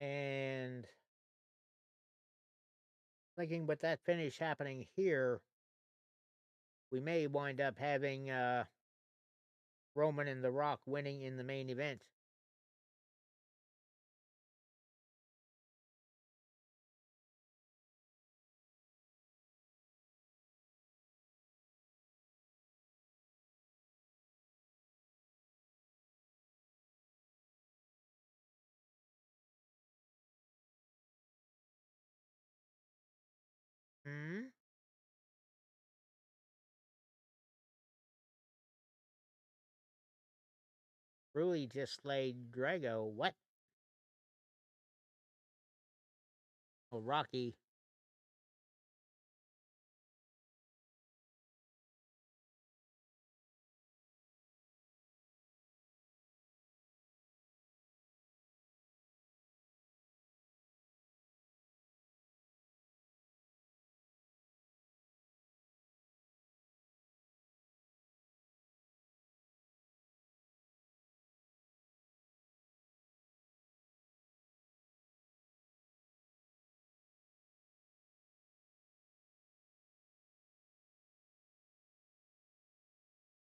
And thinking with that finish happening here, we may wind up having Roman and The Rock winning in the main event. Hmm? Rui just slayed Drago. What? Oh, Rocky.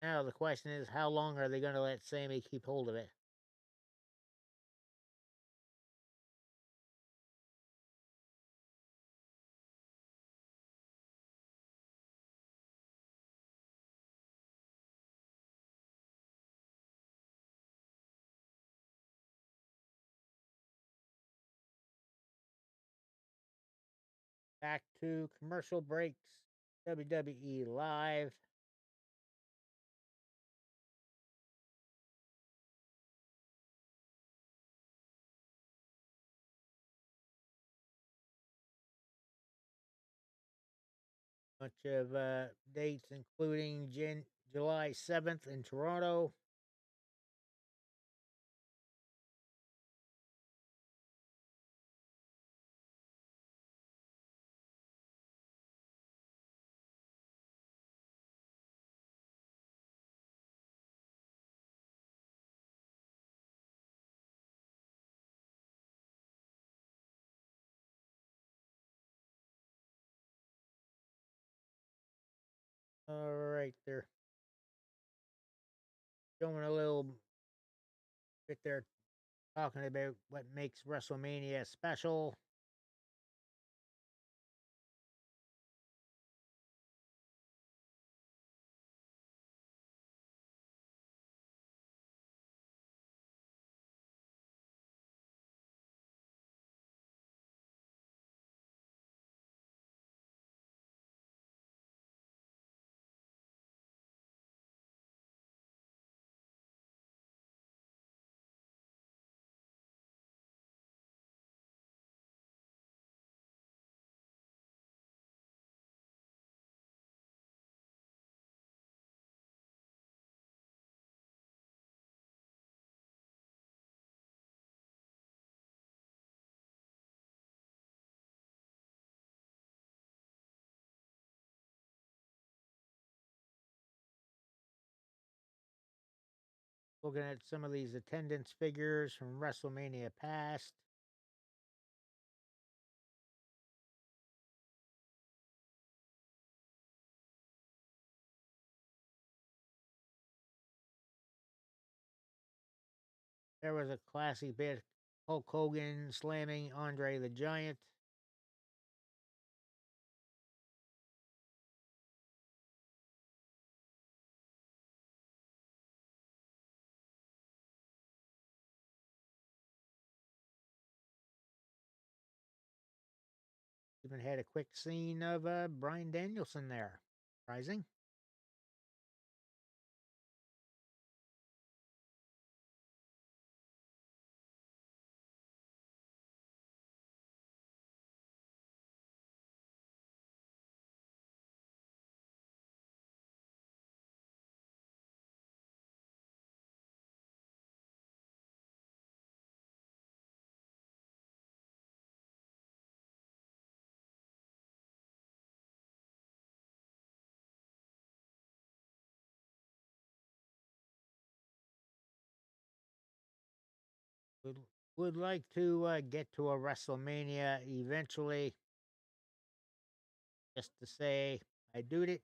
Now the question is, how long are they going to let Sammy keep hold of it? back to commercial breaks. WWE Live. Bunch of dates, including July 7th in Toronto. All right, they're showing a little bit there, talking about what makes WrestleMania special. Looking at some of these attendance figures from WrestleMania past. There was a classic bit, Hulk Hogan slamming Andre the Giant. Even had a quick scene of Bryan Danielson there. Surprising. Would, would like to get to a WrestleMania eventually. Just to say I doed it.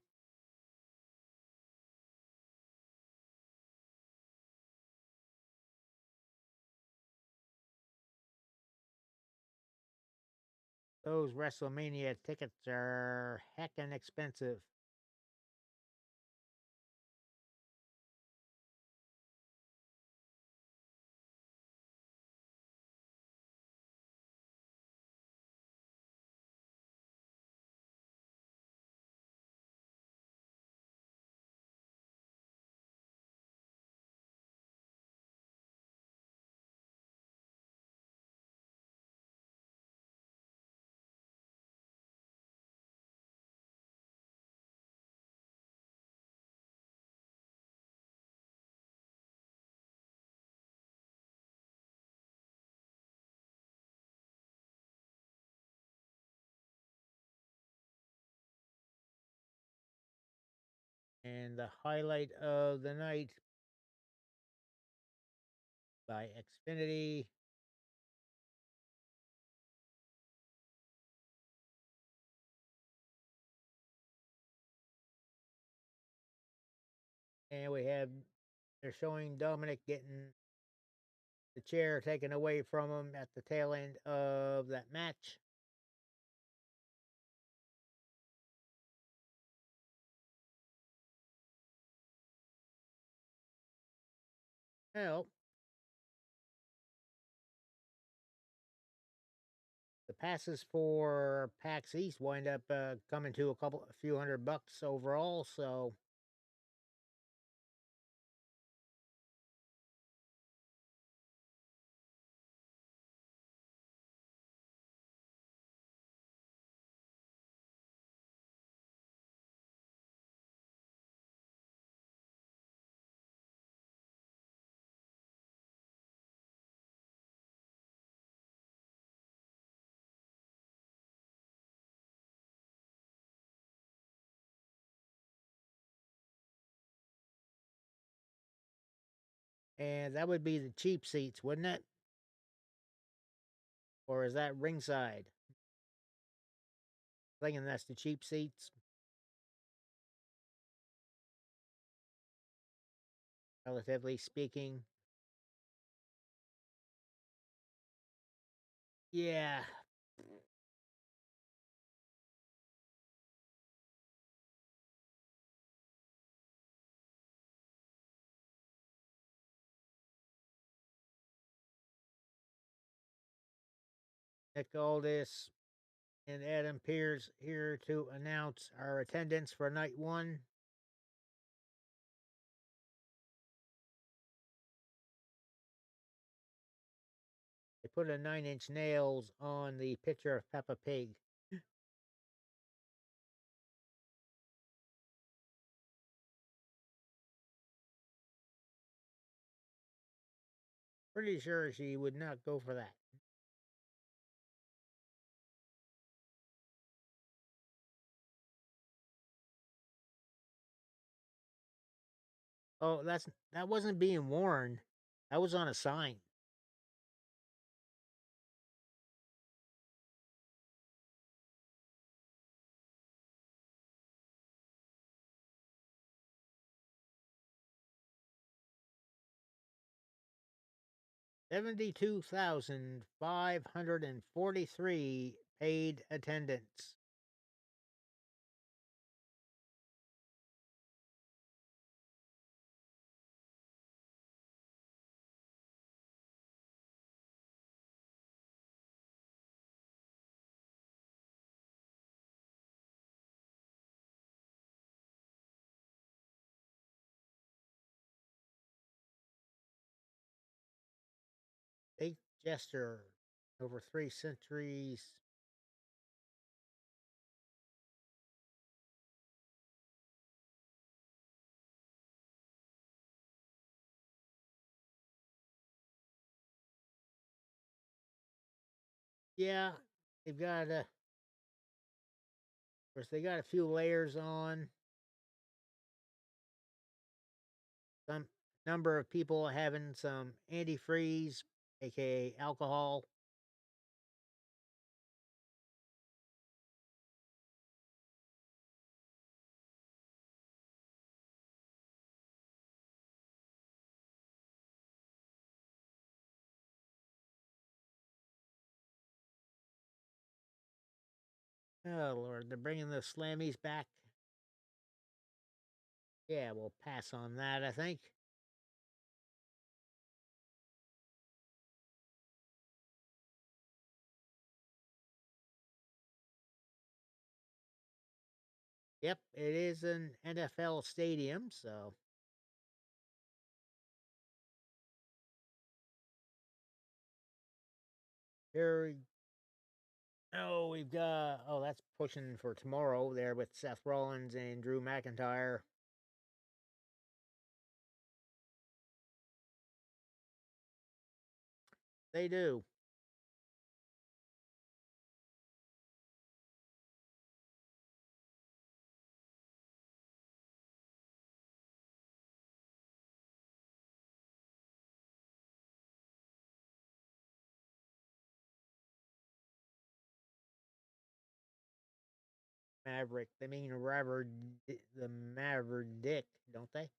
Those WrestleMania tickets are heckin' expensive. And the highlight of the night by Xfinity. And they're showing Dominic getting the chair taken away from him at the tail end of that match. Well, the passes for PAX East wind up coming to a few $100 overall. So and that would be the cheap seats, wouldn't it? Or is that ringside? Thinking that's the cheap seats, relatively speaking. Yeah. Nick Aldis and Adam Pearce here to announce our attendance for night one. They put a 9-inch nails on the picture of Peppa Pig. Pretty sure she would not go for that. Oh, that wasn't being worn. That was on a sign. $72,543 paid attendance. State Jester, over 3 centuries. Yeah, they've got of course, they got a few layers on. Some number of people having some antifreeze, aka alcohol. Oh Lord, they're bringing the Slammies back. Yeah, we'll pass on that, I think. Yep, it is an NFL stadium, so here we we've got that's pushing for tomorrow there with Seth Rollins and Drew McIntyre. They do. Maverick. They mean the Maverick, don't they?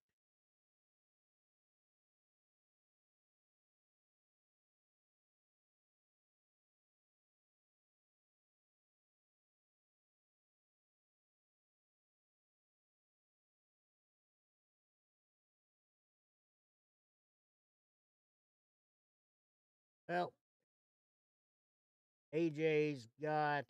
Well, AJ's got.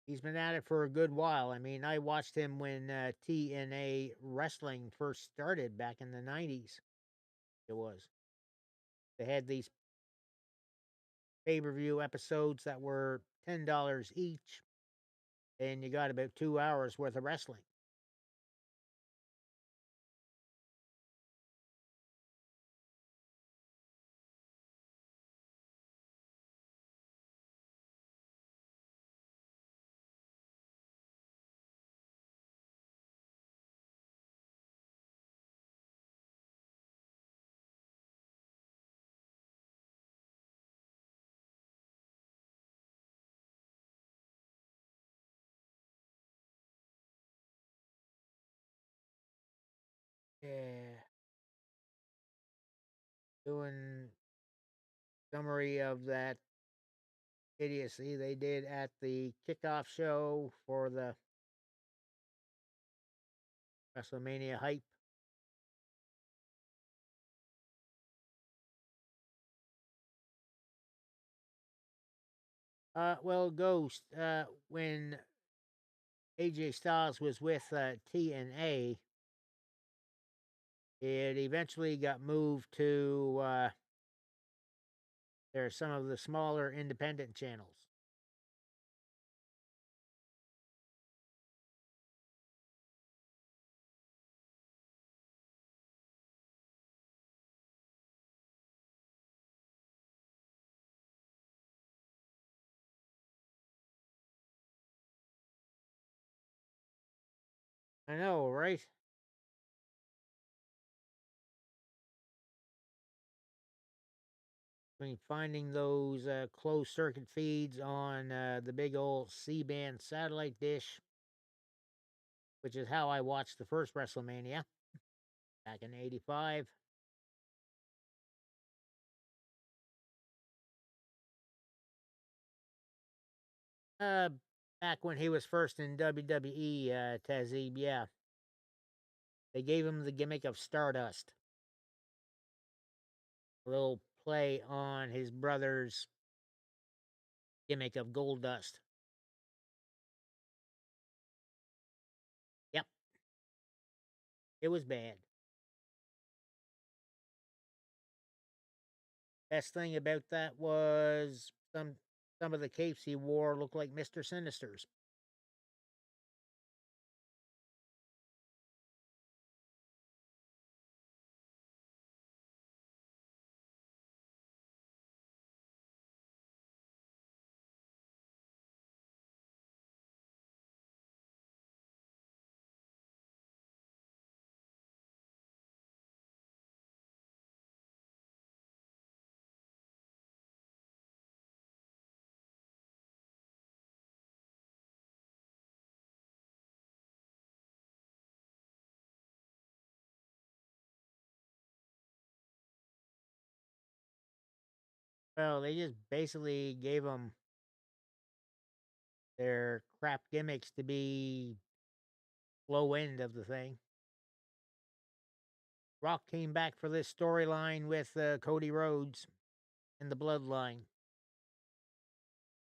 He's been at it for a good while. I mean, I watched him when TNA wrestling first started back in the 90s. It was. They had these pay-per-view episodes that were $10 each, and you got about 2 hours worth of wrestling. Yeah. Doing summary of that idiocy they did at the kickoff show for the Wrestlemania hype. Well, Ghost, when AJ Styles was with TNA, it eventually got moved to some of the smaller independent channels. I know, right? I mean, finding those closed circuit feeds on the big old C-band satellite dish, which is how I watched the first WrestleMania back in '85. Uh, Back when he was first in WWE, Tazib, yeah. They gave him the gimmick of Stardust. A little play on his brother's gimmick of Gold Dust. Yep. It was bad. Best thing about that was some of the capes he wore looked like Mr. Sinister's. Well, they just basically gave them their crap gimmicks to be low end of the thing. Rock came back for this storyline with Cody Rhodes and the Bloodline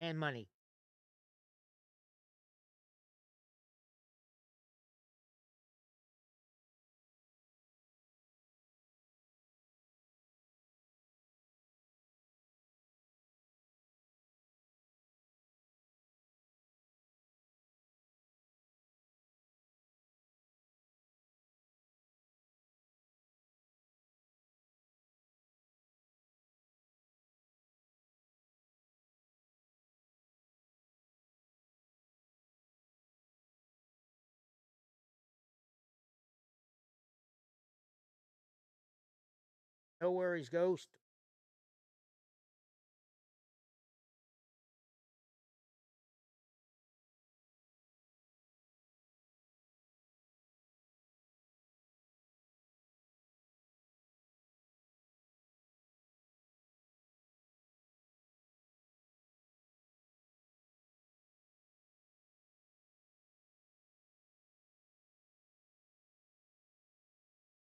and money. No worries, Ghost.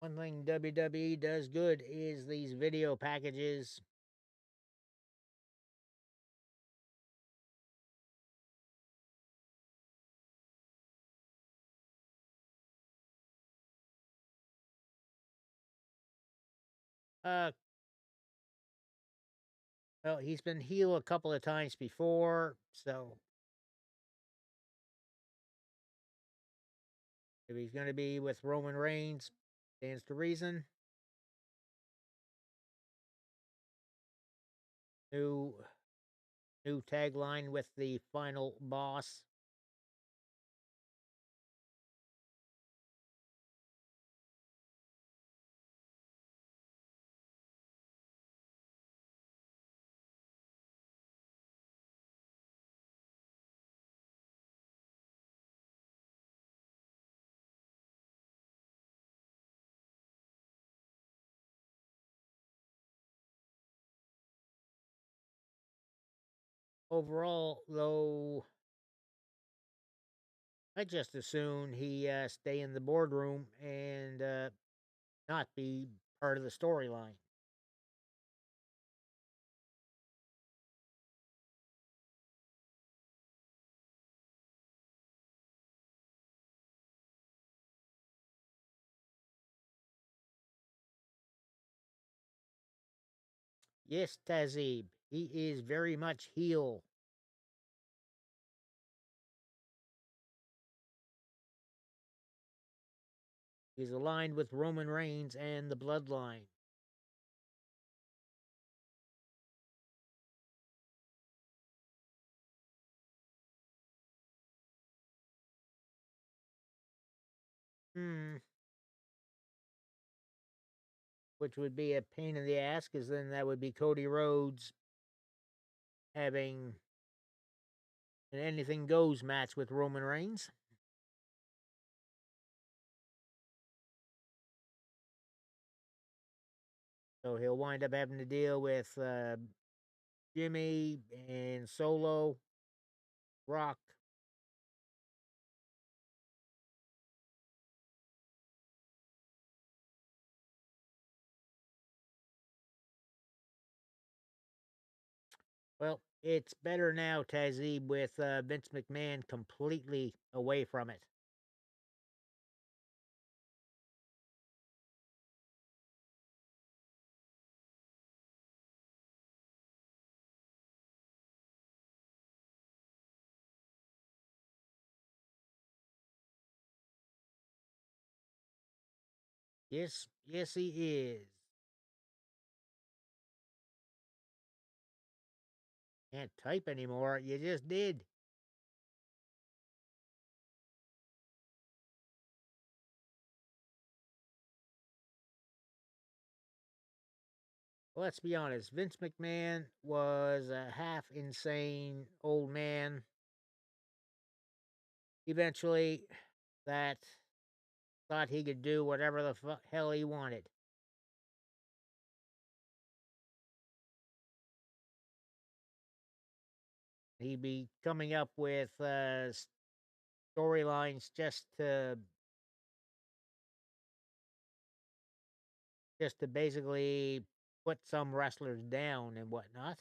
One thing WWE does good is these video packages Well, he's been heel a couple of times before, so if he's going to be with Roman Reigns, stands to reason. New tagline with the final boss. Overall, though, I just assume he stay in the boardroom and not be part of the storyline. Yes, Tazib, he is very much heel. He's aligned with Roman Reigns and the Bloodline. Which would be a pain in the ass, because then that would be Cody Rhodes having an anything goes match with Roman Reigns. So he'll wind up having to deal with Jimmy and Solo, Rock. Well, it's better now, Tazib, with Vince McMahon completely away from it. Yes, yes, he is. Can't type anymore. You just did. Let's be honest. Vince McMahon was a half insane old man. Eventually, that thought he could do whatever the hell he wanted. He'd be coming up with storylines just to basically put some wrestlers down and whatnot.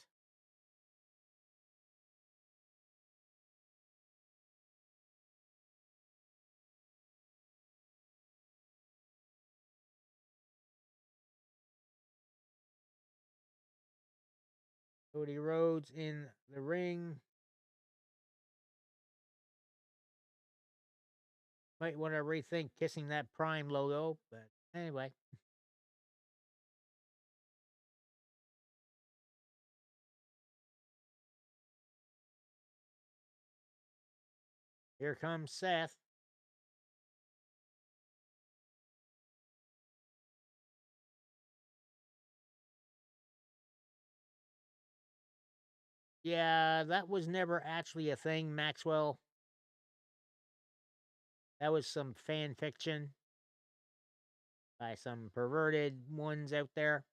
Cody Rhodes in the ring. Might want to rethink kissing that Prime logo, but anyway. Here comes Seth. Yeah, that was never actually a thing, Maxwell. That was some fan fiction by some perverted ones out there.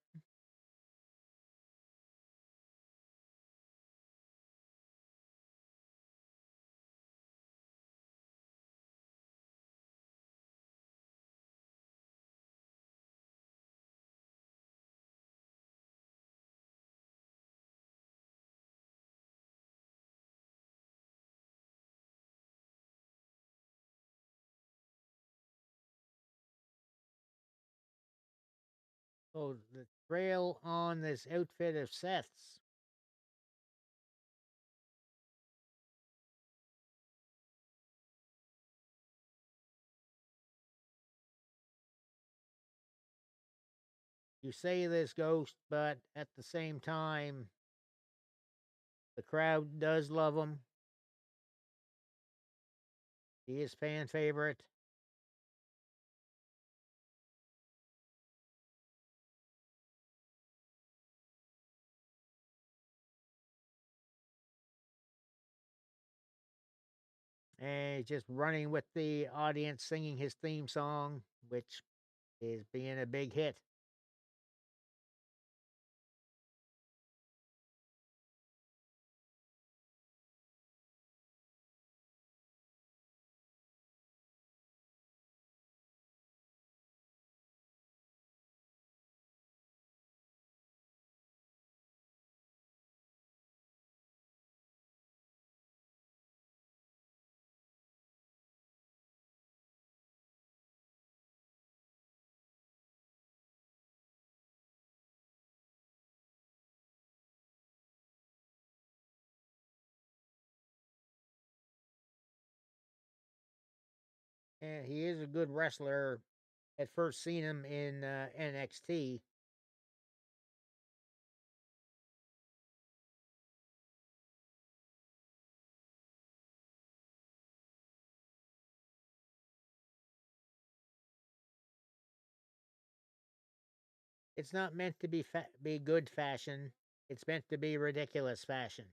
Oh, the trail on this outfit of Seth's. You say this, Ghost, but at the same time, the crowd does love him. He is fan favorite. And he's just running with the audience, singing his theme song, which is being a big hit. And he is a good wrestler. At first seen him in NXT. It's not meant to be good fashion. It's meant to be ridiculous fashion.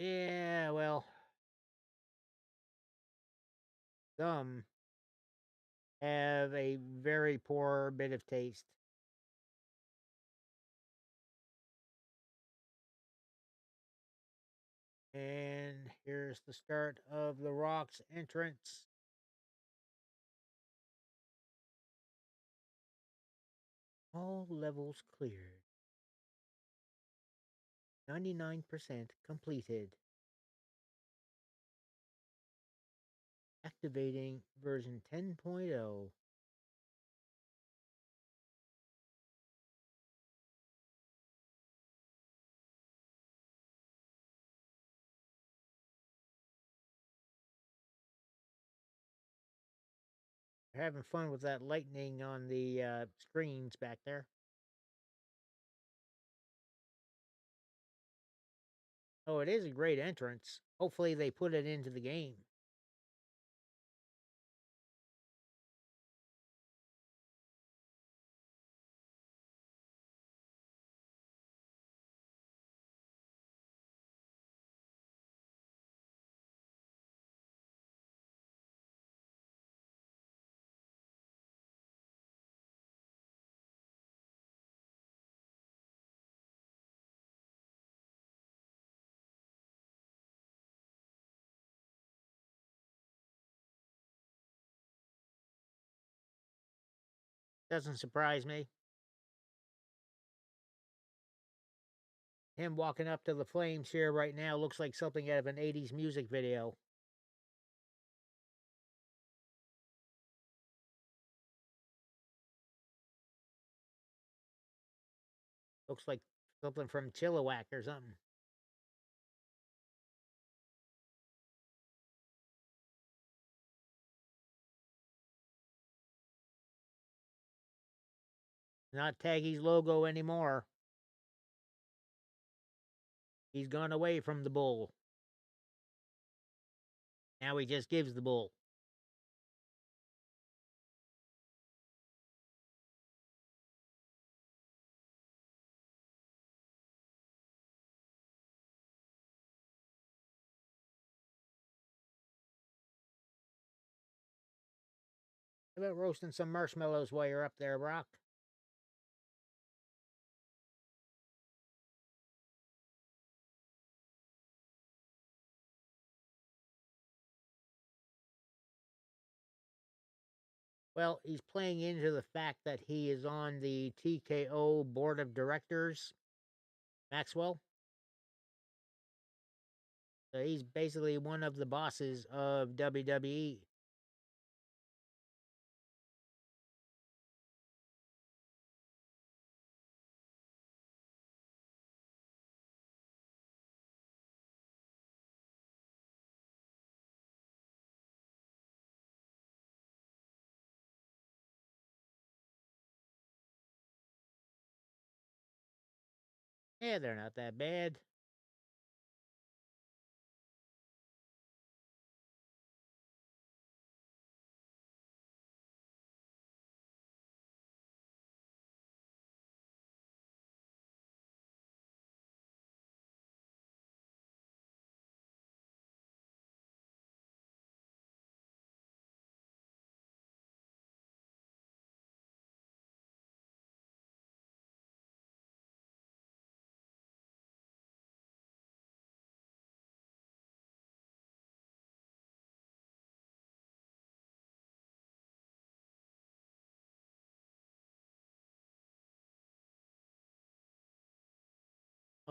Yeah, well, some have a very poor bit of taste. And here's the start of The Rock's entrance. All levels cleared. 99% completed. Activating version 10.0. They're having fun with that lightning on the screens back there. Oh, it is a great entrance. Hopefully they put it into the game. Doesn't surprise me. Him walking up to the flames here right now looks like something out of an 80s music video. Looks like something from Chilliwack or something. Not Taggy's logo anymore. He's gone away from the bull. Now he just gives the bull. How about roasting some marshmallows while you're up there, Brock? Well, he's playing into the fact that he is on the TKO board of directors, Maxwell. So he's basically one of the bosses of WWE. Yeah, they're not that bad.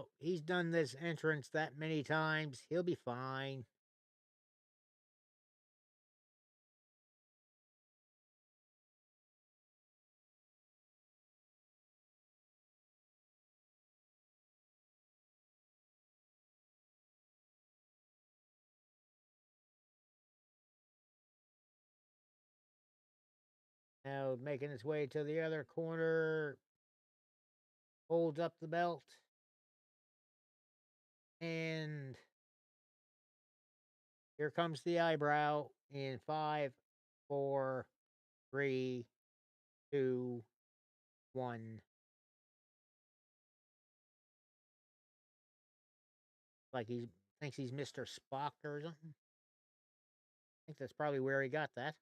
Oh, he's done this entrance that many times. He'll be fine. Now making his way to the other corner, holds up the belt, and here comes the eyebrow in 5, 4, 3, 2, 1. Like he thinks he's Mr. Spock or something. I think that's probably where he got that.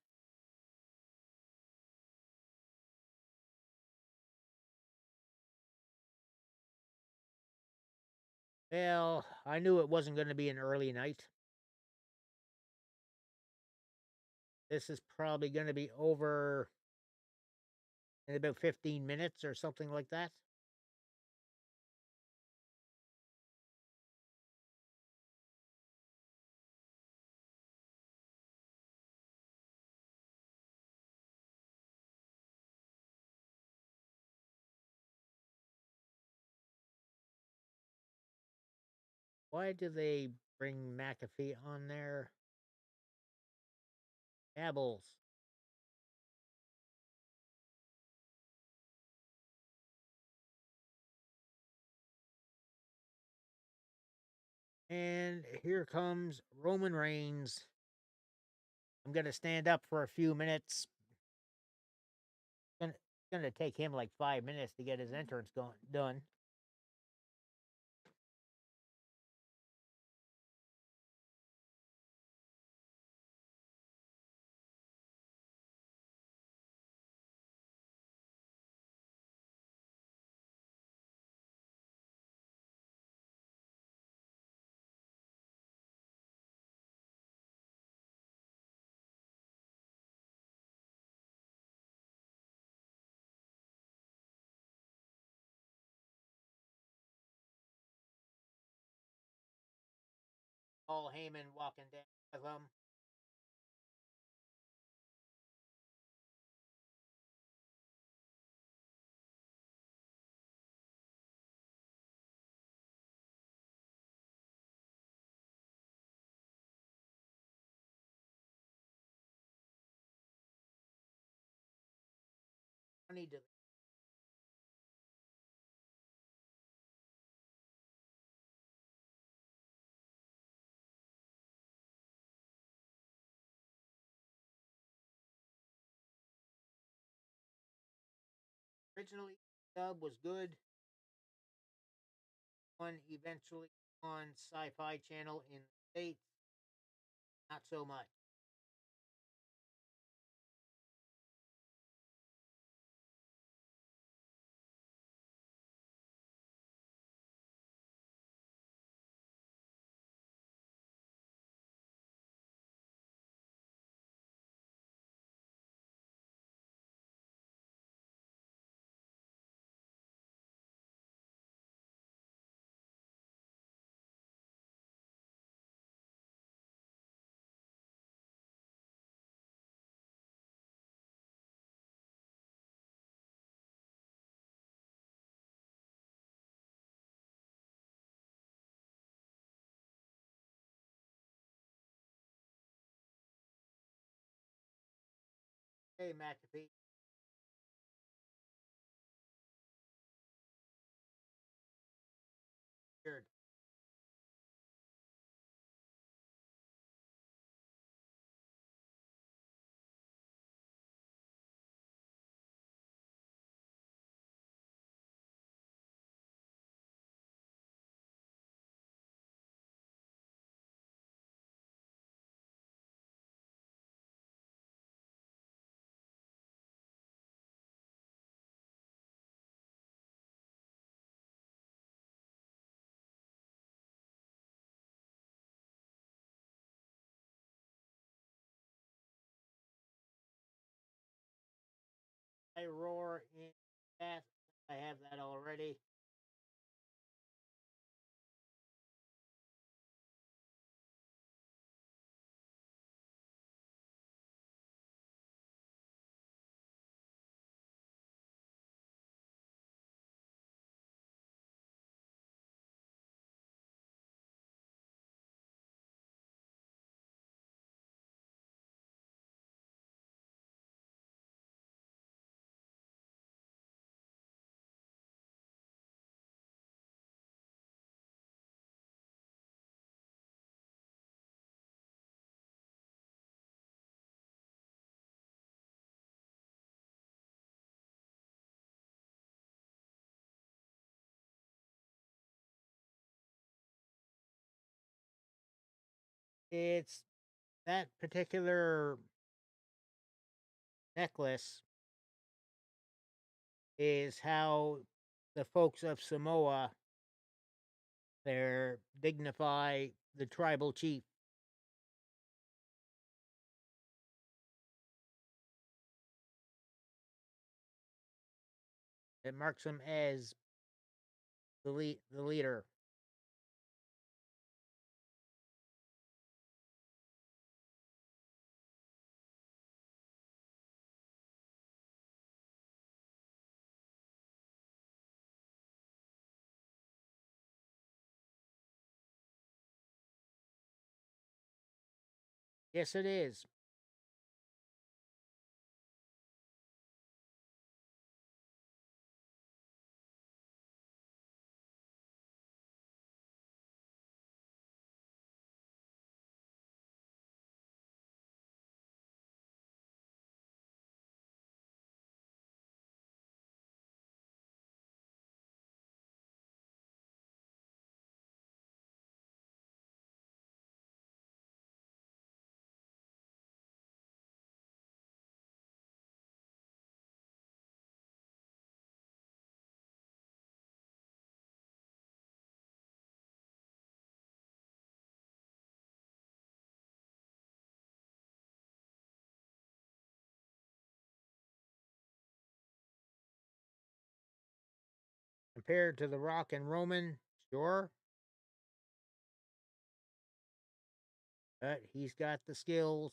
Well, I knew it wasn't going to be an early night. This is probably going to be over in about 15 minutes or something like that. Why do they bring McAfee on there? Dabbles. And here comes Roman Reigns. I'm going to stand up for a few minutes. It's going to take him like 5 minutes to get his entrance done. Paul Heyman walking down with him. I need to. Originally, dub was good. One eventually on Sci-Fi Channel in the States. Not so much. Hey, McAfee. Weird. I roar in chat. I have that already. It's that particular necklace is how the folks of Samoa there dignify the tribal chief. It marks him as the leader. Yes, it is. Compared to the Rock and Roman, sure. But he's got the skills.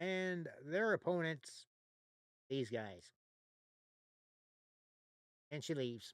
And their opponents, these guys. And she leaves.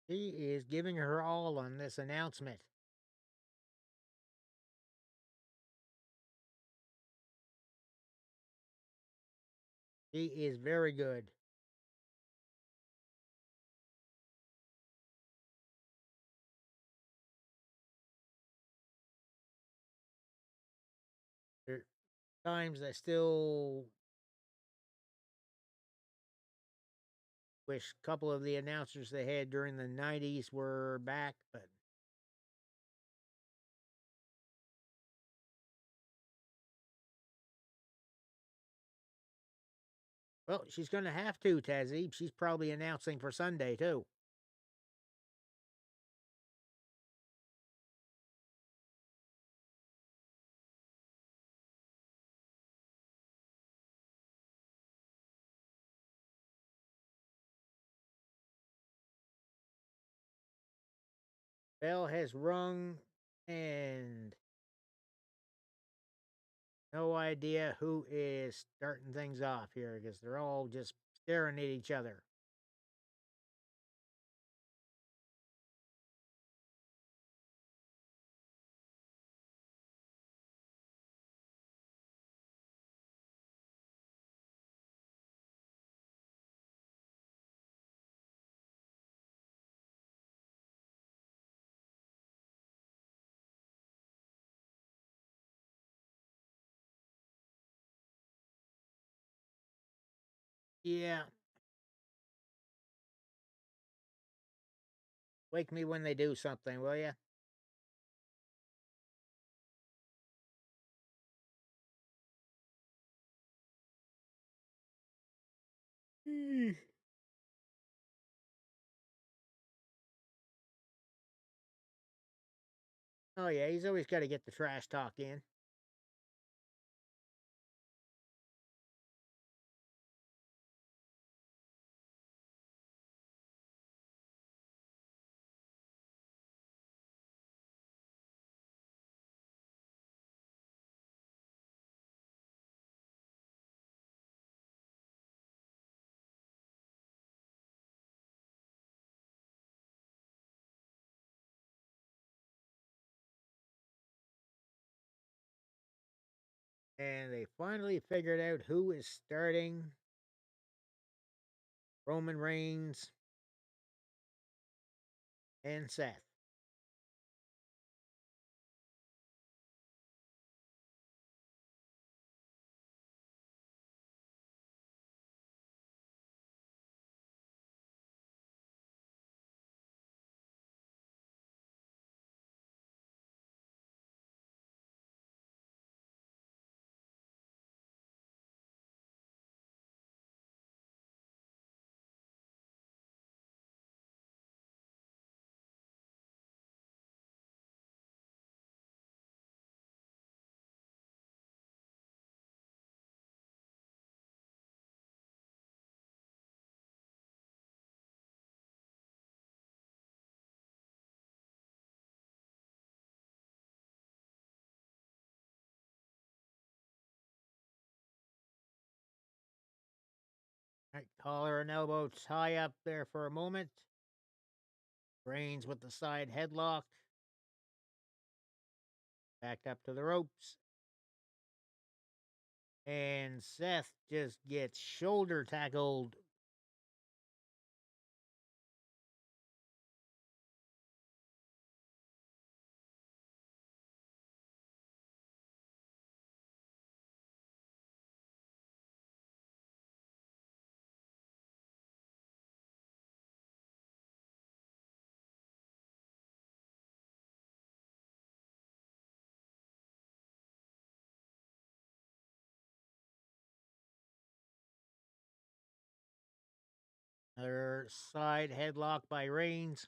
She is giving her all on this announcement. She is very good. times I still wish a couple of the announcers they had during the 90s were back, but well, she's going to have to, Tazzy. She's probably announcing for Sunday, too. Bell has rung, and no idea who is starting things off here because they're all just staring at each other. Yeah. Wake me when they do something, will ya? Oh, yeah, he's always got to get the trash talk in. And they finally figured out who is starting. Roman Reigns and Seth. Right, collar and elbow tie up there for a moment. Reigns with the side headlock. Backed up to the ropes. And Seth just gets shoulder tackled. Another side headlock by Reigns.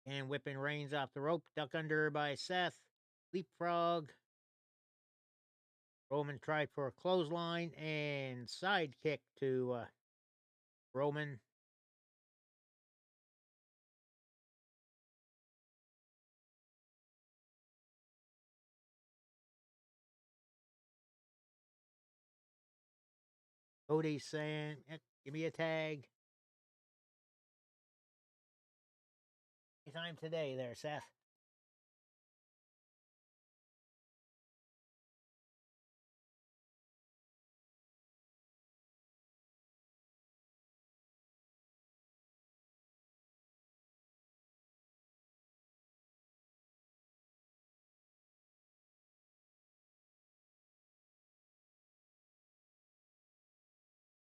And whipping Reigns off the rope. Duck under by Seth. Leapfrog. Roman tried for a clothesline and side kick to Roman. Cody saying, give me a tag. Anytime today there, Seth.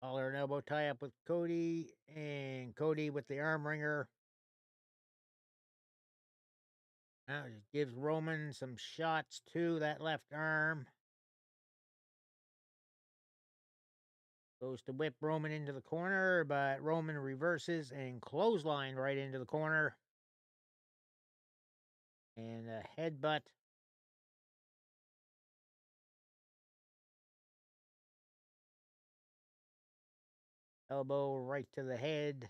Collar and elbow tie up with Cody, and Cody with the arm wringer. Now just gives Roman some shots to that left arm. Goes to whip Roman into the corner, but Roman reverses and clothesline right into the corner. And a headbutt. Elbow right to the head.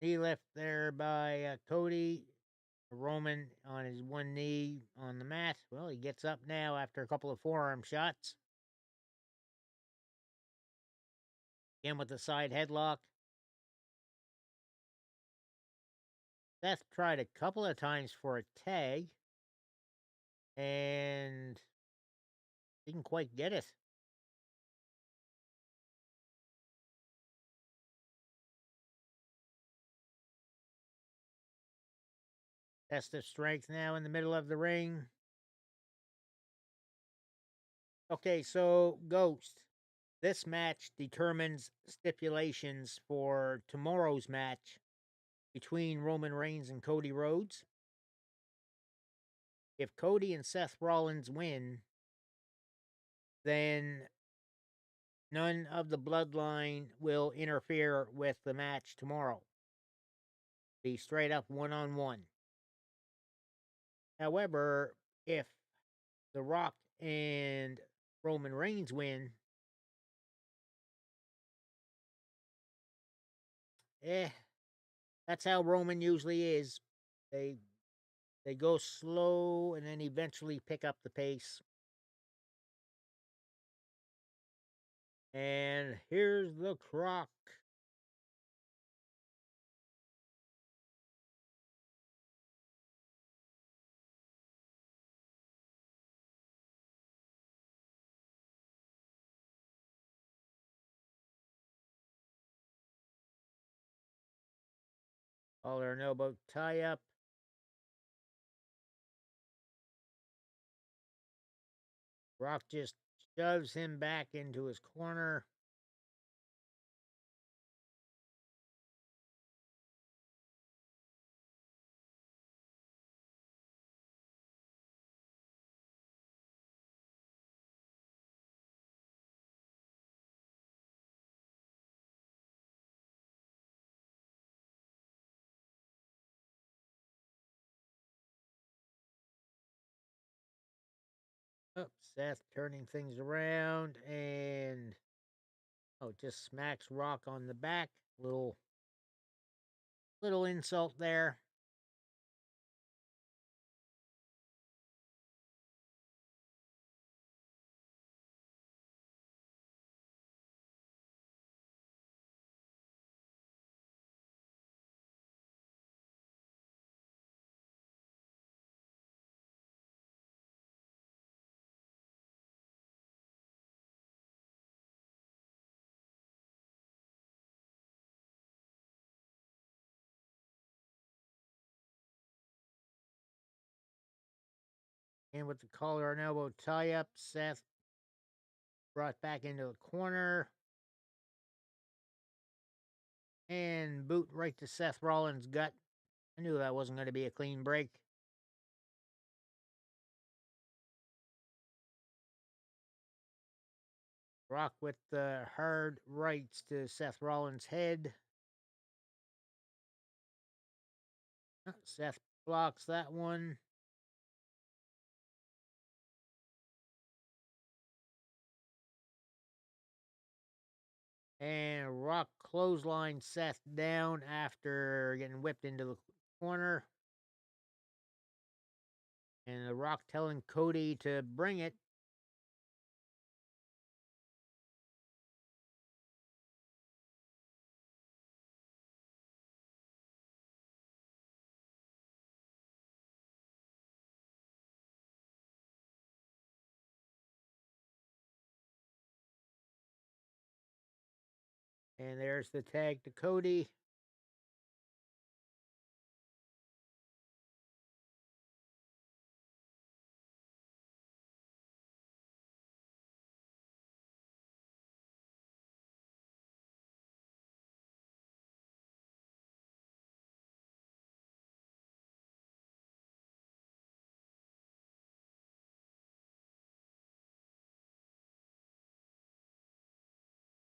Knee lift there by Cody. Roman on his one knee on the mat. Well, he gets up now after a couple of forearm shots. Again with the side headlock. Seth tried a couple of times for a tag and didn't quite get it. Test of strength now in the middle of the ring. Okay, so Ghost. This match determines stipulations for tomorrow's match between Roman Reigns and Cody Rhodes. If Cody and Seth Rollins win, then none of the bloodline will interfere with the match tomorrow. Be straight up one-on-one. However, if The Rock and Roman Reigns win, that's how Roman usually is. They go slow and then eventually pick up the pace. And here's the Croc. Collar and elbow tie up. Rock just shoves him back into his corner. Oh, Seth turning things around and just smacks Rock on the back. Little insult there. And with the collar and elbow tie up, Seth brought back into the corner. And boot right to Seth Rollins' gut. I knew that wasn't going to be a clean break. Rock with the hard rights to Seth Rollins' head. Seth blocks that one. And Rock clothesline Seth down after getting whipped into the corner. And the Rock telling Cody to bring it. And there's the tag to Cody.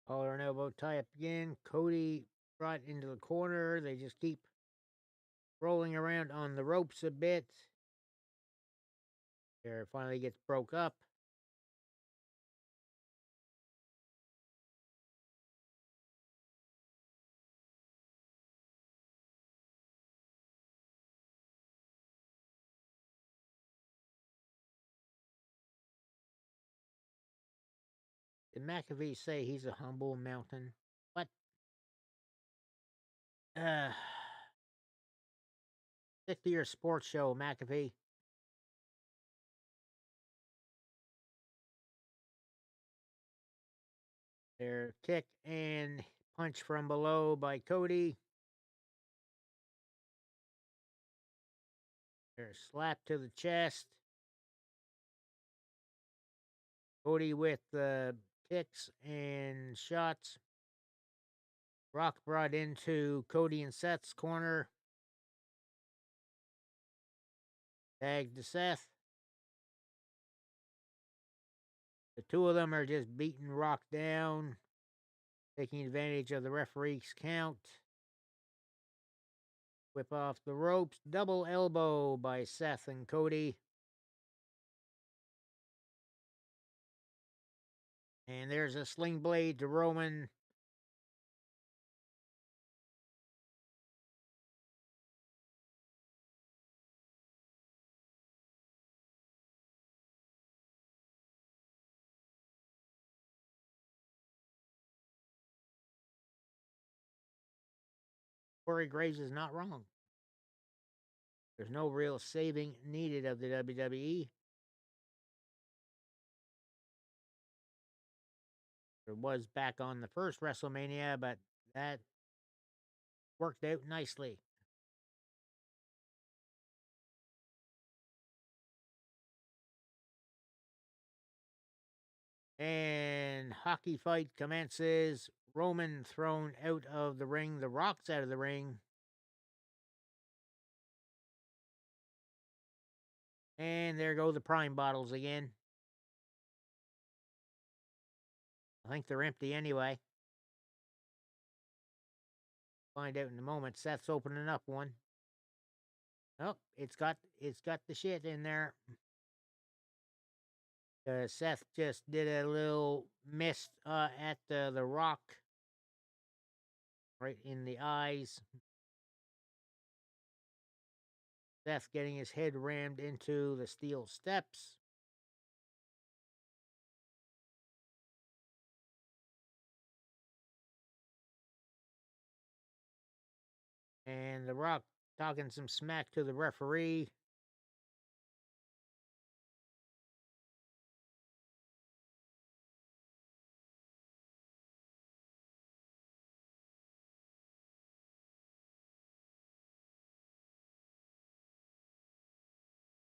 Collar and elbow tie up again. Cody brought into the corner. They just keep rolling around on the ropes a bit. There finally gets broke up. Did McAfee say he's a humble mountain? What? 60-year sports show, McAfee. Their kick and punch from below by Cody. Their slap to the chest. Cody with the kicks and shots. Rock brought into Cody and Seth's corner. Tag to Seth. The two of them are just beating Rock down, taking advantage of the referee's count. Whip off the ropes. Double elbow by Seth and Cody. And there's a sling blade to Roman. Corey Graves is not wrong. There's no real saving needed of the WWE. There was back on the first WrestleMania, but that worked out nicely. And hockey fight commences. Roman thrown out of the ring. The Rock's out of the ring. And there go the Prime bottles again. I think they're empty anyway. Find out in a moment. Seth's opening up one. Oh, it's got the shit in there. Seth just did a little miss at the Rock. Right in the eyes. Seth getting his head rammed into the steel steps. And the Rock talking some smack to the referee.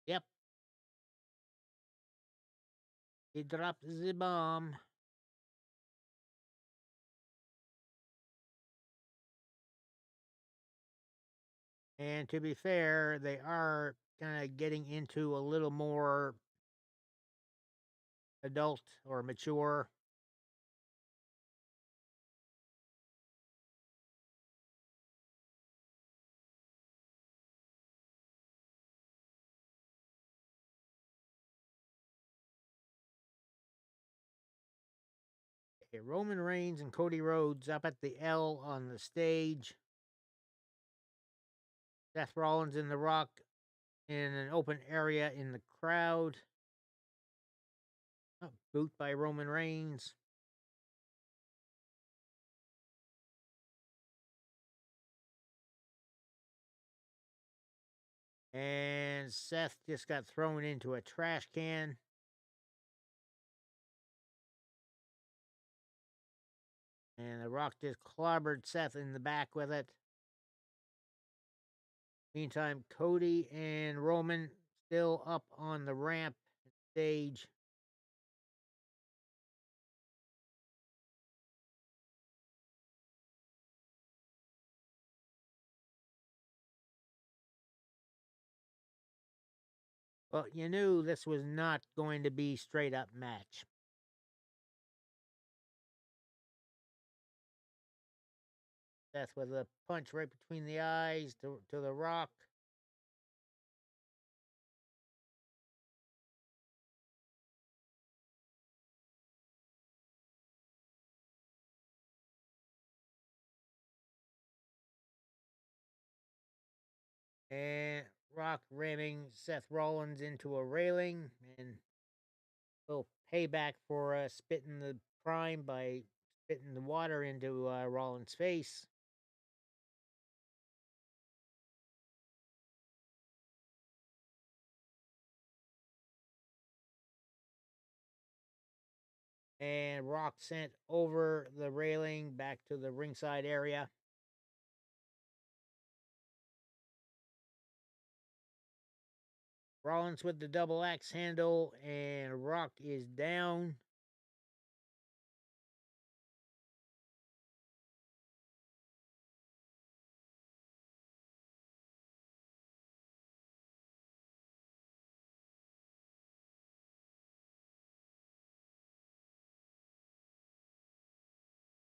Yep. He dropped the bomb. And to be fair, they are kind of getting into a little more adult or mature. Okay, Roman Reigns and Cody Rhodes up at the L on the stage. Seth Rollins and The Rock in an open area in the crowd. Oh, boot by Roman Reigns. And Seth just got thrown into a trash can. And The Rock just clobbered Seth in the back with it. Meantime, Cody and Roman still up on the ramp stage. Well, you knew this was not going to be straight up match. Seth with a punch right between the eyes to the Rock. And Rock ramming Seth Rollins into a railing, and little payback for spitting the Prime by spitting the water into Rollins' face. And Rock sent over the railing back to the ringside area. Rollins with the double axe handle, and Rock is down.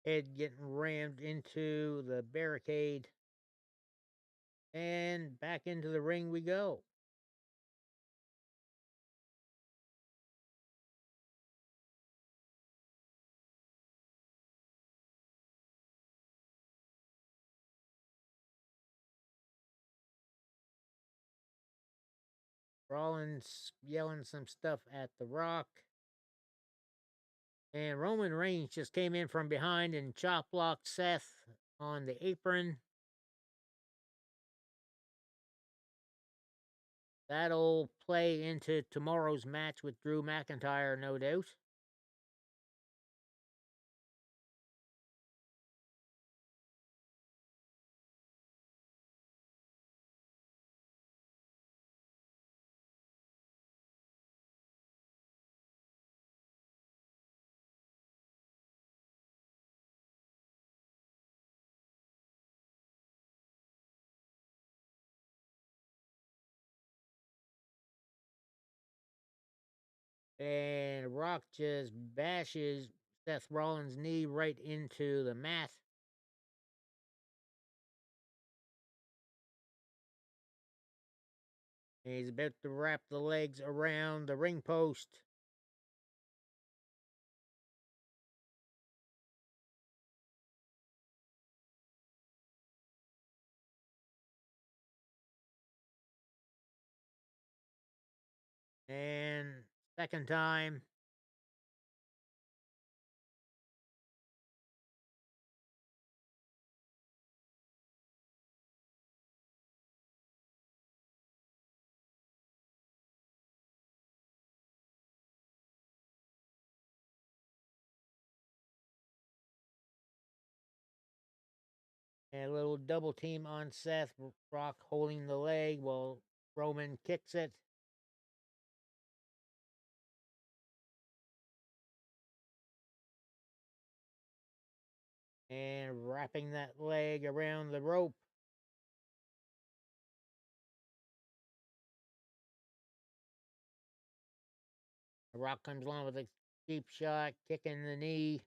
Head getting rammed into the barricade. And back into the ring we go. Rollins yelling some stuff at The Rock. And Roman Reigns just came in from behind and chop blocked Seth on the apron. That'll play into tomorrow's match with Drew McIntyre, no doubt. And Rock just bashes Seth Rollins' knee right into the mat. And he's about to wrap the legs around the ring post. And second time. And a little double team on Seth. Rock holding the leg while Roman kicks it. And wrapping that leg around the rope. The Rock comes along with a deep shot, kicking the knee.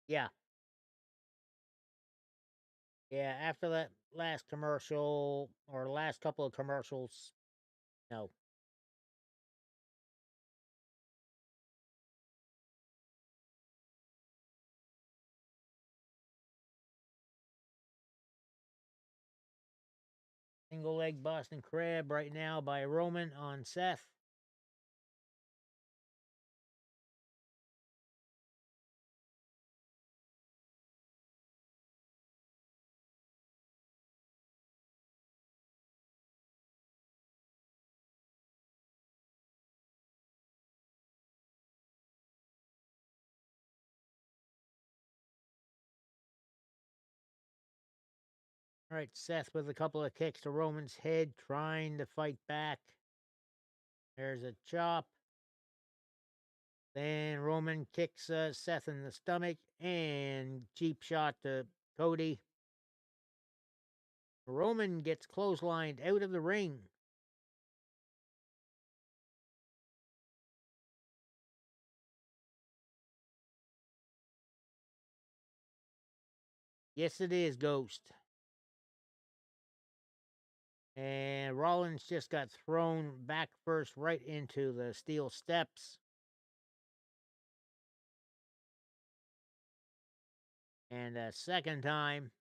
Yeah. Yeah, after that last commercial, or last couple of commercials, no. Single leg Boston Crab right now by Roman on Seth. All right, Seth with a couple of kicks to Roman's head, trying to fight back. There's a chop. Then Roman kicks Seth in the stomach, and cheap shot to Cody. Roman gets clotheslined out of the ring. Yes, it is, Ghost. And Rollins just got thrown back first right into the steel steps. And a second time.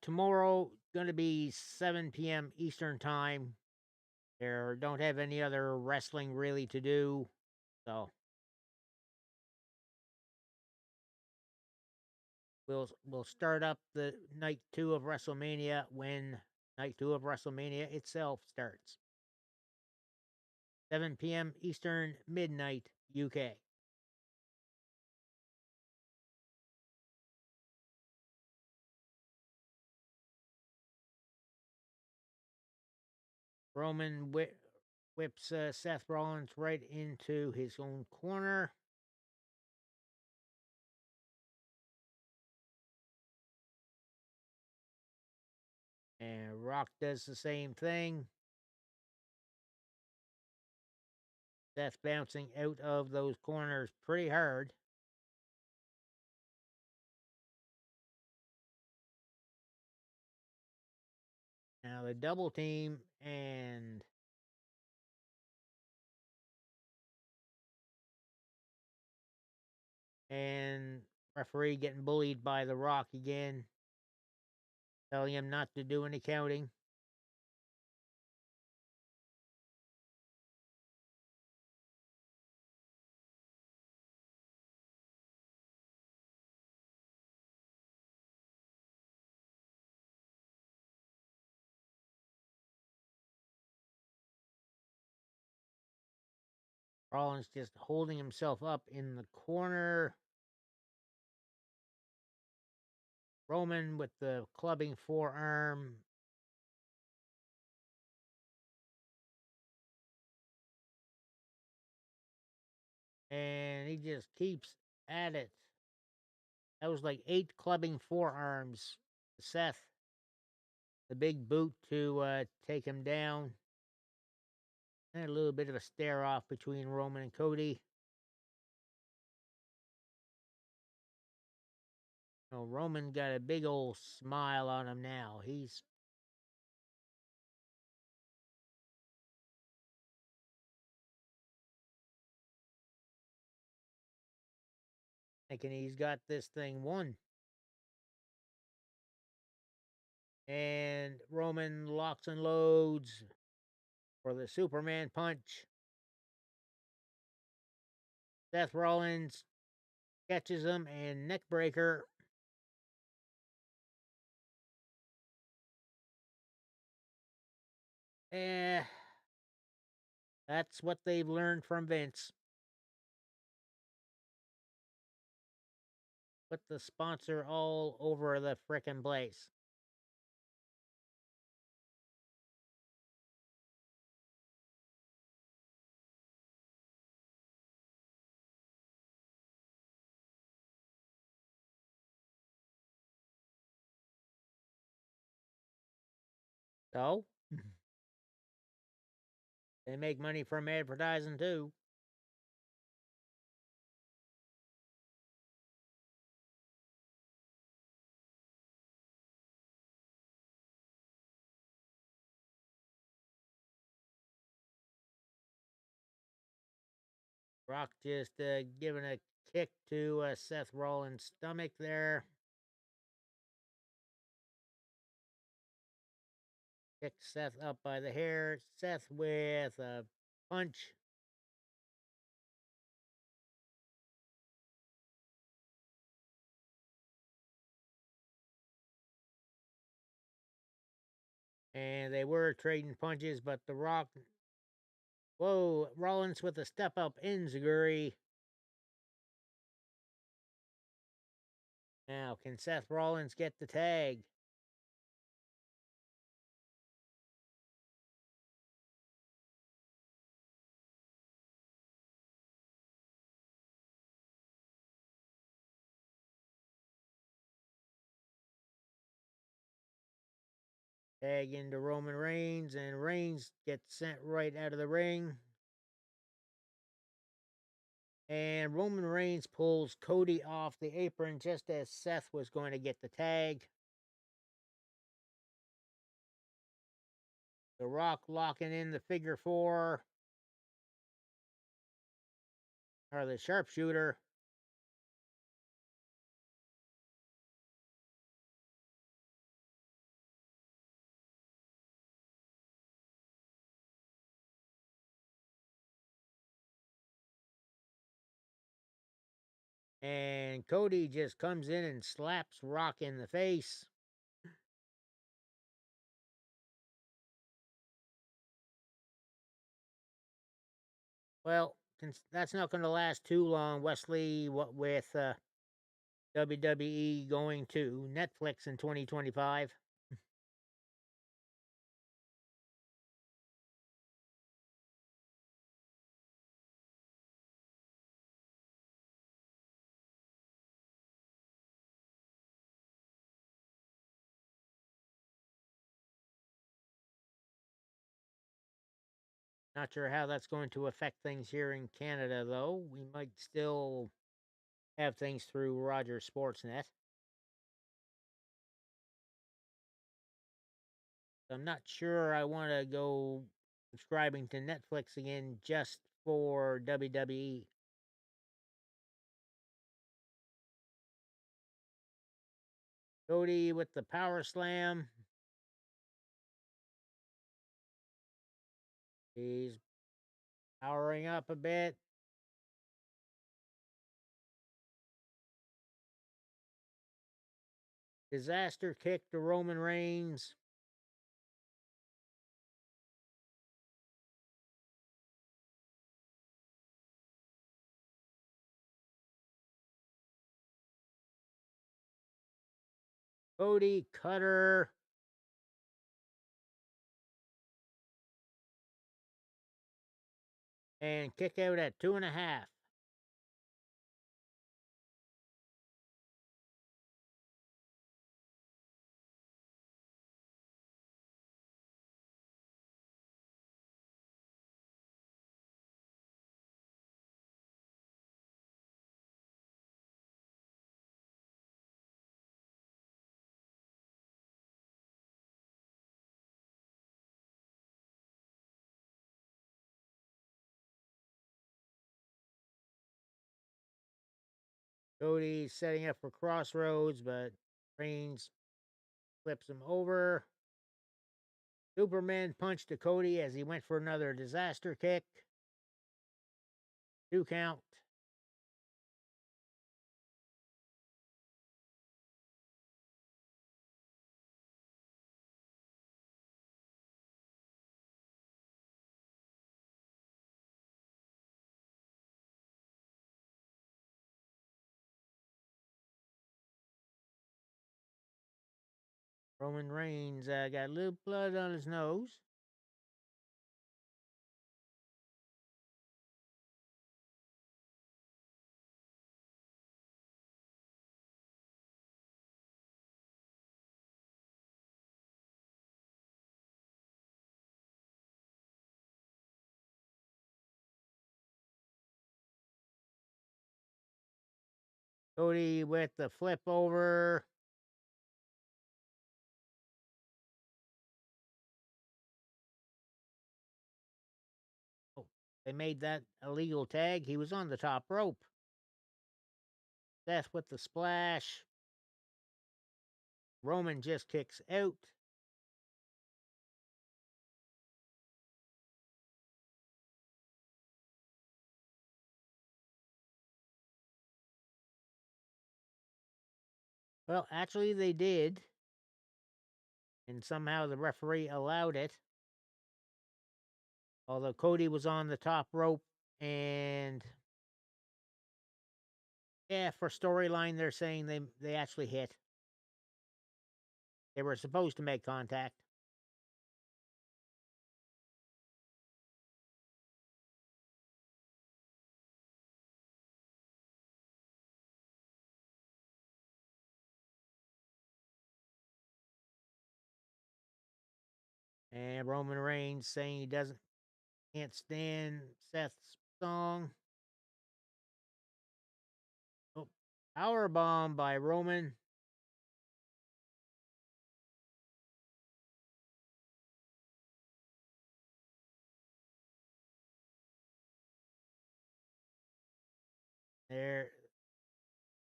Tomorrow gonna be 7 p.m. Eastern time. There don't have any other wrestling really to do, so we'll start up the night 2 of WrestleMania when night 2 of WrestleMania itself starts. 7 p.m. Eastern, midnight UK. Roman whips Seth Rollins right into his own corner. And Rock does the same thing. Seth bouncing out of those corners pretty hard. Now the double team and referee getting bullied by The Rock again, telling him not to do any counting. Rollins just holding himself up in the corner. Roman with the clubbing forearm. And he just keeps at it. That was like 8 clubbing forearms. Seth, the big boot to take him down. And a little bit of a stare off between Roman and Cody. Oh, Roman got a big old smile on him now. He's thinking he's got this thing won. And Roman locks and loads for the Superman punch. Seth Rollins catches him and neckbreaker. Eh, that's what they've learned from Vince. Put the sponsor all over the frickin' place. So, they make money from advertising too. Rock just giving a kick to Seth Rollins' stomach there. Picks Seth up by the hair. Seth with a punch. And they were trading punches, but The Rock. Whoa, Rollins with a step up enziguri. Now, can Seth Rollins get the tag? Tag into Roman Reigns, and Reigns gets sent right out of the ring. And Roman Reigns pulls Cody off the apron just as Seth was going to get the tag. The Rock locking in the figure four. Or the sharpshooter. And Cody just comes in and slaps Rock in the face. Well, that's not going to last too long, Wesley, what with WWE going to Netflix in 2025. Not sure how that's going to affect things here in Canada, though. We might still have things through Rogers Sportsnet. I'm not sure I want to go subscribing to Netflix again just for WWE. Cody with the power slam. He's powering up a bit. Disaster kick to Roman Reigns. Cody cutter. And kick out at 2.5. Cody setting up for Crossroads, but Reigns flips him over. Superman punch to Cody as he went for another disaster kick. 2 count. Roman Reigns got a little blood on his nose. Cody with the flip over. Oh, they made that illegal tag. He was on the top rope. Seth with the splash. Roman just kicks out. Well, actually, they did. And somehow the referee allowed it. Although Cody was on the top rope. And yeah, for storyline, they're saying they actually hit. They were supposed to make contact. And Roman Reigns saying he can't stand Seth's song. Oh, power bomb by Roman. There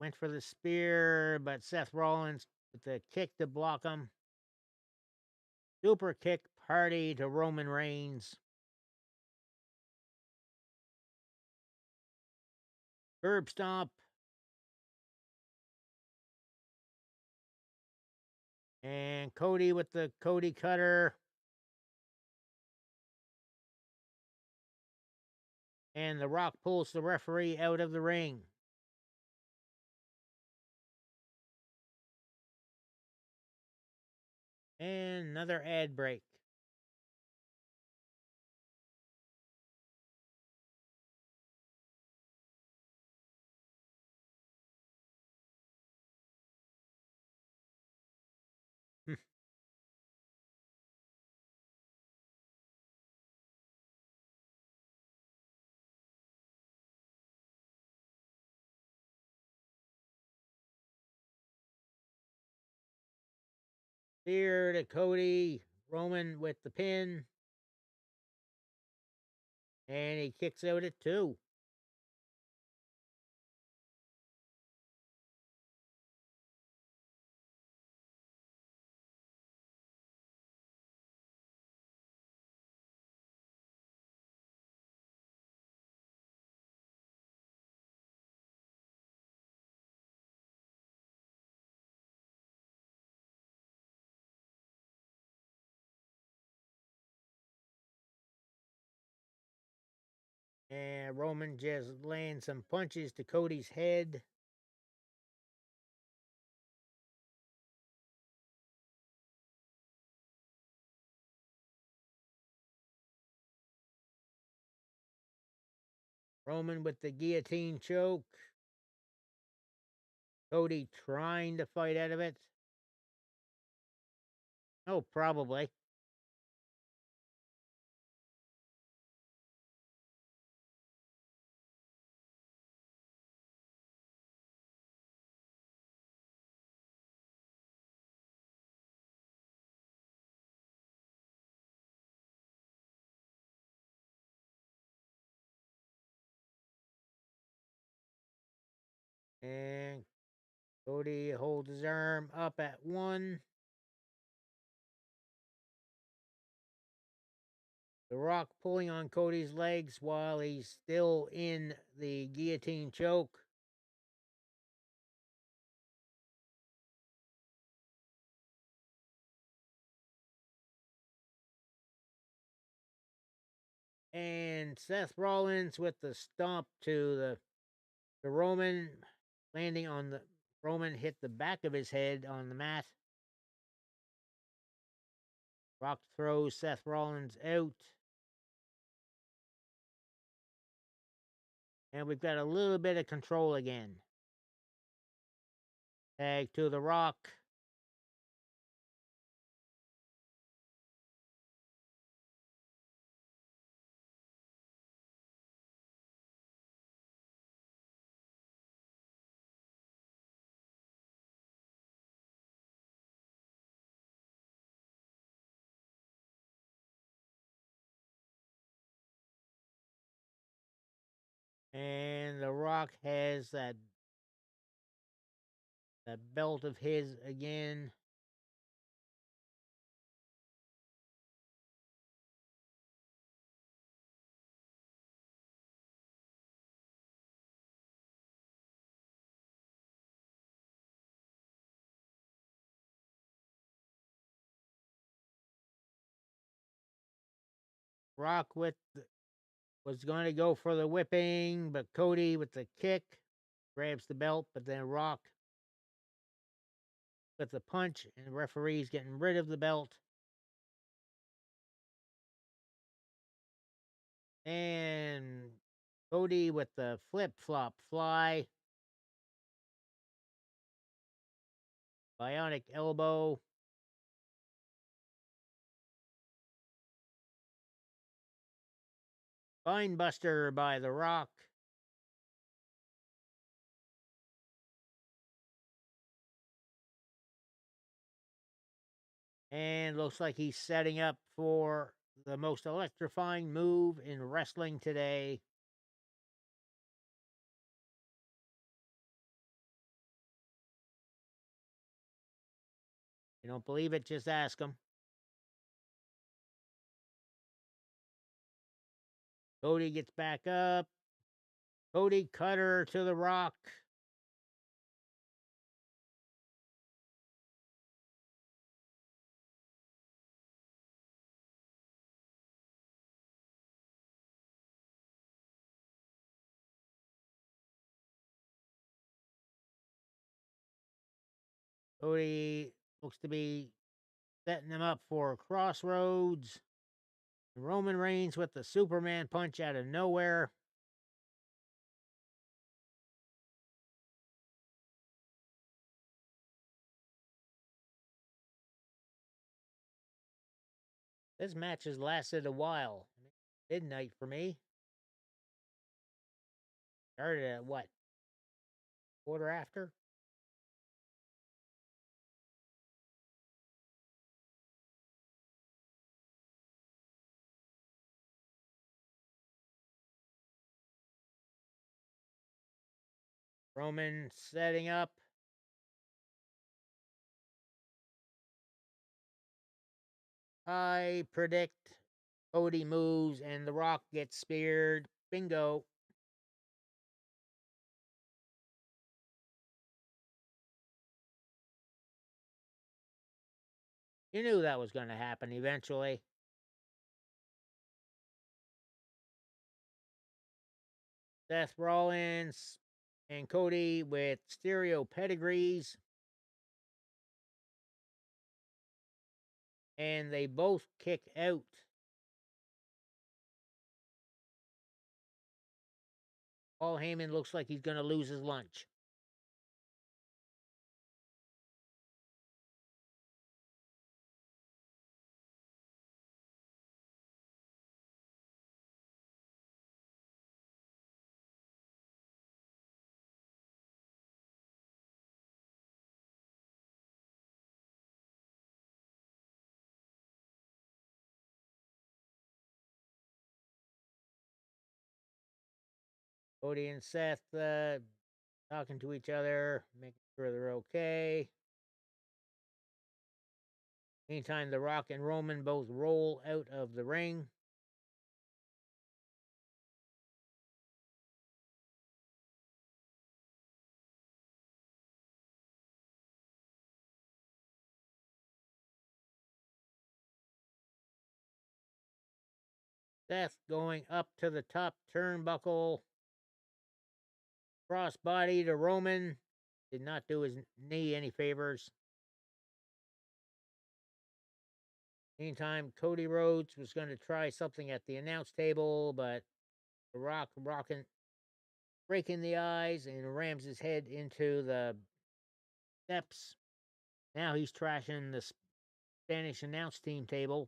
went for the spear, but Seth Rollins with the kick to block him. Super kick party to Roman Reigns. Curb stomp. And Cody with the Cody cutter. And The Rock pulls the referee out of the ring. And another ad break. Spear to Cody. Roman with the pin. And he kicks out at 2. And Roman just laying some punches to Cody's head. Roman with the guillotine choke. Cody trying to fight out of it. Oh, probably. And Cody holds his arm up at 1. The Rock pulling on Cody's legs while he's still in the guillotine choke. And Seth Rollins with the stomp to the Roman, landing on the Roman hit the back of his head on the mat. Rock throws Seth Rollins out. And we've got a little bit of control again. Tag to the Rock. And the Rock has that belt of his again. Rock was going to go for the whipping, but Cody with the kick grabs the belt, but then Rock with the punch, and the referee's getting rid of the belt. And Cody with the flip-flop fly. Bionic elbow. Spinebuster by The Rock. And looks like he's setting up for the most electrifying move in wrestling today. You don't believe it? Just ask him. Cody gets back up. Cody cutter to The Rock. Cody looks to be setting him up for Crossroads. Roman Reigns with the Superman punch out of nowhere. This match has lasted a while. Midnight for me. Started at what? Quarter after? Roman setting up. I predict Cody moves and The Rock gets speared. Bingo. You knew that was going to happen eventually. Seth Rollins and Cody with stereo pedigrees. And they both kick out. Paul Heyman looks like he's going to lose his lunch. Cody and Seth talking to each other, making sure they're okay. Meantime, The Rock and Roman both roll out of the ring. Seth going up to the top turnbuckle. Crossbody to Roman. Did not do his knee any favors. Meantime, Cody Rhodes was going to try something at the announce table, but The Rock breaking the eyes and rams his head into the steps. Now he's trashing the Spanish announce team table.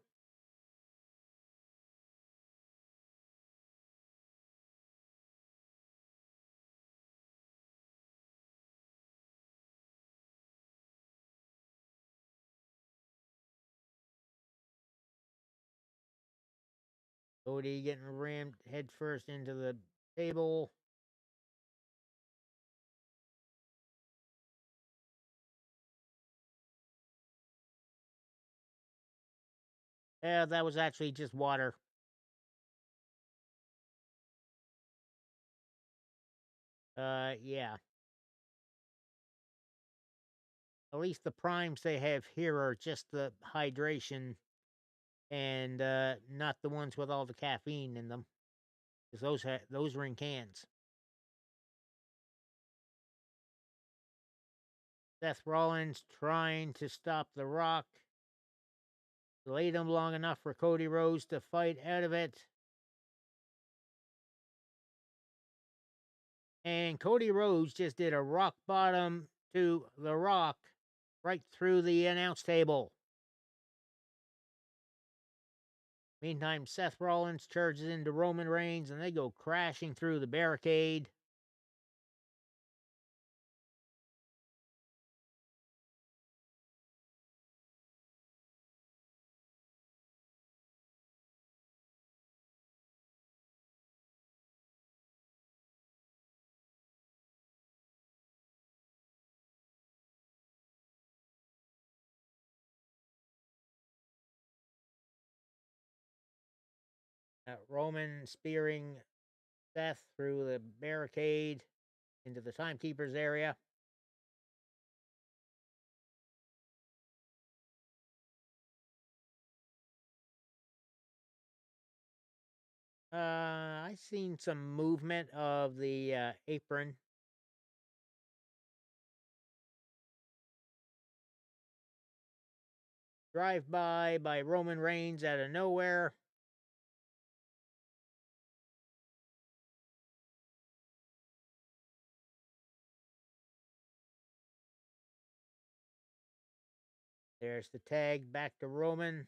Cody getting rammed headfirst into the table. Yeah, that was actually just water. Yeah. At least the primes they have here are just the hydration and not the ones with all the caffeine in them. Because those are in cans. Seth Rollins trying to stop The Rock. Delayed him long enough for Cody Rhodes to fight out of it. And Cody Rhodes just did a rock bottom to The Rock right through the announce table. Meantime, Seth Rollins charges into Roman Reigns and they go crashing through the barricade. Roman spearing Seth through the barricade into the timekeeper's area. I seen some movement of the apron. Drive by Roman Reigns out of nowhere. There's the tag back to Roman.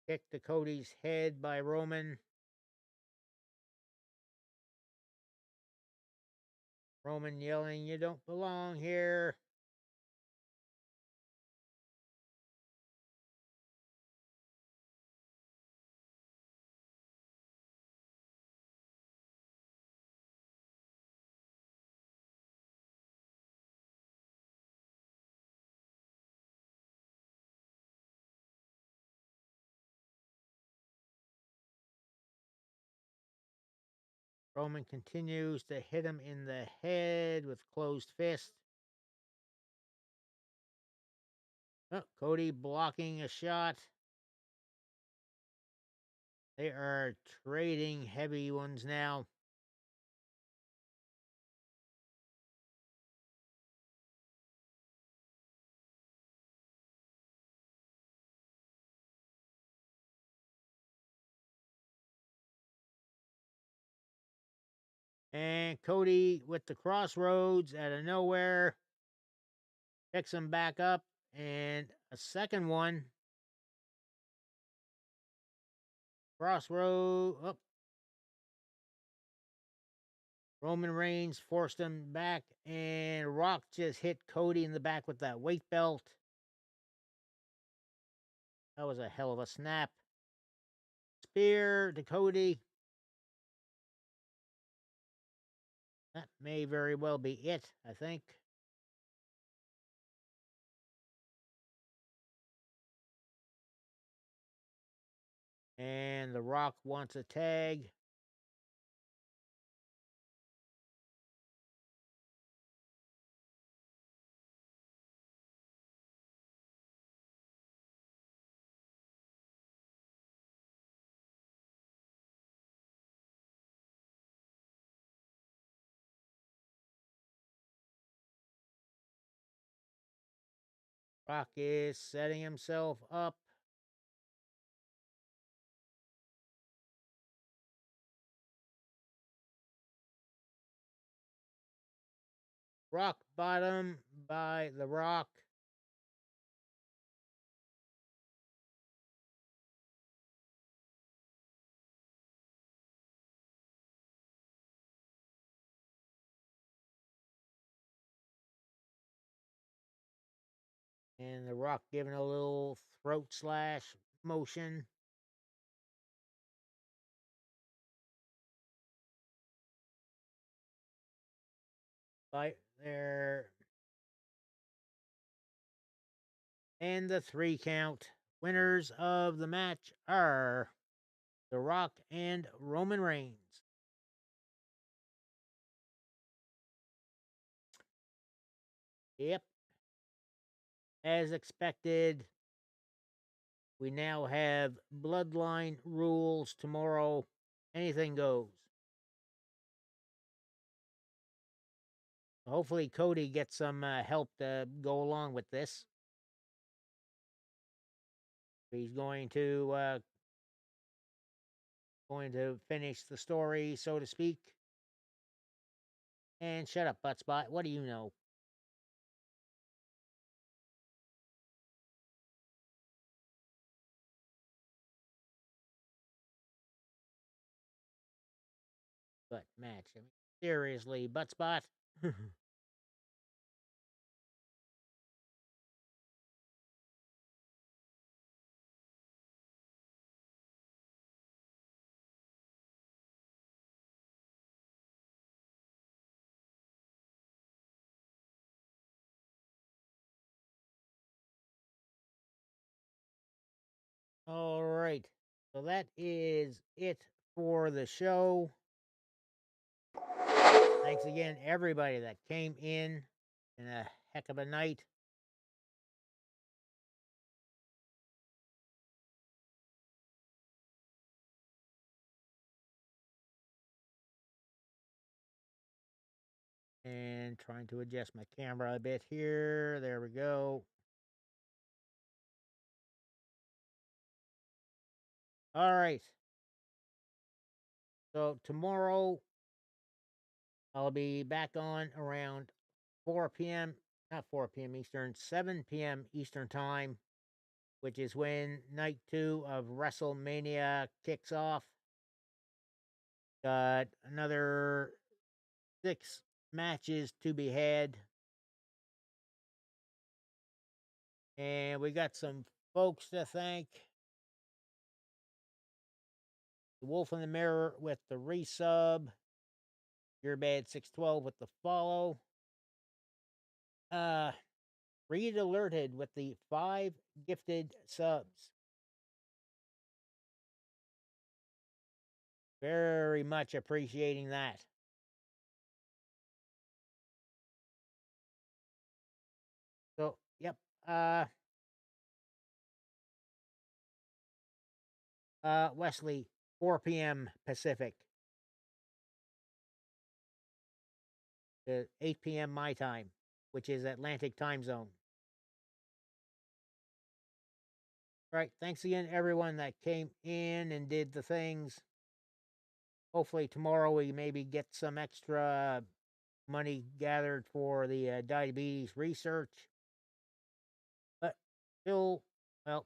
Kick to Cody's head by Roman. Roman yelling, "You don't belong here." Roman continues to hit him in the head with closed fist. Oh, Cody blocking a shot. They are trading heavy ones now. And Cody with the crossroads out of nowhere. Picks him back up. And a second one. Crossroad. Oh. Roman Reigns forced him back. And Rock just hit Cody in the back with that weight belt. That was a hell of a snap. Spear to Cody. That may very well be it, I think. And The Rock wants a tag. Rock is setting himself up. Rock bottom by The Rock. And The Rock giving a little throat slash motion. Right there. And the 3 count. Winners of the match are The Rock and Roman Reigns. Yep. As expected, we now have bloodline rules tomorrow. Anything goes. Hopefully Cody gets some help to go along with this. He's going to going to finish the story, so to speak. And shut up, Buttspot. What do you know? But match. I mean, seriously, Buttspot. All right. So that is it for the show. Thanks again, everybody that came in a heck of a night. And trying to adjust my camera a bit here. There we go. All right. So tomorrow I'll be back on around 4 p.m. Not 4 p.m. Eastern, 7 p.m. Eastern time, which is when night 2 of Wrestlemania kicks off. Got another 6 matches to be had. And we got some folks to thank. The Wolf in the Mirror with the resub. Your Bad 612 with the follow. Read Alerted with the 5 gifted subs. Very much appreciating that. So, yep. Wesley, 4 p.m. Pacific. 8 p.m. my time, which is Atlantic time zone. Right. Thanks again, everyone that came in and did the things. Hopefully tomorrow we maybe get some extra money gathered for the diabetes research. But still, well,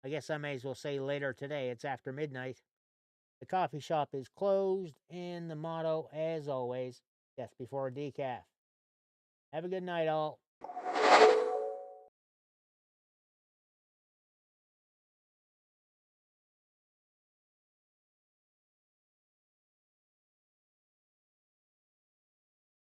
I guess I may as well say later today. It's after midnight. The coffee shop is closed, and the motto, as always, death before decaf. Have a good night, all.